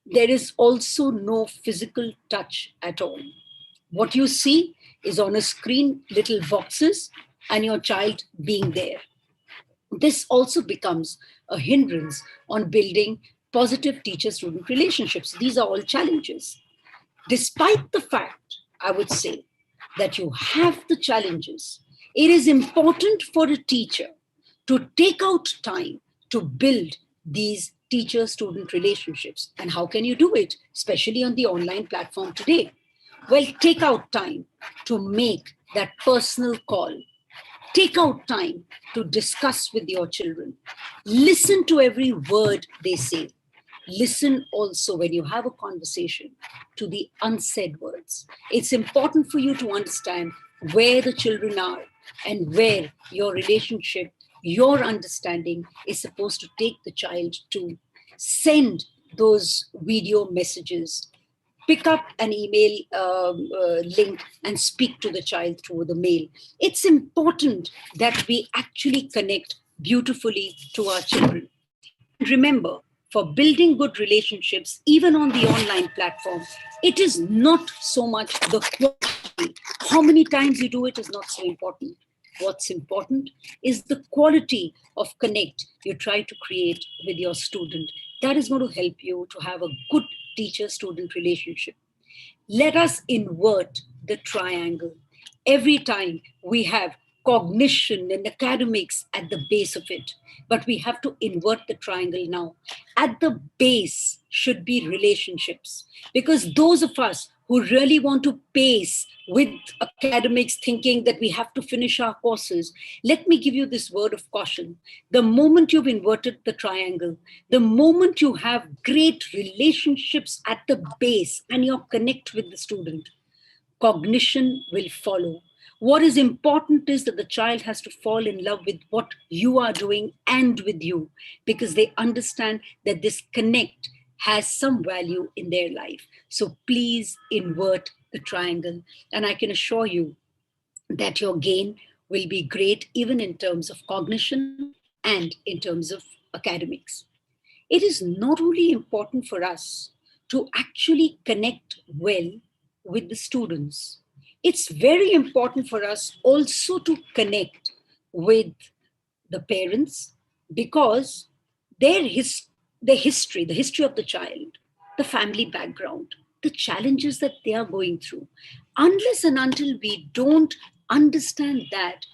Speaker 18: there is also no physical touch at all. What you see is on a screen, little boxes and your child being there. This also becomes a hindrance on building positive teacher-student relationships. These are all challenges. Despite the fact, I would say, that you have the challenges, it is important for a teacher to take out time to build these teacher-student relationships. And how can you do it, especially on the online platform today? Well, take out time to make that personal call. Take out time to discuss with your children. Listen to every word they say. Listen also when you have a conversation to the unsaid words. It's important for you to understand where the children are and where your relationship, your understanding is supposed to take the child to. Send those video messages. Pick up an email link and speak to the child through the mail. It's important that we actually connect beautifully to our children. Remember, for building good relationships, even on the online platform, it is not so much the quality. How many times you do it is not so important. What's important is the quality of connect you try to create with your student. That is going to help you to have a good teacher-student relationship. Let us invert the triangle. Every time we have cognition and academics at the base of it, but we have to invert the triangle now. At the base should be relationships, because those of us who really want to pace with academics thinking that we have to finish our courses, let me give you this word of caution. The moment you've inverted the triangle, the moment you have great relationships at the base and you connect with the student, cognition will follow. What is important is that the child has to fall in love with what you are doing and with you, because they understand that this connect has some value in their life. So please invert the triangle. And I can assure you that your gain will be great, even in terms of cognition and in terms of academics. It is not only important for us to actually connect well with the students. It's very important for us also to connect with the parents, because their the history of the child, the family background, the challenges that they are going through, unless and until we don't understand that,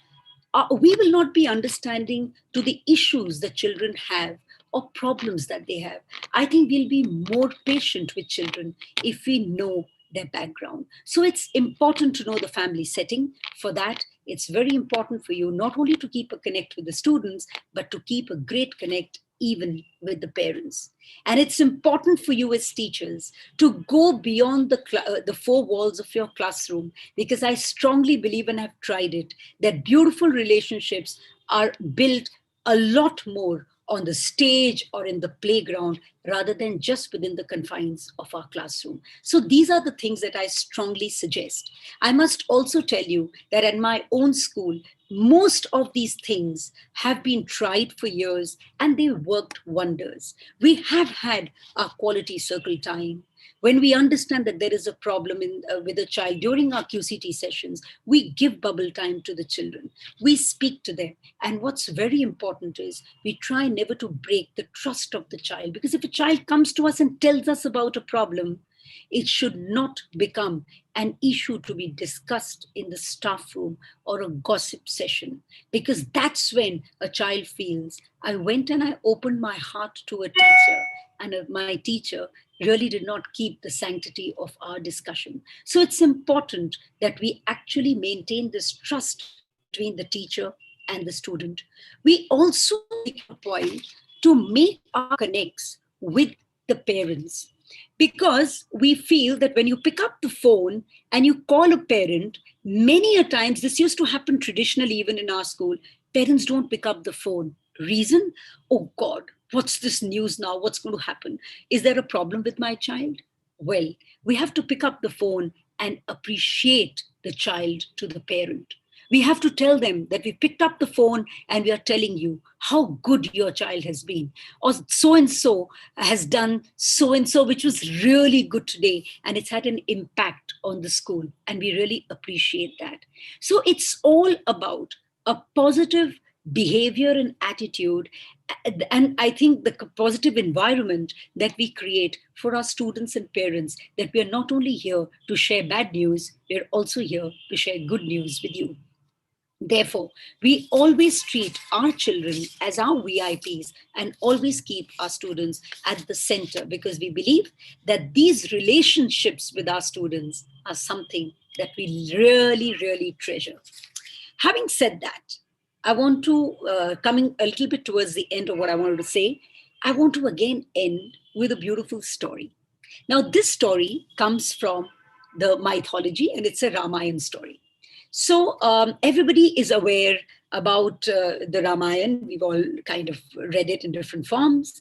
Speaker 18: we will not be understanding to the issues that children have or problems that they have. I think we'll be more patient with children if we know their background. So it's important to know the family setting. For that, it's very important for you not only to keep a connect with the students, but to keep a great connect even with the parents. And it's important for you as teachers to go beyond the four walls of your classroom, because I strongly believe, and have tried it, that beautiful relationships are built a lot more on the stage or in the playground rather than just within the confines of our classroom. So these are the things that I strongly suggest. I must also tell you that at my own school, most of these things have been tried for years and they worked wonders. We have had our quality circle time. When we understand that there is a problem with a child during our QCT sessions, we give bubble time to the children. We speak to them. And what's very important is we try never to break the trust of the child. Because if a child comes to us and tells us about a problem, it should not become an issue to be discussed in the staff room or a gossip session, because that's when a child feels, I went and I opened my heart to a teacher, and my teacher really did not keep the sanctity of our discussion. So it's important that we actually maintain this trust between the teacher and the student. We also make a point to make our connects with the parents, because we feel that when you pick up the phone and you call a parent, many a times, this used to happen traditionally even in our school, parents don't pick up the phone. Reason? Oh God, what's this news now? What's going to happen? Is there a problem with my child? Well, we have to pick up the phone and appreciate the child to the parent. We have to tell them that we picked up the phone and we are telling you how good your child has been, or so-and-so has done so-and-so, which was really good today, and it's had an impact on the school, and we really appreciate that. So it's all about a positive behavior and attitude, and I think the positive environment that we create for our students and parents, that we are not only here to share bad news, we're also here to share good news with you. Therefore, we always treat our children as our VIPs and always keep our students at the center, because we believe that these relationships with our students are something that we really, really treasure. Having said that, I want to, coming a little bit towards the end of what I wanted to say, I want to again end with a beautiful story. Now, this story comes from the mythology, and it's a Ramayana story. So everybody is aware about the Ramayana. We've all kind of read it in different forms.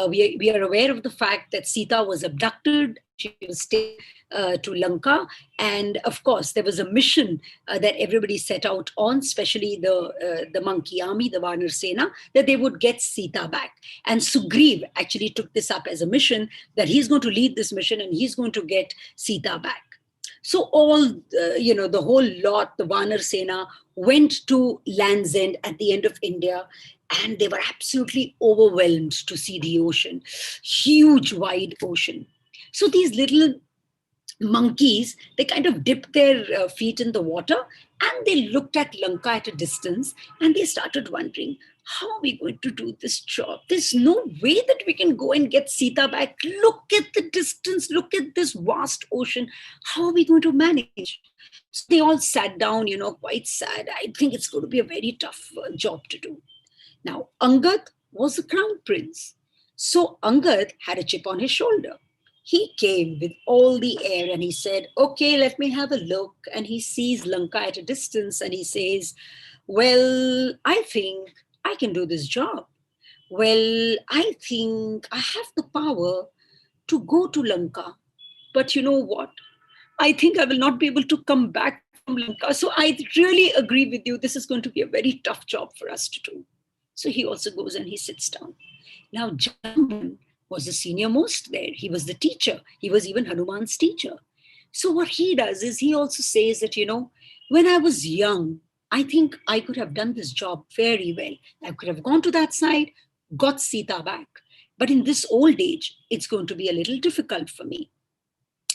Speaker 18: We are aware of the fact that Sita was abducted. She was taken to Lanka. And of course, there was a mission that everybody set out on, especially the monkey army, the Vanar Sena, that they would get Sita back. And Sugriv actually took this up as a mission, that he's going to lead this mission and he's going to get Sita back. So all, the whole lot, the Vanar Sena, went to Land's End at the end of India, and they were absolutely overwhelmed to see the ocean, huge, wide ocean. So these little monkeys, they kind of dipped their feet in the water, and they looked at Lanka at a distance, and they started wondering, how are we going to do this job? There's no way that we can go and get Sita back. Look at the distance. Look at this vast ocean. How are we going to manage? So they all sat down, quite sad. I think it's going to be a very tough job to do. Now, Angad was the crown prince. So Angad had a chip on his shoulder. He came with all the air and he said, okay, let me have a look. And he sees Lanka at a distance and he says, well, I think I can do this job. Well, I think I have the power to go to Lanka. But you know what? I think I will not be able to come back from Lanka. So I really agree with you. This is going to be a very tough job for us to do. So he also goes and he sits down. Now, Jamban was the senior most there. He was the teacher. He was even Hanuman's teacher. So what he does is he also says that, when I was young, I think I could have done this job very well. I could have gone to that side, got Sita back. But in this old age, it's going to be a little difficult for me.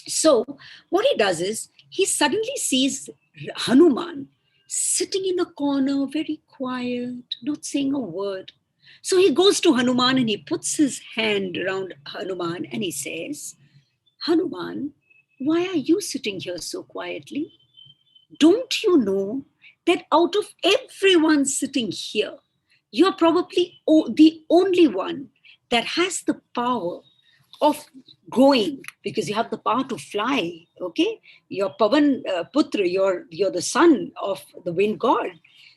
Speaker 18: So what he does is he suddenly sees Hanuman sitting in a corner, very quiet, not saying a word. So he goes to Hanuman and he puts his hand around Hanuman and he says, Hanuman, why are you sitting here so quietly? Don't you know that out of everyone sitting here, you're probably the only one that has the power of going, because you have the power to fly, okay? You're Pavan Putra, you're the son of the wind god.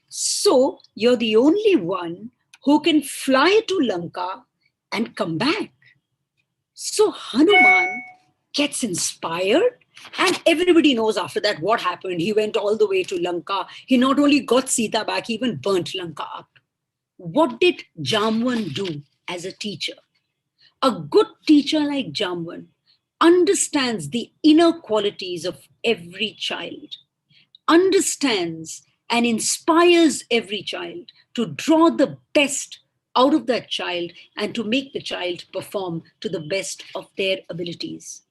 Speaker 18: So you're the only one who can fly to Lanka and come back. So Hanuman gets inspired, and everybody knows after that what happened. He went all the way to Lanka. He not only got Sita back, he even burnt Lanka up. What did Jamwan do as a teacher? A good teacher like Jamwan understands the inner qualities of every child, understands and inspires every child to draw the best out of that child and to make the child perform to the best of their abilities.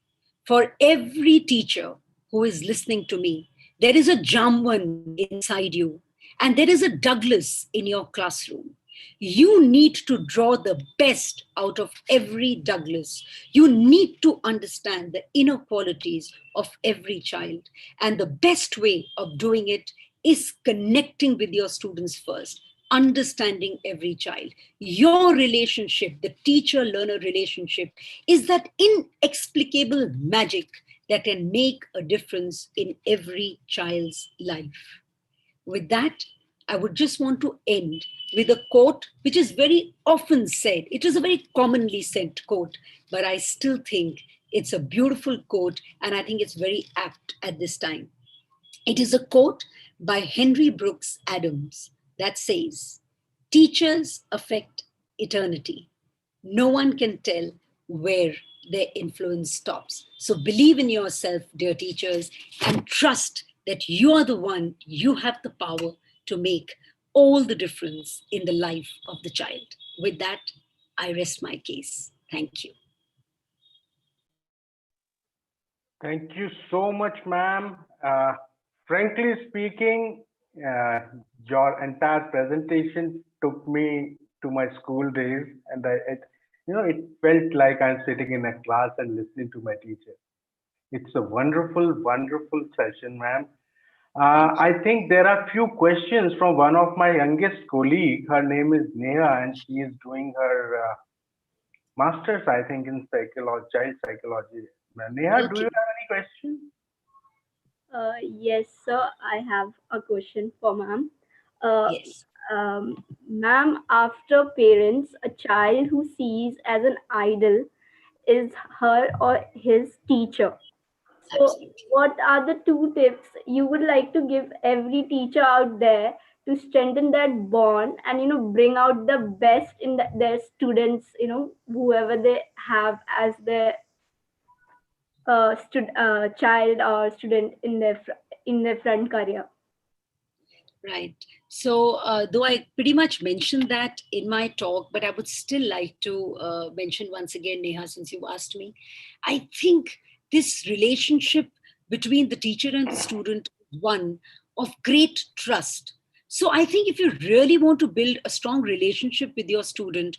Speaker 18: For every teacher who is listening to me, there is a Jamwan inside you, and there is a Douglas in your classroom. You need to draw the best out of every Douglas. You need to understand the inner qualities of every child. And the best way of doing it is connecting with your students first, understanding every child. Your relationship, the teacher-learner relationship, is that inexplicable magic that can make a difference in every child's life. With that, I would just want to end with a quote which is very often said. It is a very commonly said quote, but I still think it's a beautiful quote, and I think it's very apt at this time. It is a quote by Henry Brooks Adams that says, "Teachers affect eternity. No one can tell where their influence stops." So believe in yourself, dear teachers, and trust that you are the one, you have the power to make all the difference in the life of the child. With that, I rest my case. Thank you.
Speaker 16: Thank you so much, ma'am. Frankly speaking, your entire presentation took me to my school days, and it felt like I'm sitting in a class and listening to my teacher. It's a wonderful, wonderful session, ma'am. I think there are few questions from one of my youngest colleague. Her name is Neha, and she is doing her master's, I think, in psychology, child psychology. Neha, do you have any questions?
Speaker 2: Yes, sir. I have a question for ma'am.
Speaker 18: Yes.
Speaker 2: Ma'am, after parents, a child who sees as an idol is her or his teacher. So, what are the 2 tips you would like to give every teacher out there to strengthen that bond and bring out the best in their students, whoever they have as their child or student in their front career?
Speaker 18: Right. So though I pretty much mentioned that in my talk, but I would still like to mention once again, Neha, since you asked me, I think this relationship between the teacher and the student is one of great trust. So I think if you really want to build a strong relationship with your student,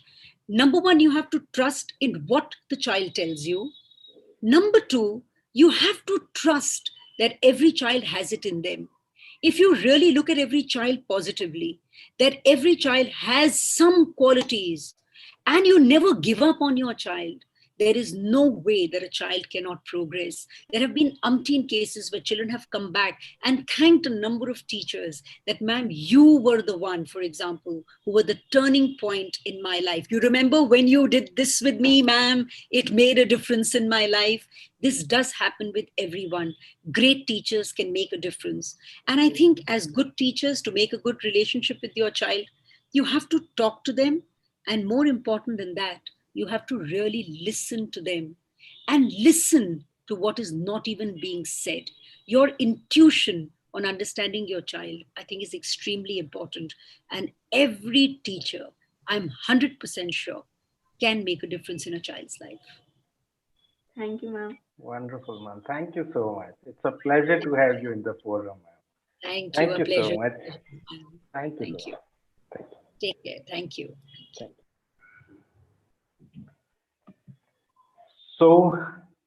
Speaker 18: number one, you have to trust in what the child tells you. Number two, you have to trust that every child has it in them. If you really look at every child positively, that every child has some qualities, and you never give up on your child, there is no way that a child cannot progress. There have been umpteen cases where children have come back and thanked a number of teachers that, ma'am, you were the one, for example, who were the turning point in my life. You remember when you did this with me, ma'am, it made a difference in my life. This does happen with everyone. Great teachers can make a difference. And I think as good teachers, to make a good relationship with your child, you have to talk to them. And more important than that, you have to really listen to them and listen to what is not even being said. Your intuition on understanding your child, I think, is extremely important. And every teacher, I'm 100% sure, can make a difference in a child's life.
Speaker 2: Thank you, ma'am.
Speaker 16: Wonderful, ma'am. Thank you so much. It's a pleasure to have you in the forum, ma'am.
Speaker 18: Thank you.
Speaker 16: Thank
Speaker 18: A
Speaker 16: you
Speaker 18: pleasure.
Speaker 16: so much.
Speaker 18: Thank you.
Speaker 16: So much. Thank you.
Speaker 18: Take care. Thank you.
Speaker 16: So,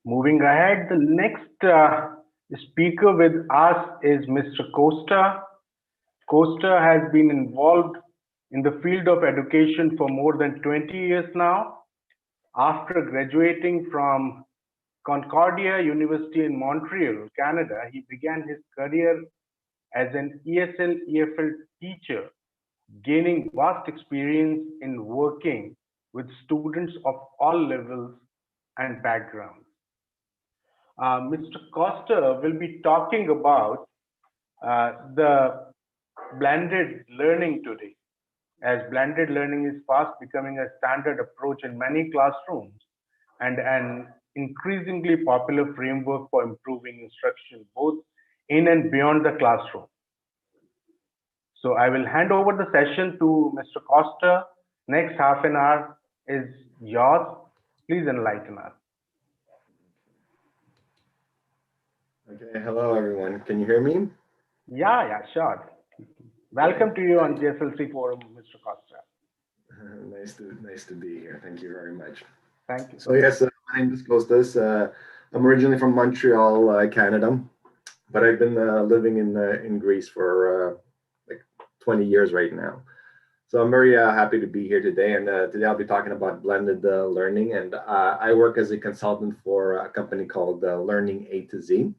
Speaker 16: moving ahead, the next speaker with us is Mr. Costa. Costa has been involved in the field of education for more than 20 years now. After graduating from Concordia University in Montreal, Canada, he began his career as an ESL/EFL teacher, gaining vast experience in working with students of all levels and backgrounds. Mr. Costa will be talking about the blended learning today, as blended learning is fast becoming a standard approach in many classrooms and an increasingly popular framework for improving instruction both in and beyond the classroom. So I will hand over the session to Mr. Costa. Next half an hour is yours. Please enlighten us.
Speaker 19: Okay, hello everyone. Can you hear me?
Speaker 16: Yeah, sure. Welcome to you on Gslc Forum, Mr. Costa.
Speaker 19: Nice to be here. Thank you very much.
Speaker 16: Thank you.
Speaker 19: So yes, my name is Costas. I'm originally from Montreal, Canada, but I've been living in Greece for like 20 years right now. So I'm very happy to be here today. And today I'll be talking about blended learning. And I work as a consultant for a company called Learning A to Z.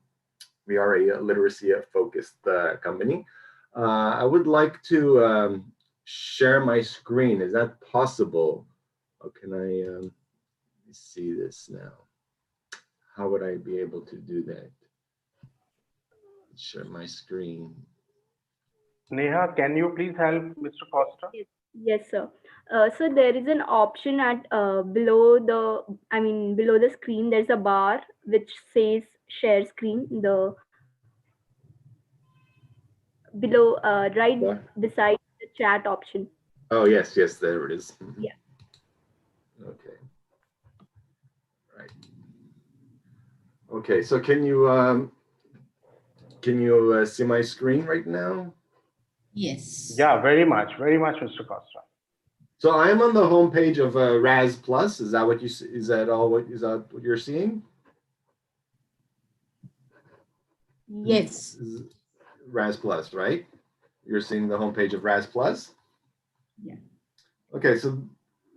Speaker 19: We are a literacy-focused company. I would like to share my screen. Is that possible? Or can I see this now? How would I be able to do that? Share my screen.
Speaker 16: Neha, can you please help Mr. Costa?
Speaker 2: Yes, sir. So there is an option at below the screen. There's a bar which says share screen. The below right beside the chat option.
Speaker 19: Oh yes, there it is.
Speaker 2: Yeah.
Speaker 19: Okay. Right. Okay, so can you see my screen right now?
Speaker 16: Yes. Yeah, very much, Mr. Costa.
Speaker 19: So I am on the homepage of Raz Plus. Is that what is that what you're seeing?
Speaker 2: Yes.
Speaker 19: Raz Plus, right? You're seeing the homepage of Raz Plus?
Speaker 2: Yeah.
Speaker 19: Okay, so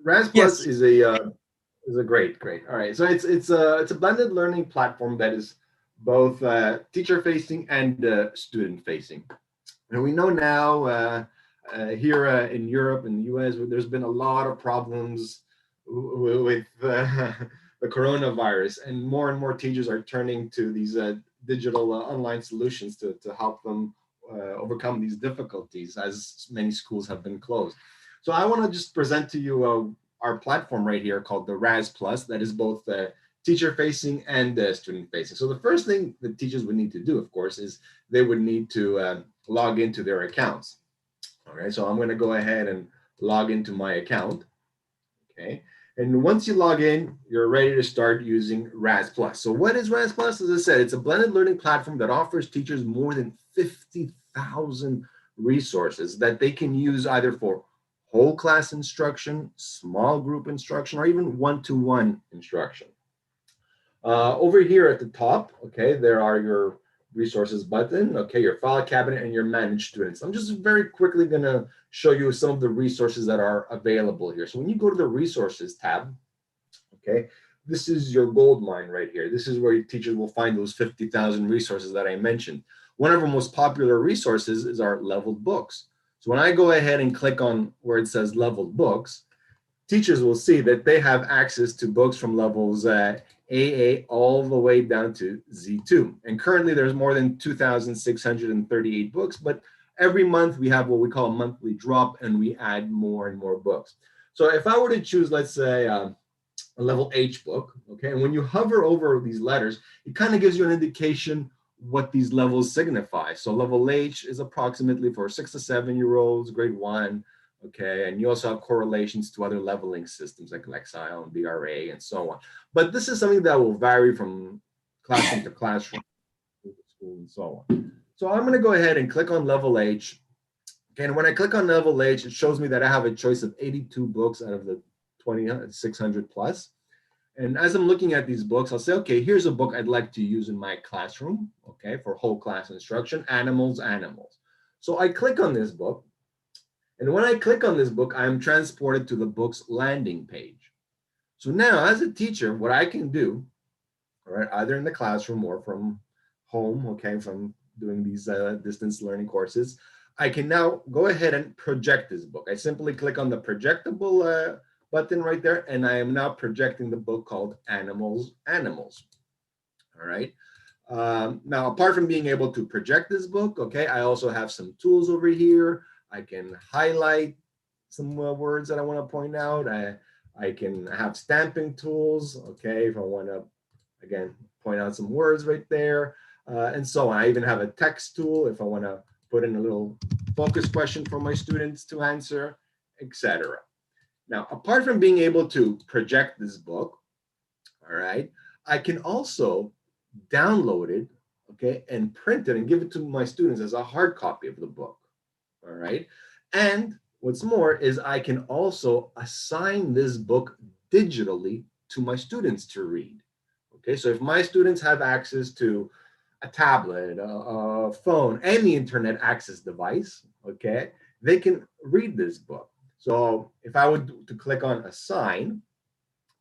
Speaker 19: Raz Plus is a great. All right, so it's a blended learning platform that is both teacher facing and student facing. And we know now here in Europe and the US, there's been a lot of problems with the coronavirus, and more teachers are turning to these digital online solutions to help them overcome these difficulties, as many schools have been closed. So I want to just present to you our platform right here called the Raz Plus, that is both teacher facing and student facing. So the first thing that teachers would need to do, of course, is they would need to log into their accounts. All right, so I'm going to go ahead and log into my account. Okay, and once you log in, you're ready to start using Raz Plus. So what is Raz Plus? As I said, it's a blended learning platform that offers teachers more than 50,000 resources that they can use either for whole class instruction, small group instruction, or even one-to-one instruction. Over here at the top, okay, there are your resources button, okay, your file cabinet, and your manage students. I'm just very quickly going to show you some of the resources that are available here. So when you go to the resources tab, okay, this is your gold mine right here. This is where your teachers will find those 50,000 resources that I mentioned. One of our most popular resources is our leveled books. So when I go ahead and click on where it says leveled books, teachers will see that they have access to books from levels AA all the way down to Z2. And currently there's more than 2,638 books, but every month we have what we call a monthly drop and we add more and more books. So if I were to choose, let's say, a level H book, okay? And when you hover over these letters, it kind of gives you an indication what these levels signify. So level H is approximately for 6 to 7-year-olds, grade 1, okay? And you also have correlations to other leveling systems like Lexile and BRA and so on. But this is something that will vary from classroom to classroom, school and so on. So I'm gonna go ahead and click on level H. Okay, and when I click on level H, it shows me that I have a choice of 82 books out of the 2,600 plus. And as I'm looking at these books, I'll say, okay, here's a book I'd like to use in my classroom, okay, for whole class instruction, Animals, Animals. So I click on this book. And when I click on this book, I'm transported to the book's landing page. So now as a teacher, what I can do, all right, either in the classroom or from home, okay, from doing these distance learning courses, I can now go ahead and project this book. I simply click on the projectable button right there, and I am now projecting the book called Animals, Animals. All right. Now, apart from being able to project this book, okay, I also have some tools over here. I can highlight some words that I want to point out. I can have stamping tools, okay, if I want to, again, point out some words right there, and so on. I even have a text tool if I want to put in a little focus question for my students to answer, etc. Now, apart from being able to project this book, all right, I can also download it, okay, and print it and give it to my students as a hard copy of the book, all right? And what's more is I can also assign this book digitally to my students to read, okay? So if my students have access to a tablet, a phone, any internet access device, okay, they can read this book. So if I would to click on assign,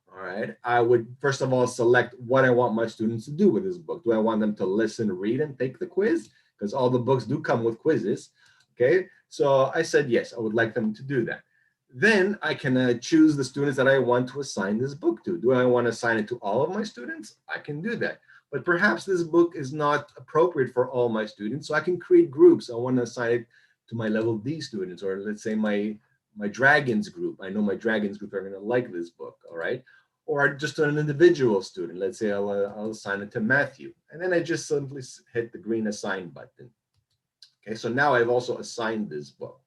Speaker 19: all right, I would first of all select what I want my students to do with this book. Do I want them to listen, read, and take the quiz? Because all the books do come with quizzes, okay? So I said, yes, I would like them to do that. Then I can choose the students that I want to assign this book to. Do I want to assign it to all of my students? I can do that. But perhaps this book is not appropriate for all my students, so I can create groups. I want to assign it to my level D students, or let's say my Dragons group. I know my Dragons group are going to like this book, all right? Or just an individual student. Let's say I'll assign it to Matthew. And then I just simply hit the green assign button. Okay, so now I've also assigned this book.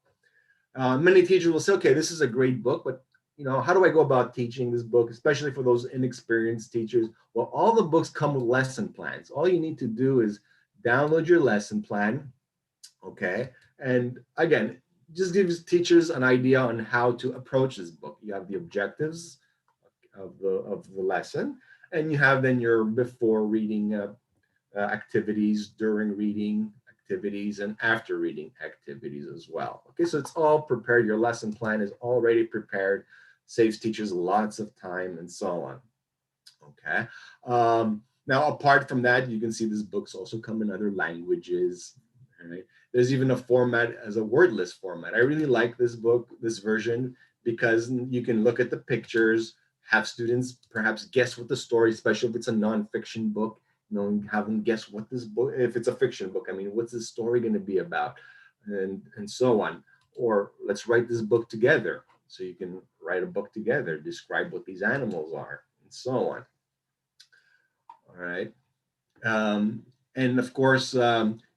Speaker 19: Many teachers will say, okay, this is a great book, but how do I go about teaching this book, especially for those inexperienced teachers? Well, all the books come with lesson plans. All you need to do is download your lesson plan, okay? And again, just gives teachers an idea on how to approach this book. You have the objectives of the lesson, and you have then your before reading activities, during reading activities, and after reading activities as well. Okay, so it's all prepared. Your lesson plan is already prepared, saves teachers lots of time and so on. Okay, now apart from that, you can see these books also come in other languages. Right? There's even a format as a wordless format. I really like this book, this version, because you can look at the pictures, have students perhaps guess what the story, especially if it's a nonfiction book, have them guess what this book, if it's a fiction book, I mean, what's this story going to be about, and so on. Or let's write this book together. So you can write a book together, describe what these animals are, and so on. All right. And of course,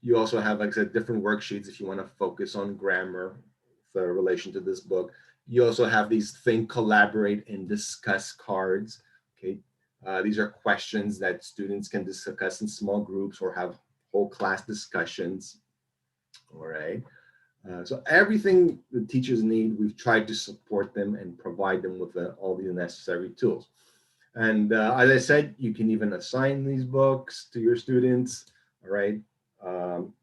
Speaker 19: you also have, like I said, different worksheets if you want to focus on grammar for relation to this book. You also have these think, collaborate, and discuss cards. Okay, these are questions that students can discuss in small groups or have whole class discussions. All right. So everything the teachers need, we've tried to support them and provide them with all the necessary tools. And as I said, you can even assign these books to your students, all right?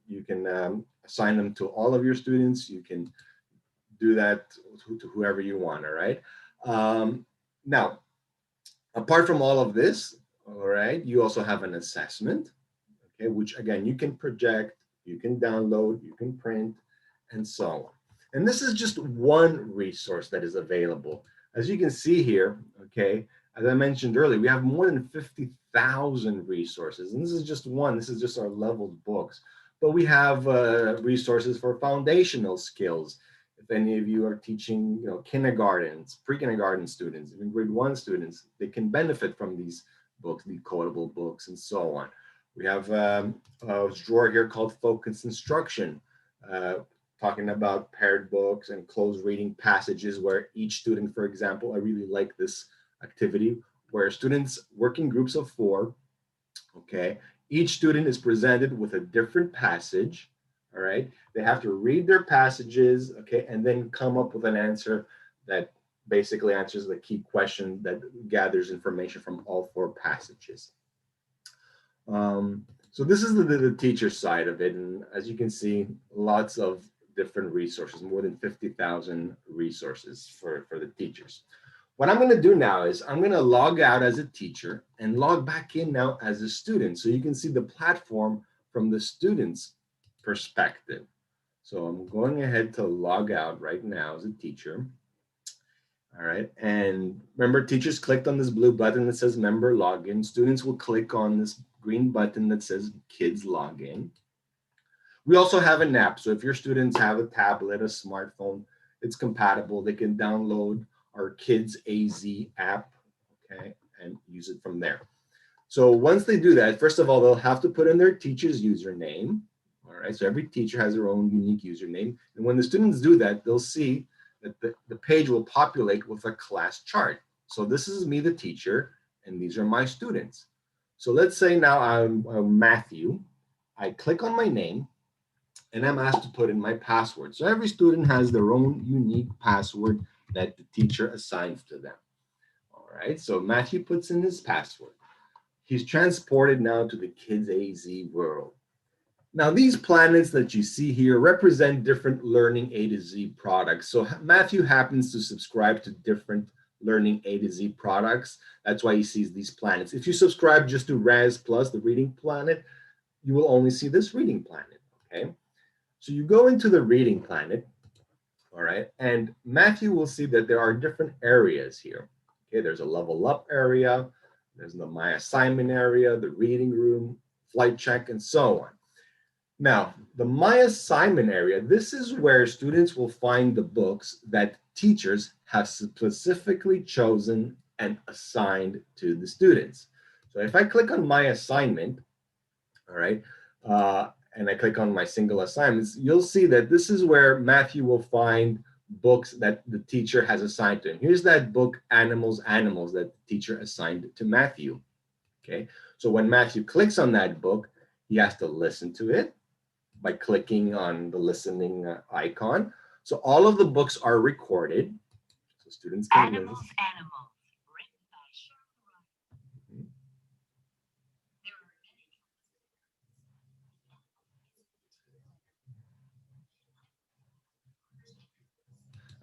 Speaker 19: You can assign them to all of your students. You can do that to whoever you want, all right? Now, apart from all of this, all right, you also have an assessment, okay, which again, you can project, you can download, you can print, and so on. And this is just one resource that is available. As you can see here, okay, as I mentioned earlier, we have more than 50,000 resources, and this is just one. This is just our leveled books. But we have resources for foundational skills. if any of you are teaching, kindergartens, pre-kindergarten students, even grade 1 students, they can benefit from these books, the quotable books, and so on. We have a drawer here called Focus Instruction, talking about paired books and closed reading passages where each student, for example, I really like this activity where students work in groups of 4, okay? Each student is presented with a different passage, all right? They have to read their passages, okay, and then come up with an answer that basically answers the key question that gathers information from all 4 passages. So this is the teacher side of it, and as you can see, lots of different resources, more than 50,000 resources for the teachers. What I'm going to do now is I'm going to log out as a teacher and log back in now as a student, so you can see the platform from the student's perspective. So I'm going ahead to log out right now as a teacher. All right, and remember, teachers clicked on this blue button that says member login. Students will click on this green button that says kids login. We also have an app, so if your students have a tablet, a smartphone, it's compatible. They can download our Kids AZ app, okay, and use it from there. So once they do that, first of all, they'll have to put in their teacher's username. All right, so every teacher has their own unique username. And when the students do that, they'll see that the page will populate with a class chart. So this is me, the teacher, and these are my students. So let's say now I'm Matthew. I click on my name, and I'm asked to put in my password. So every student has their own unique password that the teacher assigns to them. All right, so Matthew puts in his password. He's transported now to the Kids AZ world. Now, these planets that you see here represent different Learning A to Z products. So Matthew happens to subscribe to different Learning A to Z products. That's why he sees these planets. If you subscribe just to RAS Plus, the reading planet, you will only see this reading planet, okay? So you go into the reading planet, all right, and Matthew will see that there are different areas here. Okay, there's a level up area, there's the My Assignment area, the reading room, flight check, and so on. Now, the My Assignment area, this is where students will find the books that teachers have specifically chosen and assigned to the students. So if I click on My Assignment, all right, and I click on my single assignments, you'll see that this is where Matthew will find books that the teacher has assigned to him. Here's that book, Animals, Animals, that the teacher assigned to Matthew, okay? So when Matthew clicks on that book, he has to listen to it by clicking on the listening icon. So all of the books are recorded, so students can listen.
Speaker 14: Animals.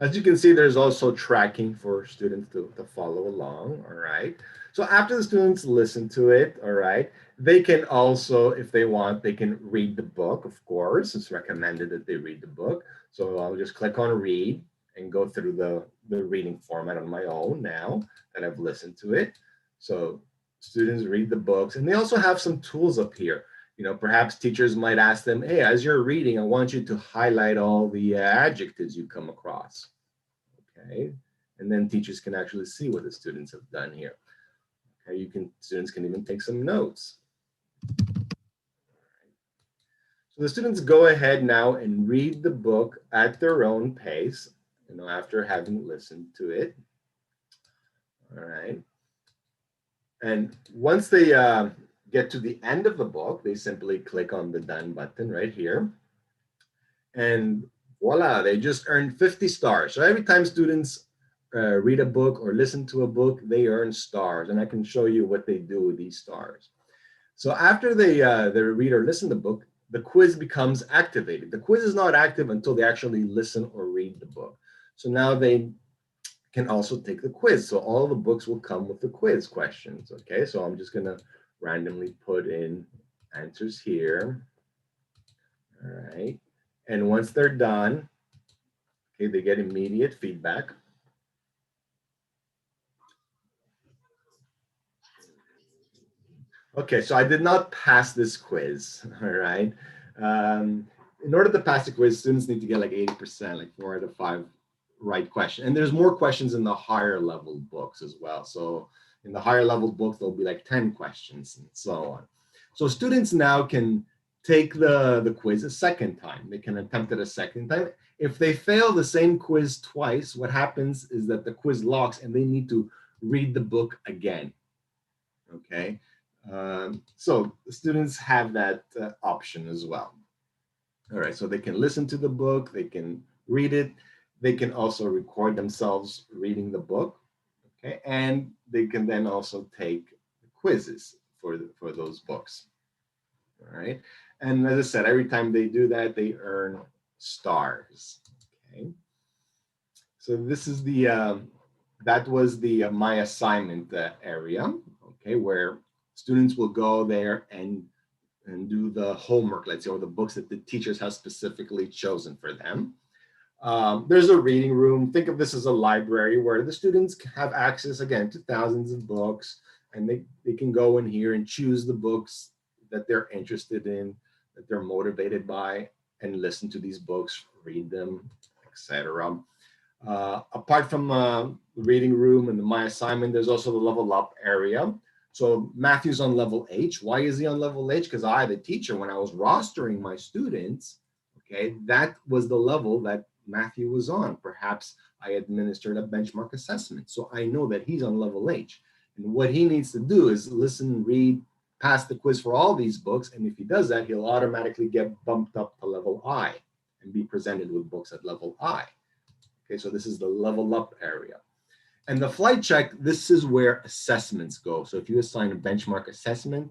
Speaker 19: As you can see, there's also tracking for students to follow along, all right? So after the students listen to it, all right, they can also, if they want, they can read the book, of course. It's recommended that they read the book. So I'll just click on read and go through the reading format on my own now that I've listened to it. So students read the books, and they also have some tools up here. You know, perhaps teachers might ask them, hey, as you're reading, I want you to highlight all the adjectives you come across. Okay, and then teachers can actually see what the students have done here. Okay, students can even take some notes. So the students go ahead now and read the book at their own pace, you know, after having listened to it. All right. And once they get to the end of the book, they simply click on the done button right here. And voila, they just earned 50 stars. So every time students read a book or listen to a book, they earn stars. And I can show you what they do with these stars. So after they read or listen to the book, the quiz becomes activated. The quiz is not active until they actually listen or read the book. So now they can also take the quiz. So all the books will come with the quiz questions. Okay, so I'm just gonna randomly put in answers here. All right, and once they're done, okay, they get immediate feedback. Okay, so I did not pass this quiz, all right? in order to pass the quiz, students need to get like 80%, like 4 out of 5 right question. And there's more questions in the higher level books as well. So in the higher level books, there'll be like 10 questions and so on. So students now can take the quiz a second time. They can attempt it a second time. If they fail the same quiz twice, what happens is that the quiz locks and they need to read the book again. Okay, so the students have that option as well. All right, so they can listen to the book, they can read it, they can also record themselves reading the book, okay, and they can then also take quizzes for those books. All right, and as I said, every time they do that, they earn stars. Okay, so this is the that was the my assignment area, okay, where students will go there and do the homework, let's say, or the books that the teachers have specifically chosen for them. There's a reading room. Think of this as a library where the students have access, again, to thousands of books, and they can go in here and choose the books that they're interested in, that they're motivated by, and listen to these books, read them, etc. Apart from the reading room and the My Assignment, there's also the Level Up area. So Matthew's on level H. Why is he on level H? Because I, the teacher, when I was rostering my students, okay, that was the level that Matthew was on. Perhaps I administered a benchmark assessment. So I know that he's on level H. And what he needs to do is listen, read, pass the quiz for all these books. And if he does that, he'll automatically get bumped up to level I and be presented with books at level I. Okay, so this is the level up area. And the flight check, this is where assessments go. So if you assign a benchmark assessment,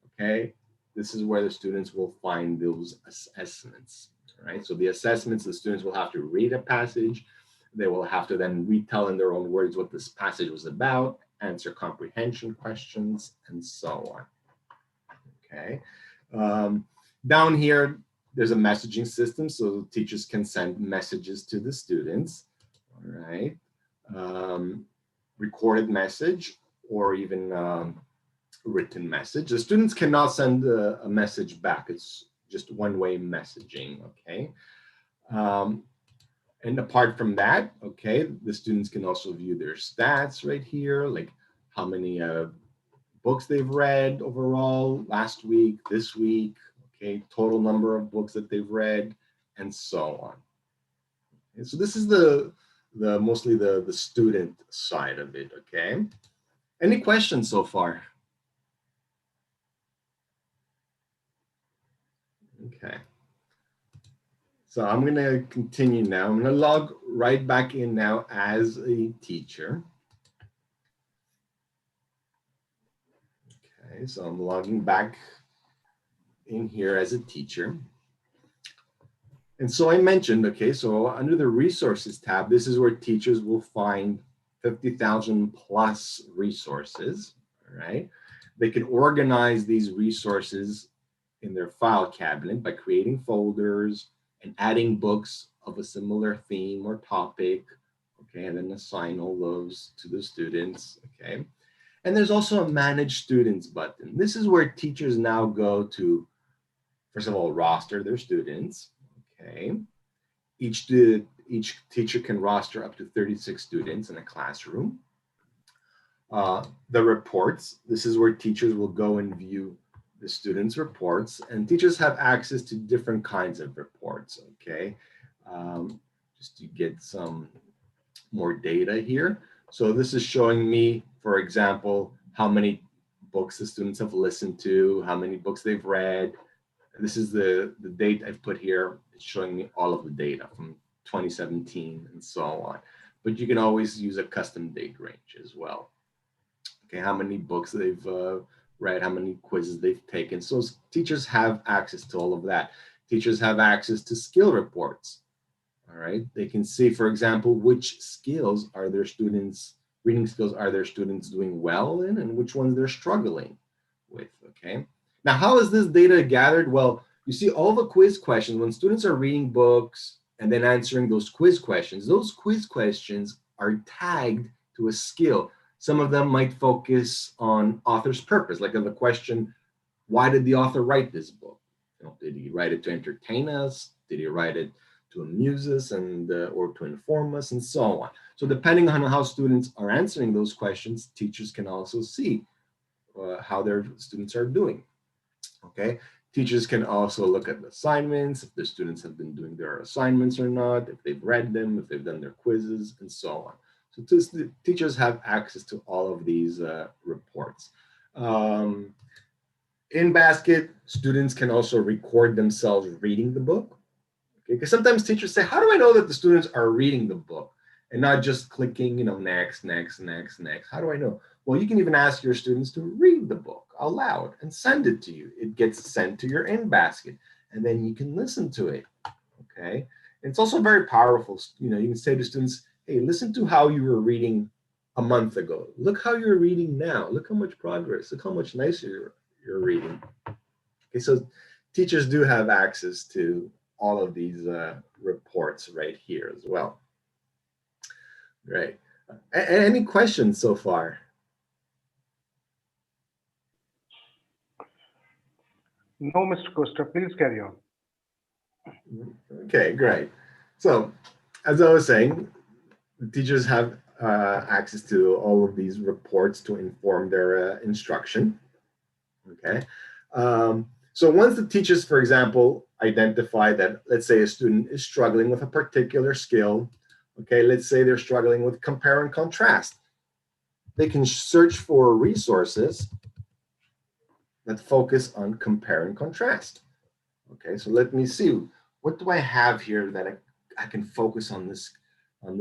Speaker 19: okay, this is where the students will find those assessments, right? So the assessments, the students will have to read a passage. They will have to then retell in their own words what this passage was about, answer comprehension questions, and so on, okay? Down here, there's a messaging system, so teachers can send messages to the students, all right? Recorded message or even written message. The students cannot send a message back. It's just one-way messaging, okay? And apart from that, okay, the students can also view their stats right here, like how many books they've read overall last week, this week, okay, total number of books that they've read, and so on. And so this is mostly the student side of it, okay? Any questions so far? Okay. So I'm gonna continue now. I'm gonna log right back in now as a teacher. Okay, so I'm logging back in here as a teacher. And so I mentioned, okay, so under the resources tab, this is where teachers will find 50,000 plus resources, all right? They can organize these resources in their file cabinet by creating folders and adding books of a similar theme or topic, okay, and then assign all those to the students, okay? And there's also a Manage Students button. This is where teachers now go to, first of all, roster their students, okay? Each teacher can roster up to 36 students in a classroom. The reports, this is where teachers will go and view the students' reports, and teachers have access to different kinds of reports, okay? Just to get some more data here. So this is showing me, for example, how many books the students have listened to, how many books they've read. This is the date I've put here. It's showing me all of the data from 2017 and so on. But you can always use a custom date range as well. Okay, how many books they've read, how many quizzes they've taken. So teachers have access to all of that. Teachers have access to skill reports. All right, they can see, for example, which skills are their students, reading skills are their students doing well in, and which ones they're struggling with, okay? Now, how is this data gathered? Well, you see all the quiz questions, when students are reading books and then answering those quiz questions are tagged to a skill. Some of them might focus on author's purpose, like the question, why did the author write this book? You know, did he write it to entertain us? Did he write it to amuse us and or to inform us, and so on? So depending on how students are answering those questions, teachers can also see how their students are doing. Okay, teachers can also look at the assignments, if the students have been doing their assignments or not, if they've read them, if they've done their quizzes, and so on. So teachers have access to all of these reports. In Basket, students can also record themselves reading the book. Okay, because sometimes teachers say, how do I know that the students are reading the book and not just clicking, next, next, next, next? How do I know? Well, you can even ask your students to read the book aloud and send it to you. It gets sent to your In Basket, and then you can listen to it. Okay, and it's also very powerful. You can say to students, hey, listen to how you were reading a month ago. Look how you're reading now. Look how much progress. Look how much nicer you're reading. Okay, so teachers do have access to all of these reports right here as well. Right. Any questions so far?
Speaker 16: No, Mr. Costa, please carry on.
Speaker 19: Okay, great. So as I was saying, the teachers have access to all of these reports to inform their instruction. Okay. So once the teachers, for example, identify that, let's say a student is struggling with a particular skill, okay, let's say they're struggling with compare and contrast, they can search for resources that focus on compare and contrast. Okay, so let me see, what do I have here that I can focus on this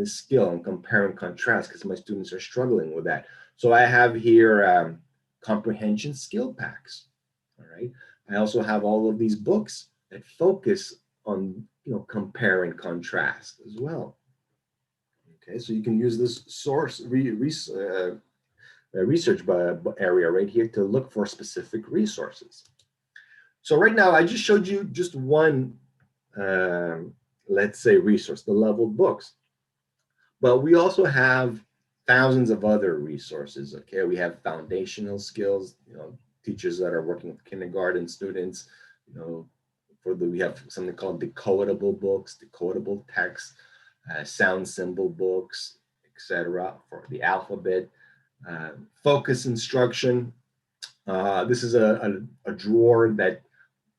Speaker 19: skill and compare and contrast, because my students are struggling with that. So I have here comprehension skill packs. All right. I also have all of these books that focus on compare and contrast as well. Okay, so you can use this source research area right here to look for specific resources. So right now, I just showed you just one, let's say, resource, the leveled books. But we also have thousands of other resources. Okay, we have foundational skills, teachers that are working with kindergarten students, we have something called decodable books, decodable text, sound symbol books, etc. for the alphabet, focus instruction. This is a drawer that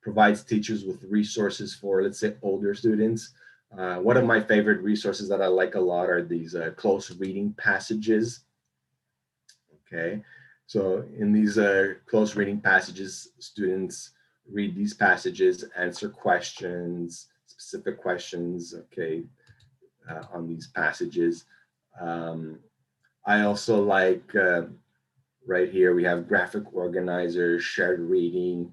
Speaker 19: provides teachers with resources for, let's say, older students. One of my favorite resources that I like a lot are these close reading passages. Okay, so in these close reading passages, students read these passages, answer questions, specific questions, okay, on these passages. I also like, right here, we have graphic organizers, shared reading,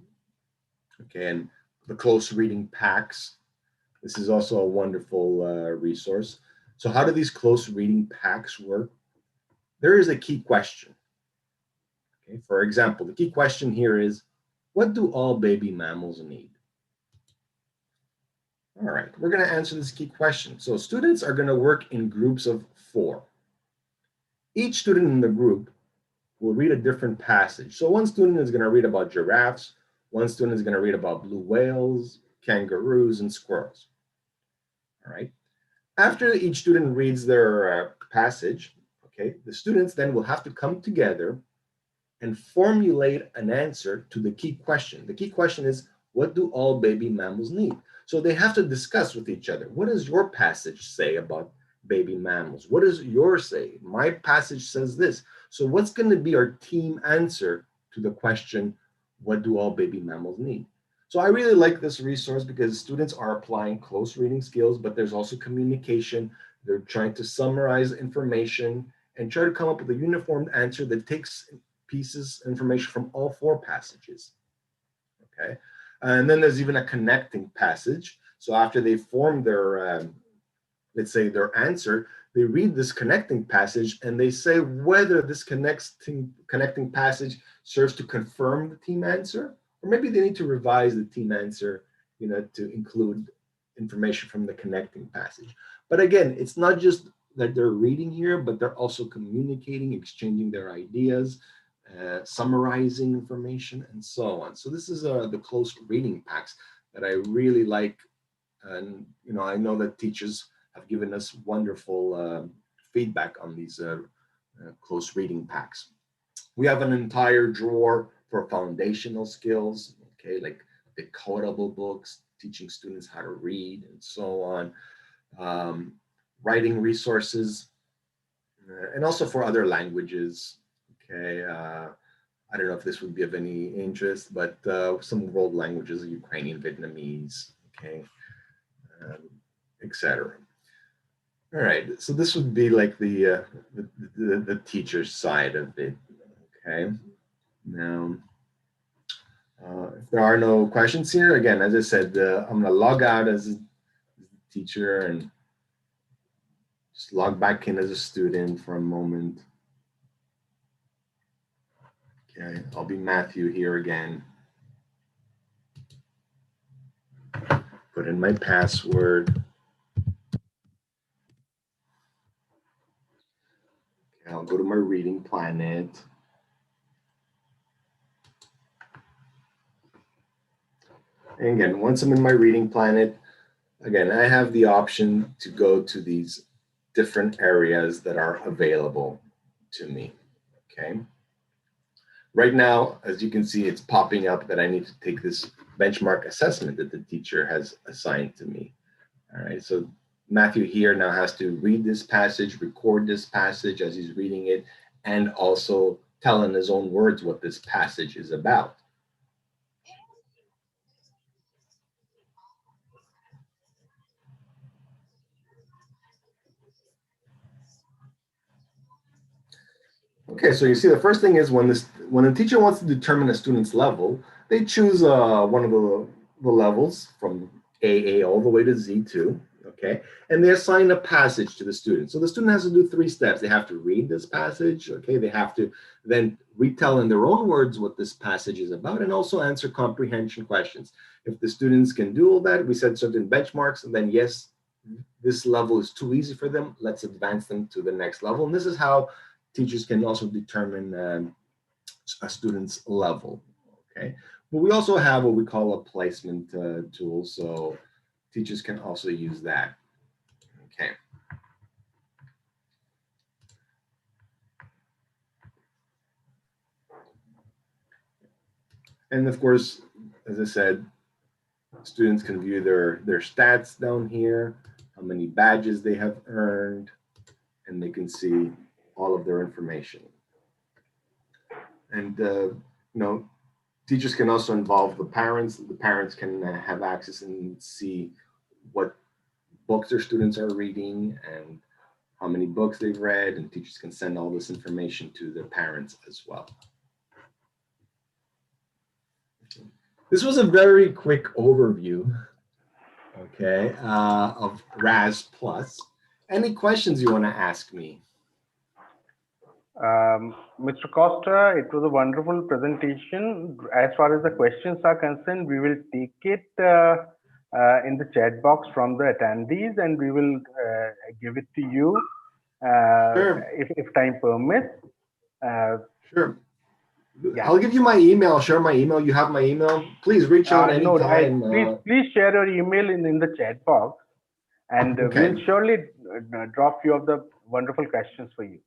Speaker 19: okay, and the close reading packs. This is also a wonderful resource. So how do these close reading packs work? There is a key question. Okay, for example, the key question here is, what do all baby mammals need? All right, we're going to answer this key question. So students are going to work in groups of 4. Each student in the group will read a different passage. So one student is going to read about giraffes, one student is going to read about blue whales, kangaroos, and squirrels. All right. After each student reads their passage, okay, the students then will have to come together and formulate an answer to the key question. The key question is, what do all baby mammals need? So they have to discuss with each other. What does your passage say about baby mammals? What does yours say? My passage says this. So what's going to be our team answer to the question, what do all baby mammals need? So I really like this resource because students are applying close reading skills, but there's also communication. They're trying to summarize information and try to come up with a uniform answer that takes pieces, information from all 4 passages. Okay, and then there's even a connecting passage. So after they form their, let's say, their answer, they read this connecting passage and they say whether this connecting passage serves to confirm the team answer, or maybe they need to revise the team answer, to include information from the connecting passage. But again, it's not just that they're reading here, but they're also communicating, exchanging their ideas, summarizing information, and so on. So this is the close reading packs that I really like And I know that teachers have given us wonderful feedback on these close reading packs. We have an entire drawer for foundational skills, okay, like decodable books, teaching students how to read and so on, writing resources, and also for other languages, okay. I don't know if this would be of any interest, but some world languages, Ukrainian, Vietnamese, okay, etc. All right, so this would be like the teacher's side of it, okay. Now, if there are no questions here, again, as I said, I'm gonna log out as a teacher and just log back in as a student for a moment. Okay, I'll be Matthew here again. Put in my password. Okay, I'll go to my reading planet. And again, once I'm in my reading planet, again, I have the option to go to these different areas that are available to me, okay? Right now, as you can see, it's popping up that I need to take this benchmark assessment that the teacher has assigned to me. All right, so Matthew here now has to read this passage, record this passage as he's reading it, and also tell in his own words what this passage is about. Okay, so you see the first thing is when a teacher wants to determine a student's level, they choose one of the levels from AA all the way to Z2, okay? And they assign a passage to the student. So the student has to do 3 steps. They have to read this passage, okay? They have to then retell in their own words what this passage is about and also answer comprehension questions. If the students can do all that, we set certain benchmarks, and then yes, this level is too easy for them, let's advance them to the next level. And this is how teachers can also determine a student's level, okay? But we also have what we call a placement tool, so teachers can also use that, okay? And of course, as I said, students can view their stats down here, how many badges they have earned, and they can see all of their information. And teachers can also involve the parents. The parents can have access and see what books their students are reading and how many books they've read, and teachers can send all this information to their parents as well. This was a very quick overview, okay, of RAS Plus. Any questions you want to ask me?
Speaker 16: Mr. Costa, it was a wonderful presentation. As far as the questions are concerned, we will take it in the chat box from the attendees, and we will give it to you
Speaker 19: Sure.
Speaker 16: if time permits.
Speaker 19: Sure.
Speaker 16: Yeah.
Speaker 19: I'll give you my email. Share my email. You have my email. Please reach out anytime.
Speaker 16: Please share your email in the chat box, and
Speaker 19: Okay.
Speaker 16: we'll surely drop few of the wonderful questions for you.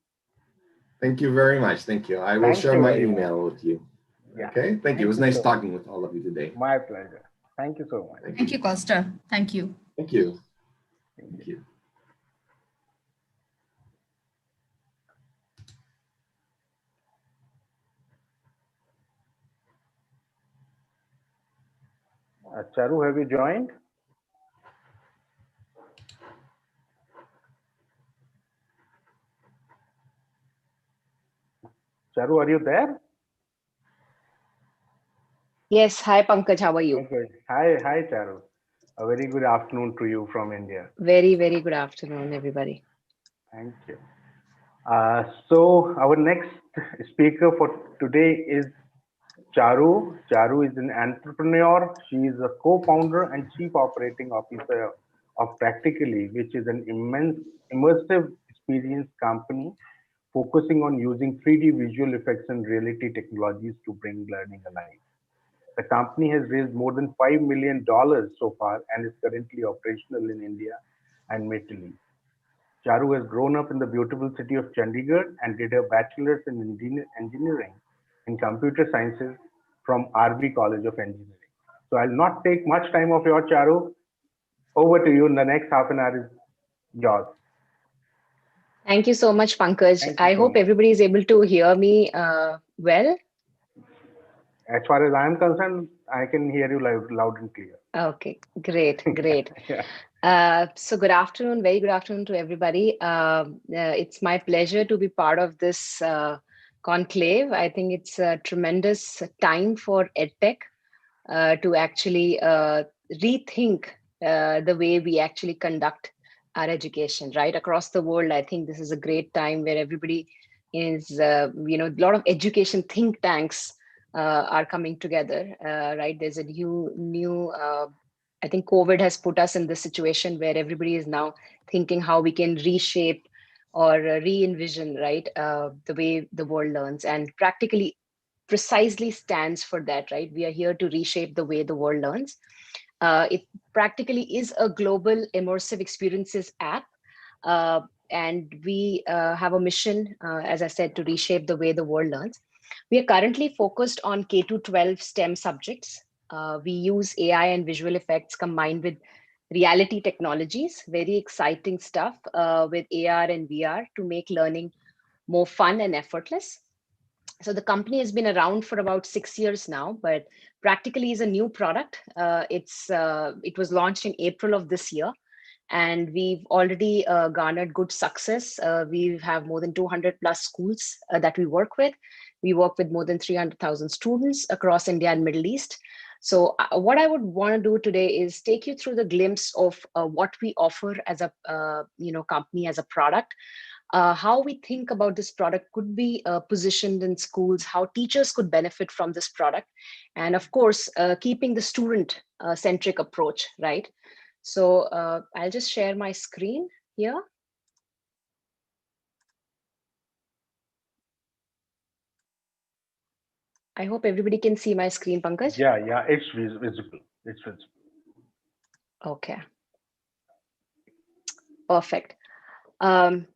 Speaker 19: Thank you very much. Thank you. I will share my email with you.
Speaker 16: Yeah.
Speaker 19: Okay. Thank you. It was nice talking with all of you today.
Speaker 16: My pleasure. Thank you so much.
Speaker 5: Thank you, Costa. Thank you.
Speaker 19: Thank you. Thank you.
Speaker 16: Charu, have you joined? Charu, are you there?
Speaker 20: Yes. Hi, Pankaj. How are you?
Speaker 16: Okay. Hi, Charu. A very good afternoon to you from India.
Speaker 20: Very, very good afternoon, everybody.
Speaker 16: Thank you. So our next speaker for today is Charu. Charu is an entrepreneur. She is a co-founder and chief operating officer of Practically, which is an immersive experience company focusing on using 3D visual effects and reality technologies to bring learning alive. The company has raised more than $5 million so far and is currently operational in India and Middle East. Charu has grown up in the beautiful city of Chandigarh and did her bachelor's in engineering in computer sciences from RV College of Engineering. So I'll not take much time of your, Charu. Over to you. In the next half an hour is yours.
Speaker 20: Thank you so much, Pankaj. I hope everybody is able to hear me well.
Speaker 16: As far as I am concerned, I can hear you loud and clear.
Speaker 20: Okay, great, great. So good afternoon, very good afternoon to everybody. It's my pleasure to be part of this conclave. I think it's a tremendous time for EdTech to actually rethink the way we actually conduct our education, right? Across the world, I think this is a great time where everybody is, a lot of education think tanks are coming together, right? There's a new I think COVID has put us in this situation where everybody is now thinking how we can reshape or re-envision, right, the way the world learns, and practically precisely stands for that, right? We are here to reshape the way the world learns. It practically is a global immersive experiences app. And we have a mission, as I said, to reshape the way the world learns. We are currently focused on K-12 STEM subjects. We use AI and visual effects combined with reality technologies, very exciting stuff with AR and VR to make learning more fun and effortless. So the company has been around for about 6 years now, but practically is a new product. It was launched in April of this year, and we've already garnered good success. We have more than 200 plus schools that we work with. We work with more than 300,000 students across India and Middle East. So what I would want to do today is take you through the glimpse of what we offer as a company, as a product, how we think about this product could be positioned in schools, how teachers could benefit from this product, and of course, keeping the student-centric approach, right? So I'll just share my screen here. I hope everybody can see my screen, Pankaj.
Speaker 16: Yeah, it's visible. It's visible.
Speaker 20: Okay. Perfect.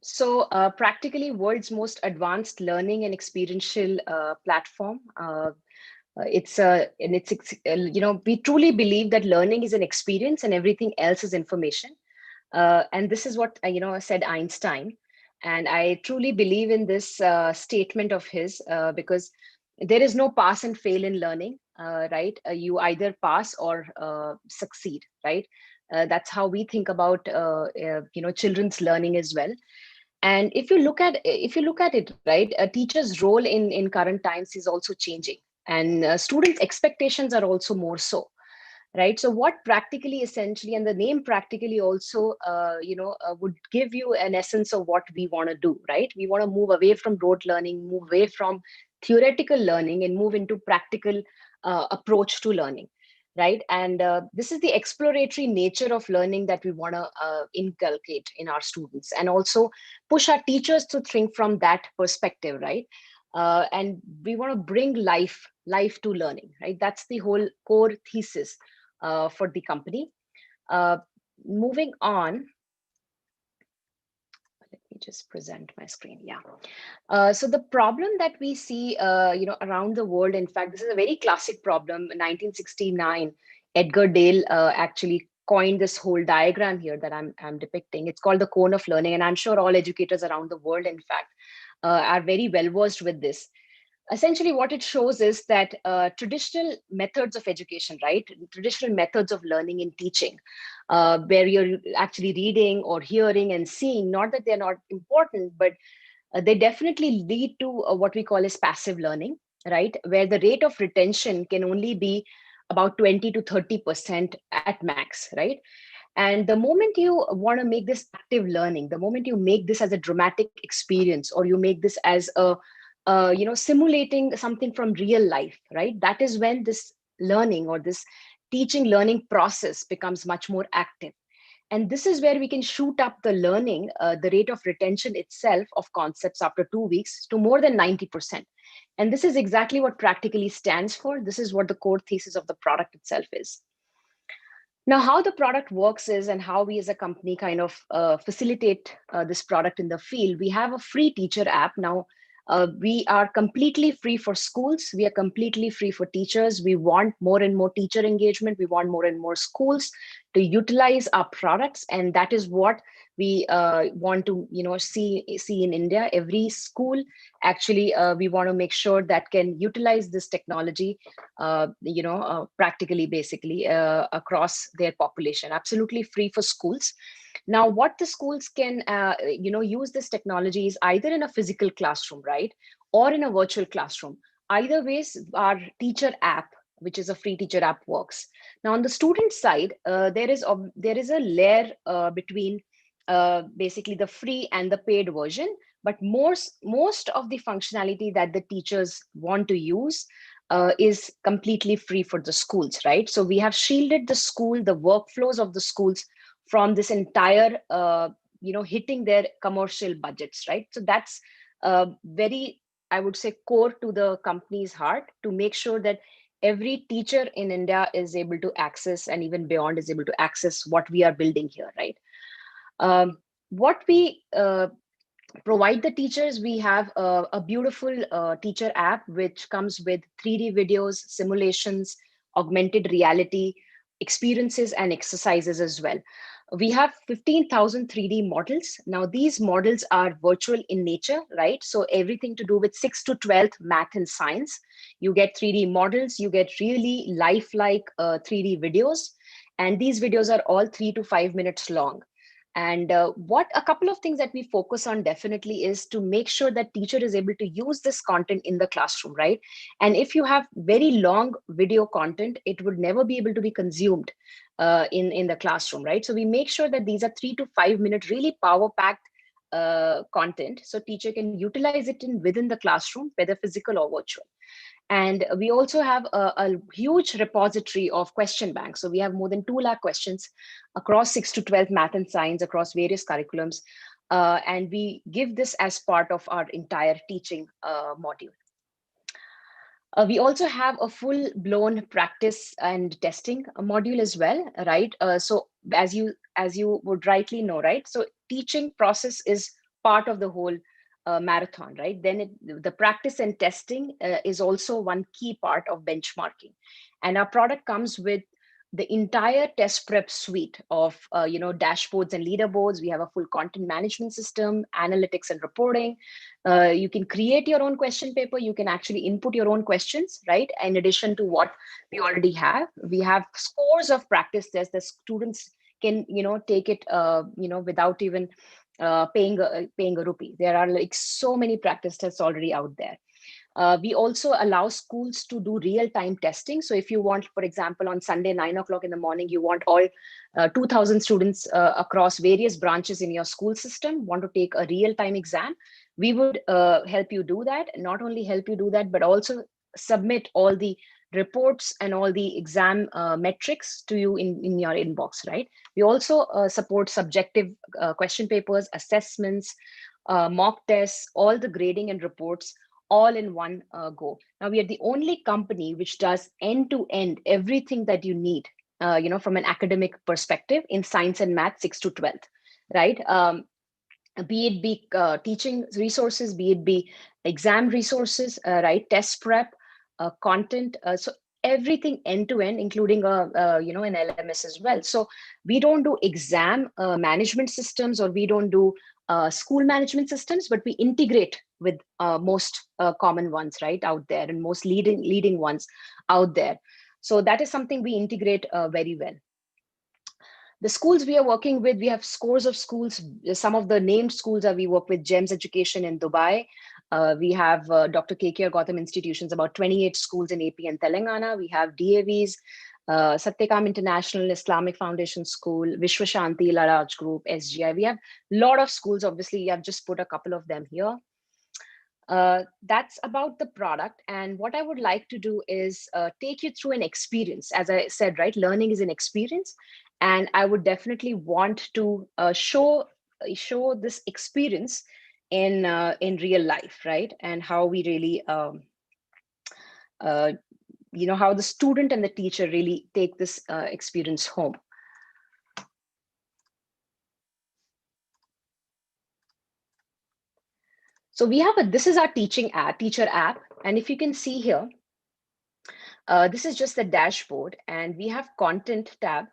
Speaker 20: So practically world's most advanced learning and experiential platform. We truly believe that learning is an experience and everything else is information. And this is what, said Einstein. And I truly believe in this statement of his because there is no pass and fail in learning, right? You either pass or succeed, right? That's how we think about children's learning as well. And if you look at it, right, a teacher's role in current times is also changing, and students' expectations are also more so, right? So what practically, essentially, and the name practically also, would give you an essence of what we want to do, right? We want to move away from rote learning, move away from theoretical learning, and move into practical approach to learning, right? And this is the exploratory nature of learning that we want to inculcate in our students, and also push our teachers to think from that perspective, right? And we want to bring life to learning, right? That's the whole core thesis for the company. Moving on. Let me just present my screen. Yeah. So the problem that we see, around the world, in fact, this is a very classic problem. In 1969, Edgar Dale actually coined this whole diagram here that I'm depicting. It's called the cone of learning. And I'm sure all educators around the world, in fact, are very well versed with this. Essentially, what it shows is that traditional methods of education, right? Traditional methods of learning and teaching, where you're actually reading or hearing and seeing, not that they're not important, but they definitely lead to what we call as passive learning, right? Where the rate of retention can only be about 20 to 30% at max, right? And the moment you want to make this active learning, the moment you make this as a dramatic experience, or you make this as a simulating something from real life, right? That is when this learning or this teaching learning process becomes much more active. And this is where we can shoot up the learning, the rate of retention itself of concepts after 2 weeks to more than 90%. And this is exactly what practically stands for. This is what the core thesis of the product itself is. Now, how the product works is, and how we as a company kind of facilitate this product in the field, we have a free teacher app. Now, we are completely free for schools. We are completely free for teachers. We want more and more teacher engagement. We want more and more schools to utilize our products. And that is what we want to see in India. Every school, actually, we want to make sure that can utilize this technology, practically, basically, across their population. Absolutely free for schools. Now, what the schools can, use this technology is either in a physical classroom, right, or in a virtual classroom. Either ways, our teacher app, which is a free teacher app, works. Now, on the student side, there is a layer between basically the free and the paid version, but most of the functionality that the teachers want to use is completely free for the schools, right? So we have shielded the school, the workflows of the schools from this entire, hitting their commercial budgets, right? So that's very, I would say, core to the company's heart, to make sure that every teacher in India is able to access, and even beyond is able to access what we are building here, right? What we provide the teachers, we have a beautiful teacher app, which comes with 3D videos, simulations, augmented reality, experiences, and exercises as well. We have 15,000 3D models. Now, these models are virtual in nature, right? So everything to do with 6th to 12th math and science. You get 3D models, you get really lifelike 3D videos. And these videos are all 3 to 5 minutes long. And what a couple of things that we focus on definitely is to make sure that teacher is able to use this content in the classroom, right? And if you have very long video content, it would never be able to be consumed in the classroom, right? So we make sure that these are 3 to 5 minute, really power-packed content, so teacher can utilize it within the classroom, whether physical or virtual. And we also have a huge repository of question banks. So we have more than 2 lakh questions across 6 to 12 math and science across various curriculums. And we give this as part of our entire teaching module. We also have a full-blown practice and testing module as well, right? So as you would rightly know, right? So teaching process is part of the whole marathon, right? Then the practice and testing is also one key part of benchmarking. And our product comes with the entire test prep suite of dashboards and leaderboards. We have a full content management system, analytics and reporting. You can create your own question paper. You can actually input your own questions, right? In addition to what we already have, we have scores of practice tests that students can take it without even paying a rupee. There are like so many practice tests already out there. We also allow schools to do real-time testing. So if you want, for example, on Sunday, 9 o'clock in the morning, you want all 2,000 students across various branches in your school system want to take a real-time exam, we would help you do that. Not only help you do that, but also submit all the reports and all the exam metrics to you in your inbox, right? We also support subjective question papers, assessments, mock tests, all the grading and reports, all in one go. Now, we are the only company which does end-to-end everything that you need, from an academic perspective in science and math, 6 to 12th, right? Be it be teaching resources, be it be exam resources, right? Test prep, content. So everything end-to-end, including an LMS as well. So we don't do exam management systems, or we don't do school management systems, but we integrate with most common ones, right, out there, and most leading ones out there. So that is something we integrate very well. The schools we are working with, we have scores of schools. Some of the named schools that we work with: GEMS Education in Dubai. We have Dr. KKR Gautam institutions, about 28 schools in AP and Telangana. We have DAVs, Satyakam International Islamic Foundation School, Vishwa Shanti Laraj Group, SGI. We have a lot of schools. Obviously, I've just put a couple of them here. That's about the product. And what I would like to do is take you through an experience. As I said, right, learning is an experience. And I would definitely want to show this experience in real life, right? And how we really, how the student and the teacher really take this experience home. So we have this is our teacher app. And if you can see here, this is just the dashboard, and we have content tab.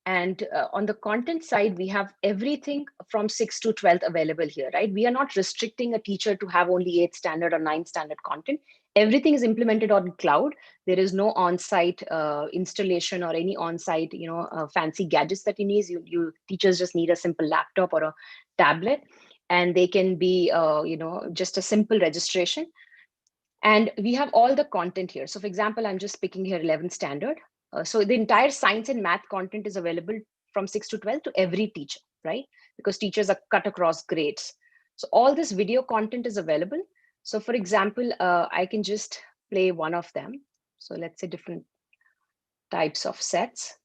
Speaker 20: And on the content side, we have everything from 6th to 12th available here, right? We are not restricting a teacher to have only 8th standard or 9th standard content. Everything is implemented on cloud. There is no on-site installation or any on-site, fancy gadgets that you need. You teachers just need a simple laptop or a tablet, and they can be, just a simple registration. And we have all the content here. So for example, I'm just picking here 11th standard. So the entire science and math content is available from 6 to 12 to every teacher, right? Because teachers are cut across grades. So all this video content is available. So for example, I can just play one of them. So let's say different types of sets.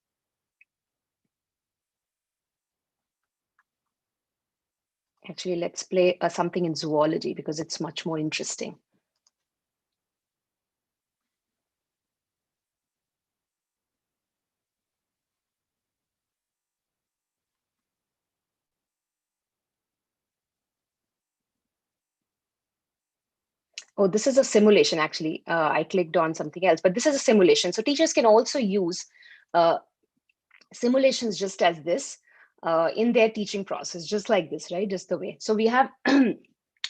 Speaker 20: Actually, let's play something in zoology because it's much more interesting. Oh, this is a simulation, actually. I clicked on something else, but this is a simulation. So teachers can also use simulations just as this in their teaching process, just like this, right? Just the way. So we have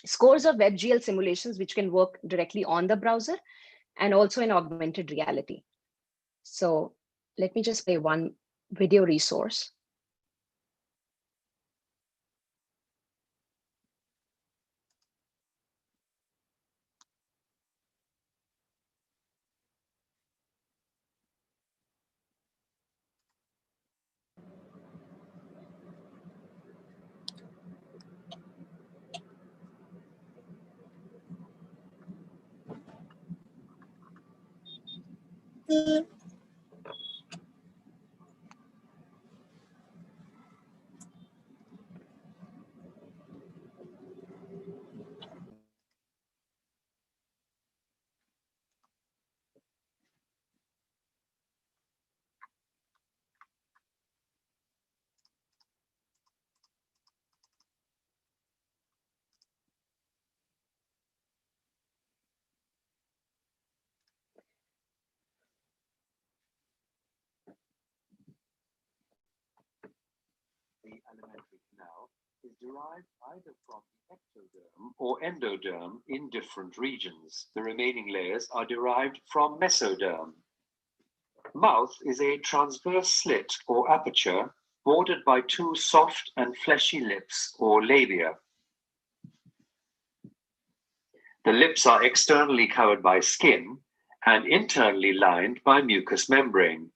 Speaker 20: scores of WebGL simulations, which can work directly on the browser and also in augmented reality. So let me just play one video resource.
Speaker 21: The alimentary canal is derived either from the ectoderm or endoderm in different regions. The remaining layers are derived from mesoderm. Mouth is a transverse slit or aperture bordered by two soft and fleshy lips or labia. The lips are externally covered by skin and internally lined by mucous membrane.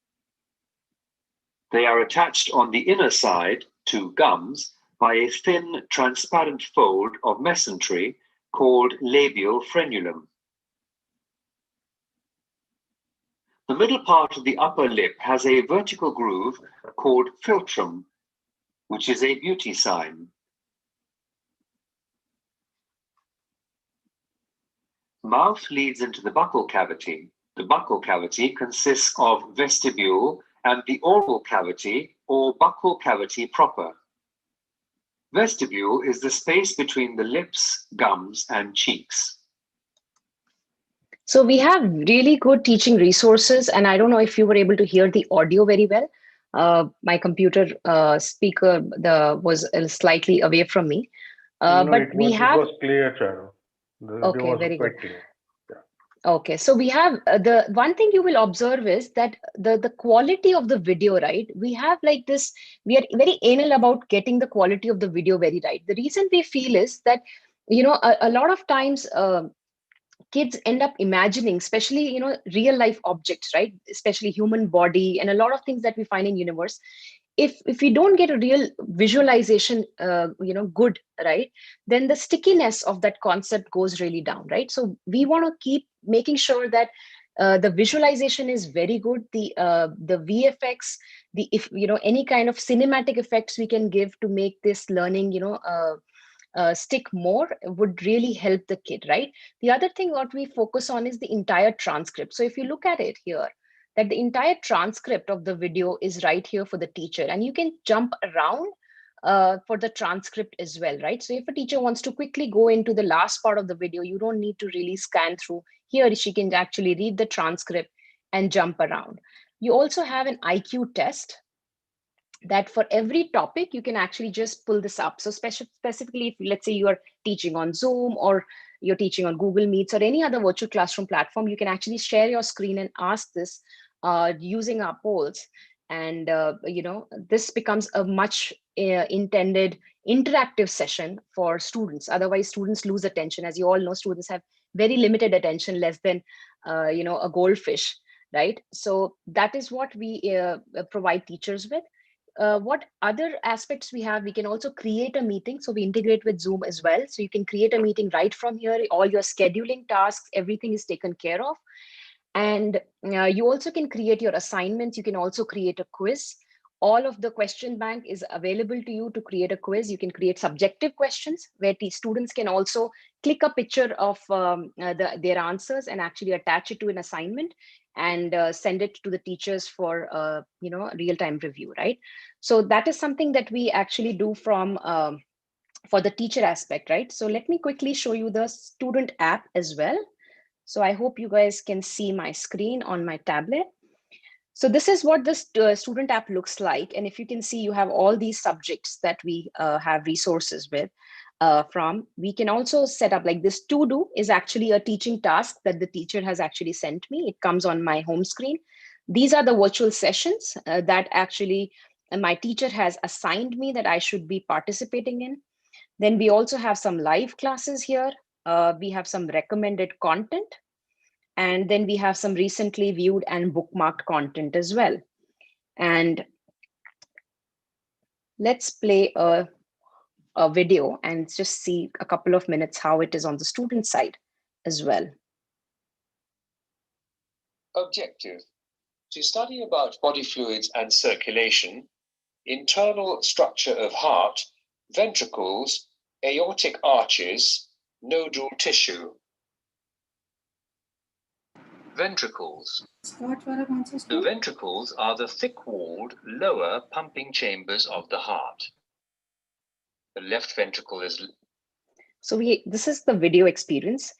Speaker 21: They are attached on the inner side to gums by a thin, transparent fold of mesentery called labial frenulum. The middle part of the upper lip has a vertical groove called philtrum, which is a beauty sign. Mouth leads into the buccal cavity. The buccal cavity consists of vestibule and the oral cavity or buccal cavity proper. Vestibule is the space between the lips, gums, and cheeks.
Speaker 20: So we have really good teaching resources, and I don't know if you were able to hear the audio very well. My computer speaker was slightly away from me, but we have.
Speaker 16: It was clear, Charu.
Speaker 20: Okay, very good. Clear. Okay, so we have the one thing you will observe is that the quality of the video, right? We have like this, we are very anal about getting the quality of the video very right. The reason we feel is that, a lot of times kids end up imagining, especially, real life objects, right? Especially human body and a lot of things that we find in universe. If we don't get a real visualization, good, right, then the stickiness of that concept goes really down, right? So we want to keep making sure that The visualization is very good. The VFX, if any kind of cinematic effects we can give to make this learning stick more would really help the kid, right? The other thing what we focus on is the entire transcript. So if you look at it here, that the entire transcript of the video is right here for the teacher, and you can jump around for the transcript as well, right? So if a teacher wants to quickly go into the last part of the video, you don't need to really scan through. Here she can actually read the transcript and jump around. You also have an IQ test that for every topic, you can actually just pull this up. So specifically, if let's say you are teaching on Zoom or you're teaching on Google Meets or any other virtual classroom platform, you can actually share your screen and ask this using our polls. And this becomes a much intended interactive session for students. Otherwise, students lose attention. As you all know, students have very limited attention, less than a goldfish, right? So that is what we provide teachers with. What other aspects we have, we can also create a meeting. So we integrate with Zoom as well. So you can create a meeting right from here. All your scheduling tasks, everything is taken care of. And you also can create your assignments. You can also create a quiz. All of the question bank is available to you to create a quiz. You can create subjective questions where the students can also click a picture of their answers and actually attach it to an assignment and send it to the teachers for real-time review, right? So that is something that we actually do from for the teacher aspect, right? So let me quickly show you the student app as well. So I hope you guys can see my screen on my tablet. So this is what this student app looks like. And if you can see, you have all these subjects that we have resources with from. We can also set up like this. To do is actually a teaching task that the teacher has actually sent me. It comes on my home screen. These are the virtual sessions that actually my teacher has assigned me that I should be participating in. Then we also have some live classes here. We have some recommended content. And then we have some recently viewed and bookmarked content as well. And let's play a video and just see a couple of minutes how it is on the student side as well.
Speaker 21: Objective: to study about body fluids and circulation, internal structure of heart, ventricles, aortic arches, nodal tissue. Ventricles. The ventricles are the thick-walled lower pumping chambers of the heart. The left ventricle is...
Speaker 20: So this is the video experience.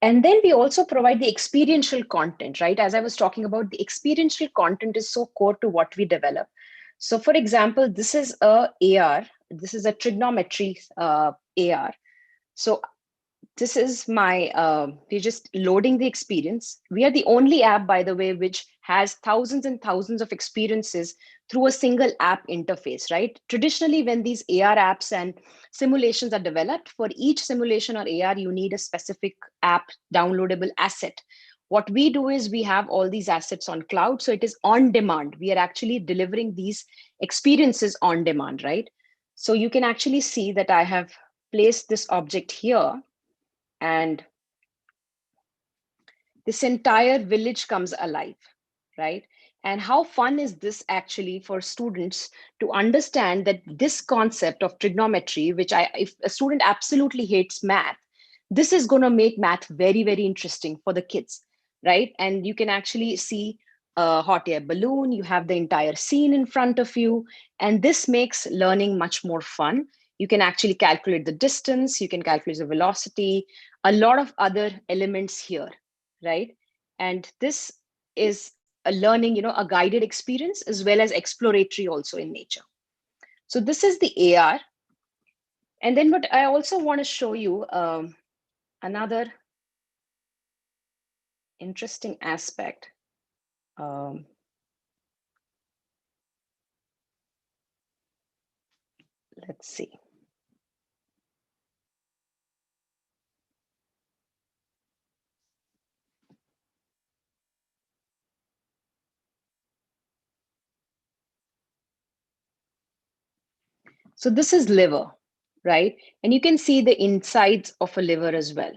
Speaker 20: And then we also provide the experiential content, right? As I was talking about, the experiential content is so core to what we develop. So for example, this is a AR. This is a trigonometry AR. So this is my, we're just loading the experience. We are the only app, by the way, which has thousands and thousands of experiences through a single app interface, right? Traditionally, when these AR apps and simulations are developed, for each simulation or AR, you need a specific app downloadable asset. What we do is we have all these assets on cloud. So it is on demand. We are actually delivering these experiences on demand, right? So you can actually see that I have placed this object here, and this entire village comes alive, right? And how fun is this actually for students to understand that this concept of trigonometry, which if a student absolutely hates math, this is going to make math very, very interesting for the kids, right? And you can actually see a hot air balloon, you have the entire scene in front of you, and this makes learning much more fun. You can actually calculate the distance, you can calculate the velocity, a lot of other elements here, right? And this is a learning, a guided experience as well as exploratory also in nature. So this is the AR. And then what I also want to show you another interesting aspect. Let's see. So this is liver, right? And you can see the insides of a liver as well,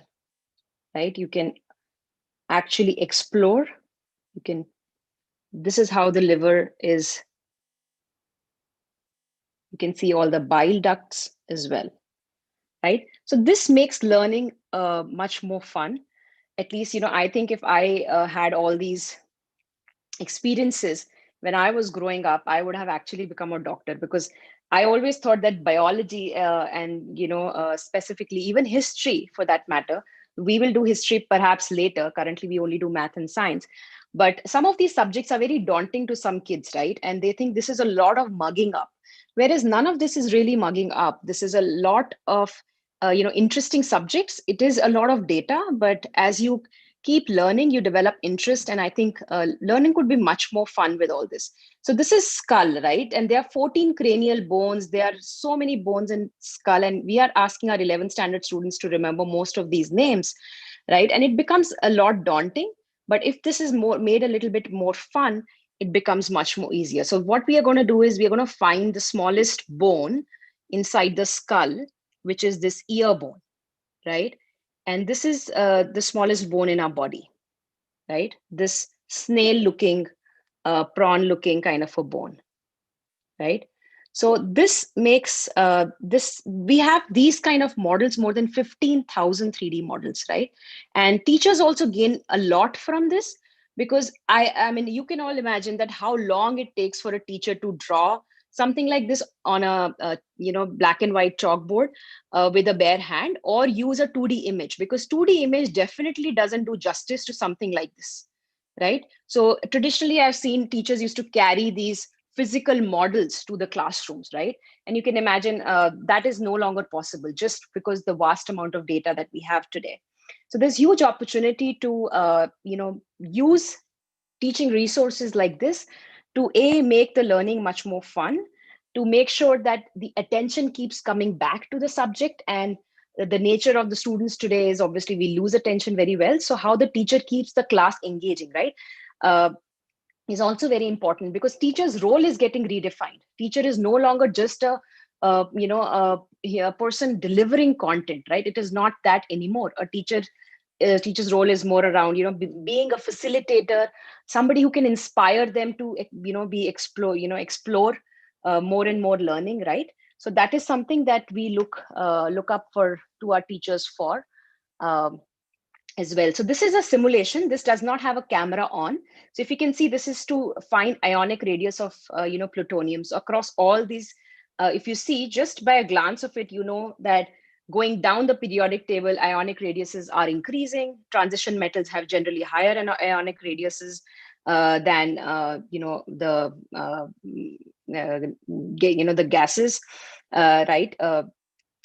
Speaker 20: right? You can actually explore. This is how the liver is. You can see all the bile ducts as well, right? So this makes learning much more fun. At least, I think if I had all these experiences when I was growing up, I would have actually become a doctor, because I always thought that biology and, specifically even history for that matter, we will do history perhaps later. Currently, we only do math and science. But some of these subjects are very daunting to some kids, right? And they think this is a lot of mugging up, whereas none of this is really mugging up. This is a lot of, interesting subjects. It is a lot of data, but as you keep learning, you develop interest. And I think learning could be much more fun with all this. So this is skull, right? And there are 14 cranial bones. There are so many bones in skull. And we are asking our 11th standard students to remember most of these names, right? And it becomes a lot daunting. But if this is made a little bit more fun, it becomes much more easier. So what we are going to do is we are going to find the smallest bone inside the skull, which is this ear bone, right? And this is the smallest bone in our body, right? This snail-looking, prawn-looking kind of a bone, right? So this makes we have these kind of models, more than 15,000 3D models, right? And teachers also gain a lot from this, because I mean, you can all imagine that how long it takes for a teacher to draw something like this on a black and white chalkboard with a bare hand, or use a 2D image, because 2D image definitely doesn't do justice to something like this, right? So traditionally, I've seen teachers used to carry these physical models to the classrooms, right? And you can imagine that is no longer possible, just because the vast amount of data that we have today. So there's huge opportunity to use teaching resources like this to make the learning much more fun, to make sure that the attention keeps coming back to the subject. And the nature of the students today is obviously we lose attention very well. So how the teacher keeps the class engaging, right, is also very important, because teacher's role is getting redefined. Teacher is no longer just a person delivering content, right? It is not that anymore. A teacher's role is more around being a facilitator, somebody who can inspire them to explore more and more learning, right? So that is something that we look up to our teachers for as well. So this is a simulation. This does not have a camera on. So if you can see, this is to find ionic radius of plutonium. So across all these, if you see just by a glance of it, you know that going down the periodic table, ionic radiuses are increasing. Transition metals have generally higher ionic radiuses than the gases, right?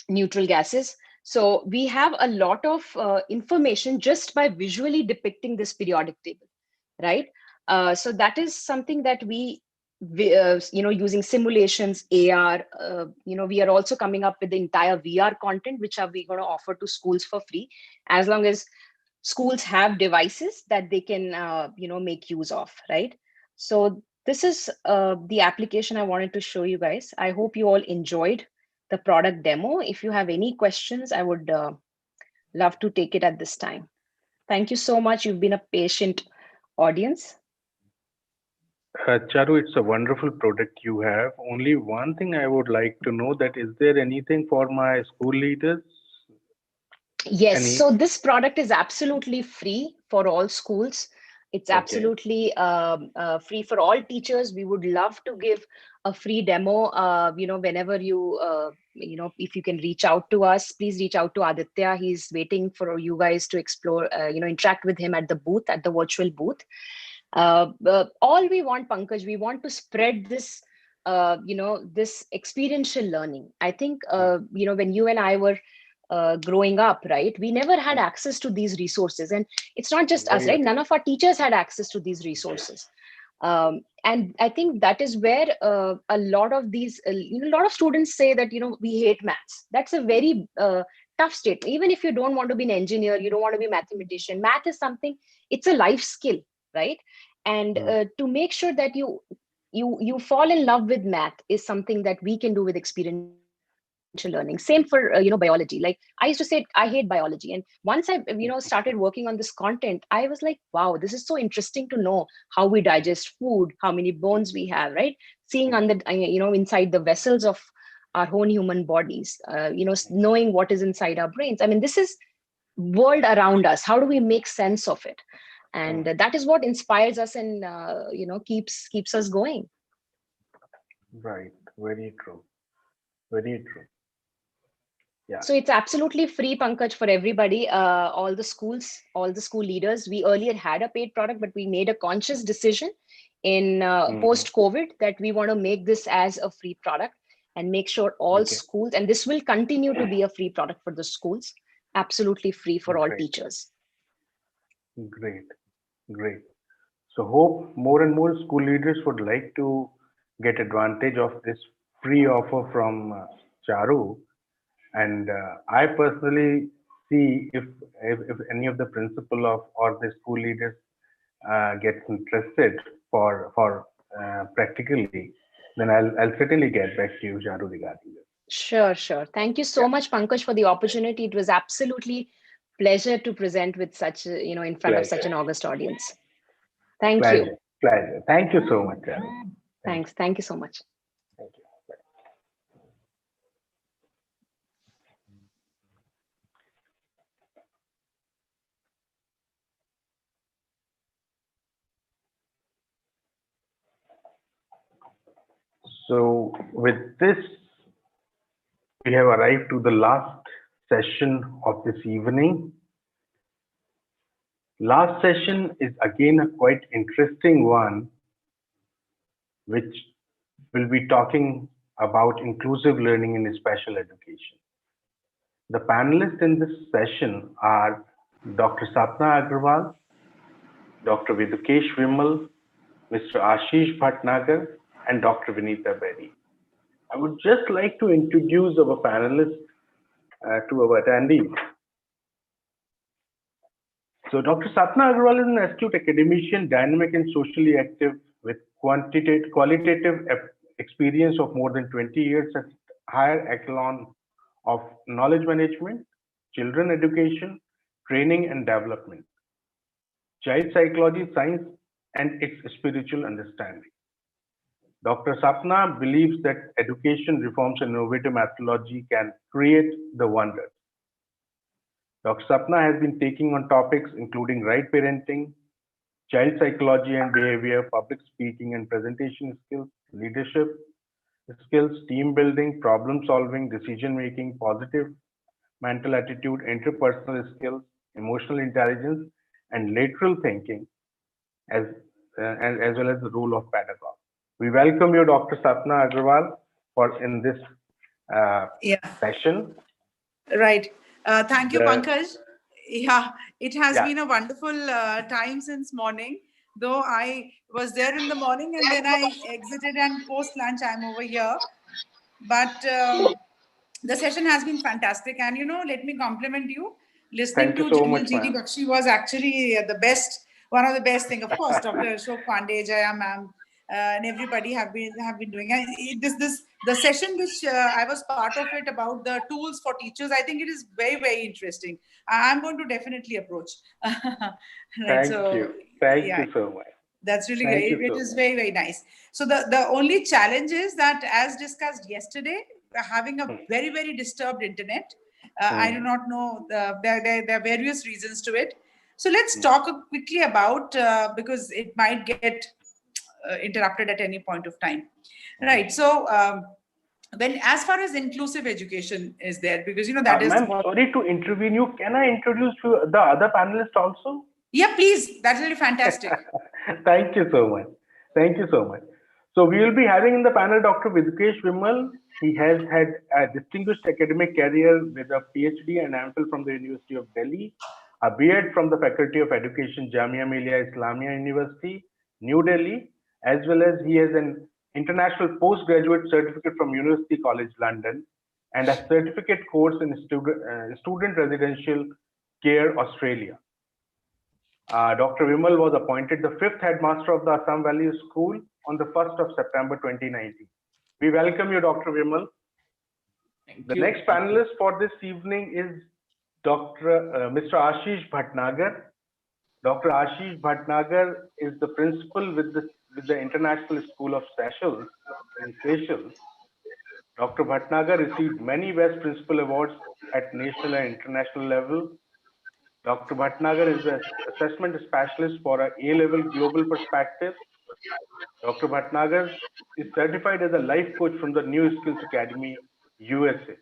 Speaker 20: Neutral gases. So we have a lot of information just by visually depicting this periodic table, right? So that is something that we using simulations, AR, we are also coming up with the entire VR content, which are we going to offer to schools for free, as long as schools have devices that they can, make use of, right? So this is the application I wanted to show you guys. I hope you all enjoyed the product demo. If you have any questions, I would love to take it at this time. Thank you so much. You've been a patient audience.
Speaker 16: Charu, it's a wonderful product you have. Only one thing I would like to know, that is there anything for my school leaders?
Speaker 20: Yes, so this product is absolutely free for all schools. It's absolutely free for all teachers. We would love to give a free demo, whenever you, if you can reach out to us, please reach out to Aditya. He's waiting for you guys to explore, interact with him at the booth, at the virtual booth. All we want, Pankaj, we want to spread this, this experiential learning. I think, when you and I were growing up, right, we never had access to these resources. And it's not just us, right? None of our teachers had access to these resources. And I think that is where a lot of these, a lot of students say that, we hate maths. That's a very tough statement. Even if you don't want to be an engineer, you don't want to be a mathematician, math is something, it's a life skill, right? And to make sure that you fall in love with math is something that we can do with experiential learning. Same for biology. Like I used to say I hate biology, and once I started working on this content, I was like, wow, this is so interesting to know how we digest food, how many bones we have, right? Seeing under inside the vessels of our own human bodies, knowing what is inside our brains. I mean, this is world around us. How do we make sense of it? And that is what inspires us and keeps us going.
Speaker 3: Right. Very true. Very true. Yeah.
Speaker 20: So it's absolutely free, Pankaj, for everybody. All the schools, all the school leaders. We earlier had a paid product, but we made a conscious decision in post-COVID that we want to make this as a free product and make sure all schools, and this will continue to be a free product for the schools, absolutely free for all teachers.
Speaker 3: Great. Great. So hope more and more school leaders would like to get advantage of this free offer from Charu. And I personally see if any of the principal of or the school leaders gets interested for practically, then I'll certainly get back to you, Charu, regarding this.
Speaker 20: Sure. Thank you so much, Pankaj, for the opportunity. It was absolutely pleasure to present with such in front of such an august audience. Thank you.
Speaker 3: Pleasure. Thank you so much, Charu.
Speaker 20: Thanks. Thank you so much.
Speaker 3: Thank you. So with this, we have arrived to the last session of this evening. Last session is again a quite interesting one, which will be talking about inclusive learning in special education. The panelists in this session are Dr. Sapna Agarwal, Dr. Vidukesh Vimal, Mr. Ashish Bhatnagar, and Dr. Vinita Berry. I would just like to introduce our panelists to our attendees. So Dr. Sapna Agarwal is an astute academician, dynamic and socially active with qualitative experience of more than 20 years at higher echelon of knowledge management, children education, training and development, child psychology, science, and its spiritual understanding. Dr. Sapna believes that education reforms and innovative methodology can create the wonders. Dr. Sapna has been taking on topics including right parenting, child psychology and behavior, public speaking and presentation skills, leadership skills, team building, problem solving, decision making, positive mental attitude, interpersonal skills, emotional intelligence, and lateral thinking, as well as the role of pedagogue. We welcome you, Dr. Sapna Agarwal, for in this session.
Speaker 12: Right. Thank you, Pankaj. Yeah, it has been a wonderful time since morning. Though I was there in the morning and then I exited, and post lunch I'm over here. But the session has been fantastic. And let me compliment you. Listening to General G.D. Bakshi was actually the best, one of the best thing. Of course, Dr. Ashok Pandey, Jaya ma'am, and everybody have been doing. And the session which I was part of it about the tools for teachers, I think it is very, very interesting. I'm going to definitely approach.
Speaker 3: Right, Thank you so much.
Speaker 12: That's really great. It is very, very nice. So the only challenge is that, as discussed yesterday, we're having a very, very disturbed internet. I do not know, there are various reasons to it. So let's talk quickly about, because it might get interrupted at any point of time. Right. So as far as inclusive education is there, because that is
Speaker 3: ma'am, sorry to intervene you. Can I introduce you the other panelists also?
Speaker 12: Yeah, please. That's really fantastic.
Speaker 3: Thank you so much. Thank you so much. So we will be having in the panel Dr. Vidukesh Vimal. He has had a distinguished academic career with a PhD and MPhil from the University of Delhi, a B.Ed from the Faculty of Education, Jamia Millia Islamia University, New Delhi, as well as he has an international postgraduate certificate from University College London and a certificate course in student residential care, Australia. Dr. Vimal was appointed the 5th headmaster of the Assam Valley School on the 1st of September 2019. We welcome you, Dr. Vimal.
Speaker 16: The next panelist for this evening is Mr. Ashish Bhatnagar. Dr. Ashish Bhatnagar is the principal with the International School of Seychelles in Seychelles. Dr. Bhatnagar received many Best Principal Awards at national and international level. Dr. Bhatnagar is the assessment specialist for a A-level global perspective. Dr. Bhatnagar is certified as a life coach from the New Skills Academy, USA.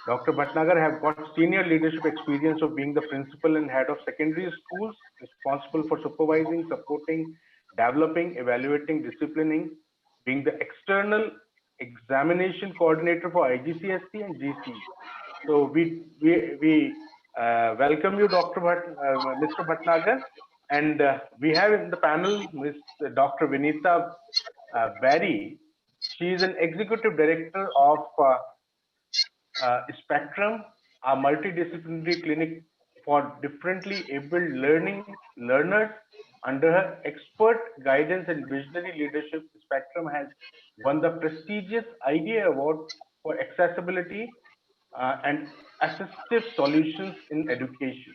Speaker 16: Dr. Bhatnagar have got senior leadership experience of being the principal and head of secondary schools, responsible for supervising, supporting, developing, evaluating, disciplining, being the external examination coordinator for IGCSE and GCE. So we welcome you, Mr. Bhatnagar, and we have in the panel Ms. Dr. Vinita Barry. She is an executive director of Spectrum, a multidisciplinary clinic for differently abled learners. Under her expert guidance and visionary leadership, Spectrum has won the prestigious IDEA Award for accessibility and assistive solutions in education.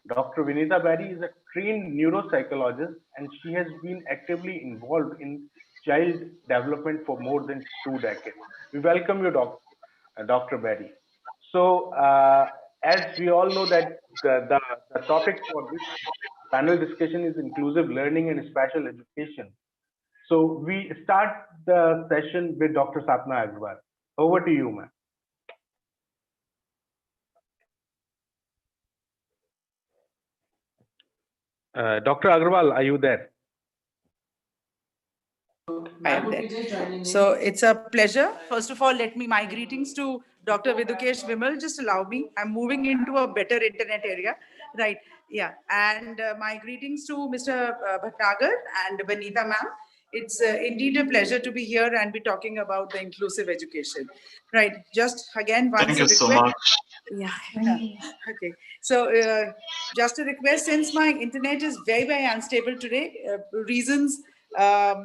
Speaker 16: Dr. Vinita Barry is a trained neuropsychologist and she has been actively involved in child development for more than 2 decades. We welcome you, Dr. Barry. So, as we all know that the topic for this panel discussion is inclusive learning and special education. So we start the session with Dr. Sapna Agarwal. Over to you, ma'am. Dr. Agarwal, are you there?
Speaker 1: I am there. So it's a pleasure. First of all, my greetings to Dr. Vidukesh Vimal. Just allow me. I'm moving into a better internet area. Right. Yeah. And my greetings to Mr. Bhatnagar and Vanita ma'am. It's indeed a pleasure to be here and be talking about the inclusive education. Right. Just again, once
Speaker 22: thank you so much.
Speaker 1: Yeah. Okay. So just a request, since my internet is very, very unstable today, reasons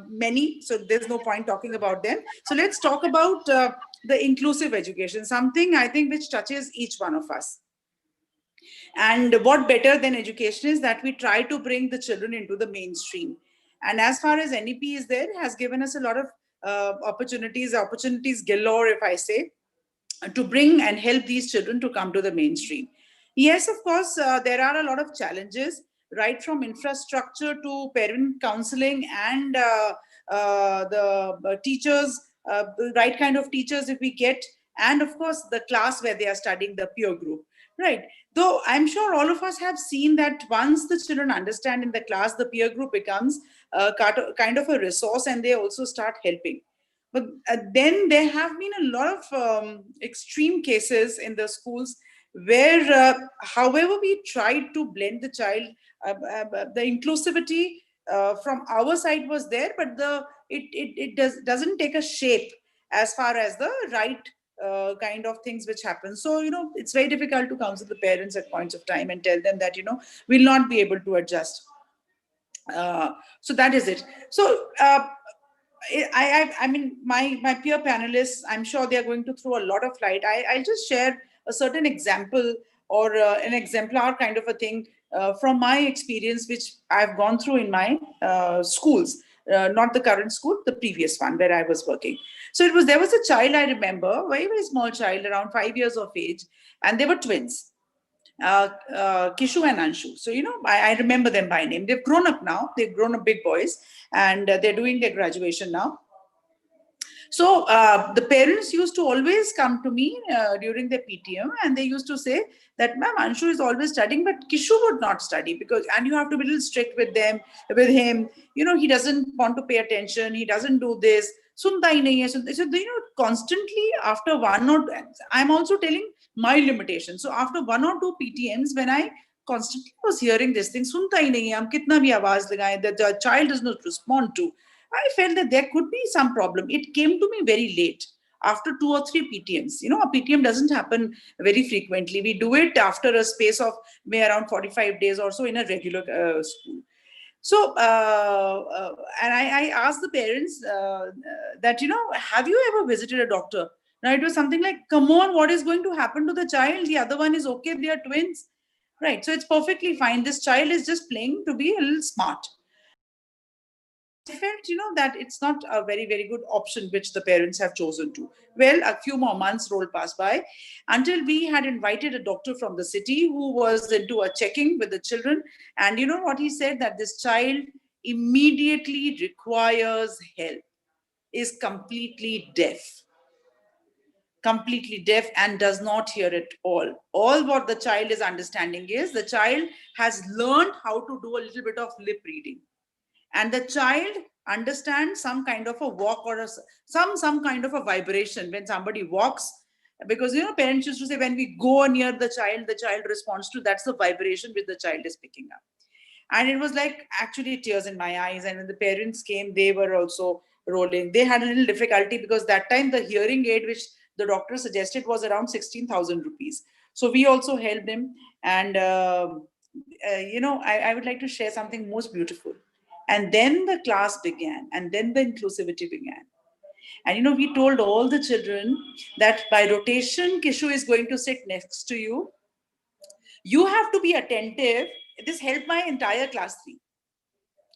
Speaker 1: many, so there's no point talking about them. So let's talk about the inclusive education, something I think which touches each one of us. And what better than education is that we try to bring the children into the mainstream. And as far as NEP is there, has given us a lot of opportunities galore, if I say, to bring and help these children to come to the mainstream. Yes, of course, there are a lot of challenges, right from infrastructure to parent counseling and the teachers, the right kind of teachers if we get, and of course the class where they are studying, the peer group, right? Though I'm sure all of us have seen that once the children understand in the class, the peer group becomes kind of a resource and they also start helping. But then there have been a lot of extreme cases in the schools where, however we tried to blend the child, the inclusivity from our side was there, but it doesn't take a shape as far as the right kind of things which happen. So, it's very difficult to counsel the parents at points of time and tell them that, we'll not be able to adjust. So that is it. So, I mean, my peer panelists, I'm sure they're going to throw a lot of light. I'll just share a certain example or an exemplar kind of a thing from my experience, which I've gone through in my schools, not the current school, the previous one where I was working. So there was a child I remember, very, very small child, around 5 years of age, and they were twins. Kishu and Anshu. So, I remember them by name. They've grown up now. They've grown up big boys and they're doing their graduation now. So the parents used to always come to me during their PTM and they used to say that, ma'am, Anshu is always studying, but Kishu would not study and you have to be a little strict with him. He doesn't want to pay attention. He doesn't do this. Sunta hi nahi hai. So, constantly after I'm also telling my limitations. So after 1 or 2 PTMs, when I constantly was hearing this thing, sunta hi nahi hai, hum kitna bhi awaaz lagaye, that the child does not respond to, I felt that there could be some problem. It came to me very late, after 2 or 3 PTMs. A PTM doesn't happen very frequently. We do it after a space of around 45 days or so in a regular school. So, and I asked the parents that, have you ever visited a doctor Now it was something like, come on, what is going to happen to the child? The other one is okay, they are twins. Right. So it's perfectly fine. This child is just playing to be a little smart. I felt, that it's not a very, very good option which the parents have chosen to. Well, a few more months rolled past by until we had invited a doctor from the city who was into a checking with the children. And you know what he said? That this child immediately requires help, is completely deaf and does not hear at all. All what the child is understanding is the child has learned how to do a little bit of lip reading. And the child understands some kind of a walk or some kind of a vibration when somebody walks, because parents used to say when we go near the child responds to, that's the vibration which the child is picking up. And it was like actually tears in my eyes. And when the parents came, they were also rolling. They had a little difficulty because that time the hearing aid which the doctor suggested was around 16,000 rupees. So we also helped him. And I would like to share something most beautiful. And then the class began, and then the inclusivity began. And we told all the children that by rotation, Kishu is going to sit next to you. You have to be attentive. This helped my entire class 3.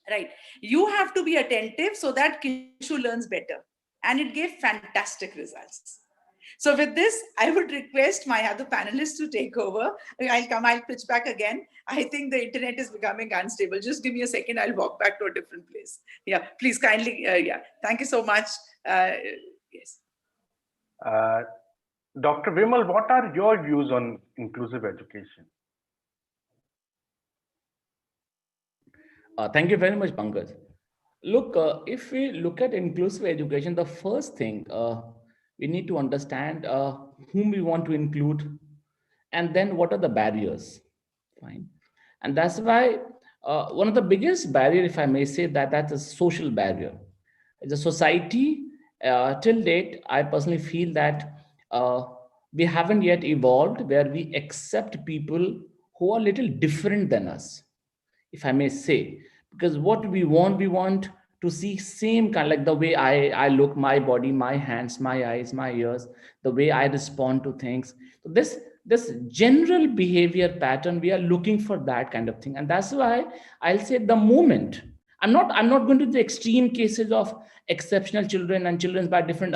Speaker 1: Right. You have to be attentive so that Kishu learns better. And it gave fantastic results. So with this, I would request my other panelists to take over. I'll pitch back again. I think the internet is becoming unstable. Just give me a second. I'll walk back to a different place. Yeah, please kindly. Thank you so much. Yes.
Speaker 3: Dr. Vimal, what are your views on inclusive education?
Speaker 4: Thank you very much, Pankaj. Look, if we look at inclusive education, the first thing we need to understand whom we want to include, and then what are the barriers. Fine. And that's why one of the biggest barrier, if I may say, that's a social barrier. As a society, till date, I personally feel that we haven't yet evolved where we accept people who are a little different than us, if I may say. Because what we want to see same kind, like the way I look, my body, my hands, my eyes, my ears, the way I respond to things. So this general behavior pattern, we are looking for that kind of thing. And that's why I'll say the moment, I'm not going to the extreme cases of exceptional children and children by different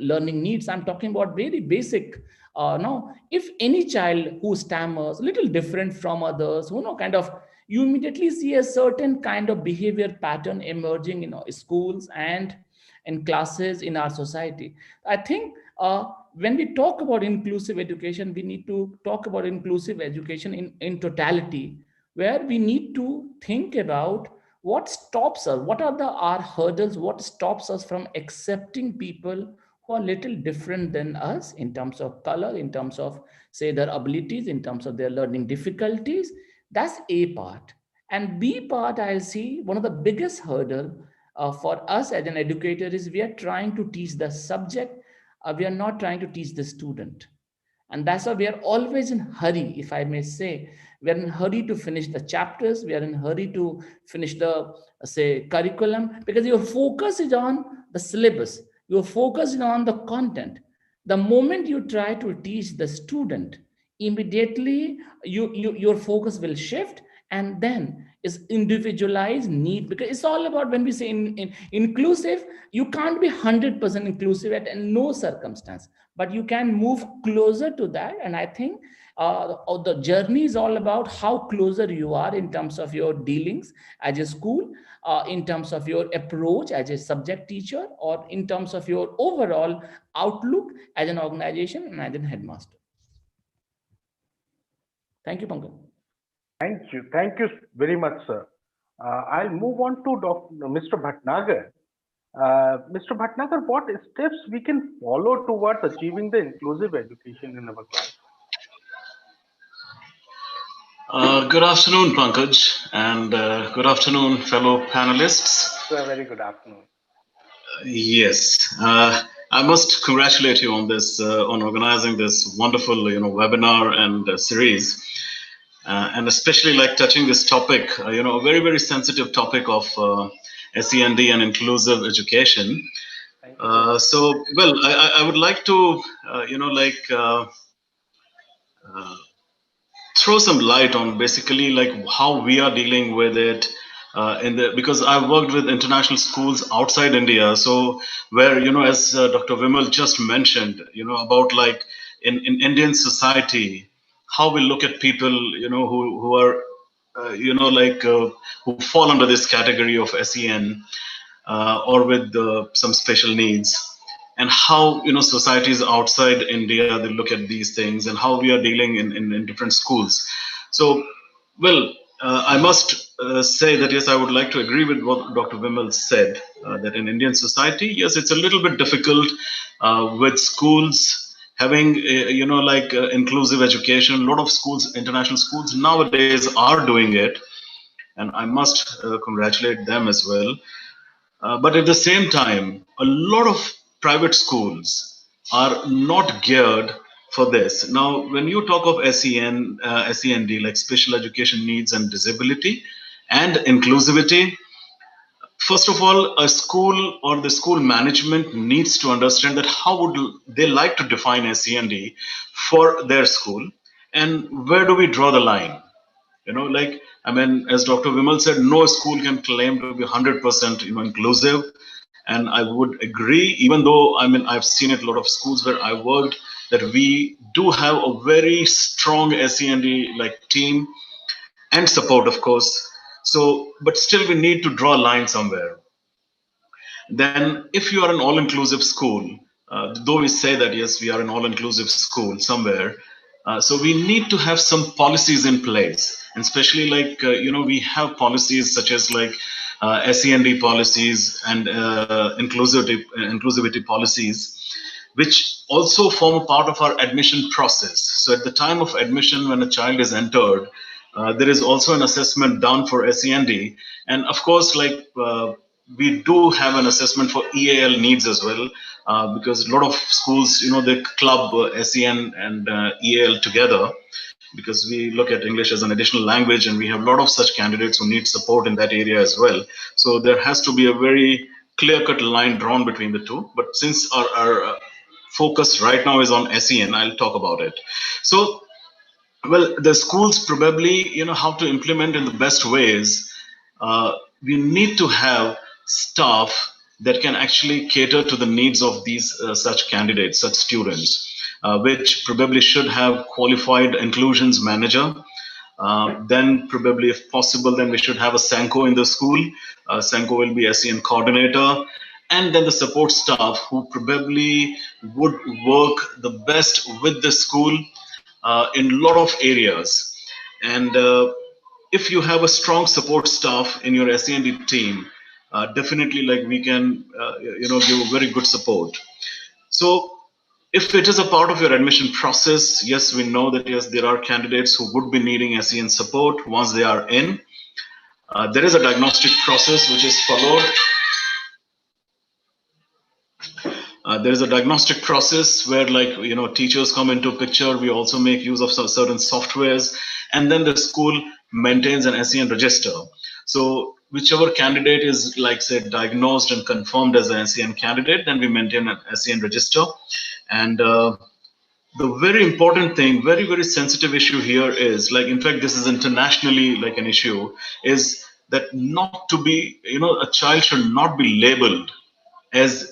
Speaker 4: learning needs. I'm talking about very basic. Now, if any child who stammers, a little different from others, who kind of, you immediately see a certain kind of behavior pattern emerging in schools and in classes in our society. I think when we talk about inclusive education, we need to talk about inclusive education in totality, where we need to think about what stops us, what are our hurdles, what stops us from accepting people who are little different than us in terms of color, in terms of, say, their abilities, in terms of their learning difficulties. That's A part. And B part, I'll see one of the biggest hurdle for us as an educator is we are trying to teach the subject. We are not trying to teach the student. And that's why we are always in hurry, if I may say. We are in hurry to finish the chapters. We are in hurry to finish the, say, curriculum, because your focus is on the syllabus. Your focus is on the content. The moment you try to teach the student, immediately your focus will shift, and then is individualized need, because it's all about, when we say inclusive, you can't be 100% inclusive at no circumstance, but you can move closer to that. And I think the journey is all about how closer you are in terms of your dealings as a school, in terms of your approach as a subject teacher, or in terms of your overall outlook as an organization and as a headmaster. Thank you, Pankaj.
Speaker 3: Thank you. Thank you very much, sir. I'll move on to Mr. Bhatnagar. Mr. Bhatnagar, what steps we can follow towards achieving the inclusive education in our class?
Speaker 22: Good afternoon, Pankaj, and good afternoon, fellow panelists.
Speaker 3: Sir, very good afternoon.
Speaker 22: Yes, I must congratulate you on this, on organizing this wonderful, webinar and series, and especially like touching this topic, a very, very sensitive topic of SEND and inclusive education. So, well, I would like to, throw some light on basically like how we are dealing with it because I've worked with international schools outside India. So where, as Dr. Vimal just mentioned, about like in Indian society, how we look at people, who are, who fall under this category of SEN or with some special needs, and how societies outside India they look at these things, and how we are dealing in different schools. So, well, I must say that yes, I would like to agree with what Dr. Vimal said, that in Indian society, yes, it's a little bit difficult with schools having inclusive education. A lot of schools, international schools nowadays are doing it, and I must congratulate them as well. But at the same time, a lot of private schools are not geared for this. Now, when you talk of SEND, like special education needs and disability and inclusivity, first of all, a school or the school management needs to understand that how would they like to define SEND for their school, and where do we draw the line? I mean, as Dr. Vimal said, no school can claim to be 100% inclusive. And I would agree, even though, I mean, I've seen it a lot of schools where I worked, that we do have a very strong SEND like team and support, of course. So, but still we need to draw a line somewhere. Then if you are an all-inclusive school, though we say that, yes, we are an all-inclusive school somewhere, so we need to have some policies in place, and especially like, we have policies such as like SEND policies and inclusivity policies, which also form a part of our admission process. So at the time of admission, when a child is entered, there is also an assessment done for SEND. And of course, like we do have an assessment for EAL needs as well, because a lot of schools, they club SEN and EAL together, because we look at English as an additional language, and we have a lot of such candidates who need support in that area as well. So there has to be a very clear-cut line drawn between the two. But since our focus right now is on SEN, I'll talk about it. So, well, the schools probably, how to implement in the best ways. We need to have staff that can actually cater to the needs of these such candidates, such students, which probably should have qualified inclusions manager. Then probably, if possible, then we should have a SANCO in the school. SANCO will be SEN coordinator, and then the support staff who probably would work the best with the school in a lot of areas. And if you have a strong support staff in your SEND team, definitely like we can, give very good support. So if it is a part of your admission process, yes, we know that yes, there are candidates who would be needing SEN support once they are in. There is a diagnostic process which is followed. There is a diagnostic process where teachers come into picture. We also make use of certain softwares, and then the school maintains an SEN register. So whichever candidate is say diagnosed and confirmed as an SEN candidate, then we maintain an SEN register. And the very important thing, very, very sensitive issue here is in fact, this is internationally an issue, is that not to be, a child should not be labeled as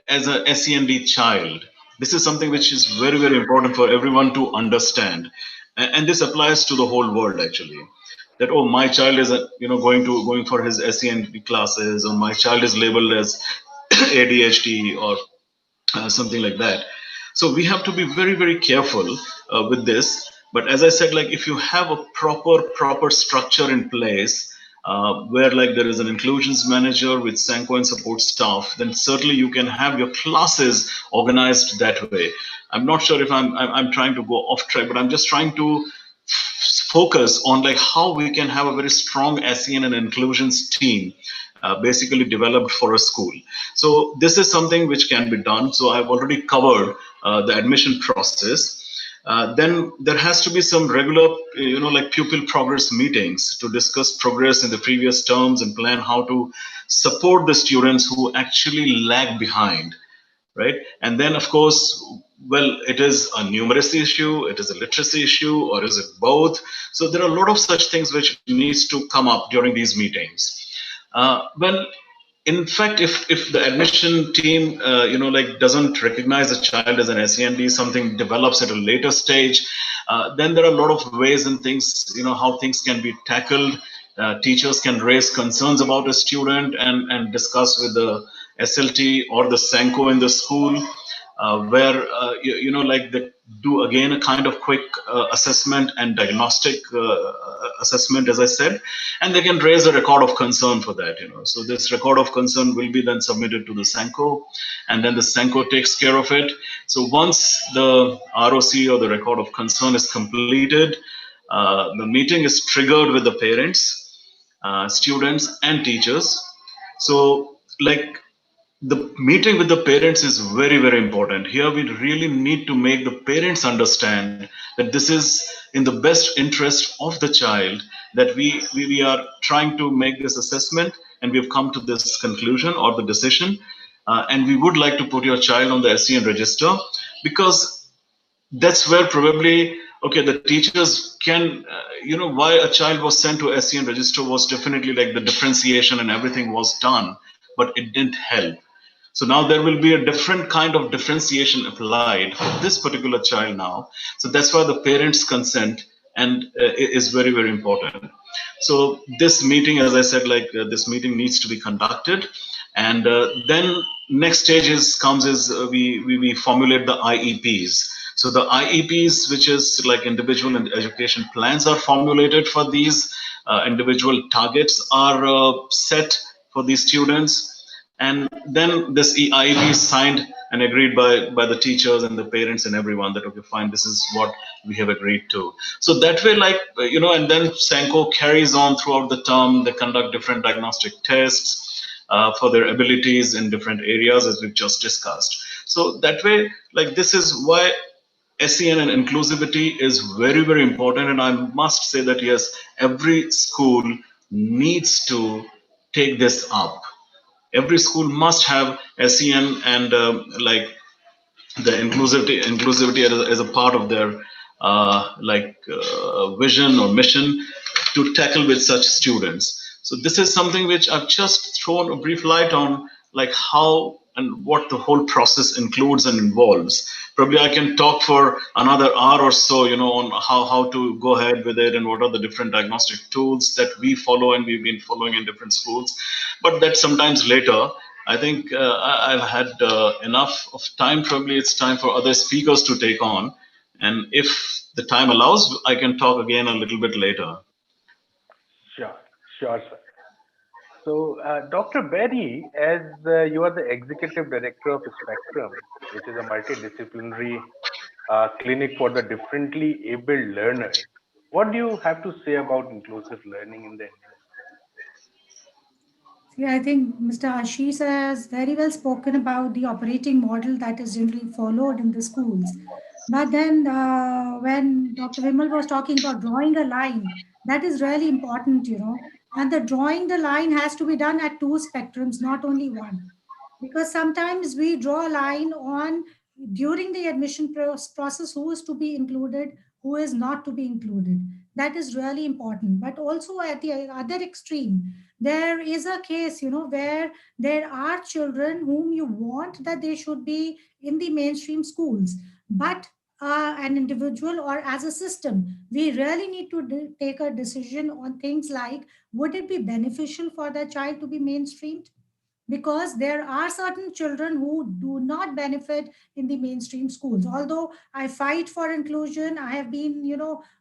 Speaker 22: as a SEND child. This is something which is very, very important for everyone to understand, and this applies to the whole world actually. That, oh, my child is going for his SEND classes, or my child is labeled as ADHD or something like that. So we have to be very, very careful with this. But as I said, if you have a proper structure in place, where there is an inclusions manager with SANCO and support staff, then certainly you can have your classes organized that way. I'm not sure if I'm trying to go off track, but I'm just trying to focus on how we can have a very strong SEN and inclusions team basically developed for a school. So this is something which can be done. So I've already covered the admission process. Then there has to be some regular, like pupil progress meetings to discuss progress in the previous terms and plan how to support the students who actually lag behind, right? And then, of course, well, it is a numeracy issue, it is a literacy issue, or is it both? So there are a lot of such things which needs to come up during these meetings. Well, in fact, if the admission team, like doesn't recognize a child as an SEND, something develops at a later stage, then there are a lot of ways and things, how things can be tackled. Teachers can raise concerns about a student and discuss with the SLT or the SENCO in the school, where like they do again a kind of quick assessment and diagnostic assessment, as I said, and they can raise a record of concern for that. So this record of concern will be then submitted to the SENCO, and then the SENCO takes care of it. So once the ROC or the record of concern is completed, the meeting is triggered with the parents, students, and teachers. So like, the meeting with the parents is very, very important. Here we really need to make the parents understand that this is in the best interest of the child, that we are trying to make this assessment and we've come to this conclusion or the decision, and we would like to put your child on the SEN register, because that's where probably, okay, the teachers can, why a child was sent to SEN register was definitely like the differentiation and everything was done, but it didn't help. So now there will be a different kind of differentiation applied for this particular child now. So that's why the parents' consent and is very, very important. So this meeting, as I said, this meeting needs to be conducted, and then next stage comes is we formulate the IEPs. So the IEPs, which is like individual and education plans, are formulated for these. Individual targets are set for these students. And then this IEP is signed and agreed by the teachers and the parents and everyone, that, okay, fine, this is what we have agreed to. So that way, and then SENCO carries on throughout the term. They conduct different diagnostic tests for their abilities in different areas, as we've just discussed. So that way, this is why SEN and inclusivity is very, very important. And I must say that, yes, every school needs to take this up. Every school must have SEN and the inclusivity as a part of their vision or mission to tackle with such students. So this is something which I've just thrown a brief light on, like how and what the whole process includes and involves. Probably I can talk for another hour or so, on how to go ahead with it and what are the different diagnostic tools that we follow and we've been following in different schools. But that sometimes later. I think I've had enough of time. Probably it's time for other speakers to take on. And if the time allows, I can talk again a little bit later.
Speaker 16: Sure, sir. So, Dr. Berry, as you are the executive director of Spectrum, which is a multidisciplinary clinic for the differently abled learners, what do you have to say about inclusive learning in the Indian?
Speaker 7: Yeah, I think Mr. Ashish has very well spoken about the operating model that is generally followed in the schools. But then when Dr. Vimal was talking about drawing a line, that is really important, and the drawing the line has to be done at two spectrums, not only one. Because sometimes we draw a line on during the admission process who is to be included, who is not to be included. That is really important. But also at the other extreme, there is a case, where there are children whom you want that they should be in the mainstream schools, but an individual or as a system, we really need to take a decision on things like, would it be beneficial for that child to be mainstreamed? Because there are certain children who do not benefit in the mainstream schools. Although I fight for inclusion, I have been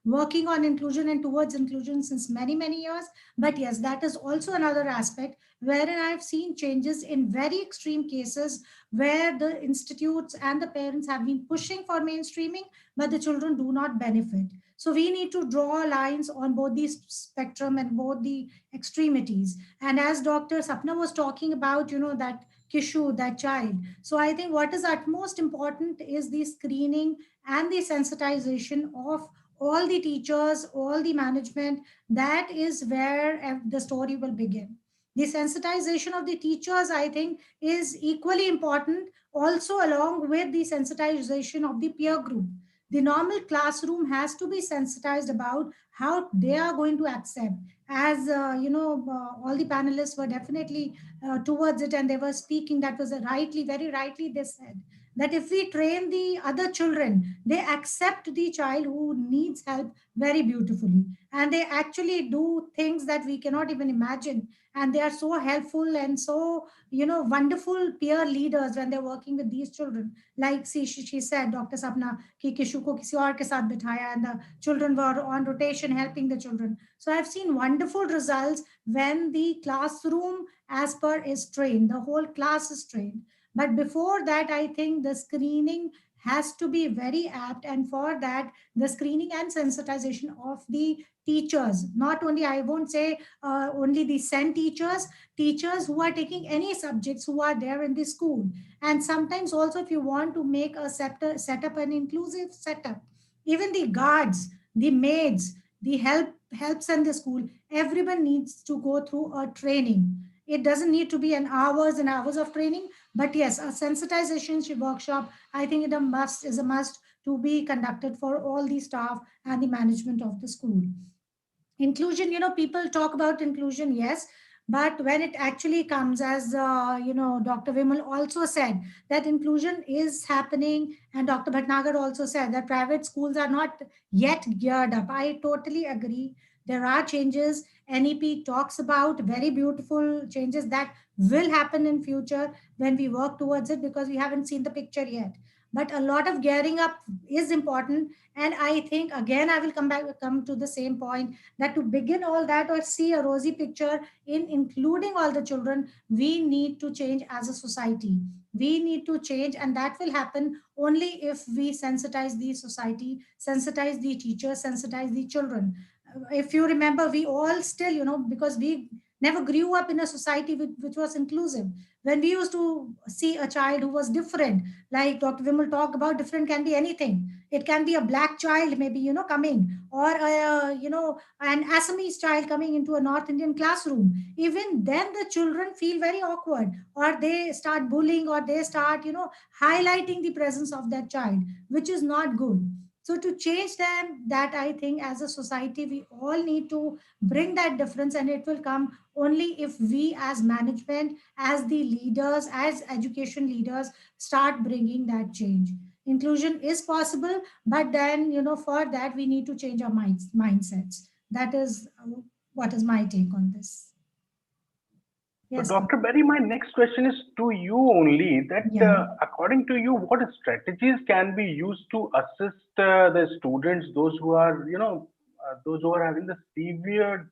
Speaker 7: working on inclusion and towards inclusion since many years. But yes, that is also another aspect wherein I have seen changes in very extreme cases where the institutes and the parents have been pushing for mainstreaming, but the children do not benefit. So we need to draw lines on both the spectrum and both the extremities. And as Dr. Sapna was talking about, that Kishu, that child. So I think what is utmost important is the screening and the sensitization of all the teachers, all the management. That is where the story will begin. The sensitization of the teachers, I think, is equally important, also along with the sensitization of the peer group. The normal classroom has to be sensitized about how they are going to accept. As all the panelists were definitely towards it, and they were speaking, that was rightly, very rightly they said that if we train the other children, they accept the child who needs help very beautifully, and they actually do things that we cannot even imagine. And they are so helpful and so wonderful peer leaders when they're working with these children. Like she said, Dr. Sapna, ki kishu ko kisi aur ke sath bithaya, and the children were on rotation helping the children. So I've seen wonderful results when the classroom as per is trained, the whole class is trained. But before that, I think the screening has to be very apt, and for that, the screening and sensitization of the teachers, not only, I won't say only the SEN teachers, teachers who are taking any subjects who are there in the school. And sometimes also, if you want to make a set up an inclusive setup, even the guards, the maids, the helps in the school, everyone needs to go through a training. It doesn't need to be an hours and hours of training, but yes, a sensitization workshop, I think it is a must to be conducted for all the staff and the management of the school. Inclusion, people talk about inclusion, yes, but when it actually comes, as Dr. Vimal also said, that inclusion is happening, and Dr. Bhatnagar also said that private schools are not yet geared up. I totally agree. There are changes. NEP talks about very beautiful changes that will happen in future when we work towards it, because we haven't seen the picture yet. But a lot of gearing up is important. And I think, again, I will come to the same point, that to begin all that or see a rosy picture in including all the children, we need to change as a society. We need to change, and that will happen only if we sensitize the society, sensitize the teachers, sensitize the children. If you remember, we all still, because we never grew up in a society which was inclusive. When we used to see a child who was different, like Dr. Vimal talked about, different can be anything. It can be a black child, maybe, coming, or an Assamese child coming into a North Indian classroom. Even then, the children feel very awkward, or they start bullying, or they start, highlighting the presence of that child, which is not good. So to change them, that I think as a society, we all need to bring that difference, and it will come only if we as management, as the leaders, as education leaders, start bringing that change. Inclusion is possible, but then, for that, we need to change our mindsets. That is what is my take on this.
Speaker 16: Yes, so Dr. Berry, my next question is to you only, that according to you, what strategies can be used to assist the students, those who are, those who are having the severe,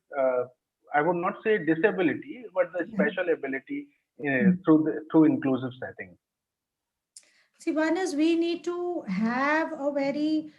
Speaker 16: I would not say disability, but the special ability through inclusive setting?
Speaker 7: See, one is we need to have a very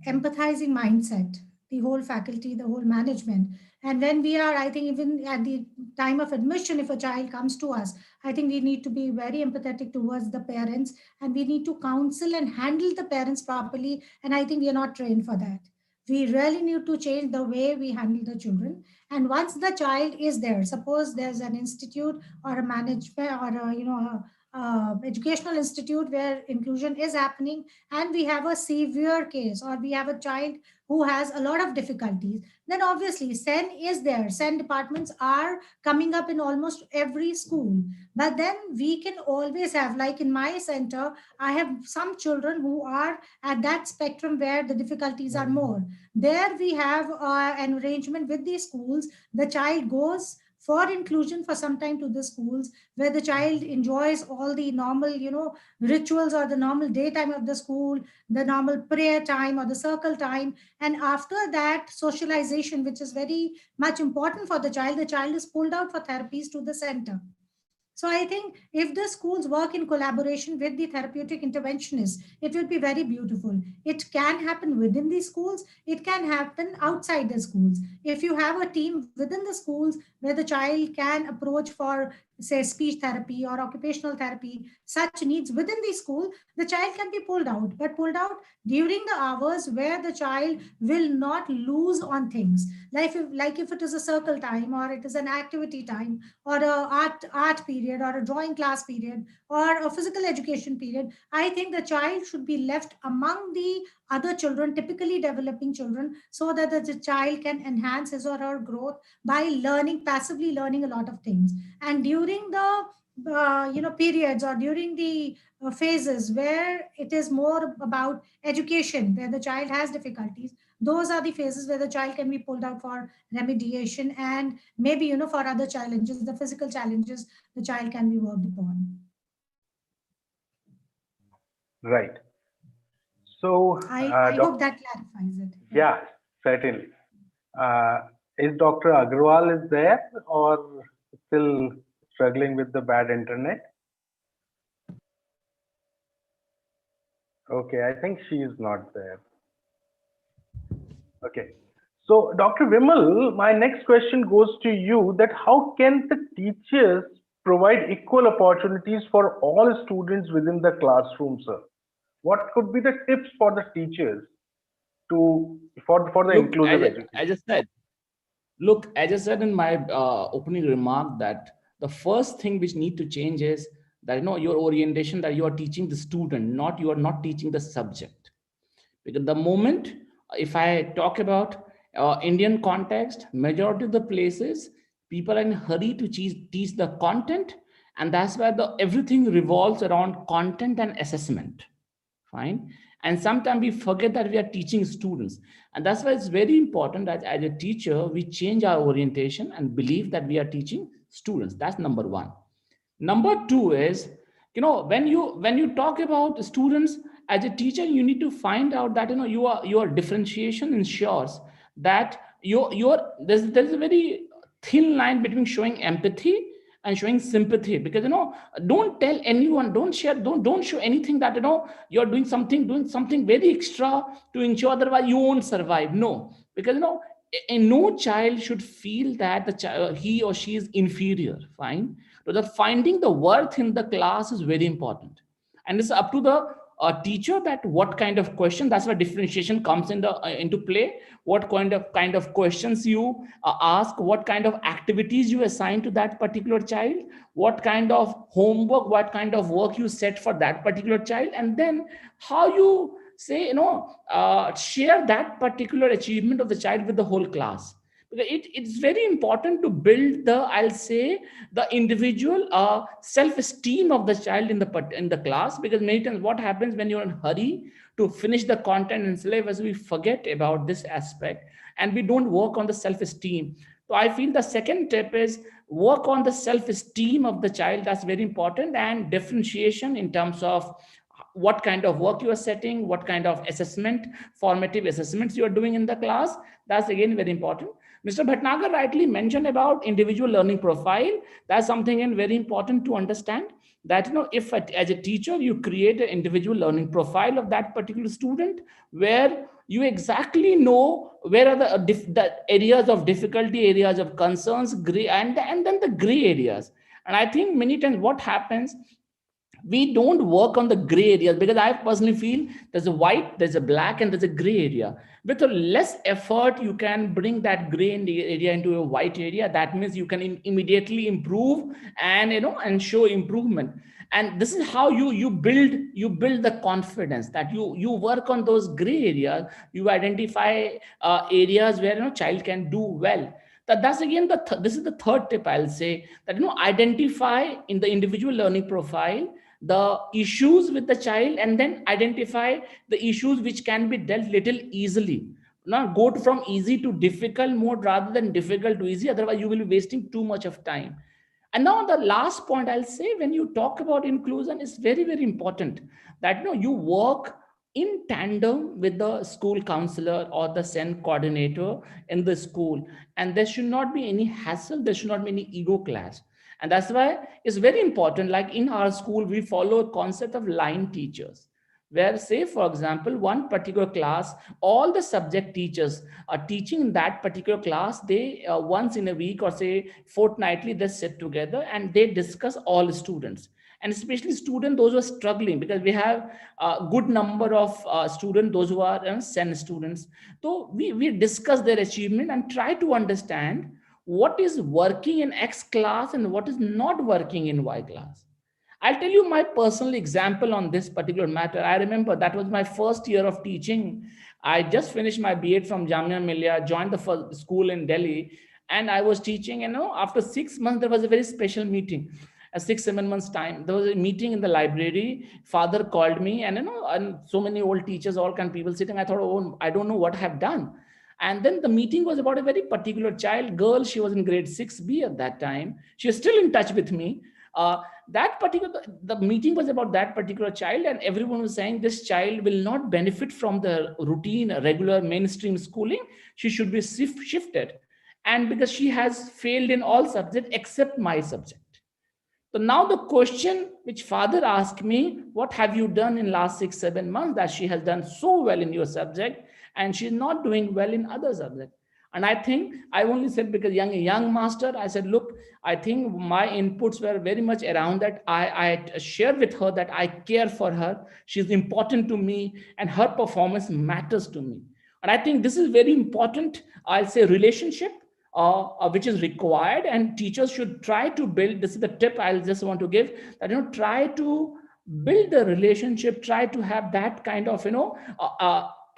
Speaker 7: empathizing mindset, the whole faculty, the whole management. And when we are, I think, even at the time of admission, if a child comes to us, I think we need to be very empathetic towards the parents, and we need to counsel and handle the parents properly. And I think we are not trained for that. We really need to change the way we handle the children. And once the child is there, suppose there's an institute or a management or educational institute where inclusion is happening, and we have a severe case, or we have a child who has a lot of difficulties, then obviously SEN is there. SEN departments are coming up in almost every school. But then we can always have, like in my center, I have some children who are at that spectrum where the difficulties are more. There we have an arrangement with the schools. The child goes for inclusion for some time to the schools, where the child enjoys all the normal, rituals, or the normal daytime of the school, the normal prayer time or the circle time. And after that socialization, which is very much important for the child is pulled out for therapies to the center. So I think if the schools work in collaboration with the therapeutic interventionists, it will be very beautiful. It can happen within the schools. It can happen outside the schools. If you have a team within the schools where the child can approach for say speech therapy or occupational therapy, such needs within the school, the child can be pulled out, but pulled out during the hours where the child will not lose on things. Like if it is a circle time, or it is an activity time, or a art period, or a drawing class period, or a physical education period, I think the child should be left among the other children, typically developing children, so that the child can enhance his or her growth by learning, passively learning a lot of things. And during the periods, or during the phases where it is more about education, where the child has difficulties, those are the phases where the child can be pulled out for remediation, and maybe for other challenges, the physical challenges, the child can be worked upon.
Speaker 16: Right. So
Speaker 7: I hope that clarifies it.
Speaker 16: Yeah, certainly. Is Dr. Agrawal is there, or still struggling with the bad internet? Okay, I think she is not there. Okay. So, Dr. Vimal, my next question goes to you, that how can the teachers provide equal opportunities for all students within the classroom, sir? What could be the tips for the teachers for the inclusive education?
Speaker 4: As I said in my opening remark, that the first thing which need to change is that your orientation, that you are teaching the student, not you are not teaching the subject. Because the moment, if I talk about Indian context, majority of the places, people are in a hurry to teach the content, and that's why everything revolves around content and assessment. Fine. And sometimes we forget that we are teaching students. And that's why it's very important that as a teacher, we change our orientation and believe that we are teaching students. That's number one. Number two is, when you talk about students, as a teacher, you need to find out that your differentiation ensures that there's a very thin line between showing empathy and showing sympathy. Because don't tell anyone, don't show anything that you're doing something very extra to ensure, otherwise you won't survive. No, because no child should feel that he or she is inferior. Fine. So the finding the worth in the class is very important, and it's up to the teacher that what kind of question. That's where differentiation comes into play. What kind of questions you ask, what kind of activities you assign to that particular child, what kind of homework, what kind of work you set for that particular child, and then how you say share that particular achievement of the child with the whole class. Because it's very important to build the individual self-esteem of the child in the class. Because many times what happens when you're in a hurry to finish the content and syllabus, we forget about this aspect and we don't work on the self-esteem. So I feel the second tip is work on the self-esteem of the child. That's very important. And differentiation in terms of what kind of work you are setting, what kind of formative assessments you are doing in the class. That's again very important. Mr. Bhatnagar rightly mentioned about individual learning profile. That's something very important to understand, that if as a teacher you create an individual learning profile of that particular student, where you exactly know where are the areas of difficulty, areas of concerns, gray, and then the gray areas. And I think many times what happens, we don't work on the gray areas, because I personally feel there's a white, there's a black, and there's a gray area. With a less effort, you can bring that gray area into a white area. That means you can immediately improve and show improvement. And this is how you build the confidence, that you work on those gray areas. You identify areas where child can do well. That's again this is the third tip I'll say, that identify in the individual learning profile the issues with the child, and then identify the issues which can be dealt little easily. Now go from easy to difficult mode rather than difficult to easy, otherwise you will be wasting too much of time. And now the last point I'll say, when you talk about inclusion, is very, very important that you work in tandem with the school counselor or the SEN coordinator in the school. And there should not be any hassle, there should not be any ego clash. And that's why it's very important, like in our school, we follow a concept of line teachers, where, say, for example, one particular class, all the subject teachers are teaching in that particular class. They once in a week or say fortnightly, they sit together and they discuss all students, and especially students, those who are struggling, because we have a good number of students, those who are SEN students. So we discuss their achievement and try to understand what is working in X class and what is not working in Y class. I'll tell you my personal example on this particular matter. I remember that was my first year of teaching. I just finished my B.Ed from Jamia Millia, joined the first school in Delhi, and I was teaching. After 6 months, there was a very special meeting. 6-7 months time, there was a meeting in the library. Father called me, and and so many old teachers, all kind of people sitting. I thought, oh, I don't know what I have done. And then the meeting was about a very particular child, girl. She was in grade 6B at that time. She is still in touch with me. The meeting was about that particular child, and everyone was saying this child will not benefit from the routine, regular mainstream schooling. She should be shifted. And because she has failed in all subjects except my subject. So now the question which father asked me, what have you done in last 6-7 months that she has done so well in your subject and she's not doing well in other subjects? And I think I only said, because young master, I said, look, I think my inputs were very much around that. I shared with her that I care for her. She's important to me and her performance matters to me. And I think this is very important, I'll say, relationship which is required, and teachers should try to build. This is the tip I'll just want to give, that try to build the relationship, try to have that kind of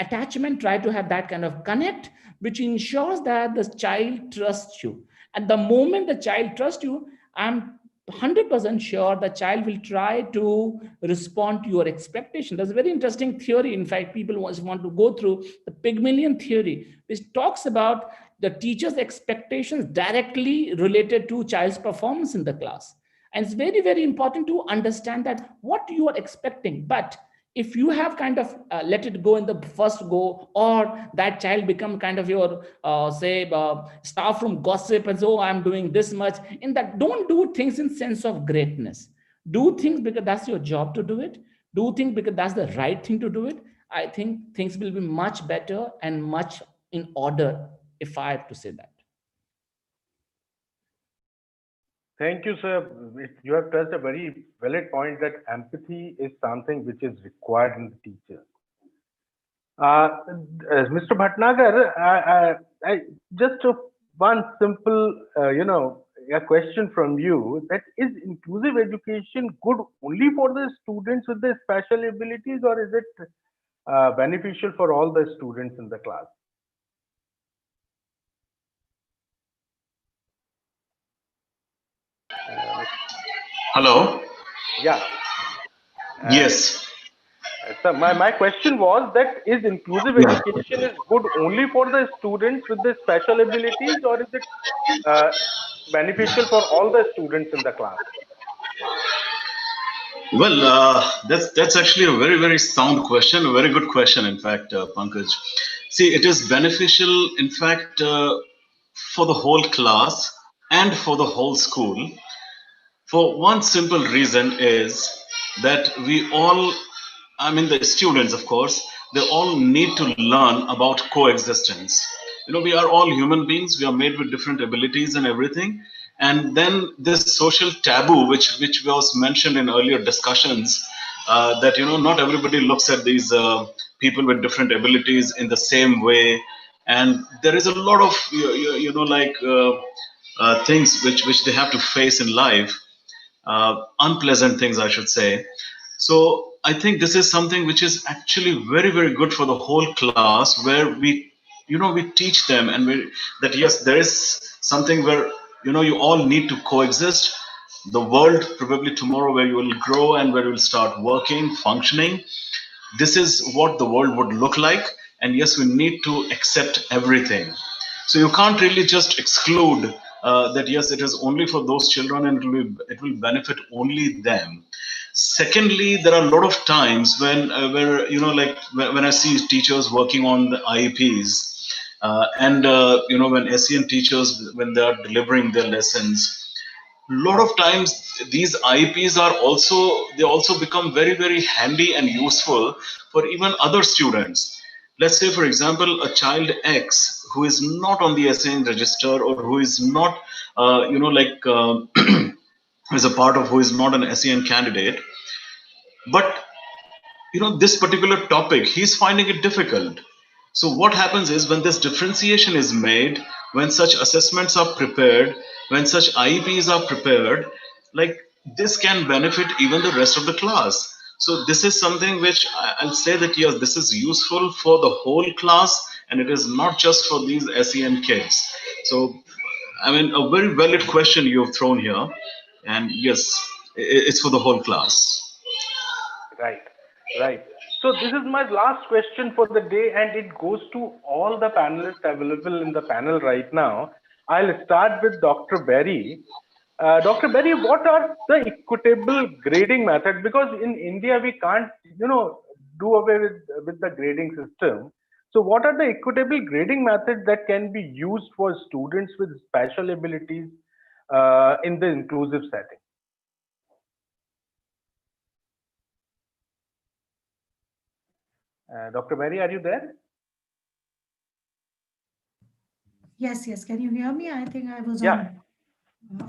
Speaker 4: attachment, try to have that kind of connect, which ensures that the child trusts you. At the moment the child trusts you, I'm 100% sure the child will try to respond to your expectation. There's a very interesting theory, in fact, people want to go through, the Pygmalion theory, which talks about the teacher's expectations directly related to child's performance in the class. And it's very, very important to understand that what you are expecting. But if you have kind of let it go in the first go, or that child become kind of your staff room gossip, and so I'm doing this much, in that, don't do things in sense of greatness. Do things because that's your job to do it. Do things because that's the right thing to do it. I think things will be much better and much in order, if I have to say that.
Speaker 16: Thank you, sir. You have touched a very valid point that empathy is something which is required in the teacher. Mr. Bhatnagar, I just one simple, a question from you, that is inclusive education good only for the students with the special abilities, or is it beneficial for all the students in the class?
Speaker 22: Hello?
Speaker 16: Yeah.
Speaker 22: Yes.
Speaker 16: So my question was that, is inclusive education is good only for the students with the special abilities, or is it beneficial for all the students in the class?
Speaker 22: Well, that's actually a very, very sound question, a very good question, in fact, Pankaj. See, it is beneficial, in fact, for the whole class and for the whole school. For one simple reason is that we all, I mean the students, of course, they all need to learn about coexistence. We are all human beings. We are made with different abilities and everything. And then this social taboo, which was mentioned in earlier discussions, that not everybody looks at these people with different abilities in the same way. And there is a lot of things which they have to face in life. Unpleasant things, I should say. So I think this is something which is actually very, very good for the whole class, where we teach them, and that yes, there is something where you all need to coexist. The world probably tomorrow, where you will grow and where you will start working, functioning. This is what the world would look like, and yes, we need to accept everything. So you can't really just exclude that yes, it is only for those children and it will benefit only them. Secondly, there are a lot of times when when I see teachers working on the IEPs and when SEN teachers, when they are delivering their lessons, lot of times these IEPs are also become very, very handy and useful for even other students. Let's say, for example, a child X who is not on the SAN register, or who is not, is a part of, who is not an SAN candidate, but this particular topic he's finding it difficult. So what happens is, when this differentiation is made, when such assessments are prepared, when such IEPs are prepared, like, this can benefit even the rest of the class. So this is something which I'll say that yes, this is useful for the whole class, and it is not just for these SEN kids. So I mean, a very valid question you have thrown here, and yes, it's for the whole class.
Speaker 16: Right, right. So this is my last question for the day, and it goes to all the panelists available in the panel right now. I'll start with Dr. Berry. Dr. Berry, what are the equitable grading methods? Because in India, we can't, do away with the grading system. So what are the equitable grading methods that can be used for students with special abilities in the inclusive setting? Dr. Berry, are you there?
Speaker 7: Yes, yes. Can you hear me? I think I was
Speaker 16: Yeah.
Speaker 7: on.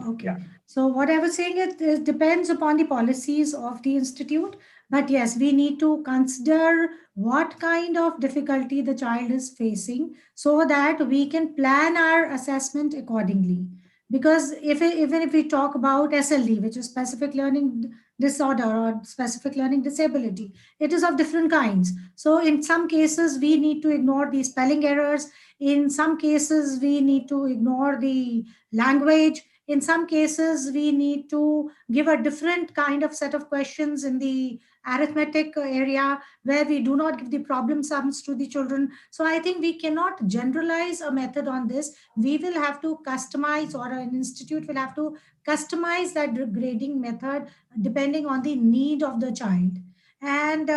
Speaker 7: Okay. So what I was saying is, it depends upon the policies of the institute. But yes, we need to consider what kind of difficulty the child is facing so that we can plan our assessment accordingly. Because even if we talk about SLD, which is specific learning disorder or specific learning disability, it is of different kinds. So in some cases, we need to ignore the spelling errors. In some cases, we need to ignore the language. In some cases, we need to give a different kind of set of questions in the arithmetic area where we do not give the problem sums to the children. So I think we cannot generalize a method on this. We will have to customize, or an institute will have to customize that grading method depending on the need of the child. And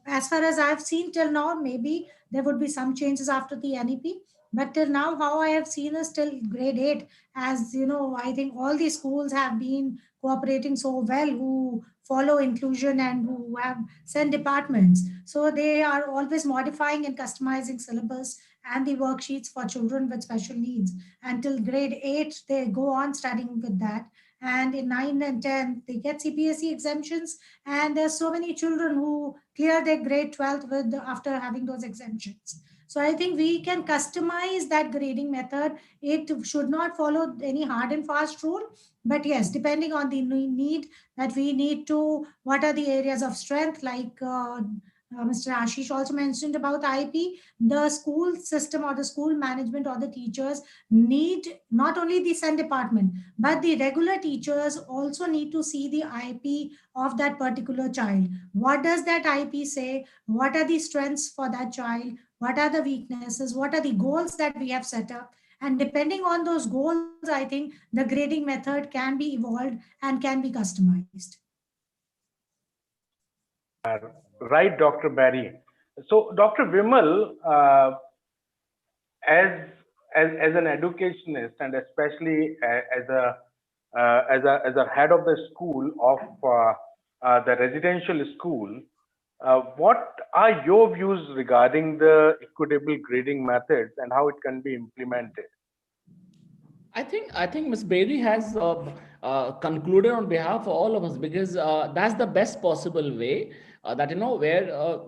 Speaker 7: as far as I've seen till now, maybe there would be some changes after the NEP. But till now, how I have seen is till grade 8. As you know, I think all the schools have been cooperating so well, who follow inclusion and who have sent departments. So they are always modifying and customizing syllabus and the worksheets for children with special needs. Until grade 8, they go on studying with that. And in 9 and 10, they get CPSE exemptions. And there's so many children who clear their grade 12th with after having those exemptions. So I think we can customize that grading method. It should not follow any hard and fast rule, but yes, depending on the need that we need to, what are the areas of strength, like Mr. Ashish also mentioned about IP, the school system or the school management or the teachers need not only the SEN department, but the regular teachers also need to see the IP of that particular child. What does that IP say? What are the strengths for that child? What are the weaknesses? What are the goals that we have set up? And depending on those goals, I think the grading method can be evolved and can be customized.
Speaker 16: Right, Dr. Barry. So, Dr. Vimal, as an educationist, and especially as a head of the school of the residential school, what are your views regarding the equitable grading methods and how it can be implemented?
Speaker 4: I think Ms. Bailey has concluded on behalf of all of us, because that's the best possible way that, where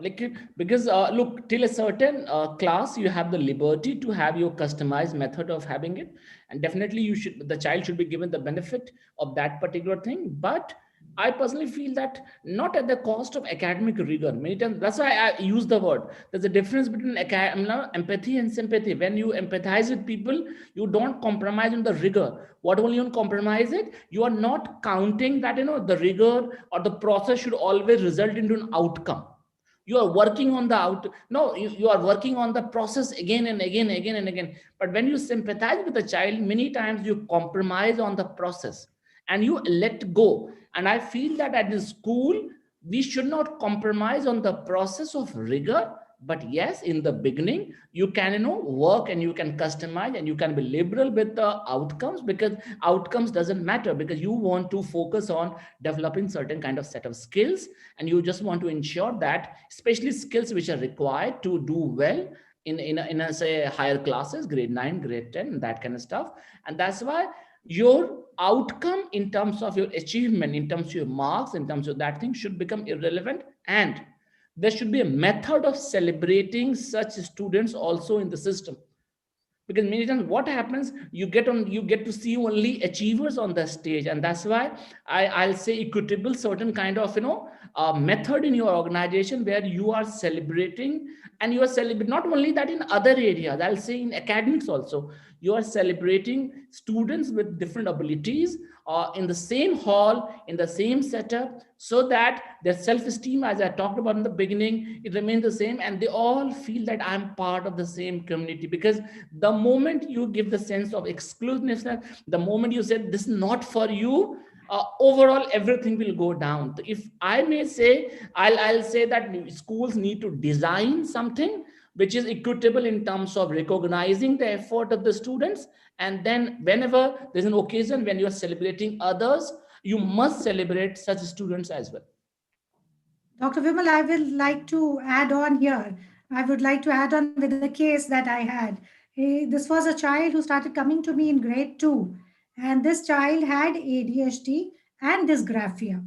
Speaker 4: because look, till a certain class, you have the liberty to have your customized method of having it, and definitely the child should be given the benefit of that particular thing. But I personally feel that not at the cost of academic rigor. Many times, that's why I use the word. There's a difference between empathy and sympathy. When you empathize with people, you don't compromise on the rigor. What will you compromise it? You are not counting that, the rigor or the process should always result into an outcome. You are working on you are working on the process again and again. But when you sympathize with the child, many times you compromise on the process and you let go. And I feel that at the school, we should not compromise on the process of rigor, But yes, in the beginning, you can, work and you can customize and you can be liberal with the outcomes, because outcomes doesn't matter, because you want to focus on developing certain kind of set of skills, and you just want to ensure that, especially skills which are required to do well in a say higher classes, grade 9, grade 10, and that kind of stuff. And that's why your outcome in terms of your achievement, in terms of your marks, in terms of that thing should become irrelevant. And there should be a method of celebrating such students also in the system, because many times what happens, you get to see only achievers on the stage. And that's why I'll say equitable certain kind of method in your organization where you are celebrating, and you are celebrating not only that, in other areas, I'll say in academics also, you are celebrating students with different abilities in the same hall, in the same setup, so that their self-esteem, as I talked about in the beginning, it remains the same, and they all feel that I'm part of the same community. Because the moment you give the sense of exclusiveness, the moment you say this is not for you, overall everything will go down. If I may say, I'll say that schools need to design something which is equitable in terms of recognizing the effort of the students. And then whenever there's an occasion when you're celebrating others, you must celebrate such students as well.
Speaker 7: Dr. Vimal, I would like to add on here. I would like to add on with the case that I had. This was a child who started coming to me in grade 2. And this child had ADHD and dysgraphia.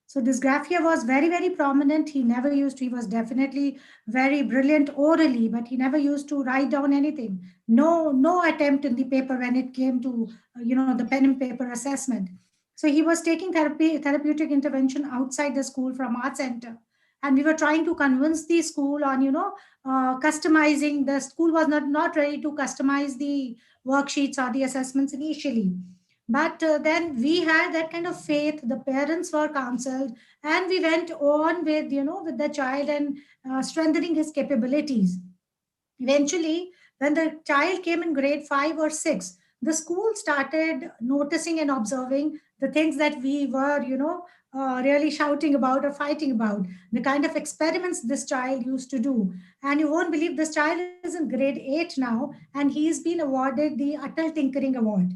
Speaker 7: So dysgraphia was very, very prominent. He was definitely very brilliant orally, but he never used to write down anything. No attempt in the paper when it came to, the pen and paper assessment. So he was taking therapeutic intervention outside the school from art center. And we were trying to convince the school on, customizing. The school was not ready to customize the worksheets or the assessments initially. But then we had that kind of faith. The parents were counseled, and we went on with the child and strengthening his capabilities. Eventually, when the child came in grade 5 or 6, the school started noticing and observing the things that we were, really shouting about or fighting about, the kind of experiments this child used to do. And you won't believe, this child is in grade 8 now, and he's been awarded the Atal Tinkering Award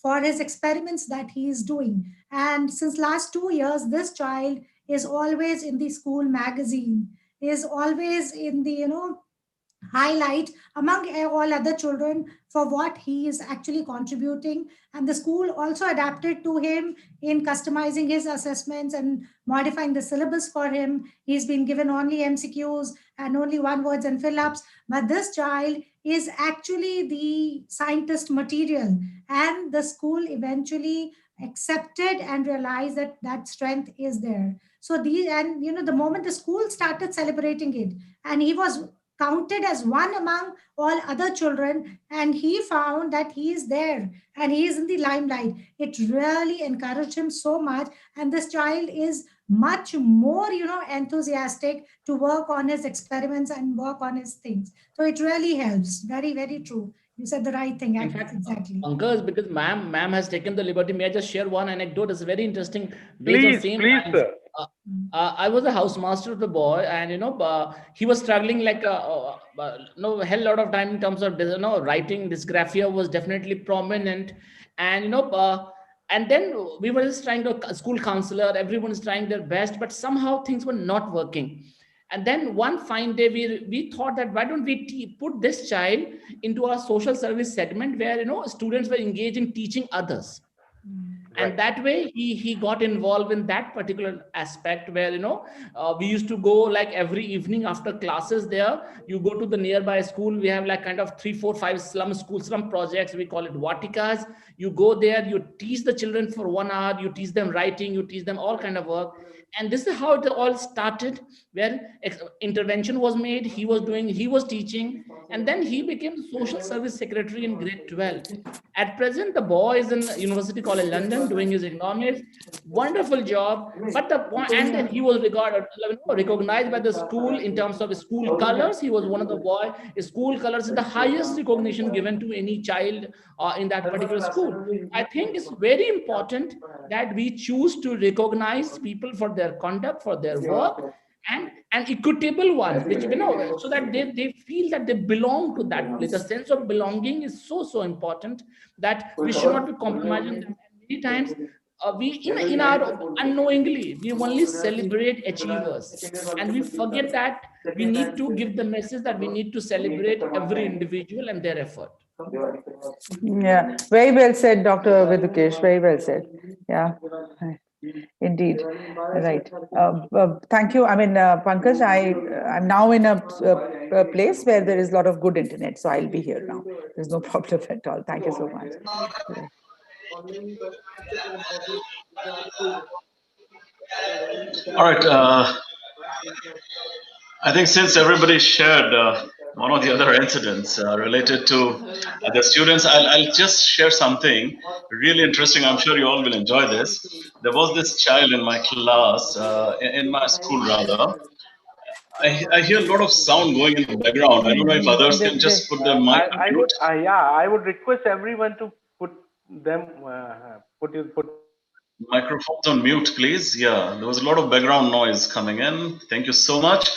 Speaker 7: for his experiments that he is doing. And since last 2 years, this child is always in the school magazine, is always in the, highlight among all other children for what he is actually contributing. And the school also adapted to him in customizing his assessments and modifying the syllabus for him. He's been given only MCQs and only one words and fill-ups, but this child is actually the scientist material, and the school eventually accepted and realized that that strength is there. So the moment the school started celebrating it, and he was counted as one among all other children, and he found that he is there and he is in the limelight, it really encouraged him so much. And this child is much more enthusiastic to work on his experiments and work on his things. So it really helps. Very, very true. You said the right thing.
Speaker 4: In fact,
Speaker 7: exactly.
Speaker 4: Pankaj, because ma'am has taken the liberty, may I just share one anecdote? It's very interesting.
Speaker 16: Please, sir.
Speaker 4: I was a housemaster of the boy, and he was struggling like a hell lot of time in terms of writing. Dysgraphia was definitely prominent, and and then we were just trying to school counselor. Everyone is trying their best, but somehow things were not working. And then one fine day, we thought that why don't we put this child into our social service segment where students were engaged in teaching others. And that way he got involved in that particular aspect where we used to go like every evening after classes. There you go to the nearby school. We have like kind of 3, 4, 5 slum projects, we call it vatikas. You go there, you teach the children for 1 hour, you teach them writing, you teach them all kind of work. And this is how it all started, where intervention was made. He was teaching, and then he became social service secretary in grade 12. At present, the boy is in University College London doing his economics. Wonderful job. But and then he was recognized by the school in terms of school colors. He was one of the boy. School colors is the highest recognition given to any child in that particular school. I think it's very important that we choose to recognize people for their conduct, for their work, and equitable ones, which, so that they feel that they belong to that place. The sense of belonging is so important that we should not be compromising that. And many times we in our unknowingly, we only celebrate achievers, and we forget that we need to give the message that we need to celebrate every individual and their effort.
Speaker 8: Yeah, very well said, Dr. Vidukesh. Very well said. Yeah, indeed. Right. Thank you. I mean, Pankaj, I'm now in a place where there is a lot of good internet, so I'll be here now. There's no problem at all. Thank you so much.
Speaker 22: All right. I think since everybody shared one of the other incidents related to the students, I'll just share something really interesting. I'm sure you all will enjoy this. There was this child in my class, in my school rather. I hear a lot of sound going in the background. I don't know if others can just put their mic on mute.
Speaker 3: I would request everyone to put them, put
Speaker 22: Microphones on mute, please. Yeah, there was a lot of background noise coming in. Thank you so much.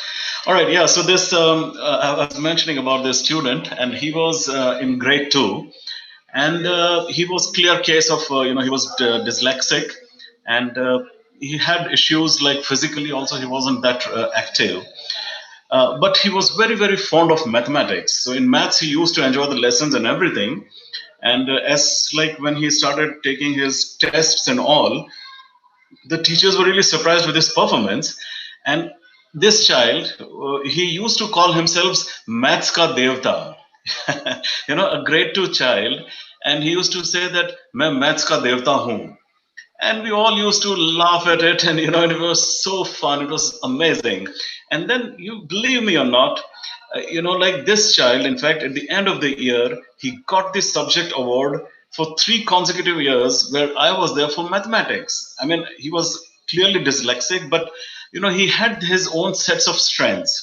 Speaker 22: All right, yeah, so this, I was mentioning about this student, and he was in grade 2, and he was clear case of, he was dyslexic, and he had issues like physically also, he wasn't that active. But he was very, very fond of mathematics. So in maths, he used to enjoy the lessons and everything. And as like when he started taking his tests and all, the teachers were really surprised with his performance. And this child, he used to call himself Maths ka Devta, a grade 2 child. And he used to say that, "Main Maths ka Devta hoon." And we all used to laugh at it, and it was so fun. It was amazing. And then, you believe me or not, like this child, in fact, at the end of the year, he got this subject award for 3 consecutive years, where I was there for mathematics. I mean, he was clearly dyslexic, but he had his own sets of strengths.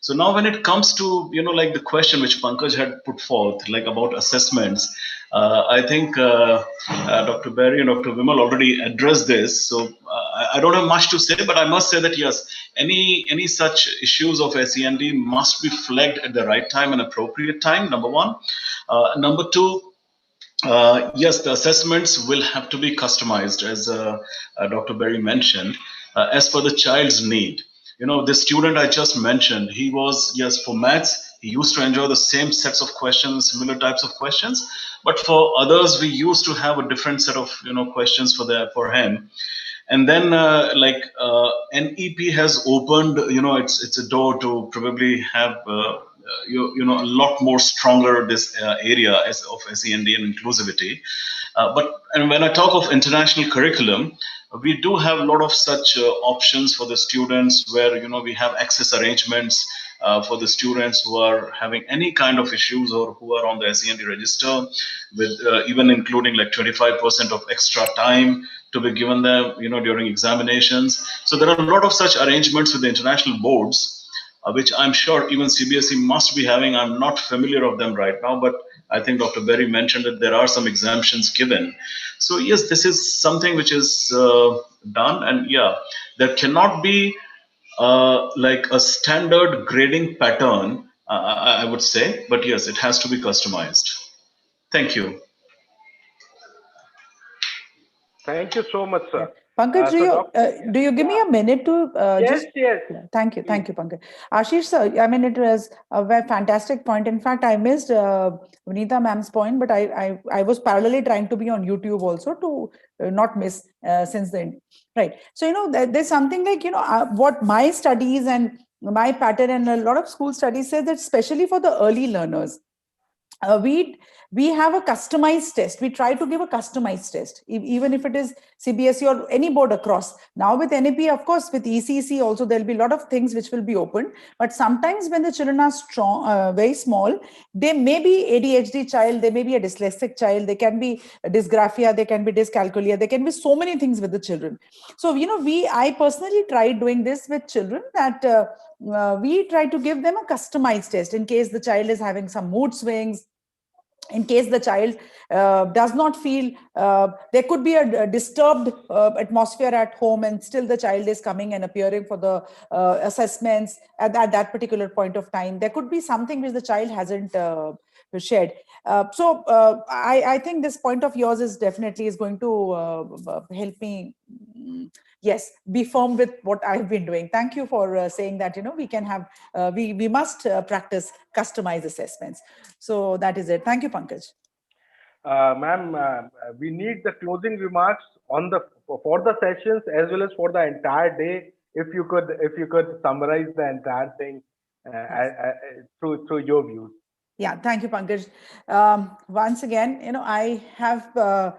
Speaker 22: So now when it comes to, like the question which Pankaj had put forth, like about assessments, I think Dr. Berry and Dr. Vimal already addressed this. So I don't have much to say, but I must say that yes, any such issues of SEND must be flagged at the right time and appropriate time, number one. Number two, yes, the assessments will have to be customized, as Dr. Berry mentioned, as per the child's need. The student I just mentioned, he was, yes, for maths, he used to enjoy the same sets of questions, similar types of questions. But for others, we used to have a different set of, questions for him. And then NEP has opened, it's a door to probably have a lot more stronger this area of SEND and inclusivity. And when I talk of international curriculum, we do have a lot of such options for the students, where we have access arrangements for the students who are having any kind of issues or who are on the SEND register, with even including like 25% of extra time to be given them, during examinations. So there are a lot of such arrangements with the international boards, which I'm sure even CBSE must be having. I'm not familiar of them right now, but I think Dr. Berry mentioned that there are some exemptions given. So yes, this is something which is done, and yeah, there cannot be like a standard grading pattern, I would say, but yes, it has to be customized. Thank you.
Speaker 3: Thank you so much, sir.
Speaker 8: Pankaj, do you give me a minute to
Speaker 3: yes.
Speaker 8: Thank you, Pankaj. Ashish, sir, I mean, it was a very fantastic point. In fact, I missed Vinita ma'am's point, but I was parallelly trying to be on YouTube also to not miss since then. Right. So, there's something like, what my studies and my pattern and a lot of school studies says that especially for the early learners, we have a customized test. We try to give a customized test, even if it is CBSE or any board across. Now with NEP, of course, with ECC also, there'll be a lot of things which will be open. But sometimes when the children are strong, very small, they may be ADHD child, they may be a dyslexic child, they can be dysgraphia, they can be dyscalculia, there can be so many things with the children. So, I personally tried doing this with children, that we try to give them a customized test in case the child is having some mood swings, in case the child does not feel, there could be a disturbed atmosphere at home, and still the child is coming and appearing for the assessments at that particular point of time. There could be something which the child hasn't shared. I think this point of yours is definitely is going to help me, yes, be firm with what I've been doing. Thank you for saying that, we can have, we must practice customized assessments. So that is it. Thank you, Pankaj.
Speaker 16: Ma'am, we need the closing remarks on for the sessions as well as for the entire day. If you could summarize the entire thing through your views.
Speaker 8: Yeah, thank you, Pankaj. Once again, I have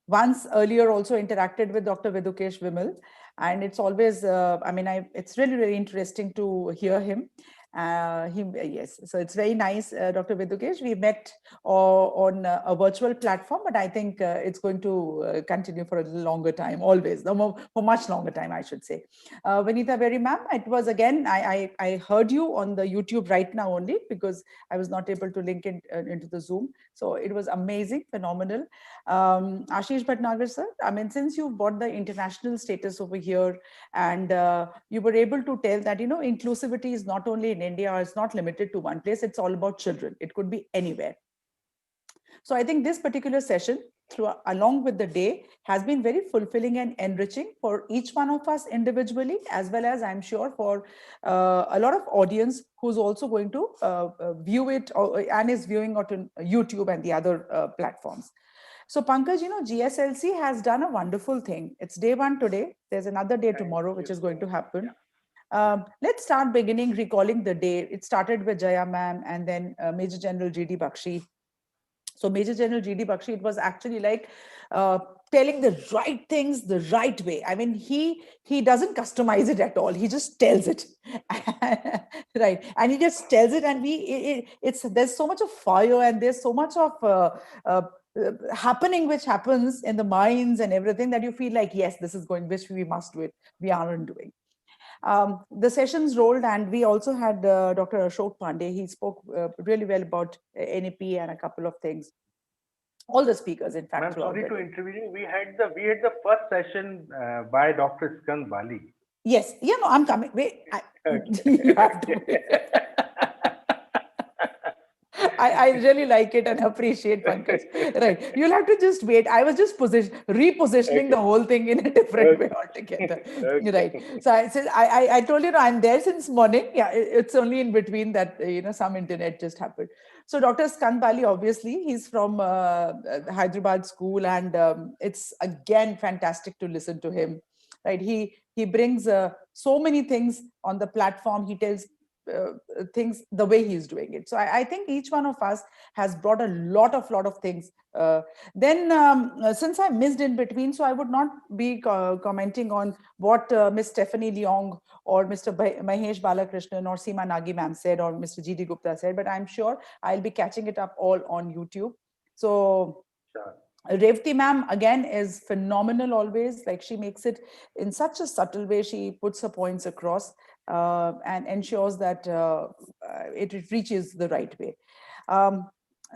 Speaker 8: once earlier also interacted with Dr. Vidukesh Vimal, and it's always, it's really, really interesting to hear him. Yes, so it's very nice, Dr. Vidukesh. We met on a virtual platform, but I think it's going to continue for a longer time, always, for much longer time, I should say. Vanitha Berry ma'am, it was again, I heard you on the YouTube right now only because I was not able to link into the Zoom. So it was amazing, phenomenal. Ashish Bhatnagar sir, since you've got the international status over here, and you were able to tell that, inclusivity is not only in India, or it's not limited to one place, it's all about children. It could be anywhere. So I think this particular session, along with the day, has been very fulfilling and enriching for each one of us individually, as well as I'm sure for a lot of audience who's also going to view it and is viewing it on YouTube and the other platforms. So Pankaj, GSLC has done a wonderful thing. It's day one today. There's another day tomorrow, which is going to happen. Let's start beginning recalling the day. It started with Jaya ma'am and then Major General G.D. Bakshi. So Major General G.D. Bakshi, it was actually like telling the right things the right way. He doesn't customize it at all. He just tells it, right? And he just tells it, and there's so much of fire and there's so much of happening which happens in the minds and everything that you feel like, yes, this is going, which we must do it. We aren't doing. The sessions rolled, and we also had Dr. Ashok Pandey. He spoke really well about NEP and a couple of things. All the speakers, in fact.
Speaker 16: I'm sorry to intervene. We had the first session by Dr. Skand Bali.
Speaker 8: Yes, I'm coming. Wait, you have to wait. I really like it and appreciate Pankaj. Right. You'll have to just wait. I was just repositioning the whole thing in a different way altogether. Right. So I told you, I'm there since morning. Yeah, it's only in between that, some internet just happened. So Dr. Skand Bali, obviously, he's from Hyderabad school, and it's again fantastic to listen to him. Right. He brings so many things on the platform. He tells things the way he's doing it. So I think each one of us has brought a lot of things. Since I missed in between, so I would not be commenting on what Miss Stephanie Leong or Mr. Mahesh Balakrishnan or Seema Nagi ma'am said or Mr. G.D. Gupta said, but I'm sure I'll be catching it up all on YouTube. So Revati ma'am again is phenomenal always. Like, she makes it in such a subtle way. She puts her points across and ensures that it reaches the right way.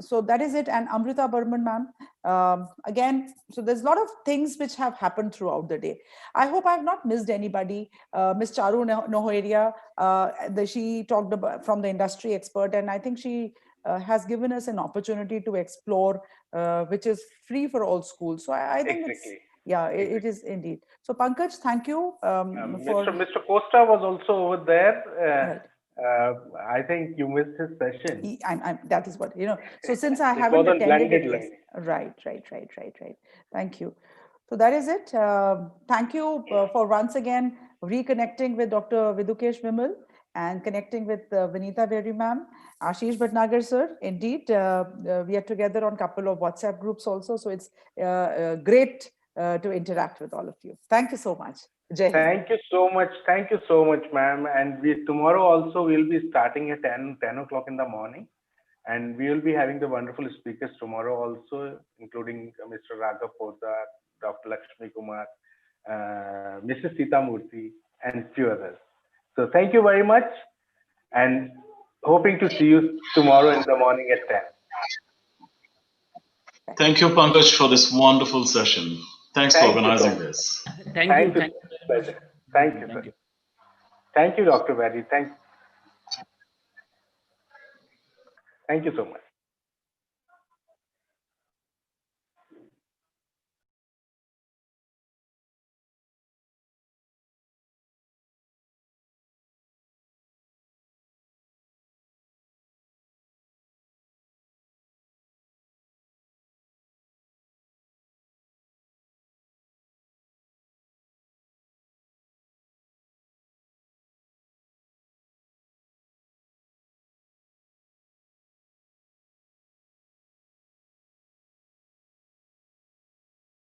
Speaker 8: So that is it. And Amrita Burman ma'am, again, so there's a lot of things which have happened throughout the day. I hope I've not missed anybody. Miss Charu Nohoria, she talked about from the industry expert, and I think she has given us an opportunity to explore, which is free for all schools. So I think exactly. It is indeed. So Pankaj, thank you.
Speaker 16: Mr. Costa was also over there. Right. I think you missed his session.
Speaker 8: That is what, so since I haven't attended it. Right. Thank you. So that is it. Thank you for once again reconnecting with Dr. Vidukesh Vimal and connecting with Vanitha Berry ma'am, Ashish Bhatnagar sir. Indeed, we are together on a couple of WhatsApp groups also. So it's great to interact with all of you. Thank you so much. Jai Hind.
Speaker 16: Thank you so much. Thank you so much, ma'am. And tomorrow also we'll be starting at 10 o'clock in the morning. And we will be having the wonderful speakers tomorrow also, including Mr. Raghav Poddar, Dr. Lakshmi Kumar, Mrs. Sita Murthy, and few others. So thank you very much, and hoping to see you tomorrow in the morning at 10.
Speaker 22: Thank you, Pankaj, for this wonderful session. Thanks for organizing this.
Speaker 4: Thank you. Thank you very much.
Speaker 3: Thank you, sir. Thank you, Dr. Vadi. Thank you so much.